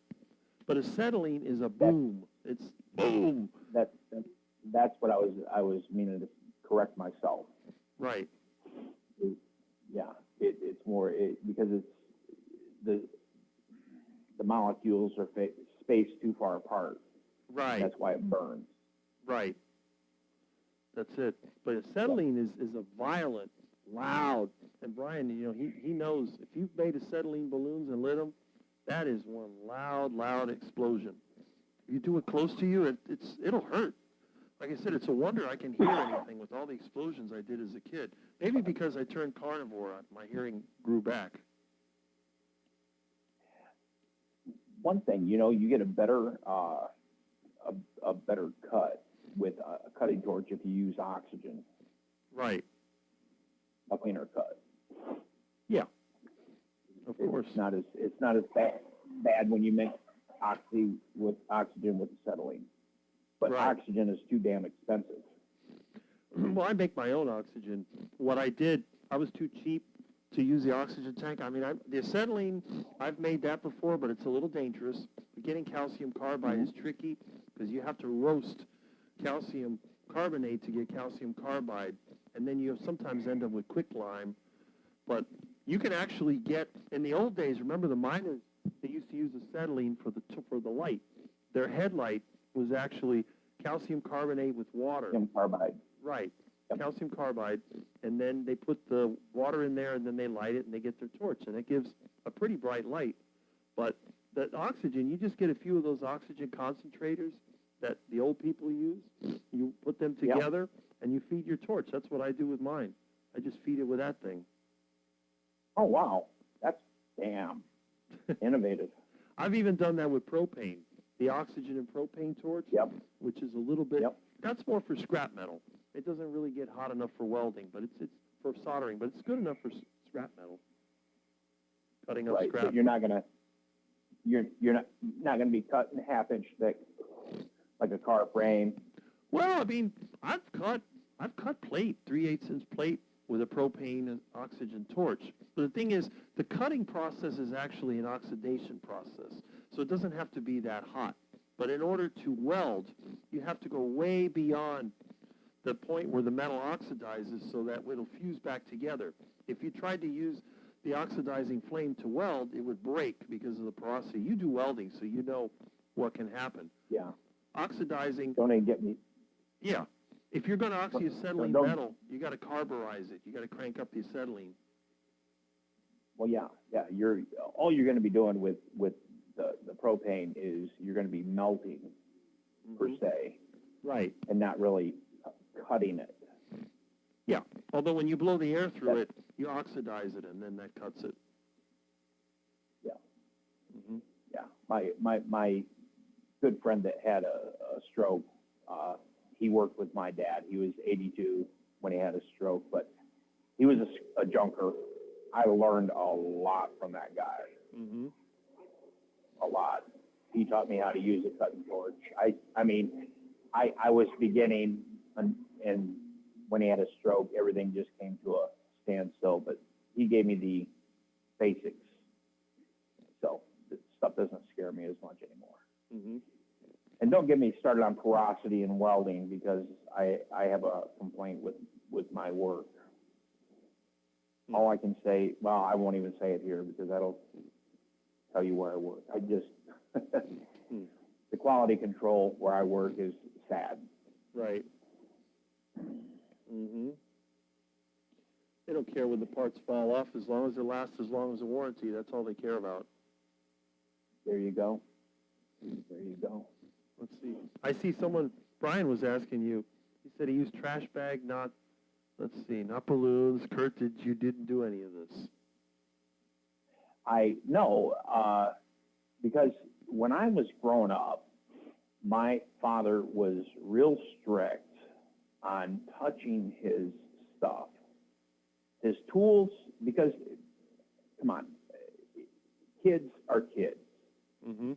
But acetylene is a boom. It's boom. That's what I was meaning to correct myself. Right. It's more because it's the molecules are spaced too far apart. Right. That's why it burns. Right. That's it. But acetylene is a violent, loud, and Brian, you know, he knows if you've made acetylene balloons and lit them, that is one loud explosion. If you do it close to you, it'll hurt. Like I said, it's a wonder I can hear anything with all the explosions I did as a kid. Maybe because I turned carnivore, my hearing grew back. One thing, you know, you get a better cut with a cutting torch if you use oxygen. Right. A cleaner cut. Yeah. Of course. It's not as bad when you mix oxygen with acetylene. But oxygen is too damn expensive. Well, I make my own oxygen. What I did, I was too cheap to use the oxygen tank. I mean, the acetylene, I've made that before, but it's a little dangerous. Getting calcium carbide is tricky because you have to roast calcium carbonate to get calcium carbide, and then you sometimes end up with quicklime. But You can actually get, in the old days, remember the miners, they used to use acetylene for the light. Their headlight was actually calcium carbonate with water. Calcium carbide. Right, Yep. calcium carbide, and then they put the water in there, and then they light it, and they get their torch, and it gives a pretty bright light. But the oxygen, you just get a few of those oxygen concentrators that the old people use. You put them Yep. together, and you feed your torch. That's what I do with mine. I just feed it with that thing. Oh, wow. That's damn innovative. I've even done that with propane, the oxygen and propane torch, Yep. which is a little bit, Yep. that's more for scrap metal. It doesn't really get hot enough for welding, but it's for soldering, but it's good enough for scrap metal. Cutting up Right. scrap. But you're not gonna be cut in half-inch thick like a car frame. Well, I mean, I've cut plate, 3/8" plate with a propane and oxygen torch. But the thing is, the cutting process is actually an oxidation process, so it doesn't have to be that hot. But in order to weld, you have to go way beyond the point where the metal oxidizes so that it'll fuse back together. If you tried to use the oxidizing flame to weld, it would break because of the porosity. You do welding, so you know what can happen. Yeah. Oxidizing, Don't even get me. yeah. If you're going to oxyacetylene Don't- metal, you got to carburize it. You got to crank up the acetylene. Well, yeah. All you're going to be doing with the propane is you're going to be melting per Mhm. se, Right. and not really cutting it. Yeah. Although when you blow the air through it, you oxidize it, and then that cuts it. Yeah. Mm-hmm. Yeah. My good friend that had a stroke, he worked with my dad. He was 82 when he had a stroke, but he was a junker. I learned a lot from that guy. Mm-hmm. A lot. He taught me how to use a cutting torch. I mean, I was beginning, and when he had a stroke, everything just came to a standstill, but he gave me the basics. So the stuff doesn't scare me as much anymore. Mm-hmm. And don't get me started on porosity and welding, because I have a complaint with my work. All I can say, well, I won't even say it here because that'll tell you where I work. I just, the quality control where I work is sad. Right. Mm-hmm. They don't care when the parts fall off as long as they last as long as the warranty. That's all they care about. There you go. There you go. Let's see. I see someone, Brian was asking you, he said he used trash bag, not, let's see, not balloons. Kurt, you didn't do any of this? I know, because when I was growing up, my father was real strict on touching his stuff, his tools, because, come on, kids are kids. Mm-hmm.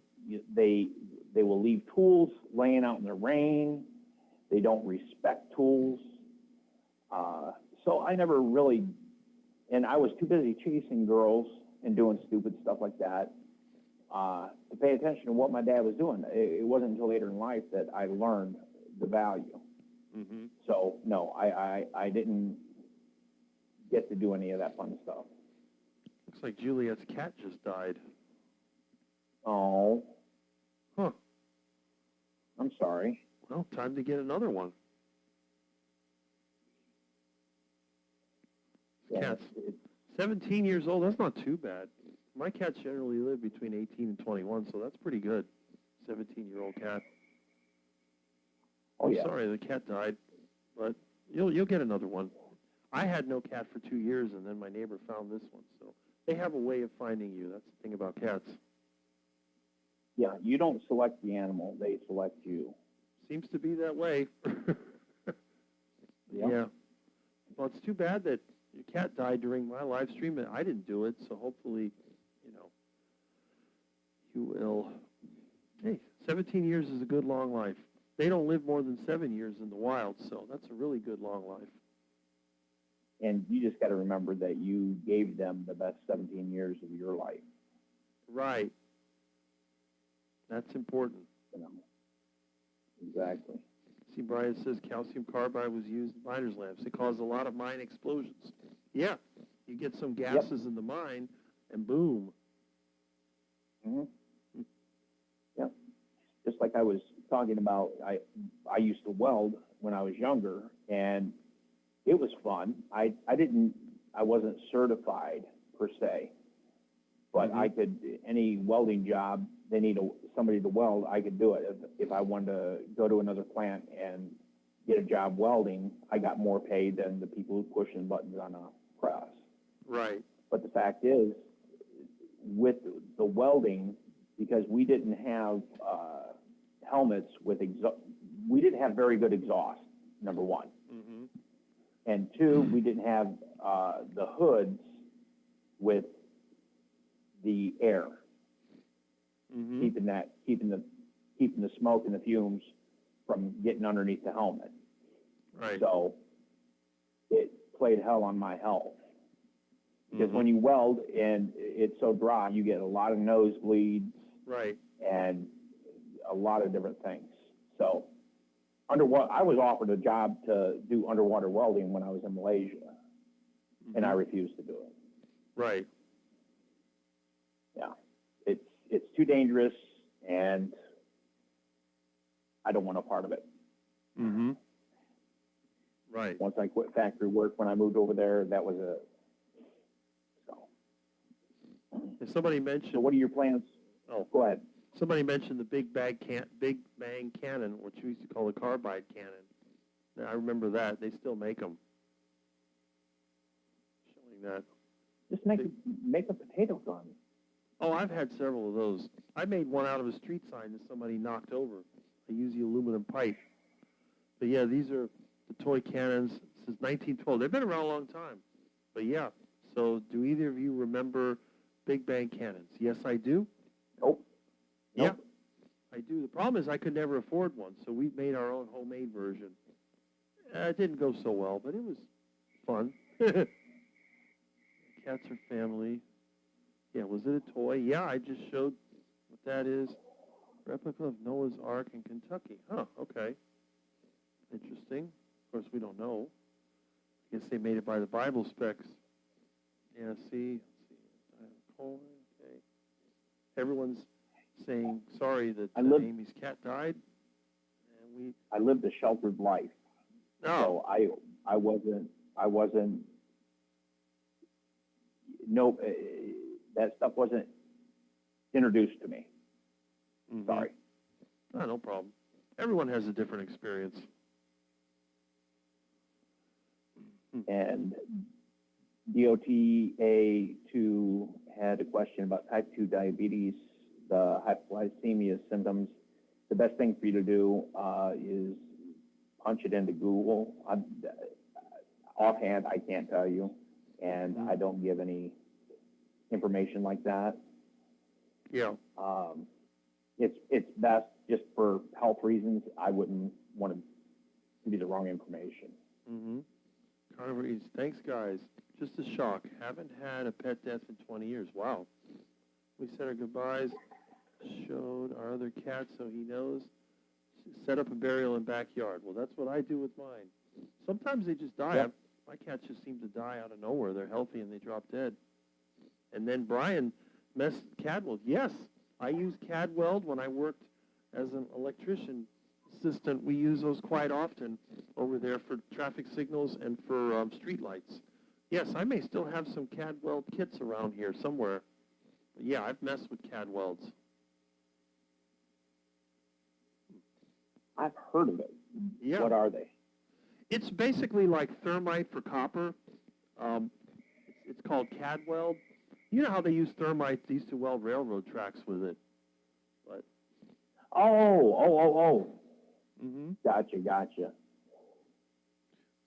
They will leave tools laying out in the rain. They don't respect tools. So I never really, and I was too busy chasing girls and doing stupid stuff like that to pay attention to what my dad was doing. It wasn't until later in life that I learned the value. Mm-hmm. So no, I didn't get to do any of that fun stuff. Looks like Juliet's cat just died. Oh. Huh. I'm sorry. Well, time to get another one. Yeah, Cat's 17 years old. That's not too bad. My cats generally live between 18 and 21, so that's pretty good. 17-year-old cat. Oh, I'm yeah. sorry the cat died, but you'll get another one. I had no cat for 2 years, and then my neighbor found this one. So they have a way of finding you. That's the thing about cats. Yeah, you don't select the animal, they select you. Seems to be that way. Yep. Yeah. Well, it's too bad that your cat died during my live stream, and I didn't do it, so hopefully, you will. Hey, 17 years is a good long life. They don't live more than 7 years in the wild, so that's a really good long life. And you just got to remember that you gave them the best 17 years of your life. Right. That's important. You know. Exactly. See, Brian says calcium carbide was used in miners' lamps. It caused a lot of mine explosions. Yeah, You get some gases in the mine, and boom. Mhm. Yep. Just like I was talking about, I used to weld when I was younger, and it was fun. I wasn't certified per se, but I could, any welding job, they need somebody to weld, I could do it. If I wanted to go to another plant and get a job welding, I got more paid than the people who pushing buttons on a press. Right. But the fact is, with the welding, because we didn't have helmets with we didn't have very good exhaust, number one. Mm-hmm. And two, we didn't have the hoods with the air, Mm-hmm. keeping the smoke and the fumes from getting underneath the helmet. Right. So it played hell on my health. Because when you weld and it's so dry, you get a lot of nosebleeds. Right. And a lot of different things. So I was offered a job to do underwater welding when I was in Malaysia, and I refused to do it. Right. Yeah, it's too dangerous, and I don't want a part of it. Mm-hmm. Right. Once I quit factory work, when I moved over there, that was so. And somebody mentioned. So what are your plans? Oh, go ahead. Somebody mentioned the Big Bang cannon, which we used to call the carbide cannon. Now, I remember that. They still make them. Showing that. Just make a potato gun. Oh, I've had several of those. I made one out of a street sign that somebody knocked over. I use the aluminum pipe. But yeah, these are the toy cannons since 1912. They've been around a long time. But yeah, so do either of you remember Big Bang cannons? Yes, I do. Nope. Yeah, I do. The problem is I could never afford one, so we made our own homemade version. It didn't go so well, but it was fun. Cats are family. Yeah, was it a toy? Yeah, I just showed what that is. Replica of Noah's Ark in Kentucky. Huh, okay. Interesting. Of course, we don't know. I guess they made it by the Bible specs. Yeah, see. Okay. Everyone's saying sorry that Amy's cat died. And I lived a sheltered life. Oh. So I wasn't, no, that stuff wasn't introduced to me. Mm-hmm. Sorry. Oh, no problem. Everyone has a different experience. And DOTA2 had a question about type 2 diabetes, the hypoglycemia symptoms. The best thing for you to do is punch it into Google. Offhand, I can't tell you, and I don't give any information like that. Yeah. It's best just for health reasons. I wouldn't want to give you the wrong information. Mm-hmm. Carnivore Eats. Thanks, guys. Just a shock. Haven't had a pet death in 20 years. Wow. We said our goodbyes. Showed our other cat so he knows. Set up a burial in backyard. Well, that's what I do with mine. Sometimes they just die. Yep. My cats just seem to die out of nowhere. They're healthy and they drop dead. And then Brian messed CAD-weld. Yes, I use CAD-weld when I worked as an electrician assistant. We use those quite often over there for traffic signals and for street lights. Yes, I may still have some CAD-weld kits around here somewhere. But yeah, I've messed with CAD-welds. I've heard of it. Yeah. What are they? It's basically like thermite for copper. It's called CAD-weld. You know how they use thermite? They used to weld railroad tracks with it. But Oh. Mm-hmm. Gotcha.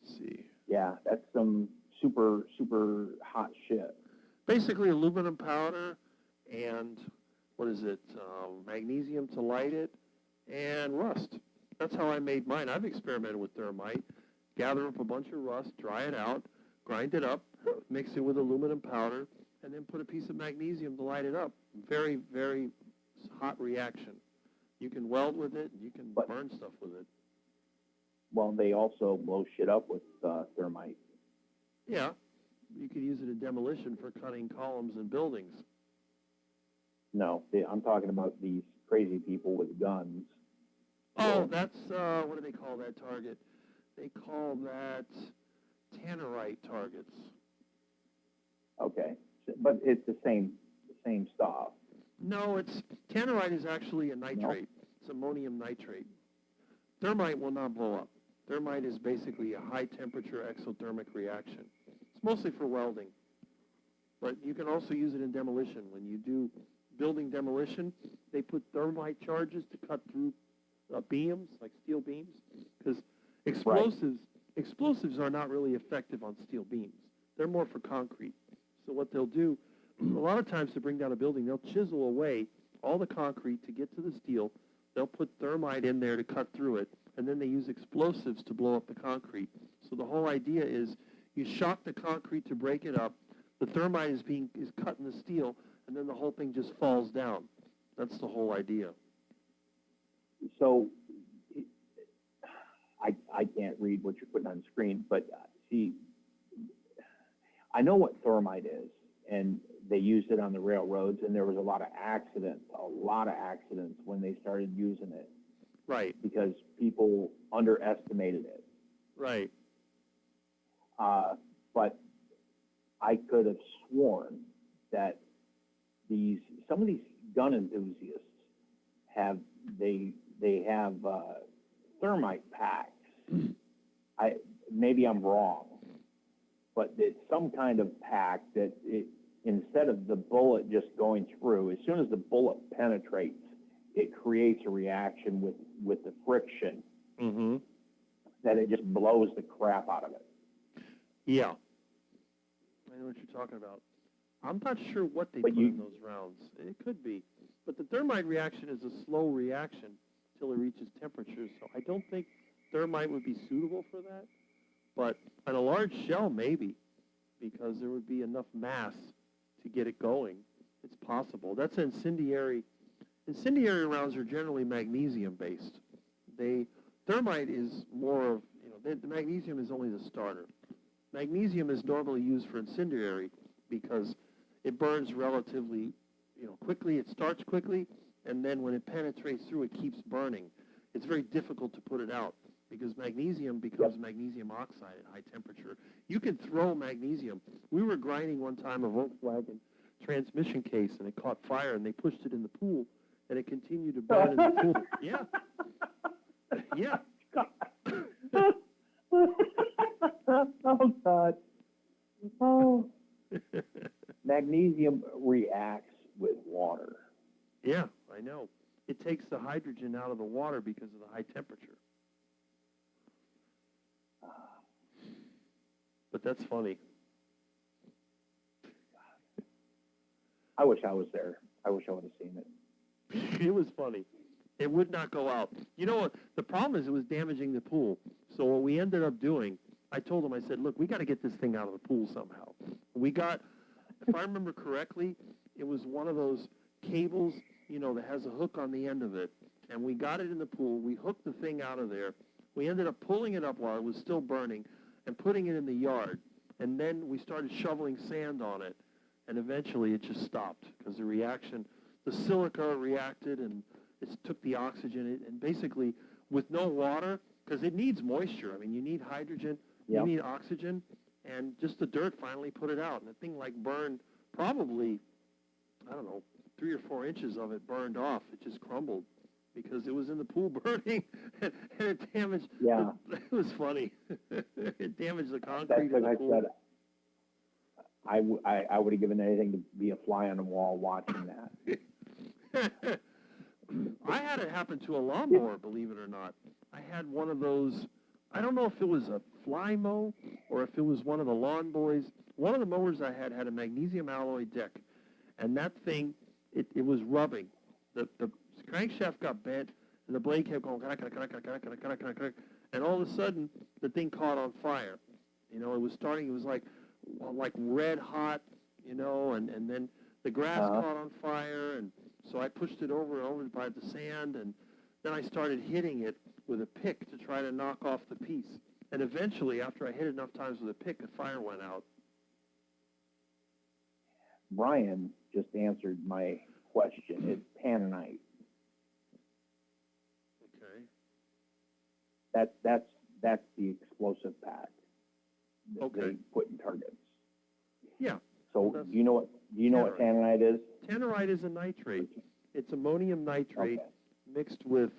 Let's see. Yeah, that's some super hot shit. Basically aluminum powder and, magnesium to light it, and rust. That's how I made mine. I've experimented with thermite. Gather up a bunch of rust, dry it out, grind it up, mix it with aluminum powder, and then put a piece of magnesium to light it up. Very, very hot reaction. You can weld with it, and you can burn stuff with it. Well, they also blow shit up with thermite. Yeah. You could use it in demolition for cutting columns and buildings. No, I'm talking about these crazy people with guns. Oh, that's, what do they call that target? They call that tannerite targets. Okay, but it's the same stuff. No, tannerite is actually a nitrate. It's ammonium nitrate. Thermite will not blow up. Thermite is basically a high temperature exothermic reaction. It's mostly for welding, but you can also use it in demolition. When you do building demolition, they put thermite charges to cut through beams, like steel beams, because explosives are not really effective on steel beams. They're more for concrete. So what they'll do, a lot of times to bring down a building, they'll chisel away all the concrete to get to the steel. They'll put thermite in there to cut through it, and then they use explosives to blow up the concrete. So the whole idea is you shock the concrete to break it up, the thermite is cut in the steel, and then the whole thing just falls down. That's the whole idea. So I can't read what you're putting on screen, but see, I know what thermite is, and they used it on the railroads, and there was a lot of accidents when they started using it. Right. Because people underestimated it. Right. But I could have sworn that some of these gun enthusiasts have thermite packs. Maybe I'm wrong, but it's some kind of pack that instead of the bullet just going through, as soon as the bullet penetrates, it creates a reaction with the friction that it just blows the crap out of it. Yeah. I know what you're talking about. I'm not sure what they put in those rounds. It could be. But the thermite reaction is a slow reaction until it reaches temperature, so I don't think thermite would be suitable for that. But on a large shell, maybe, because there would be enough mass to get it going. It's possible. That's incendiary. Incendiary rounds are generally magnesium-based. Thermite is more of, the magnesium is only the starter. Magnesium is normally used for incendiary because it burns relatively, quickly. It starts quickly, and then when it penetrates through, it keeps burning. It's very difficult to put it out because magnesium becomes magnesium oxide at high temperature. You can throw magnesium. We were grinding one time a Volkswagen transmission case, and it caught fire, and they pushed it in the pool, and it continued to burn in the pool. Yeah. Yeah. Oh, God. Oh. Magnesium reacts with water. Yeah, I know. It takes the hydrogen out of the water because of the high temperature. But that's funny. I wish I was there. I wish I would have seen it. It was funny. It would not go out. You know what? The problem is it was damaging the pool. So what we ended up doing, I told him, I said, look, we got to get this thing out of the pool somehow. If I remember correctly, it was one of those cables, that has a hook on the end of it. And we got it in the pool. We hooked the thing out of there. We ended up pulling it up while it was still burning and putting it in the yard. And then we started shoveling sand on it. And eventually it just stopped because the silica reacted and it took the oxygen. And basically, with no water, because it needs moisture. I mean, you need hydrogen, you need oxygen, and just the dirt finally put it out. And the thing burned probably, 3 or 4 inches of it burned off. It just crumbled because it was in the pool burning, and it damaged. Yeah. It was funny. It damaged the concrete That's in the like pool. I said. I would have given anything to be a fly on the wall watching that. I had it happen to a lawnmower, believe it or not. I had one of those, I don't know if it was a fly mow or if it was one of the lawn boys. One of the mowers I had a magnesium alloy deck, and that thing, it was rubbing. The crankshaft got bent, and the blade kept going, and all of a sudden, the thing caught on fire. It was like red hot, and then the grass caught on fire, and so I pushed it over by the sand, and then I started hitting it with a pick to try to knock off the piece. And eventually, after I hit it enough times with a pick, the fire went out. Brian just answered my question. It's tanninite. Okay. That's the explosive pack that Okay. they put in targets. Yeah. So That's do you know what tanninite is? Tannerite is a nitrate. It's ammonium nitrate Okay. mixed with,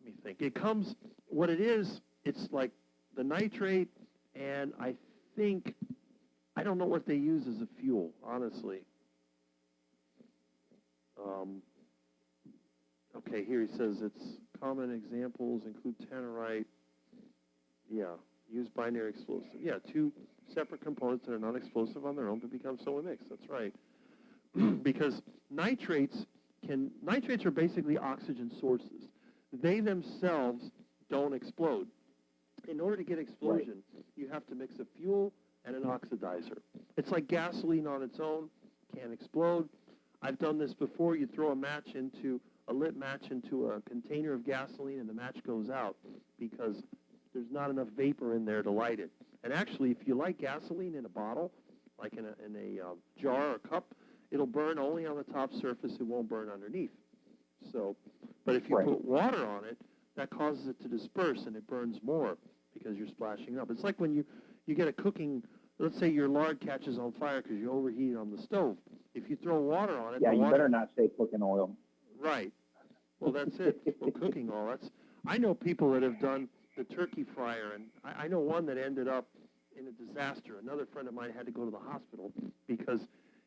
let me think. It comes, what it is, it's like the nitrate, and I think, I don't know what they use as a fuel, honestly. Okay, here he says its common examples include tannerite. Yeah, use binary explosive. Yeah, two separate components that are non-explosive on their own but become so mixed. That's right. Because nitrates are basically oxygen sources. They themselves don't explode. In order to get explosion, you have to mix a fuel and an oxidizer. It's like gasoline on its own, can't explode. I've done this before. You throw a lit match into a container of gasoline and the match goes out because there's not enough vapor in there to light it. And actually, if you light gasoline in a bottle, like in a jar or cup, it'll burn only on the top surface. It won't burn underneath. So, but if you put water on it, that causes it to disperse and it burns more because you're splashing up. It's like when you get a cooking, let's say your lard catches on fire because you overheated on the stove. If you throw water on it, Yeah, the you water, better not say cooking oil. Right. Well, that's it. Well, cooking oil. I know people that have done the turkey fryer, and I know one that ended up in a disaster. Another friend of mine had to go to the hospital because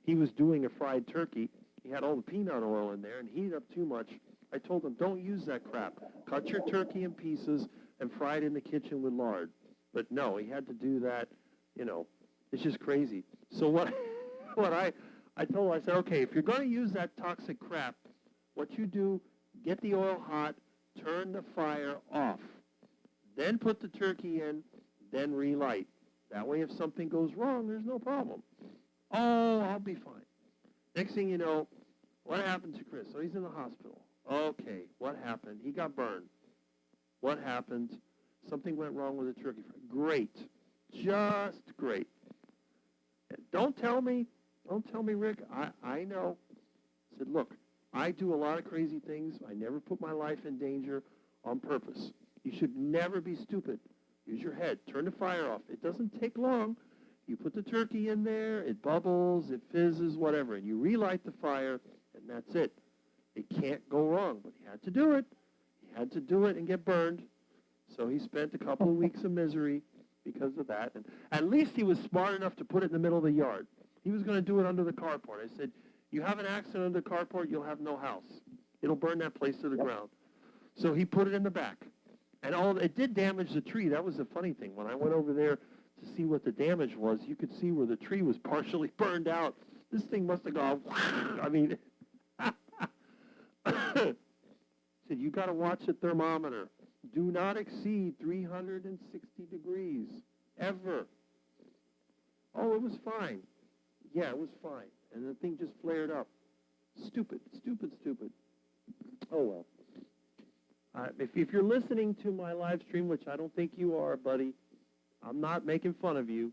he was doing a fried turkey. He had all the peanut oil in there and heated up too much. I told him, don't use that crap. Cut your turkey in pieces and fry it in the kitchen with lard. But no, he had to do that. You know, it's just crazy. So what I told him, I said, okay, if you're going to use that toxic crap, what you do, get the oil hot, turn the fire off, then put the turkey in, then relight. That way if something goes wrong, there's no problem. Oh, I'll be fine. Next thing you know, what happened to Chris? Oh, he's in the hospital. Okay, what happened? He got burned. What happened? Something went wrong with the turkey fry. Great. Just great. Don't tell me, Rick. I know. I said, look, I do a lot of crazy things. I never put my life in danger on purpose. You should never be stupid. Use your head. Turn the fire off. It doesn't take long. You put the turkey in there, it bubbles, it fizzes, whatever, and you relight the fire, and that's it. It can't go wrong, but he had to do it. He had to do it and get burned. So he spent a couple of weeks of misery because of that. And at least he was smart enough to put it in the middle of the yard. He was going to do it under the carport. I said, you have an accident under the carport, you'll have no house. It'll burn that place to the ground. So he put it in the back. And it did damage the tree. That was the funny thing. When I went over there to see what the damage was, you could see where the tree was partially burned out. This thing must have gone, I mean, said, you got to watch the thermometer. Do not exceed 360 degrees, ever. Oh, it was fine. Yeah, it was fine. And the thing just flared up. Stupid. Oh, well. If you're listening to my live stream, which I don't think you are, buddy, I'm not making fun of you.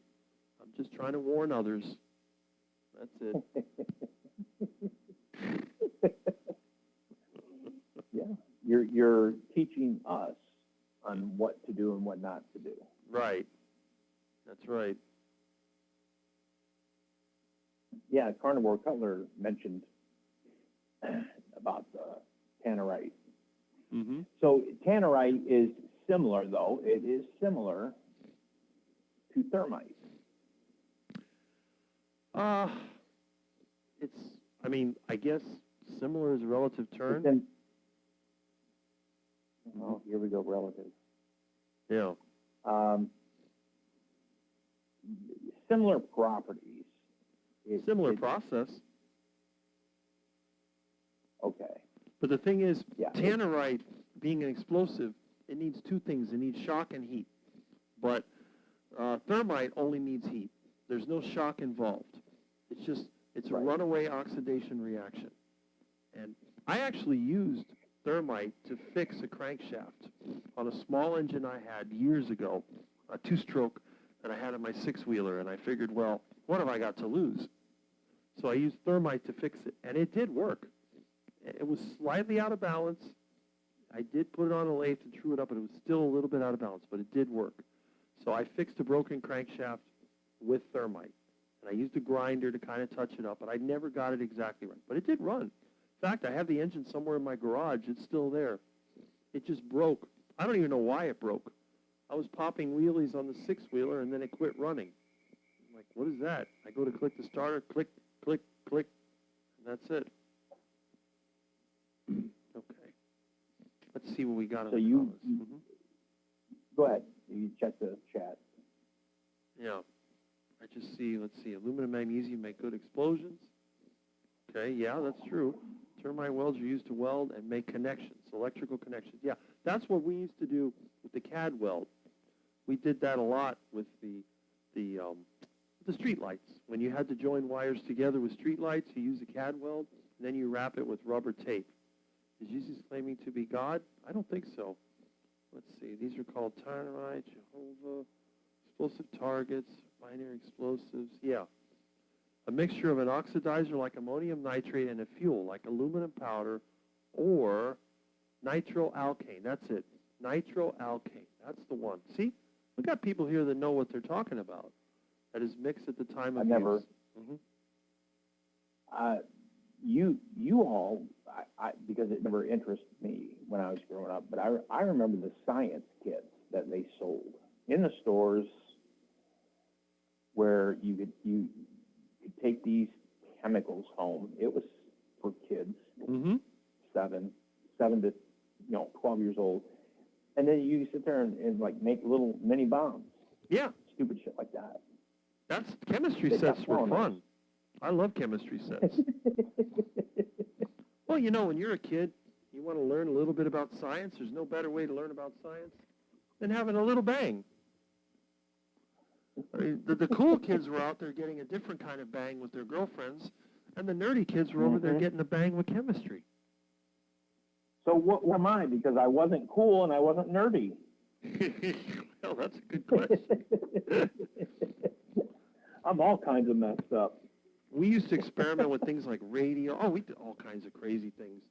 I'm just trying to warn others. That's it. Yeah, you're teaching us on what to do and what not to do. Right. That's right. Yeah, Carnivore Cutler mentioned about the tannerite. Mm-hmm. So tannerite is similar, though. It is similar to thermite. I guess similar is a relative term. Oh, here we go, relative. Yeah. Similar properties. Similar process. Okay. But the thing is, Yeah. tannerite, being an explosive, it needs two things. It needs shock and heat. But thermite only needs heat. There's no shock involved. It's a runaway oxidation reaction. And I actually used thermite to fix a crankshaft on a small engine I had years ago, a two-stroke that I had in my six-wheeler, and I figured, well, what have I got to lose? So I used thermite to fix it, and it did work. It was slightly out of balance. I did put it on a lathe and true it up, and it was still a little bit out of balance, but it did work. So I fixed a broken crankshaft with thermite, and I used a grinder to kind of touch it up, but I never got it exactly right. But it did run. In fact, I have the engine somewhere in my garage. It's still there. It just broke. I don't even know why it broke. I was popping wheelies on the six-wheeler, and then it quit running. I'm like, what is that? I go to click the starter, click, click, click, and that's it. Okay. Let's see what we got on So the you, comments. go ahead. You check the chat. Yeah. I just see, let's see, aluminum, magnesium make good explosions. Okay, yeah, that's true. Termite welds are used to weld and make connections, electrical connections. Yeah, that's what we used to do with the CAD weld. We did that a lot with the street lights. When you had to join wires together with street lights, you use a CAD weld, and then you wrap it with rubber tape. Is Jesus claiming to be God? I don't think so. Let's see. These are called Tyrite, Jehovah, explosive targets, binary explosives. Yeah. A mixture of an oxidizer like ammonium nitrate and a fuel like aluminum powder or nitroalkane. That's it. Nitroalkane. That's the one. See? We got people here that know what they're talking about. That is mixed at the time of I've never. use. Mm-hmm. You all, because it never interested me when I was growing up, but I remember the science kits that they sold in the stores where you could take these chemicals home. It was for kids, Mm-hmm. seven to 12 years old, and then you sit there and like make little mini bombs, Yeah. stupid shit like that. That's chemistry They sets kept were throwing fun. I love chemistry sets. Well, when you're a kid, you want to learn a little bit about science. There's no better way to learn about science than having a little bang. I mean, the cool kids were out there getting a different kind of bang with their girlfriends, and the nerdy kids were over there getting a bang with chemistry. So what am I? Because I wasn't cool and I wasn't nerdy. Well, that's a good question. I'm all kinds of messed up. We used to experiment with things like radio. Oh, we did all kinds of crazy things.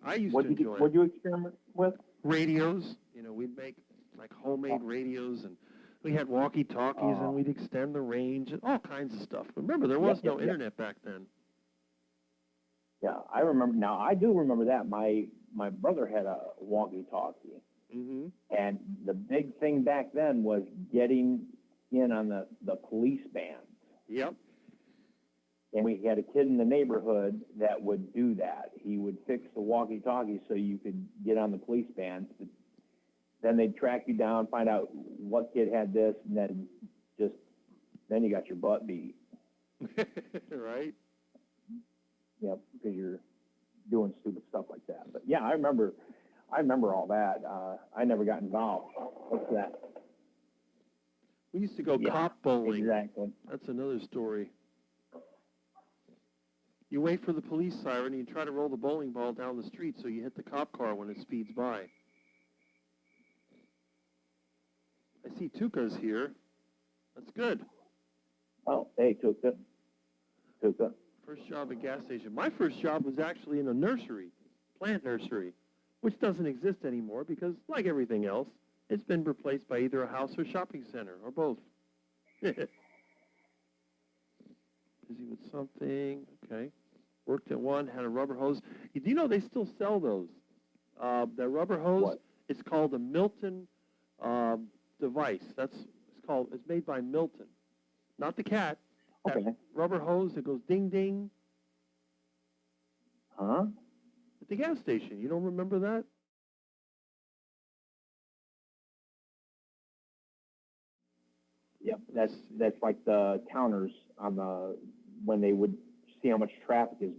I used to enjoy What'd you experiment with? radios. We'd make like homemade radios, and we had walkie-talkies, and we'd extend the range, and all kinds of stuff. Remember, there was no internet back then. Yeah, I remember. Now, I do remember that. My brother had a walkie-talkie. Mm-hmm. And the big thing back then was getting in on the police bands. Yep. And we had a kid in the neighborhood that would do that. He would fix the walkie-talkie so you could get on the police bands. Then they'd track you down, find out what kid had this, and then you got your butt beat. Right? Yep, because you're doing stupid stuff like that. But yeah, I remember all that. I never got involved. What's that? We used to go cop bowling. Exactly. That's another story. You wait for the police siren and you try to roll the bowling ball down the street so you hit the cop car when it speeds by. I see Tuca's here. That's good. Oh, hey, Tuca. First job at gas station. My first job was actually in a nursery, plant nursery, which doesn't exist anymore because, like everything else, it's been replaced by either a house or shopping center, or both. Busy with something. Okay. Worked at one, had a rubber hose. Do you know they still sell those? The rubber hose, What? it's called a Milton device. It's made by Milton. Not the cat. That Okay. rubber hose that goes ding ding Huh? at the gas station. You don't remember that? Yep. That's like the counters on when they would see how much traffic is.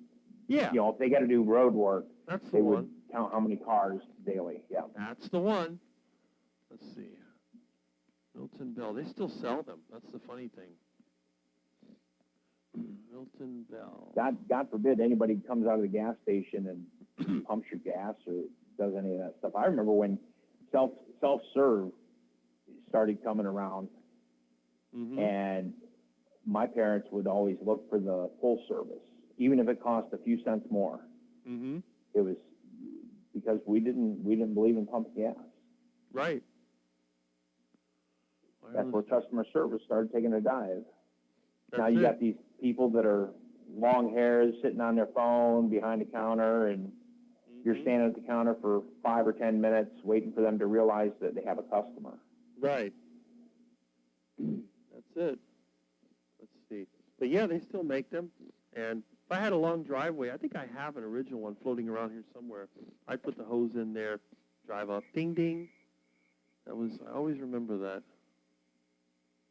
Yeah. If they got to do road work, That's the they one. would count how many cars daily. Yeah. That's the one. Let's see. Milton Bell. They still sell them. That's the funny thing. Milton Bell. God forbid anybody comes out of the gas station and pumps your gas or does any of that stuff. I remember when self-serve started coming around, Mm-hmm. and my parents would always look for the full service, even if it cost a few cents more. Mm-hmm. It was because we didn't believe in pumped gas. Right. That's where customer service started taking a dive. Now That's you it. got these people that are long hairs sitting on their phone behind the counter, and you're Mhm. standing at the counter for 5 or 10 minutes waiting for them to realize that they have a customer. Right. That's it. Let's see. But yeah, they still make them. And if I had a long driveway, I think I have an original one floating around here somewhere. I'd put the hose in there, drive up, ding, ding. I always remember that.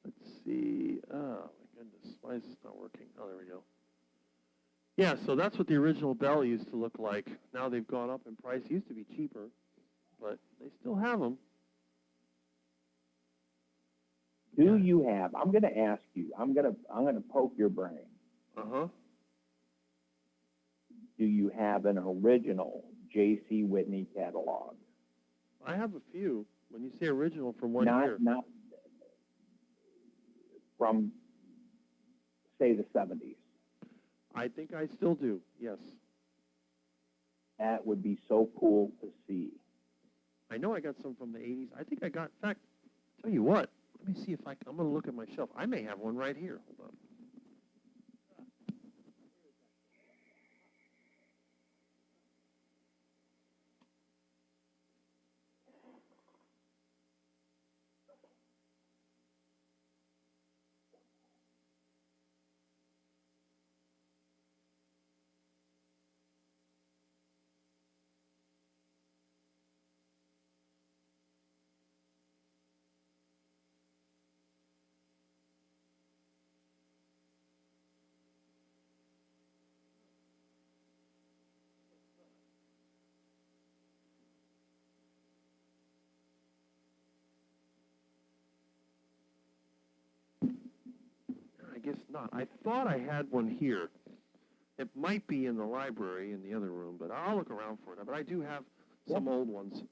Let's see. Oh, my goodness. Why is this not working? Oh, there we go. Yeah, so that's what the original bell used to look like. Now they've gone up in price. It used to be cheaper, but they still have them. Do you have? I'm going to ask you. I'm going to poke your brain. Uh-huh. Do you have an original J.C. Whitney catalog? I have a few. When you say original, from what year? Not from, say, the 70s. I think I still do, yes. That would be so cool to see. I know I got some from the 80s. I think I got, in fact, tell you what, let me see if I'm going to look at my shelf. I may have one right here. Hold on. I guess not. I thought I had one here. It might be in the library in the other room, but I'll look around for it. But I do have some old ones.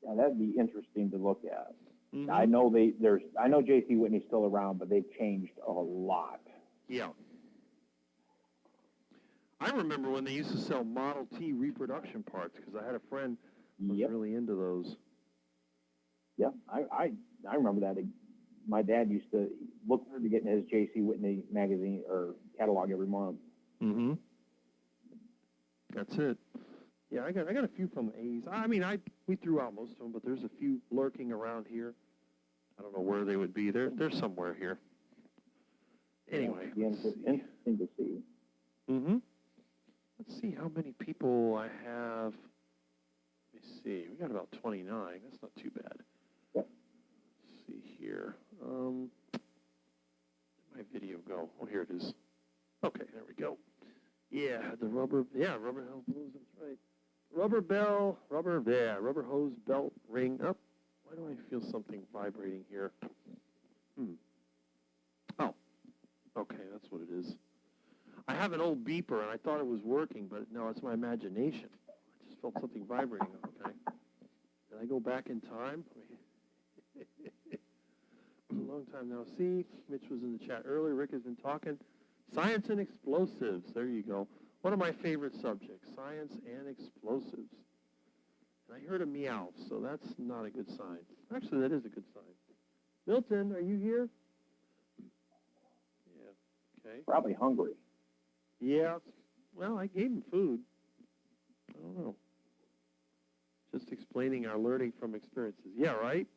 Yeah, that'd be interesting to look at. Mm-hmm. I know I know J.C. Whitney's still around, but they've changed a lot. Yeah. I remember when they used to sell Model T reproduction parts because I had a friend who was Yep. really into those. Yeah, I remember that. My dad used to look forward to getting his J.C. Whitney magazine or catalog every month. Mm-hmm. That's it. Yeah, I got a few from the 80s. I mean, we threw out most of them, but there's a few lurking around here. I don't know where they would be. They're somewhere here. Anyway, Yeah, it'd be interesting to see. Mm-hmm. Let's see how many people I have. Let me see. We got about 29. That's not too bad. Yep. Let's see here. Where'd my video go? Oh, here it is. Okay, there we go. Yeah, the rubber hose blues, that's right. Rubber hose, belt, ring. Up. Why do I feel something vibrating here? Oh, okay, that's what it is. I have an old beeper, and I thought it was working, but no, it's my imagination. I just felt something vibrating. Okay. Did I go back in time? Long time no see. Mitch was in the chat earlier. Rick has been talking. Science and explosives. There you go. One of my favorite subjects, science and explosives. And I heard a meow, so that's not a good sign. Actually, that is a good sign. Milton, are you here? Yeah. Okay. Probably hungry. Yeah. Well, I gave him food. I don't know. Just explaining our learning from experiences. Yeah, right?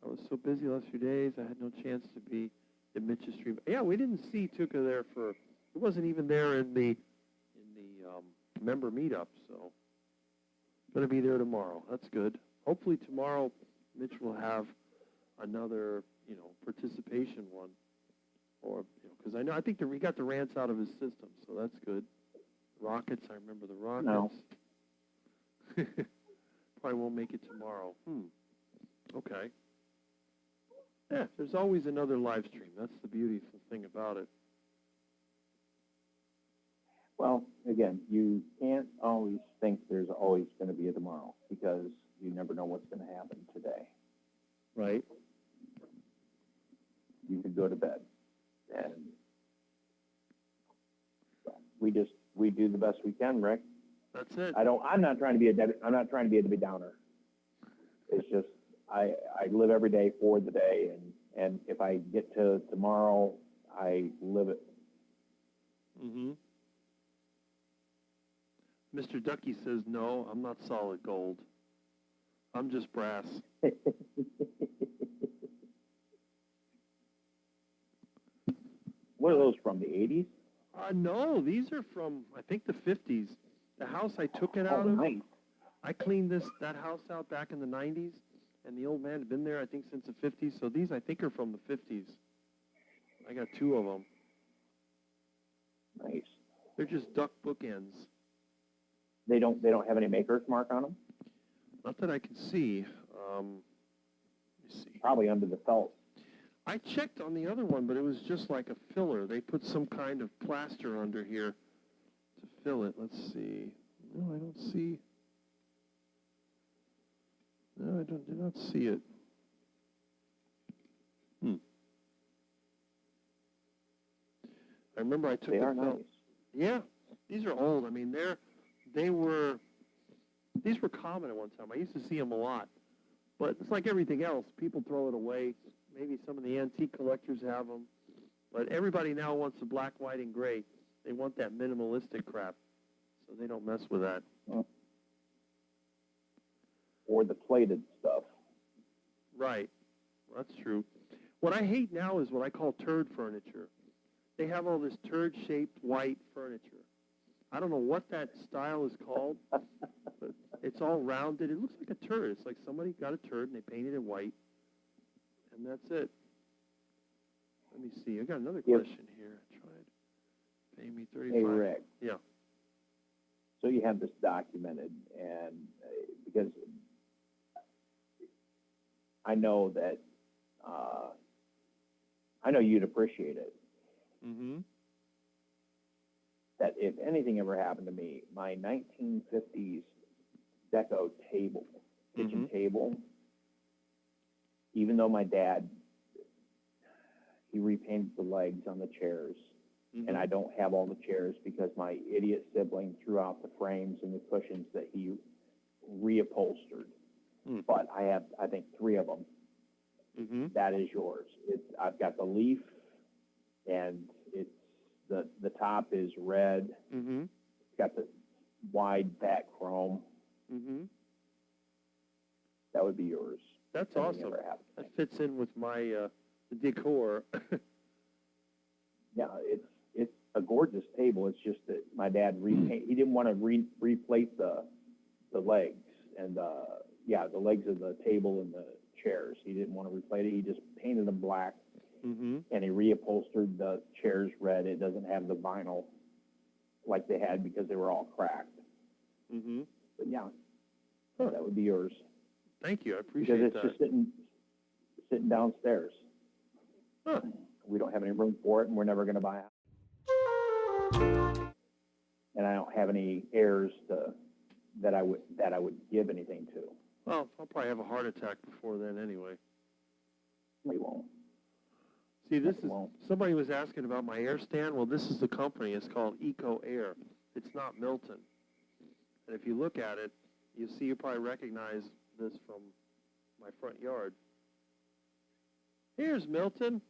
I was so busy the last few days, I had no chance to be in Mitch's stream. Yeah, we didn't see Tuca there for, it wasn't even there in the member meetup, so going to be there tomorrow. That's good. Hopefully tomorrow Mitch will have another, participation one, or because I think he got the rants out of his system, so that's good. Rockets, I remember the Rockets. No. Probably won't make it tomorrow. Okay. Yeah, there's always another live stream. That's the beautiful thing about it. Well, again, you can't always think there's always going to be a tomorrow because you never know what's going to happen today. Right. you could go to bed. And so we do the best we can, Rick. That's it. I'm not trying to be a Debbie Downer. It's just, I live every day for the day, and if I get to tomorrow, I live it. Mm-hmm. Mr. Ducky says, no, I'm not solid gold. I'm just brass. What are those from, the 80s? No, these are from, I think, the 50s. The house I took it out of, Nice. I cleaned that house out back in the 90s, and the old man had been there, I think, since the 50s. So these, I think, are from the 50s. I got 2 of them. Nice. They're just duck bookends. They don't have any maker's mark on them? Not that I can see. Let me see. Probably under the felt. I checked on the other one, but it was just like a filler. They put some kind of plaster under here to fill it. Let's see. No, I don't see. No, I do not see it. I remember I took They the are felt. nice. Yeah, these are old. I mean, these were common at one time. I used to see them a lot, but it's like everything else. People throw it away. Maybe some of the antique collectors have them, but everybody now wants the black, white, and gray. They want that minimalistic crap, so they don't mess with that. Or the plated stuff. Right, that's true. What I hate now is what I call turd furniture. They have all this turd-shaped white furniture. I don't know what that style is called, but it's all rounded. It looks like a turd. It's like somebody got a turd and they painted it white, and that's it. Let me see. I got another question here. I tried. Pay me $35. Hey, Rick. Yeah. So you have this documented, and because I know that, I know you'd appreciate it. Mm-hmm. That if anything ever happened to me, my 1950s deco table, kitchen table, even though my dad, he repainted the legs on the chairs, and I don't have all the chairs because my idiot sibling threw out the frames and the cushions that he reupholstered. But I have, I think, 3 of them. That is yours. I've got the leaf, and it's the top is red. It's got the wide back chrome. That would be yours. That's awesome. That fits in with my decor. Yeah, it's a gorgeous table. It's just that my dad he didn't want to replate the legs and the legs of the table and the chairs. He didn't want to replate it. He just painted them black, and he reupholstered the chairs red. It doesn't have the vinyl like they had because they were all cracked. But yeah, that would be yours. Thank you. I appreciate because that. It's just sitting downstairs. Huh. We don't have any room for it, and we're never going to buy it. And I don't have any heirs that I would give anything to. Well, I'll probably have a heart attack before then anyway. We won't. See, somebody was asking about my air stand. Well, this is the company. It's called Eco Air. It's not Milton. And if you look at it, you probably recognize this from my front yard. Here's Milton.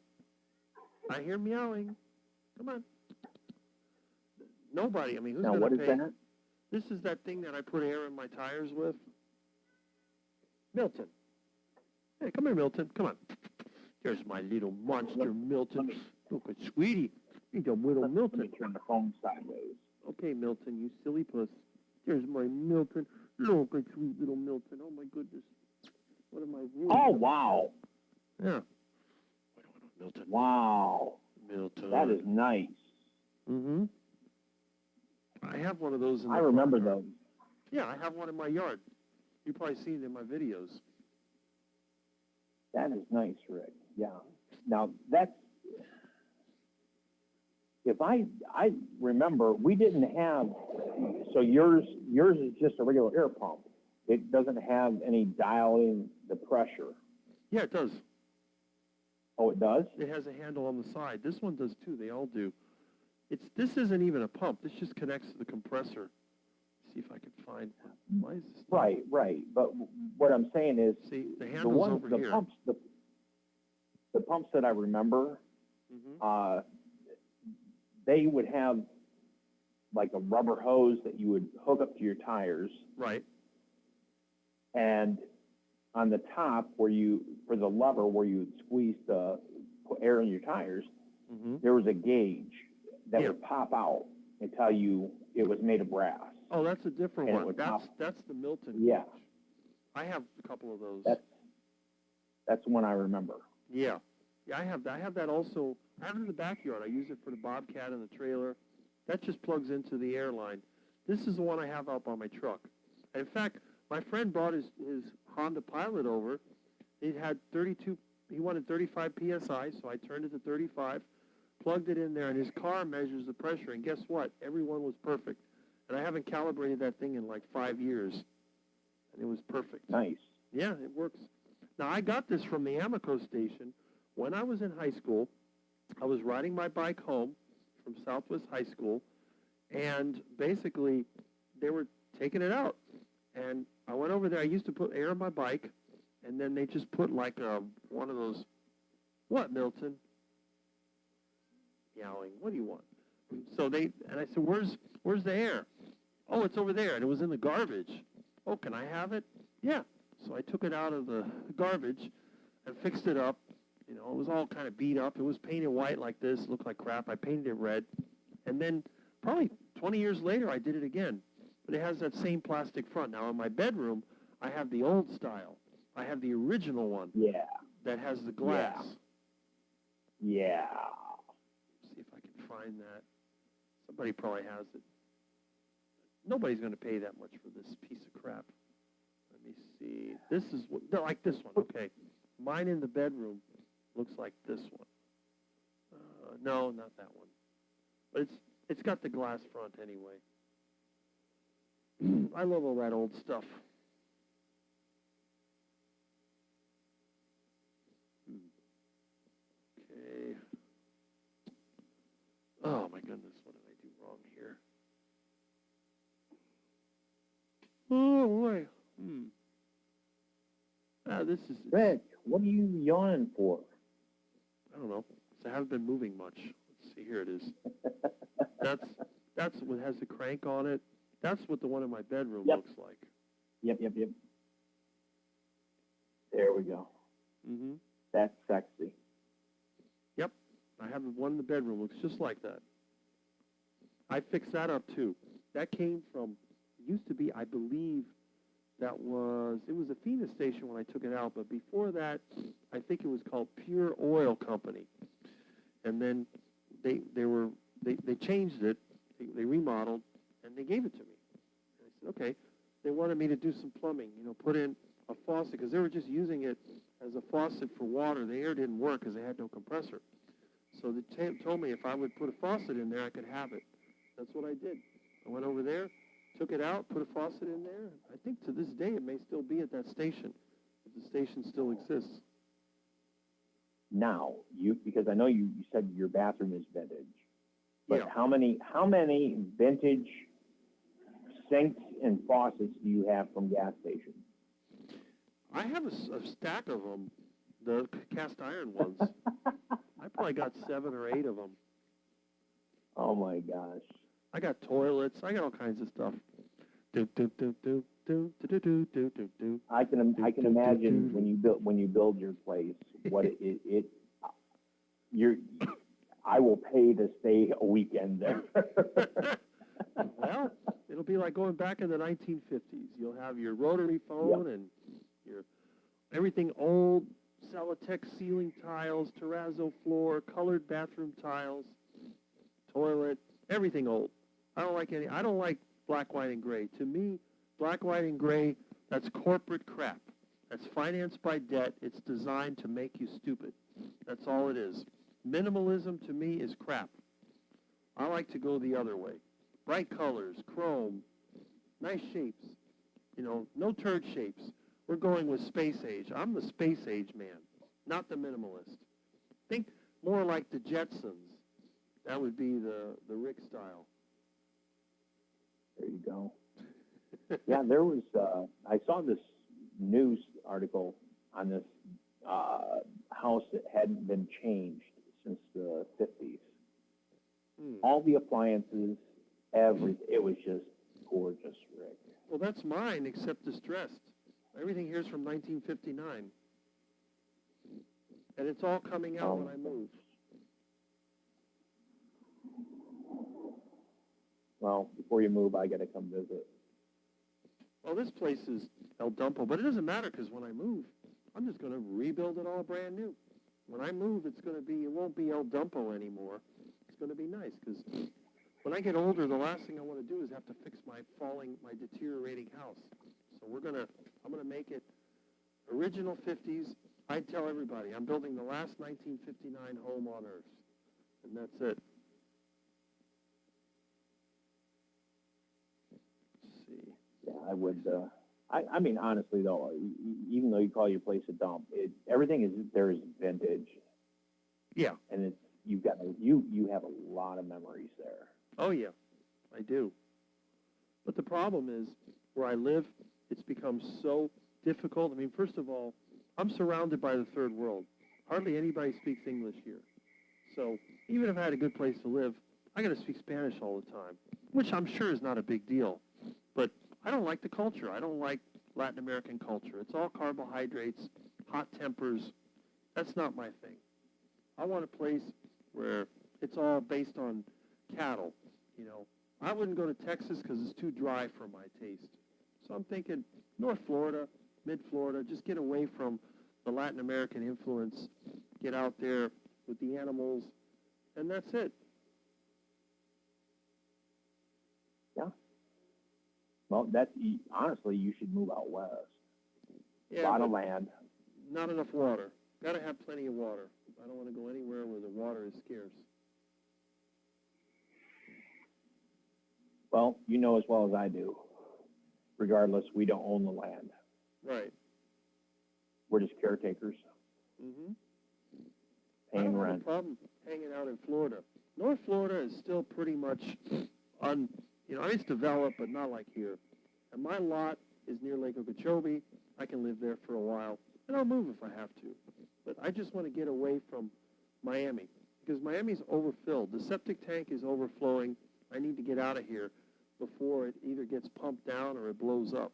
I hear meowing. Come on. Nobody. I mean, who's going to pay? Now, what is that? This is that thing that I put air in my tires with. Milton. Hey, come here, Milton. Come on. There's my little monster, Milton. Look at Sweetie. He's a little Milton. Let me turn the phone sideways. Okay, Milton, you silly puss. There's my Milton. Look at sweet little Milton. Oh, my goodness. What am I doing? Oh, wow. Yeah. Milton. Wow. Milton. That is nice. I have one of those in the I remember front yard. those. Yeah, I have one in my yard. You've probably seen it in my videos. That is nice, Rick. Yeah. Now, if I remember, we didn't have, so yours is just a regular air pump. It doesn't have any dialing the pressure. Yeah, it does. Oh, it does? It has a handle on the side. This one does too. They all do. This isn't even a pump. This just connects to the compressor. See if I can find one. Why is this? Right, right. But what I'm saying is, See, the the handle's ones, over the here. pumps, the pumps that I remember, Mhm. they would have like a rubber hose that you would hook up to your tires, Right. and on the top for the lever where you would squeeze the put air in your tires, Mm-hmm. there was a gauge that Yeah. would pop out and tell you it was made of brass. Oh, that's a different And it one. would That's the Milton Yeah. gauge. I have a couple of those. That's one I remember. Yeah. Yeah, I have that also. I have it in the backyard. I use it for the Bobcat and the trailer. That just plugs into the airline. This is the one I have up on my truck. In fact, my friend brought his Honda Pilot over. It had 32, he wanted 35 PSI, so I turned it to 35, plugged it in there, and his car measures the pressure, and guess what? Every one was perfect. And I haven't calibrated that thing in like 5 years, and it was perfect. Nice. Yeah, it works. Now, I got this from the Amico station. When I was in high school, I was riding my bike home from Southwest High School, and basically, they were taking it out. And I went over there. I used to put air on my bike, and then they just put like one of those, what, Milton? Yowling, what do you want? So and I said, where's the air? Oh, it's over there, and it was in the garbage. Oh, can I have it? Yeah. So I took it out of the garbage and fixed it up. You know, it was all kind of beat up. It was painted white like this. It looked like crap. I painted it red. And then probably 20 years later, I did it again. But it has that same plastic front. Now, in my bedroom, I have the old style. I have the original one. Yeah. That has the glass. Yeah. See if I can find that. Somebody probably has it. Nobody's going to pay that much for this piece of crap. Let me see. This is like this one. Okay. Mine in the bedroom looks like this one. No, not that one. But it's got the glass front anyway. I love all that old stuff. Okay. Oh my goodness, what did I do wrong here? Oh boy. This is. Rick, what are you yawning for? I don't know. 'Cause I haven't been moving much. Let's see. Here it is. That's what has the crank on it. That's what the one in my bedroom Yep. looks like. Yep. There we go. Mm-hmm. That's sexy. Yep. I have one in the bedroom. Looks just like that. I fixed that up too. That came from. It used to be, I believe, it was a FINA station when I took it out, but before that, I think it was called Pure Oil Company. And then they changed it, they remodeled, and they gave it to me. And I said, okay. They wanted me to do some plumbing, put in a faucet, because they were just using it as a faucet for water. The air didn't work because they had no compressor. So they told me if I would put a faucet in there, I could have it. That's what I did. I went over there, took it out, put a faucet in there. I think to this day it may still be at that station, if the station still exists. Now, because I know you said your bathroom is vintage, but Yeah. how many vintage sinks and faucets do you have from gas stations? I have a stack of them, the cast iron ones. I probably got 7 or 8 of them. Oh my gosh. I got toilets. I got all kinds of stuff. Do, do, do, do, do, do, do, do, do, do. I can imagine when you build your place what I will pay to stay a weekend there. Well, it'll be like going back in the 1950s. You'll have your rotary phone and your everything old, Celotex ceiling tiles, terrazzo floor, colored bathroom tiles, toilet, everything old. I don't like black, white, and gray. To me, black, white, and gray, that's corporate crap. That's financed by debt. It's designed to make you stupid. That's all it is. Minimalism, to me, is crap. I like to go the other way. Bright colors, chrome, nice shapes. No turd shapes. We're going with space age. I'm the space age man, not the minimalist. Think more like the Jetsons. That would be the Rick style. There you go. Yeah, there was, I saw this news article on this house that hadn't been changed since the 50s. All the appliances, everything, it was just gorgeous, Rick. Well, that's mine, except distressed. Everything here's from 1959. And it's all coming out when I move. Well, before you move, I got to come visit. Well, this place is El Dumpo, but it doesn't matter because when I move, I'm just going to rebuild it all brand new. When I move, it won't be El Dumpo anymore. It's going to be nice because when I get older, the last thing I want to do is have to fix my deteriorating house. So I'm going to make it original 50s. I tell everybody, I'm building the last 1959 home on Earth, and that's it. Let's see. Yeah, I would. I mean, honestly, though, even though you call your place a dump, everything is vintage. Yeah. And you have a lot of memories there. Oh, yeah, I do. But the problem is, where I live, it's become so difficult. I mean, first of all, I'm surrounded by the third world. Hardly anybody speaks English here. So even if I had a good place to live, I got to speak Spanish all the time, which I'm sure is not a big deal. But I don't like the culture. I don't like Latin American culture. It's all carbohydrates, hot tempers. That's not my thing. I want a place where it's all based on cattle, you know. I wouldn't go to Texas because it's too dry for my taste. So I'm thinking North Florida, mid-Florida, just get away from the Latin American influence, get out there with the animals, and that's it. Yeah. Well, honestly, you should move out west. Yeah, a lot of land. Not enough water. Got to have plenty of water. I don't want to go anywhere where the water is scarce. Well, you know as well as I do. Regardless, we don't own the land. Right. We're just caretakers. Mm-hmm. Paying I don't have rent. a problem hanging out in Florida. North Florida is still pretty much it's developed, but not like here. And my lot is near Lake Okeechobee. I can live there for a while, and I'll move if I have to. But I just want to get away from Miami because Miami's overfilled. The septic tank is overflowing. I need to get out of here before it either gets pumped down or it blows up.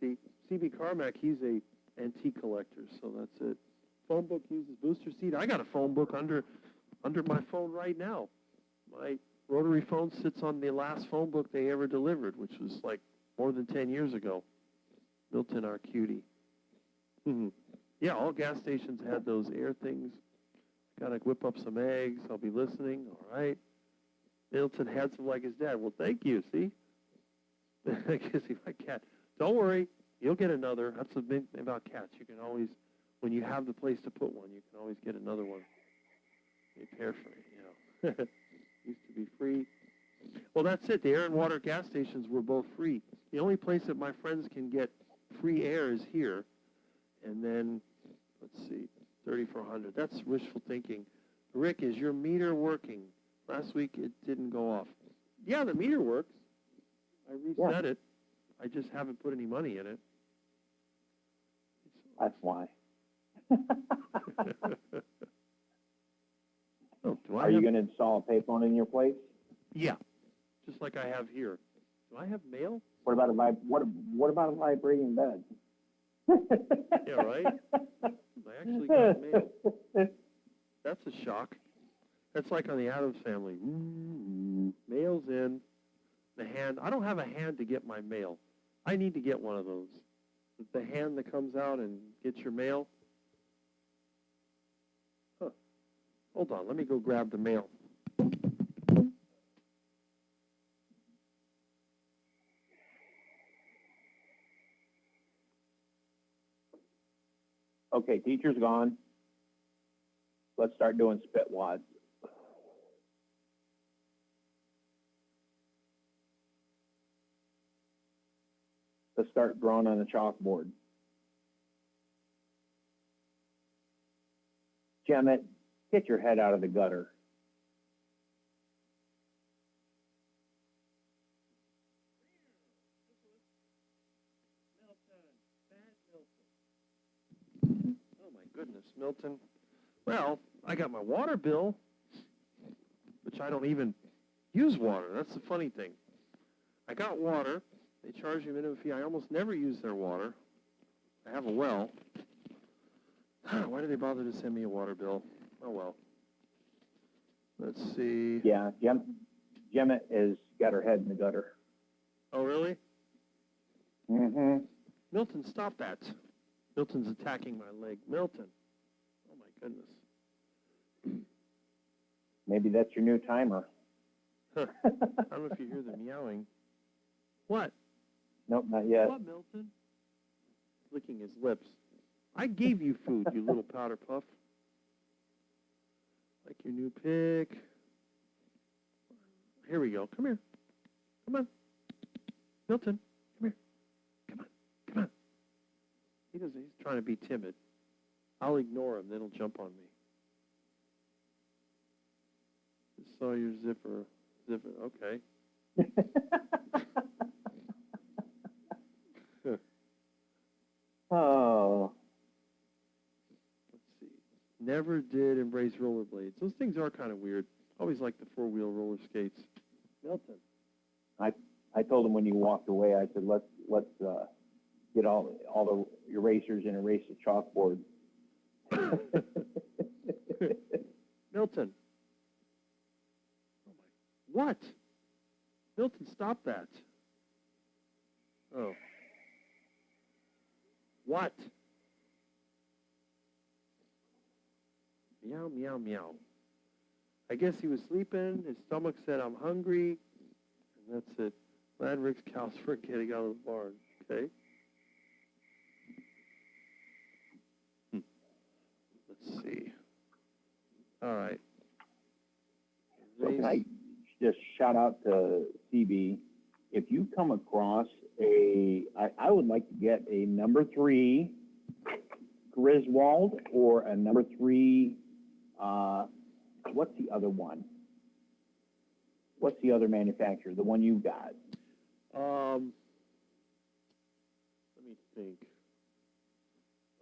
See, CB Carmack, he's a antique collector, so that's it. Phone book uses booster seat. I got a phone book under my phone right now. My rotary phone sits on the last phone book they ever delivered, which was like more than 10 years ago. Milton R. Cutie. Yeah, all gas stations had those air things. Got to whip up some eggs. I'll be listening. All right. Milton handsome like his dad. Well, thank you. See? I can see my cat. Don't worry. You'll get another. That's the big thing about cats. You can always, when you have the place to put one, you can always get another one. A pair for you know. Used to be free. Well, that's it. The air and water gas stations were both free. The only place that my friends can get free air is here. And then, let's see, 3,400. That's wishful thinking. Rick, is your meter working? Last week it didn't go off. Yeah, the meter works. I reset it. I just haven't put any money in it. That's why. Are you going to install a payphone in your place? Yeah, just like I have here. Do I have mail? What about a vibrating bed? Yeah, right? I actually got mail. That's a shock. That's like on the Addams Family. Mail's in. The hand. I don't have a hand to get my mail. I need to get one of those. The hand that comes out and gets your mail. Huh. Hold on. Let me go grab the mail. Okay, teacher's gone. Let's start doing spit wads. Let's start drawing on the chalkboard. Gemma, get your head out of the gutter. Oh my goodness, Milton. Well, I got my water bill, which I don't even use water. That's the funny thing. I got water. They charge me a minimum fee. I almost never use their water. I have a well. Why do they bother to send me a water bill? Oh well. Let's see. Yeah, Gemma has got her head in the gutter. Oh really? Mm-hmm. Milton, stop that. Milton's attacking my leg. Milton. Oh my goodness. Maybe that's your new timer. I don't know if you hear the meowing. What? Nope, not yet. What, Milton? Licking his lips. I gave you food, you little powder puff. Like your new pick. Here we go. Come here. Come on. Milton, come here. Come on. Come on. He's trying to be timid. I'll ignore him, then he'll jump on me. Just saw your zipper. Okay. Oh. Let's see. Never did embrace rollerblades. Those things are kind of weird. Always liked the four-wheel roller skates. Milton. I told him when you walked away, I said, let's get all the erasers and erase the chalkboard. Milton. Oh my. What? Milton, stop that. Oh. What? Meow, meow, meow. I guess he was sleeping. His stomach said, I'm hungry. And that's it. Glad Rick's cows were getting out of the barn. Okay. Let's see. All right. So can I just shout out to CB? If you come across I would like to get a number 3 Griswold or a number 3, what's the other one? What's the other manufacturer? The one you got? Let me think.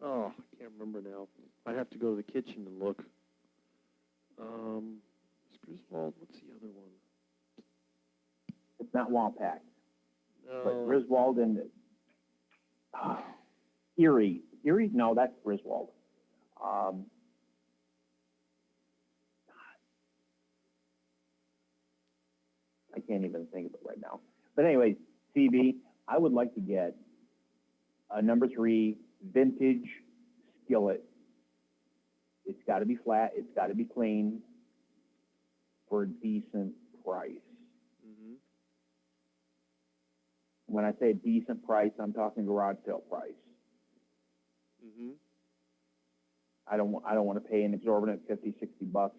Oh, I can't remember now. I'd have to go to the kitchen and look. Griswold, what's the other one? It's not Wampac, No. but Griswold and Erie. Erie? No, that's Griswold. I can't even think of it right now. But anyway, CB, I would like to get a number 3 vintage skillet. It's got to be flat. It's got to be clean for a decent price. Mm-hmm. When I say decent price, I'm talking garage sale price. Mm-hmm. I don't want to pay an exorbitant $50, $60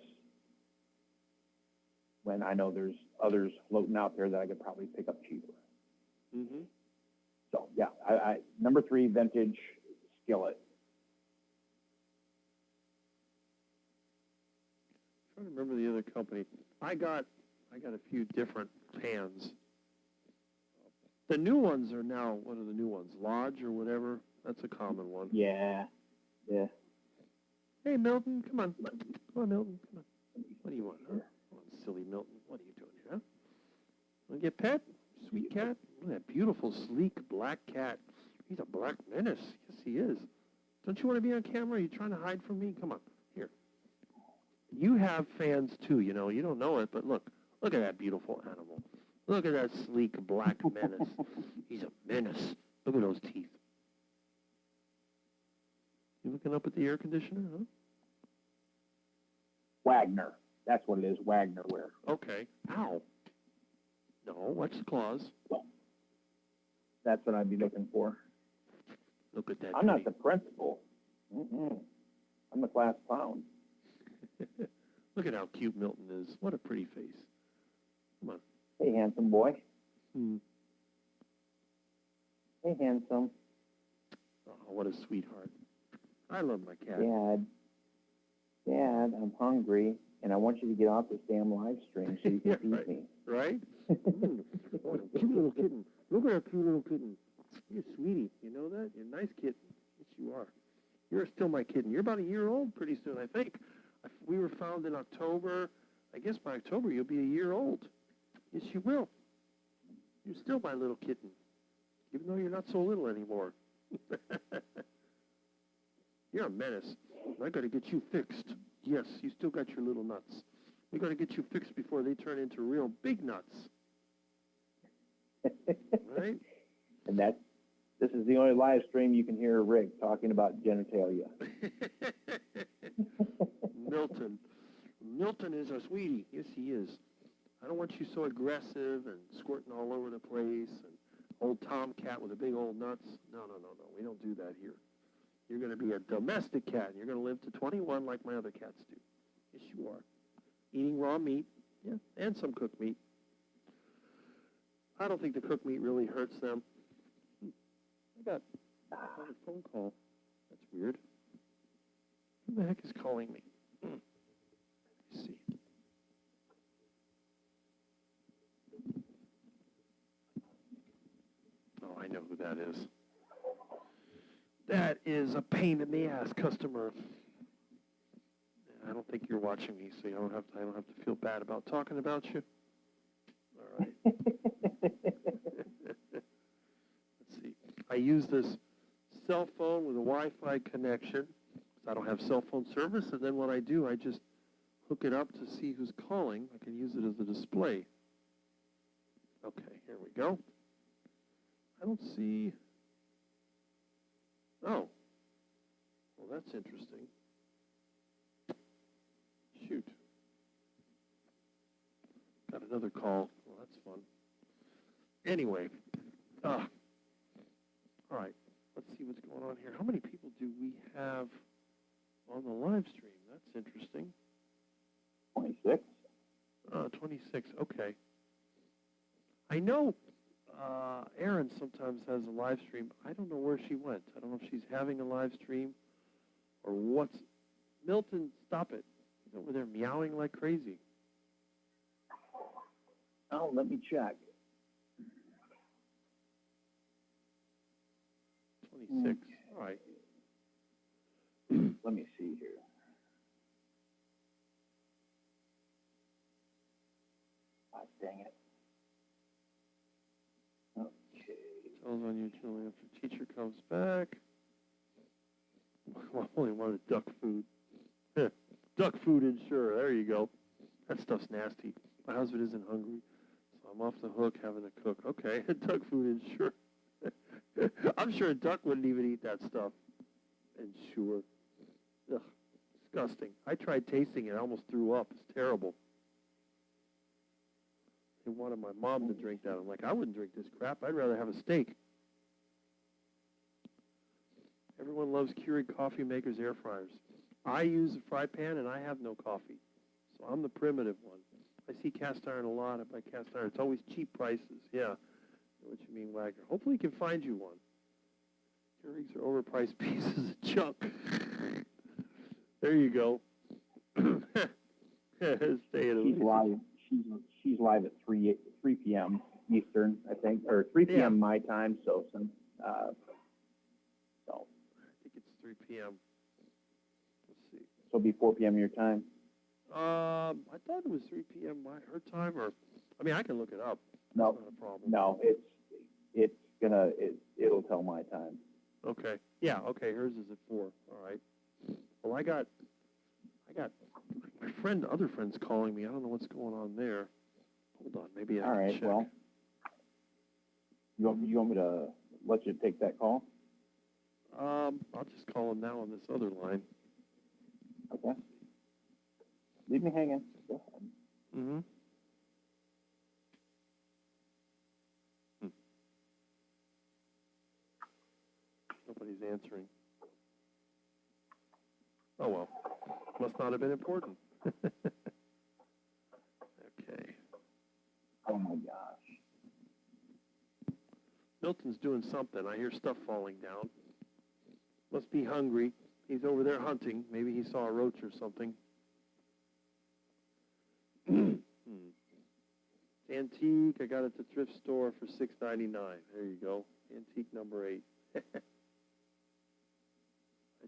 when I know there's others floating out there that I could probably pick up cheaper. Mm-hmm. So yeah, I number 3 vintage skillet. I'm trying to remember the other company. I got a few different pans. The new ones are now, what are the new ones? Lodge or whatever? That's a common one. Yeah. Hey, Milton, come on. Come on, Milton, come on. What do you want, huh? Come on, silly Milton. What are you doing here, huh? Want to get pet? Sweet cat? Look at that beautiful, sleek, black cat. He's a black menace. Yes, he is. Don't you want to be on camera? Are you trying to hide from me? Come on, here. You have fans, too, you know. You don't know it, but look at that beautiful animal. Look at that sleek, black menace. He's a menace. Look at those teeth. You looking up at the air conditioner, huh? Wagner. That's what it is, Wagner ware. Okay. Ow. No, watch the claws. That's what I'd be looking for. Look at that. I'm not the principal. Mm-mm. I'm the class clown. Look at how cute Milton is. What a pretty face. Come on. Hey, handsome boy. Hmm. Hey, handsome. Oh, what a sweetheart. I love my cat. Dad. Dad, I'm hungry, and I want you to get off this damn live stream so you can Yeah, feed right. me. Right? Oh, cute little kitten. Look at that cute little kitten. You're a sweetie. You know that? You're a nice kitten. Yes, you are. You're still my kitten. You're about a year old pretty soon, I think. We were found in October. I guess by October you'll be a year old. Yes, you will. You're still my little kitten, even though you're not so little anymore. You're a menace. I got to get you fixed. Yes, you still got your little nuts. We got to get you fixed before they turn into real big nuts. Right? And this is the only live stream you can hear Rick talking about genitalia. Milton. Milton is a sweetie. Yes, he is. I don't want you so aggressive and squirting all over the place and old tomcat with a big old nuts. No. We don't do that here. You're going to be a domestic cat, and you're going to live to 21 like my other cats do. Yes, you are. Eating raw meat, yeah, and some cooked meat. I don't think the cooked meat really hurts them. I got a phone call. That's weird. Who the heck is calling me? Let's see. Oh, I know who that is. That is a pain in the ass customer. I don't think you're watching me, so I don't have to feel bad about talking about you. All right. Let's see. I use this cell phone with a Wi-Fi connection. I don't have cell phone service, and then what I do, I just hook it up to see who's calling. I can use it as a display. Okay, here we go. I don't see... Oh. Well, that's interesting. Shoot. Got another call. Well, that's fun. Anyway. All right. Let's see what's going on here. How many people do we have on the live stream? That's interesting. 26. 26. Okay. I know Erin sometimes has a live stream. I don't know where she went. I don't know if she's having a live stream or what's... Milton, stop it. He's over there meowing like crazy. Oh, let me check. 26. All right. Let me see here. Ah, dang it. Okay. Tells on you, Julian, if the teacher comes back. I only wanted duck food. Duck food insurer. There you go. That stuff's nasty. My husband isn't hungry, so I'm off the hook having to cook. Okay, duck food insurer. I'm sure a duck wouldn't even eat that stuff. Ensure. Ugh, disgusting. I tried tasting it. I almost threw up. It's terrible. They wanted my mom to drink that. I'm like, I wouldn't drink this crap. I'd rather have a steak. Everyone loves Keurig coffee makers, air fryers. I use a fry pan, and I have no coffee. So I'm the primitive one. I see cast iron a lot. I buy cast iron. It's always cheap prices. Yeah. I know what you mean, Wagner. Hopefully you can find you one. Keurigs are overpriced pieces of junk. There you go. She's live. She's live at 3 p.m. Eastern, I think, or 3 p.m. my time. So I think it's 3 p.m. Let's see. So it'll be 4 p.m. your time. I thought it was 3 p.m. her time, or I mean, I can look it up. No, That's not a problem. no, it'll tell my time. Okay. Yeah. Okay. Hers is at 4. All right. Well, I got my other friend's calling me. I don't know what's going on there. Hold on. Maybe I All can right. check. Well, you want me to let you take that call? I'll just call him now on this other line. Okay. Leave me hanging. Go ahead. Mm-hmm. Nobody's answering. Oh, well. Must not have been important. Okay. Oh, my gosh. Milton's doing something. I hear stuff falling down. Must be hungry. He's over there hunting. Maybe he saw a roach or something. Antique. I got it at the thrift store for $6.99. There you go. Antique number 8. I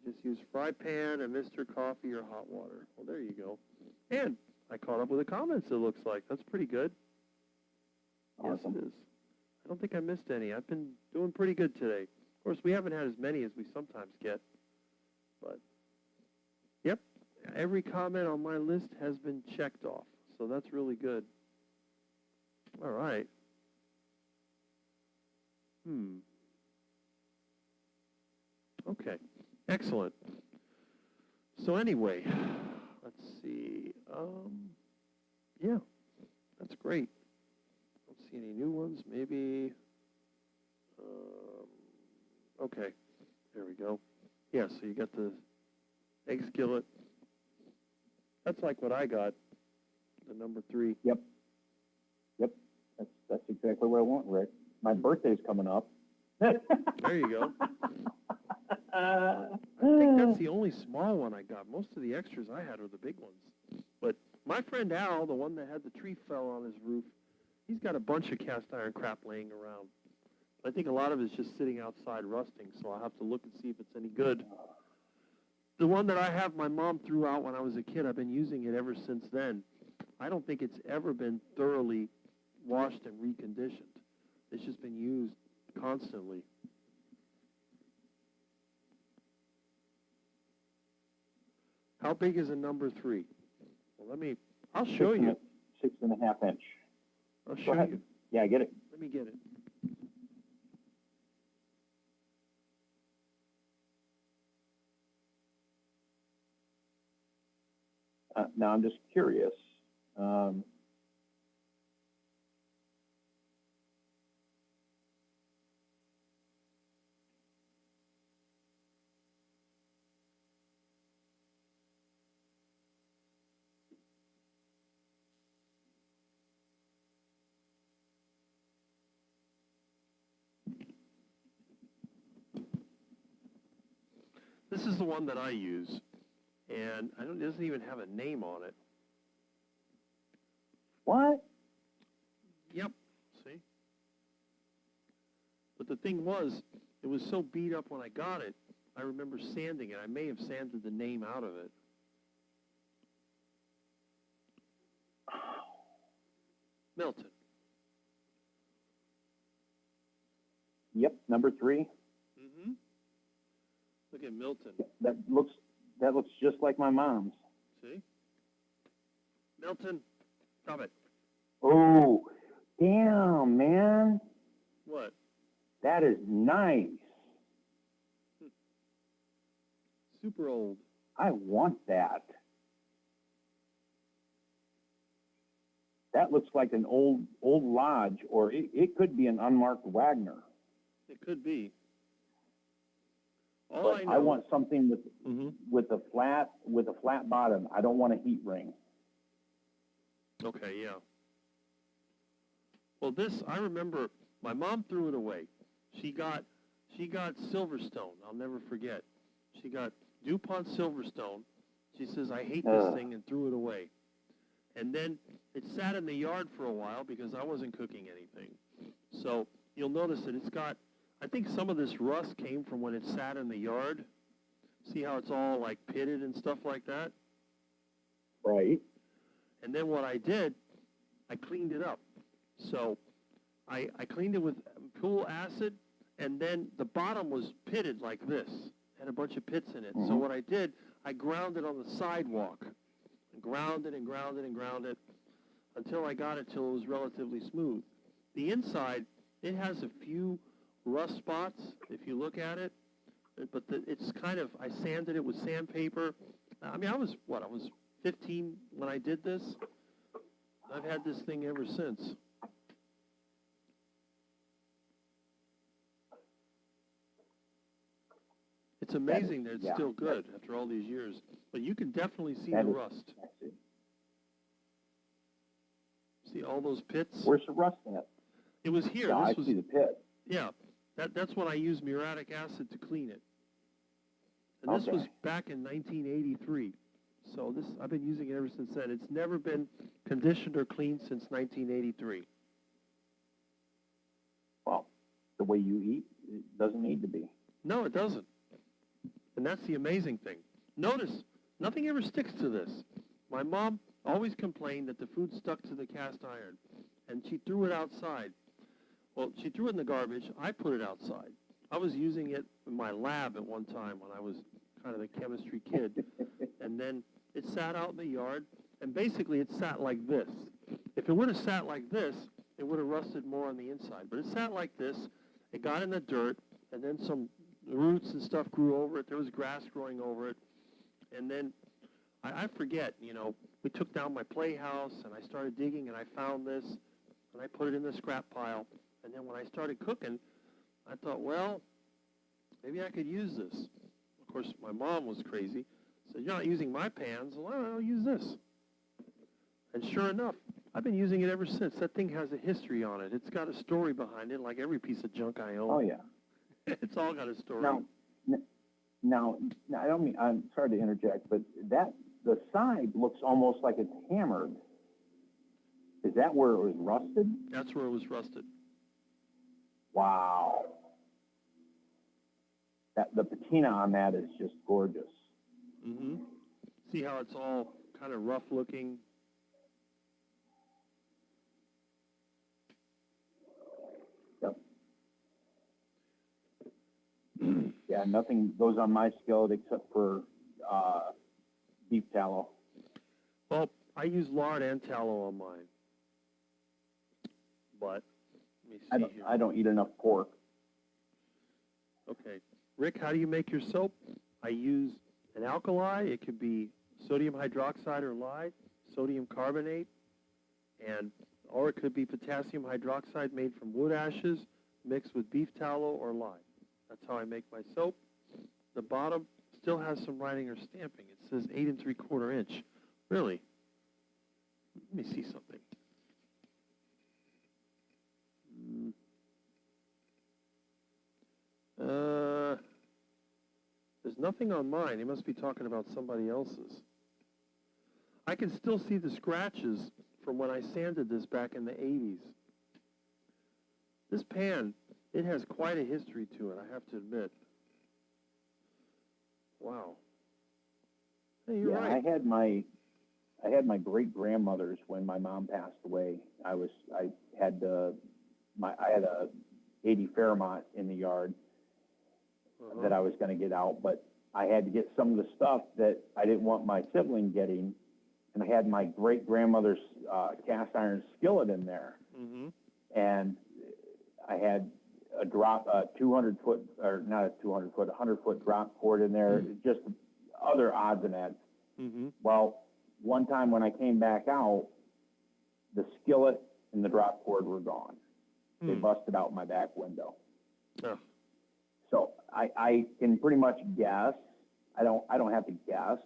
just used fry pan and Mr. Coffee or hot water. Well, there you go. And I caught up with the comments, it looks like. That's pretty good. Awesome. Yes, it is. I don't think I missed any. I've been doing pretty good today. Of course, we haven't had as many as we sometimes get. But, yep, every comment on my list has been checked off. So that's really good. All right. Okay. Excellent. So anyway, let's see. Yeah, that's great. Don't see any new ones. Maybe. Okay. There we go. Yeah. So you got the egg skillet. That's like what I got. The number 3. Yep. That's exactly what I want, Rick. My birthday's coming up. There you go. I think that's the only small one I got. Most of the extras I had are the big ones. But my friend Al, the one that had the tree fell on his roof, he's got a bunch of cast iron crap laying around. I think a lot of it's just sitting outside rusting, so I'll have to look and see if it's any good. The one that I have my mom threw out when I was a kid, I've been using it ever since then. I don't think it's ever been thoroughly washed and reconditioned. It's just been used constantly. How big is a number 3? Well, I'll show you. 6.5 inch. I'll Go show ahead. you. Yeah, I get it. Let me get it. Now I'm just curious. This is the one that I use, and it doesn't even have a name on it. What? Yep. See? But the thing was, it was so beat up when I got it, I remember sanding it. I may have sanded the name out of it. Milton. Yep, number 3. Mm-hmm. Look at Milton. That looks just like my mom's. See? Milton, stop it. Oh, damn, man. What? That is nice. Super old. I want that. That looks like an old lodge, or it could be an unmarked Wagner. It could be. All But I know. I want something Mm-hmm. with a flat bottom. I don't want a heat ring. Okay, yeah. Well, this, I remember, my mom threw it away. She got Silverstone. I'll never forget. She got DuPont Silverstone. She says, I hate this thing, and threw it away. And then it sat in the yard for a while because I wasn't cooking anything. So you'll notice that it's got, I think some of this rust came from when it sat in the yard. See how it's all like pitted and stuff like that? Right. And then what I did, I cleaned it up. So I cleaned it with pool acid, and then the bottom was pitted like this, had a bunch of pits in it. Mm-hmm. So what I did, I ground it on the sidewalk, and ground it and ground it and ground it until I got it till it was relatively smooth. The inside, it has a few rust spots if you look at it, but it's kind of, I sanded it with sandpaper. I mean, I was 15 when I did this. I've had this thing ever since. It's amazing that it's still good after all these years. But you can definitely see the rust. See all those pits? Where's the rust at? It was here. Yeah, This I was, see the pit. yeah, that's when I used muriatic acid to clean it. And this was Okay. back in 1983. So I've been using it ever since then. It's never been conditioned or cleaned since 1983. Well, the way you eat, it doesn't need to be. No, it doesn't. And that's the amazing thing. Notice, nothing ever sticks to this. My mom always complained that the food stuck to the cast iron, and she threw it outside. Well, she threw it in the garbage. I put it outside. I was using it in my lab at one time when I was kind of the chemistry kid. And then it sat out in the yard, and basically it sat like this. If it would have sat like this, it would have rusted more on the inside. But it sat like this. It got in the dirt, and then some roots and stuff grew over it. There was grass growing over it. And then I forget, we took down my playhouse, and I started digging, and I found this, and I put it in the scrap pile. And then when I started cooking, I thought, well, maybe I could use this. Of course, my mom was crazy. Said, you're not using my pans. Well, I'll use this. And sure enough, I've been using it ever since. That thing has a history on it. It's got a story behind it, like every piece of junk I own. Oh, yeah. It's all got a story. Now, I don't mean, I'm sorry to interject, but the side looks almost like it's hammered. Is that where it was rusted? That's where it was rusted. Wow. The patina on that is just gorgeous. Mm-hmm. See how it's all kind of rough looking? Yep. Yeah, nothing goes on my skillet except for beef tallow. Well, I use lard and tallow on mine. But, let me see here. I don't eat enough pork. Okay. Rick, how do you make your soap? I use an alkali. It could be sodium hydroxide or lye, sodium carbonate, or it could be potassium hydroxide made from wood ashes mixed with beef tallow or lye. That's how I make my soap. The bottom still has some writing or stamping. It says 8 3/4 inch. Really? Let me see something. There's nothing on mine. He must be talking about somebody else's. I can still see the scratches from when I sanded this back in the 80s. This pan, it has quite a history to it, I have to admit. Wow. Hey, you're right. I had my great grandmother's when my mom passed away. I had a 80 Fairmont in the yard that I was going to get out, but I had to get some of the stuff that I didn't want my sibling getting, and I had my great grandmother's cast iron skillet in there, and I had a 200-foot, or not a 200-foot, 100-foot drop cord in there, just other odds and ends. Well, one time when I came back out, the skillet and the drop cord were gone. They busted out my back window. Oh. So I can pretty much guess. I don't have to guess.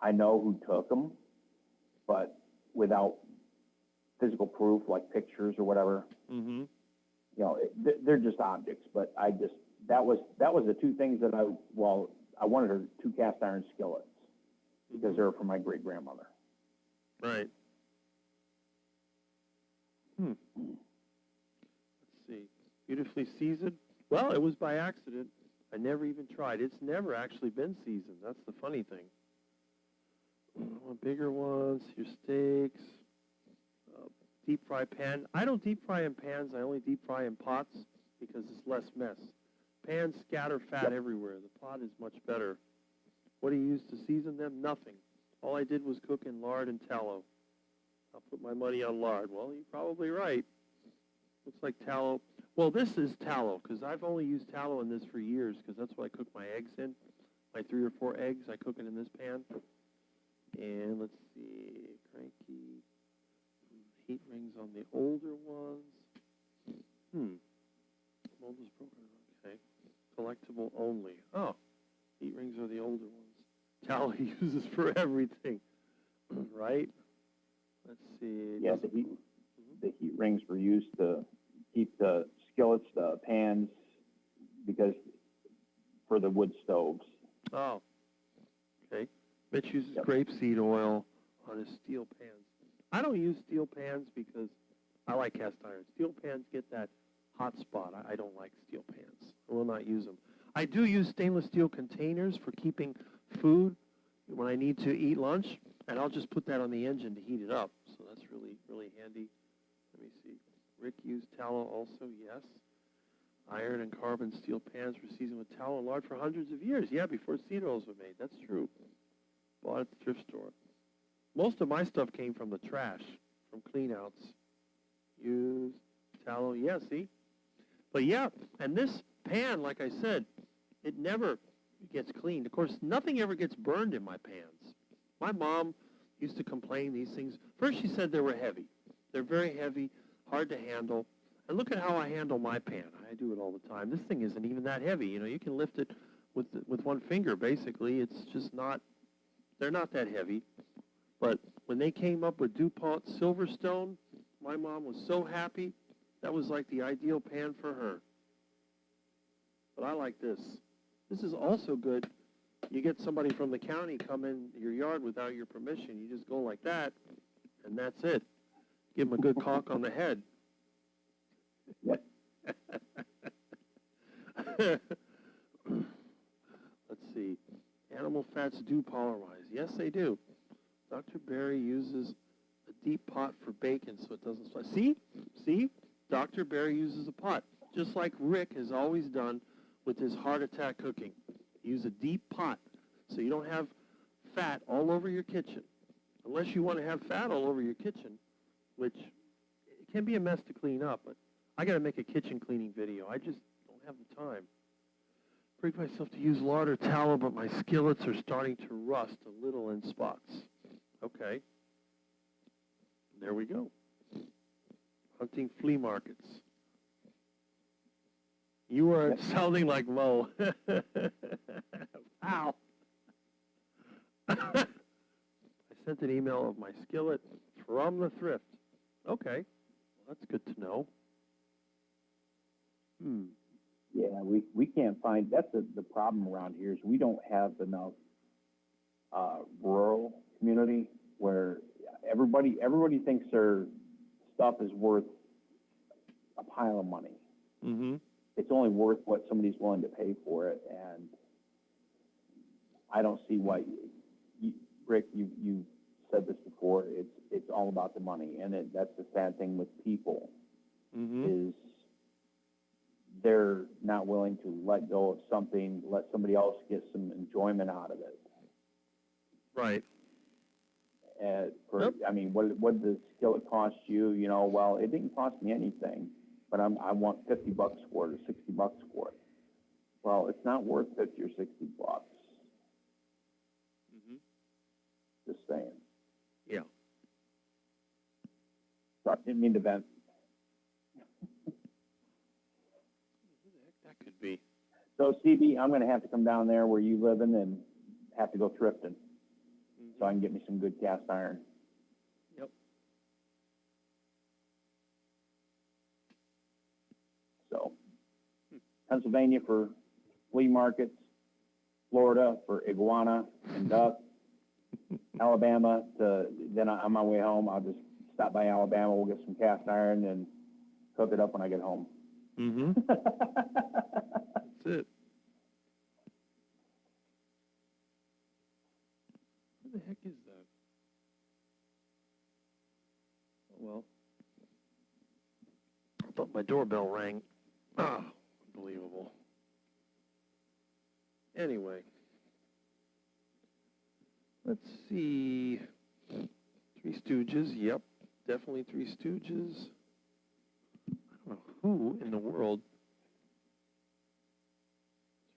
I know who took them, but without physical proof, like pictures or whatever, they're just objects. But that was the two things that I wanted her 2 cast iron skillets because they were from my great grandmother. Right. Let's see. Beautifully seasoned. Well, it was by accident. I never even tried. It's never actually been seasoned. That's the funny thing. Bigger ones, your steaks, deep fry pan. I don't deep fry in pans. I only deep fry in pots because it's less mess. Pans scatter fat everywhere. The pot is much better. What do you use to season them? Nothing. All I did was cook in lard and tallow. I'll put my money on lard. Well, you're probably right. Looks like tallow. Well, this is tallow because I've only used tallow in this for years because that's what I cook my eggs in. My 3 or 4 eggs, I cook it in this pan. And let's see, cranky. Heat rings on the older ones. Mold's broken. Okay. Collectible only. Oh, heat rings are the older ones. Tallow he uses for everything, right? Let's see. Yeah, the heat rings were used to keep the skillets, the pans, because for the wood stoves. Oh, okay. Mitch uses Yep. grapeseed oil on his steel pans. I don't use steel pans because I like cast iron. Steel pans get that hot spot. I don't like steel pans. I will not use them. I do use stainless steel containers for keeping food when I need to eat lunch, and I'll just put that on the engine to heat it up. So that's really, really handy. Let me see. Rick used tallow also, yes. Iron and carbon steel pans were seasoned with tallow and lard for hundreds of years. Yeah, before seed oils were made. That's true. Bought at the thrift store. Most of my stuff came from the trash, from cleanouts. Used tallow. Yeah, see? But yeah, and this pan, like I said, it never gets cleaned. Of course, nothing ever gets burned in my pans. My mom used to complain these things. First, she said they were heavy. They're very heavy, hard to handle. And look at how I handle my pan. I do it all the time. This thing isn't even that heavy. You know, you can lift it with one finger, basically. It's just not, they're not that heavy. But when they came up with DuPont Silverstone, my mom was so happy. That was like the ideal pan for her. But I like this. This is also good. You get somebody from the county come in your yard without your permission. You just go like that, and that's it. Give them a good conk on the head. Yep. Let's see. Animal fats do polymerize. Yes, they do. Dr. Berry uses a deep pot for bacon so it doesn't splash. See? Dr. Berry uses a pot, just like Rick has always done with his heart attack cooking. Use a deep pot so you don't have fat all over your kitchen. Unless you want to have fat all over your kitchen, which it can be a mess to clean up, but I got to make a kitchen cleaning video. I just don't have the time. Break myself to use lard or tallow, but my skillets are starting to rust a little in spots. Okay. There we go. Hunting flea markets. You are sounding like Mo. Ow. I sent an email of my skillet from the thrift. Okay. Well, that's good to know. Yeah, we can't find, that's the problem around here is we don't have enough rural community where everybody thinks their stuff is worth a pile of money. Mm-hmm. It's only worth what somebody's willing to pay for it, and I don't see why. Rick, you said this before. It's all about the money, and that's the sad thing with people is they're not willing to let go of something, let somebody else get some enjoyment out of it. Right. I mean, what did the skillet cost you? You know, well, it didn't cost me anything, but I want $50 for it or $60 for it. Well, it's not worth 50 or $60. Just saying. Yeah. Sorry, didn't mean to vent. Who the heck that could be? So, CB, I'm going to have to come down there where you live in and have to go thrifting so I can get me some good cast iron. Yep. So, Pennsylvania for flea markets, Florida for iguana and duck, Alabama then on my way home, I'll just stop by Alabama, we'll get some cast iron and cook it up when I get home. Mm-hmm. That's it. Who the heck is that? Oh, well. I thought my doorbell rang. Ah, unbelievable. Anyway. Let's see. Three Stooges. Yep. Definitely Three Stooges. I don't know who in the world.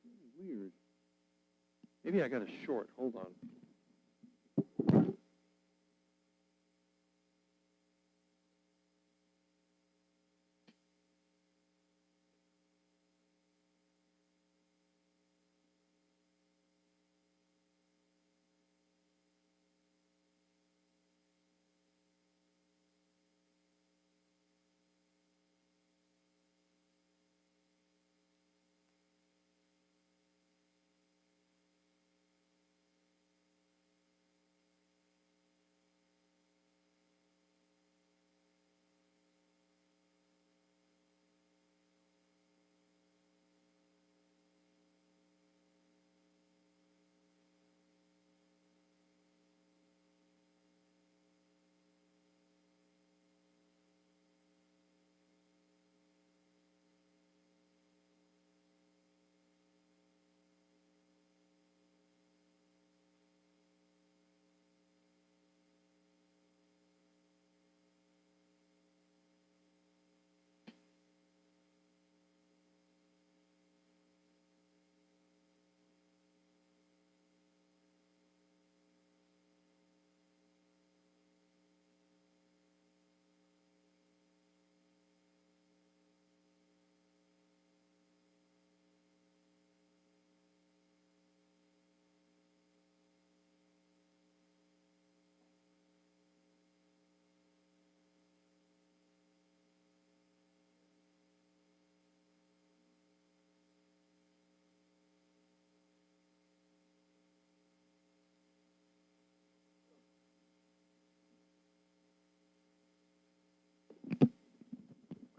It's really weird. Maybe I got a short. Hold on.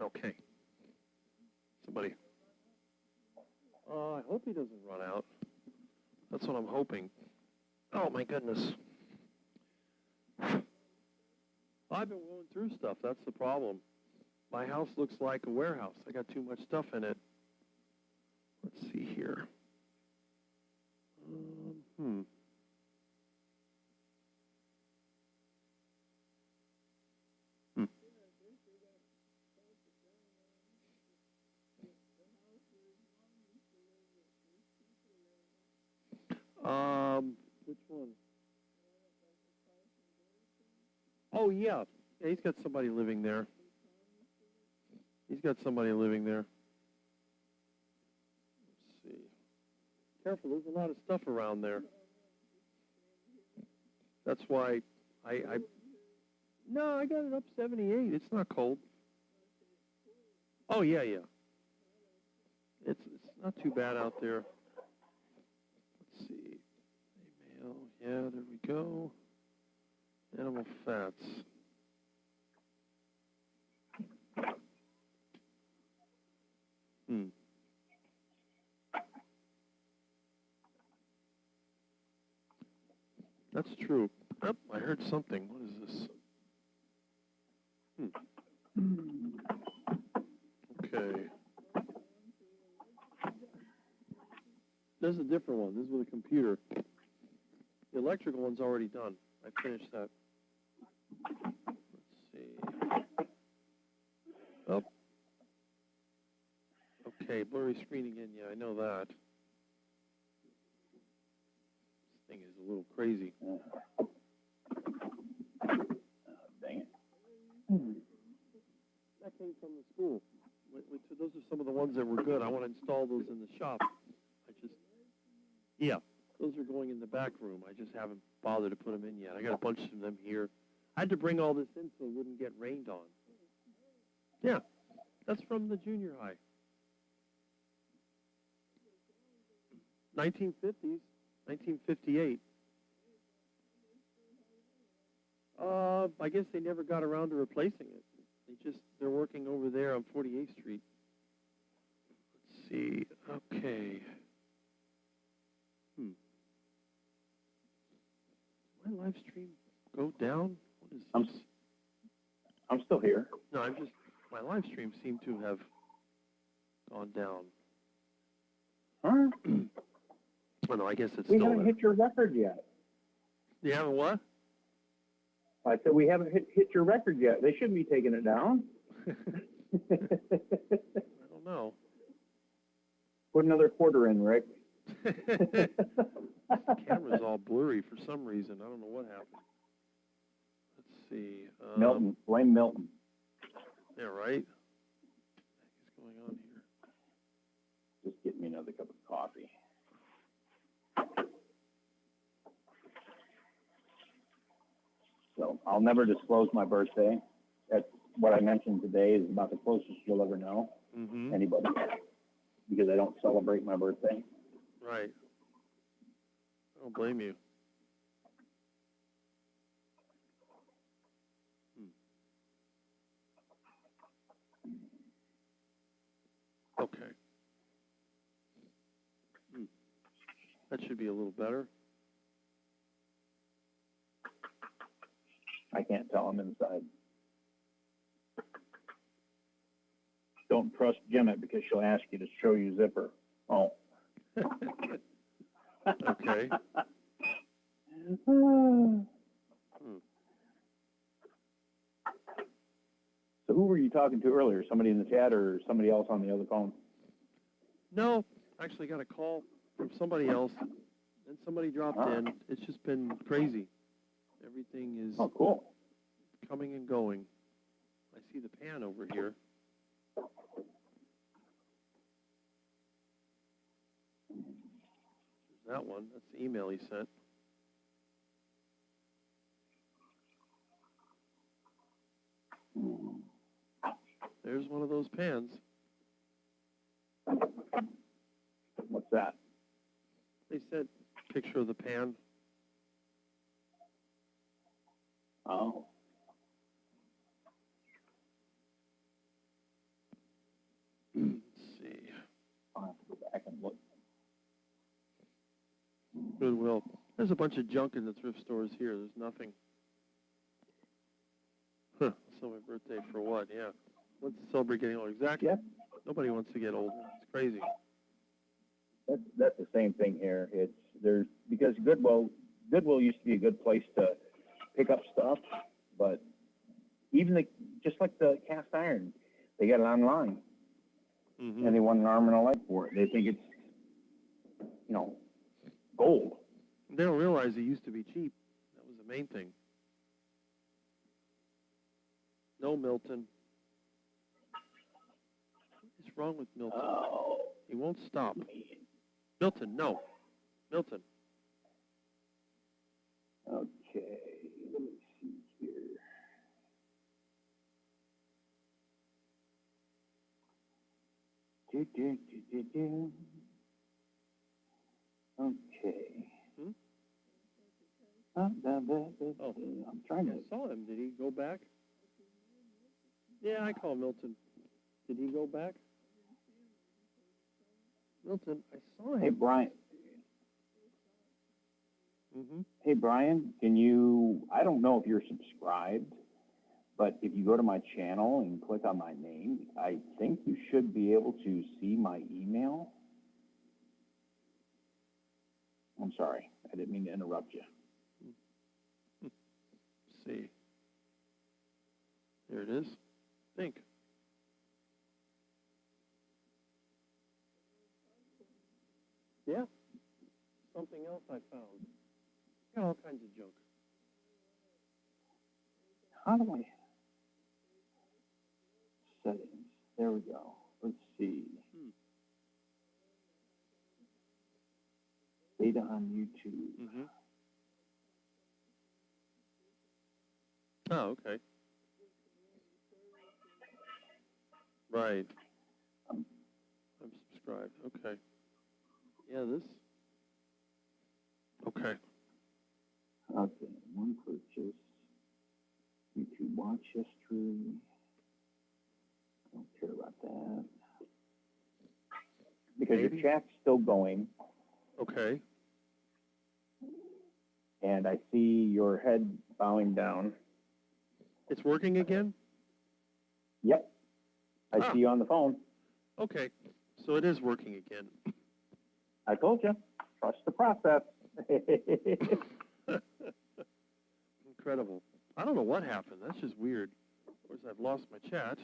Okay. Somebody. I hope he doesn't run out. That's what I'm hoping. Oh, my goodness. I've been going through stuff. That's the problem. My house looks like a warehouse. I got too much stuff in it. Let's see here. Hmm. Which one? Oh, yeah. Yeah, he's got somebody living there. He's got somebody living there. Let's see. Careful, there's a lot of stuff around there. That's why no, I got it up 78. It's not cold. Oh, yeah, yeah. It's not too bad out there. Let's see. Email. Yeah, there we go. Animal fats. That's true. Oh, I heard something. What is this? Okay. This is a different one. This is with a computer. The electrical one's already done. I finished that. Let's see. Oh. Okay, blurry screen again. Yeah, I know that. This thing is a little crazy. Dang it. That came from the school. Those are some of the ones that were good. I want to install those in the shop. Yeah, those are going in the back room. I just haven't bothered to put them in yet. I got a bunch of them here. I had to bring all this in so it wouldn't get rained on. Yeah, that's from the junior high. 1950s, 1958. I guess they never got around to replacing it. They're working over there on 48th Street. Let's see. Okay. My live stream go down? What is this? I'm still here. No, my live stream seemed to have gone down. Huh? Oh, no, I guess it's We still haven't there. hit your record yet. You haven't what? I said we haven't hit your record yet. They shouldn't be taking it down. I don't know. Put another quarter in, Rick. Camera's all blurry for some reason. I don't know what happened. Let's see. Milton. Blame Milton. Yeah, right? What is going on here? Just get me another cup of coffee. So I'll never disclose my birthday. That's what I mentioned today is about the closest you'll ever know. Mm-hmm. Anybody. Because I don't celebrate my birthday. Right. I don't blame you. Okay. That should be a little better. I can't tell I'm inside. Don't trust Jemmett because she'll ask you to show you zipper. Oh. Okay. So who were you talking to earlier? Somebody in the chat or somebody else on the other phone? No, actually got a call from somebody else, and somebody dropped in. It's just been crazy. Everything is cool. coming and going. I see the pan over here. There's that one. That's the email he sent. There's one of those pans. What's that? They sent a picture of the pan. Oh. Goodwill. There's a bunch of junk in the thrift stores here. There's nothing. Huh. So my birthday for what? Yeah. Let's celebrate getting older. Exactly. Yeah. Nobody wants to get older. It's crazy. That's the same thing here. Because Goodwill used to be a good place to pick up stuff, but even just like the cast iron, they got it online, Mm-hmm. and they want an arm and a leg for it. They think it's, gold. They don't realize it used to be cheap. That was the main thing. No, Milton. What is wrong with Milton? Oh, He won't stop. Milton, no. Milton. okay. Let me see here. Okay. Hmm? Oh. I'm trying to. I saw him. Did he go back? Yeah, I call Milton. Did he go back? Milton, I saw him. Hey, Brian. Mm-hmm. Hey, Brian, I don't know if you're subscribed, but if you go to my channel and click on my name, I think you should be able to see my email. I'm sorry. I didn't mean to interrupt you. Let's see. There it is. Think. Yeah. Something else I found. Got all kinds of junk. How do I? Settings. There we go. Let's see. Data on YouTube. Mm-hmm. Oh, okay. Right. I'm subscribed. Okay. Yeah, this. Okay. Okay. One purchase. YouTube watch history. I don't care about that. Because Maybe. your chat's still going, Okay. and I see your head bowing down. It's working again? Yep. I see you on the phone. Okay. So it is working again. I told you. Trust the process. Incredible. I don't know what happened. That's just weird. Of course, I've lost my chat.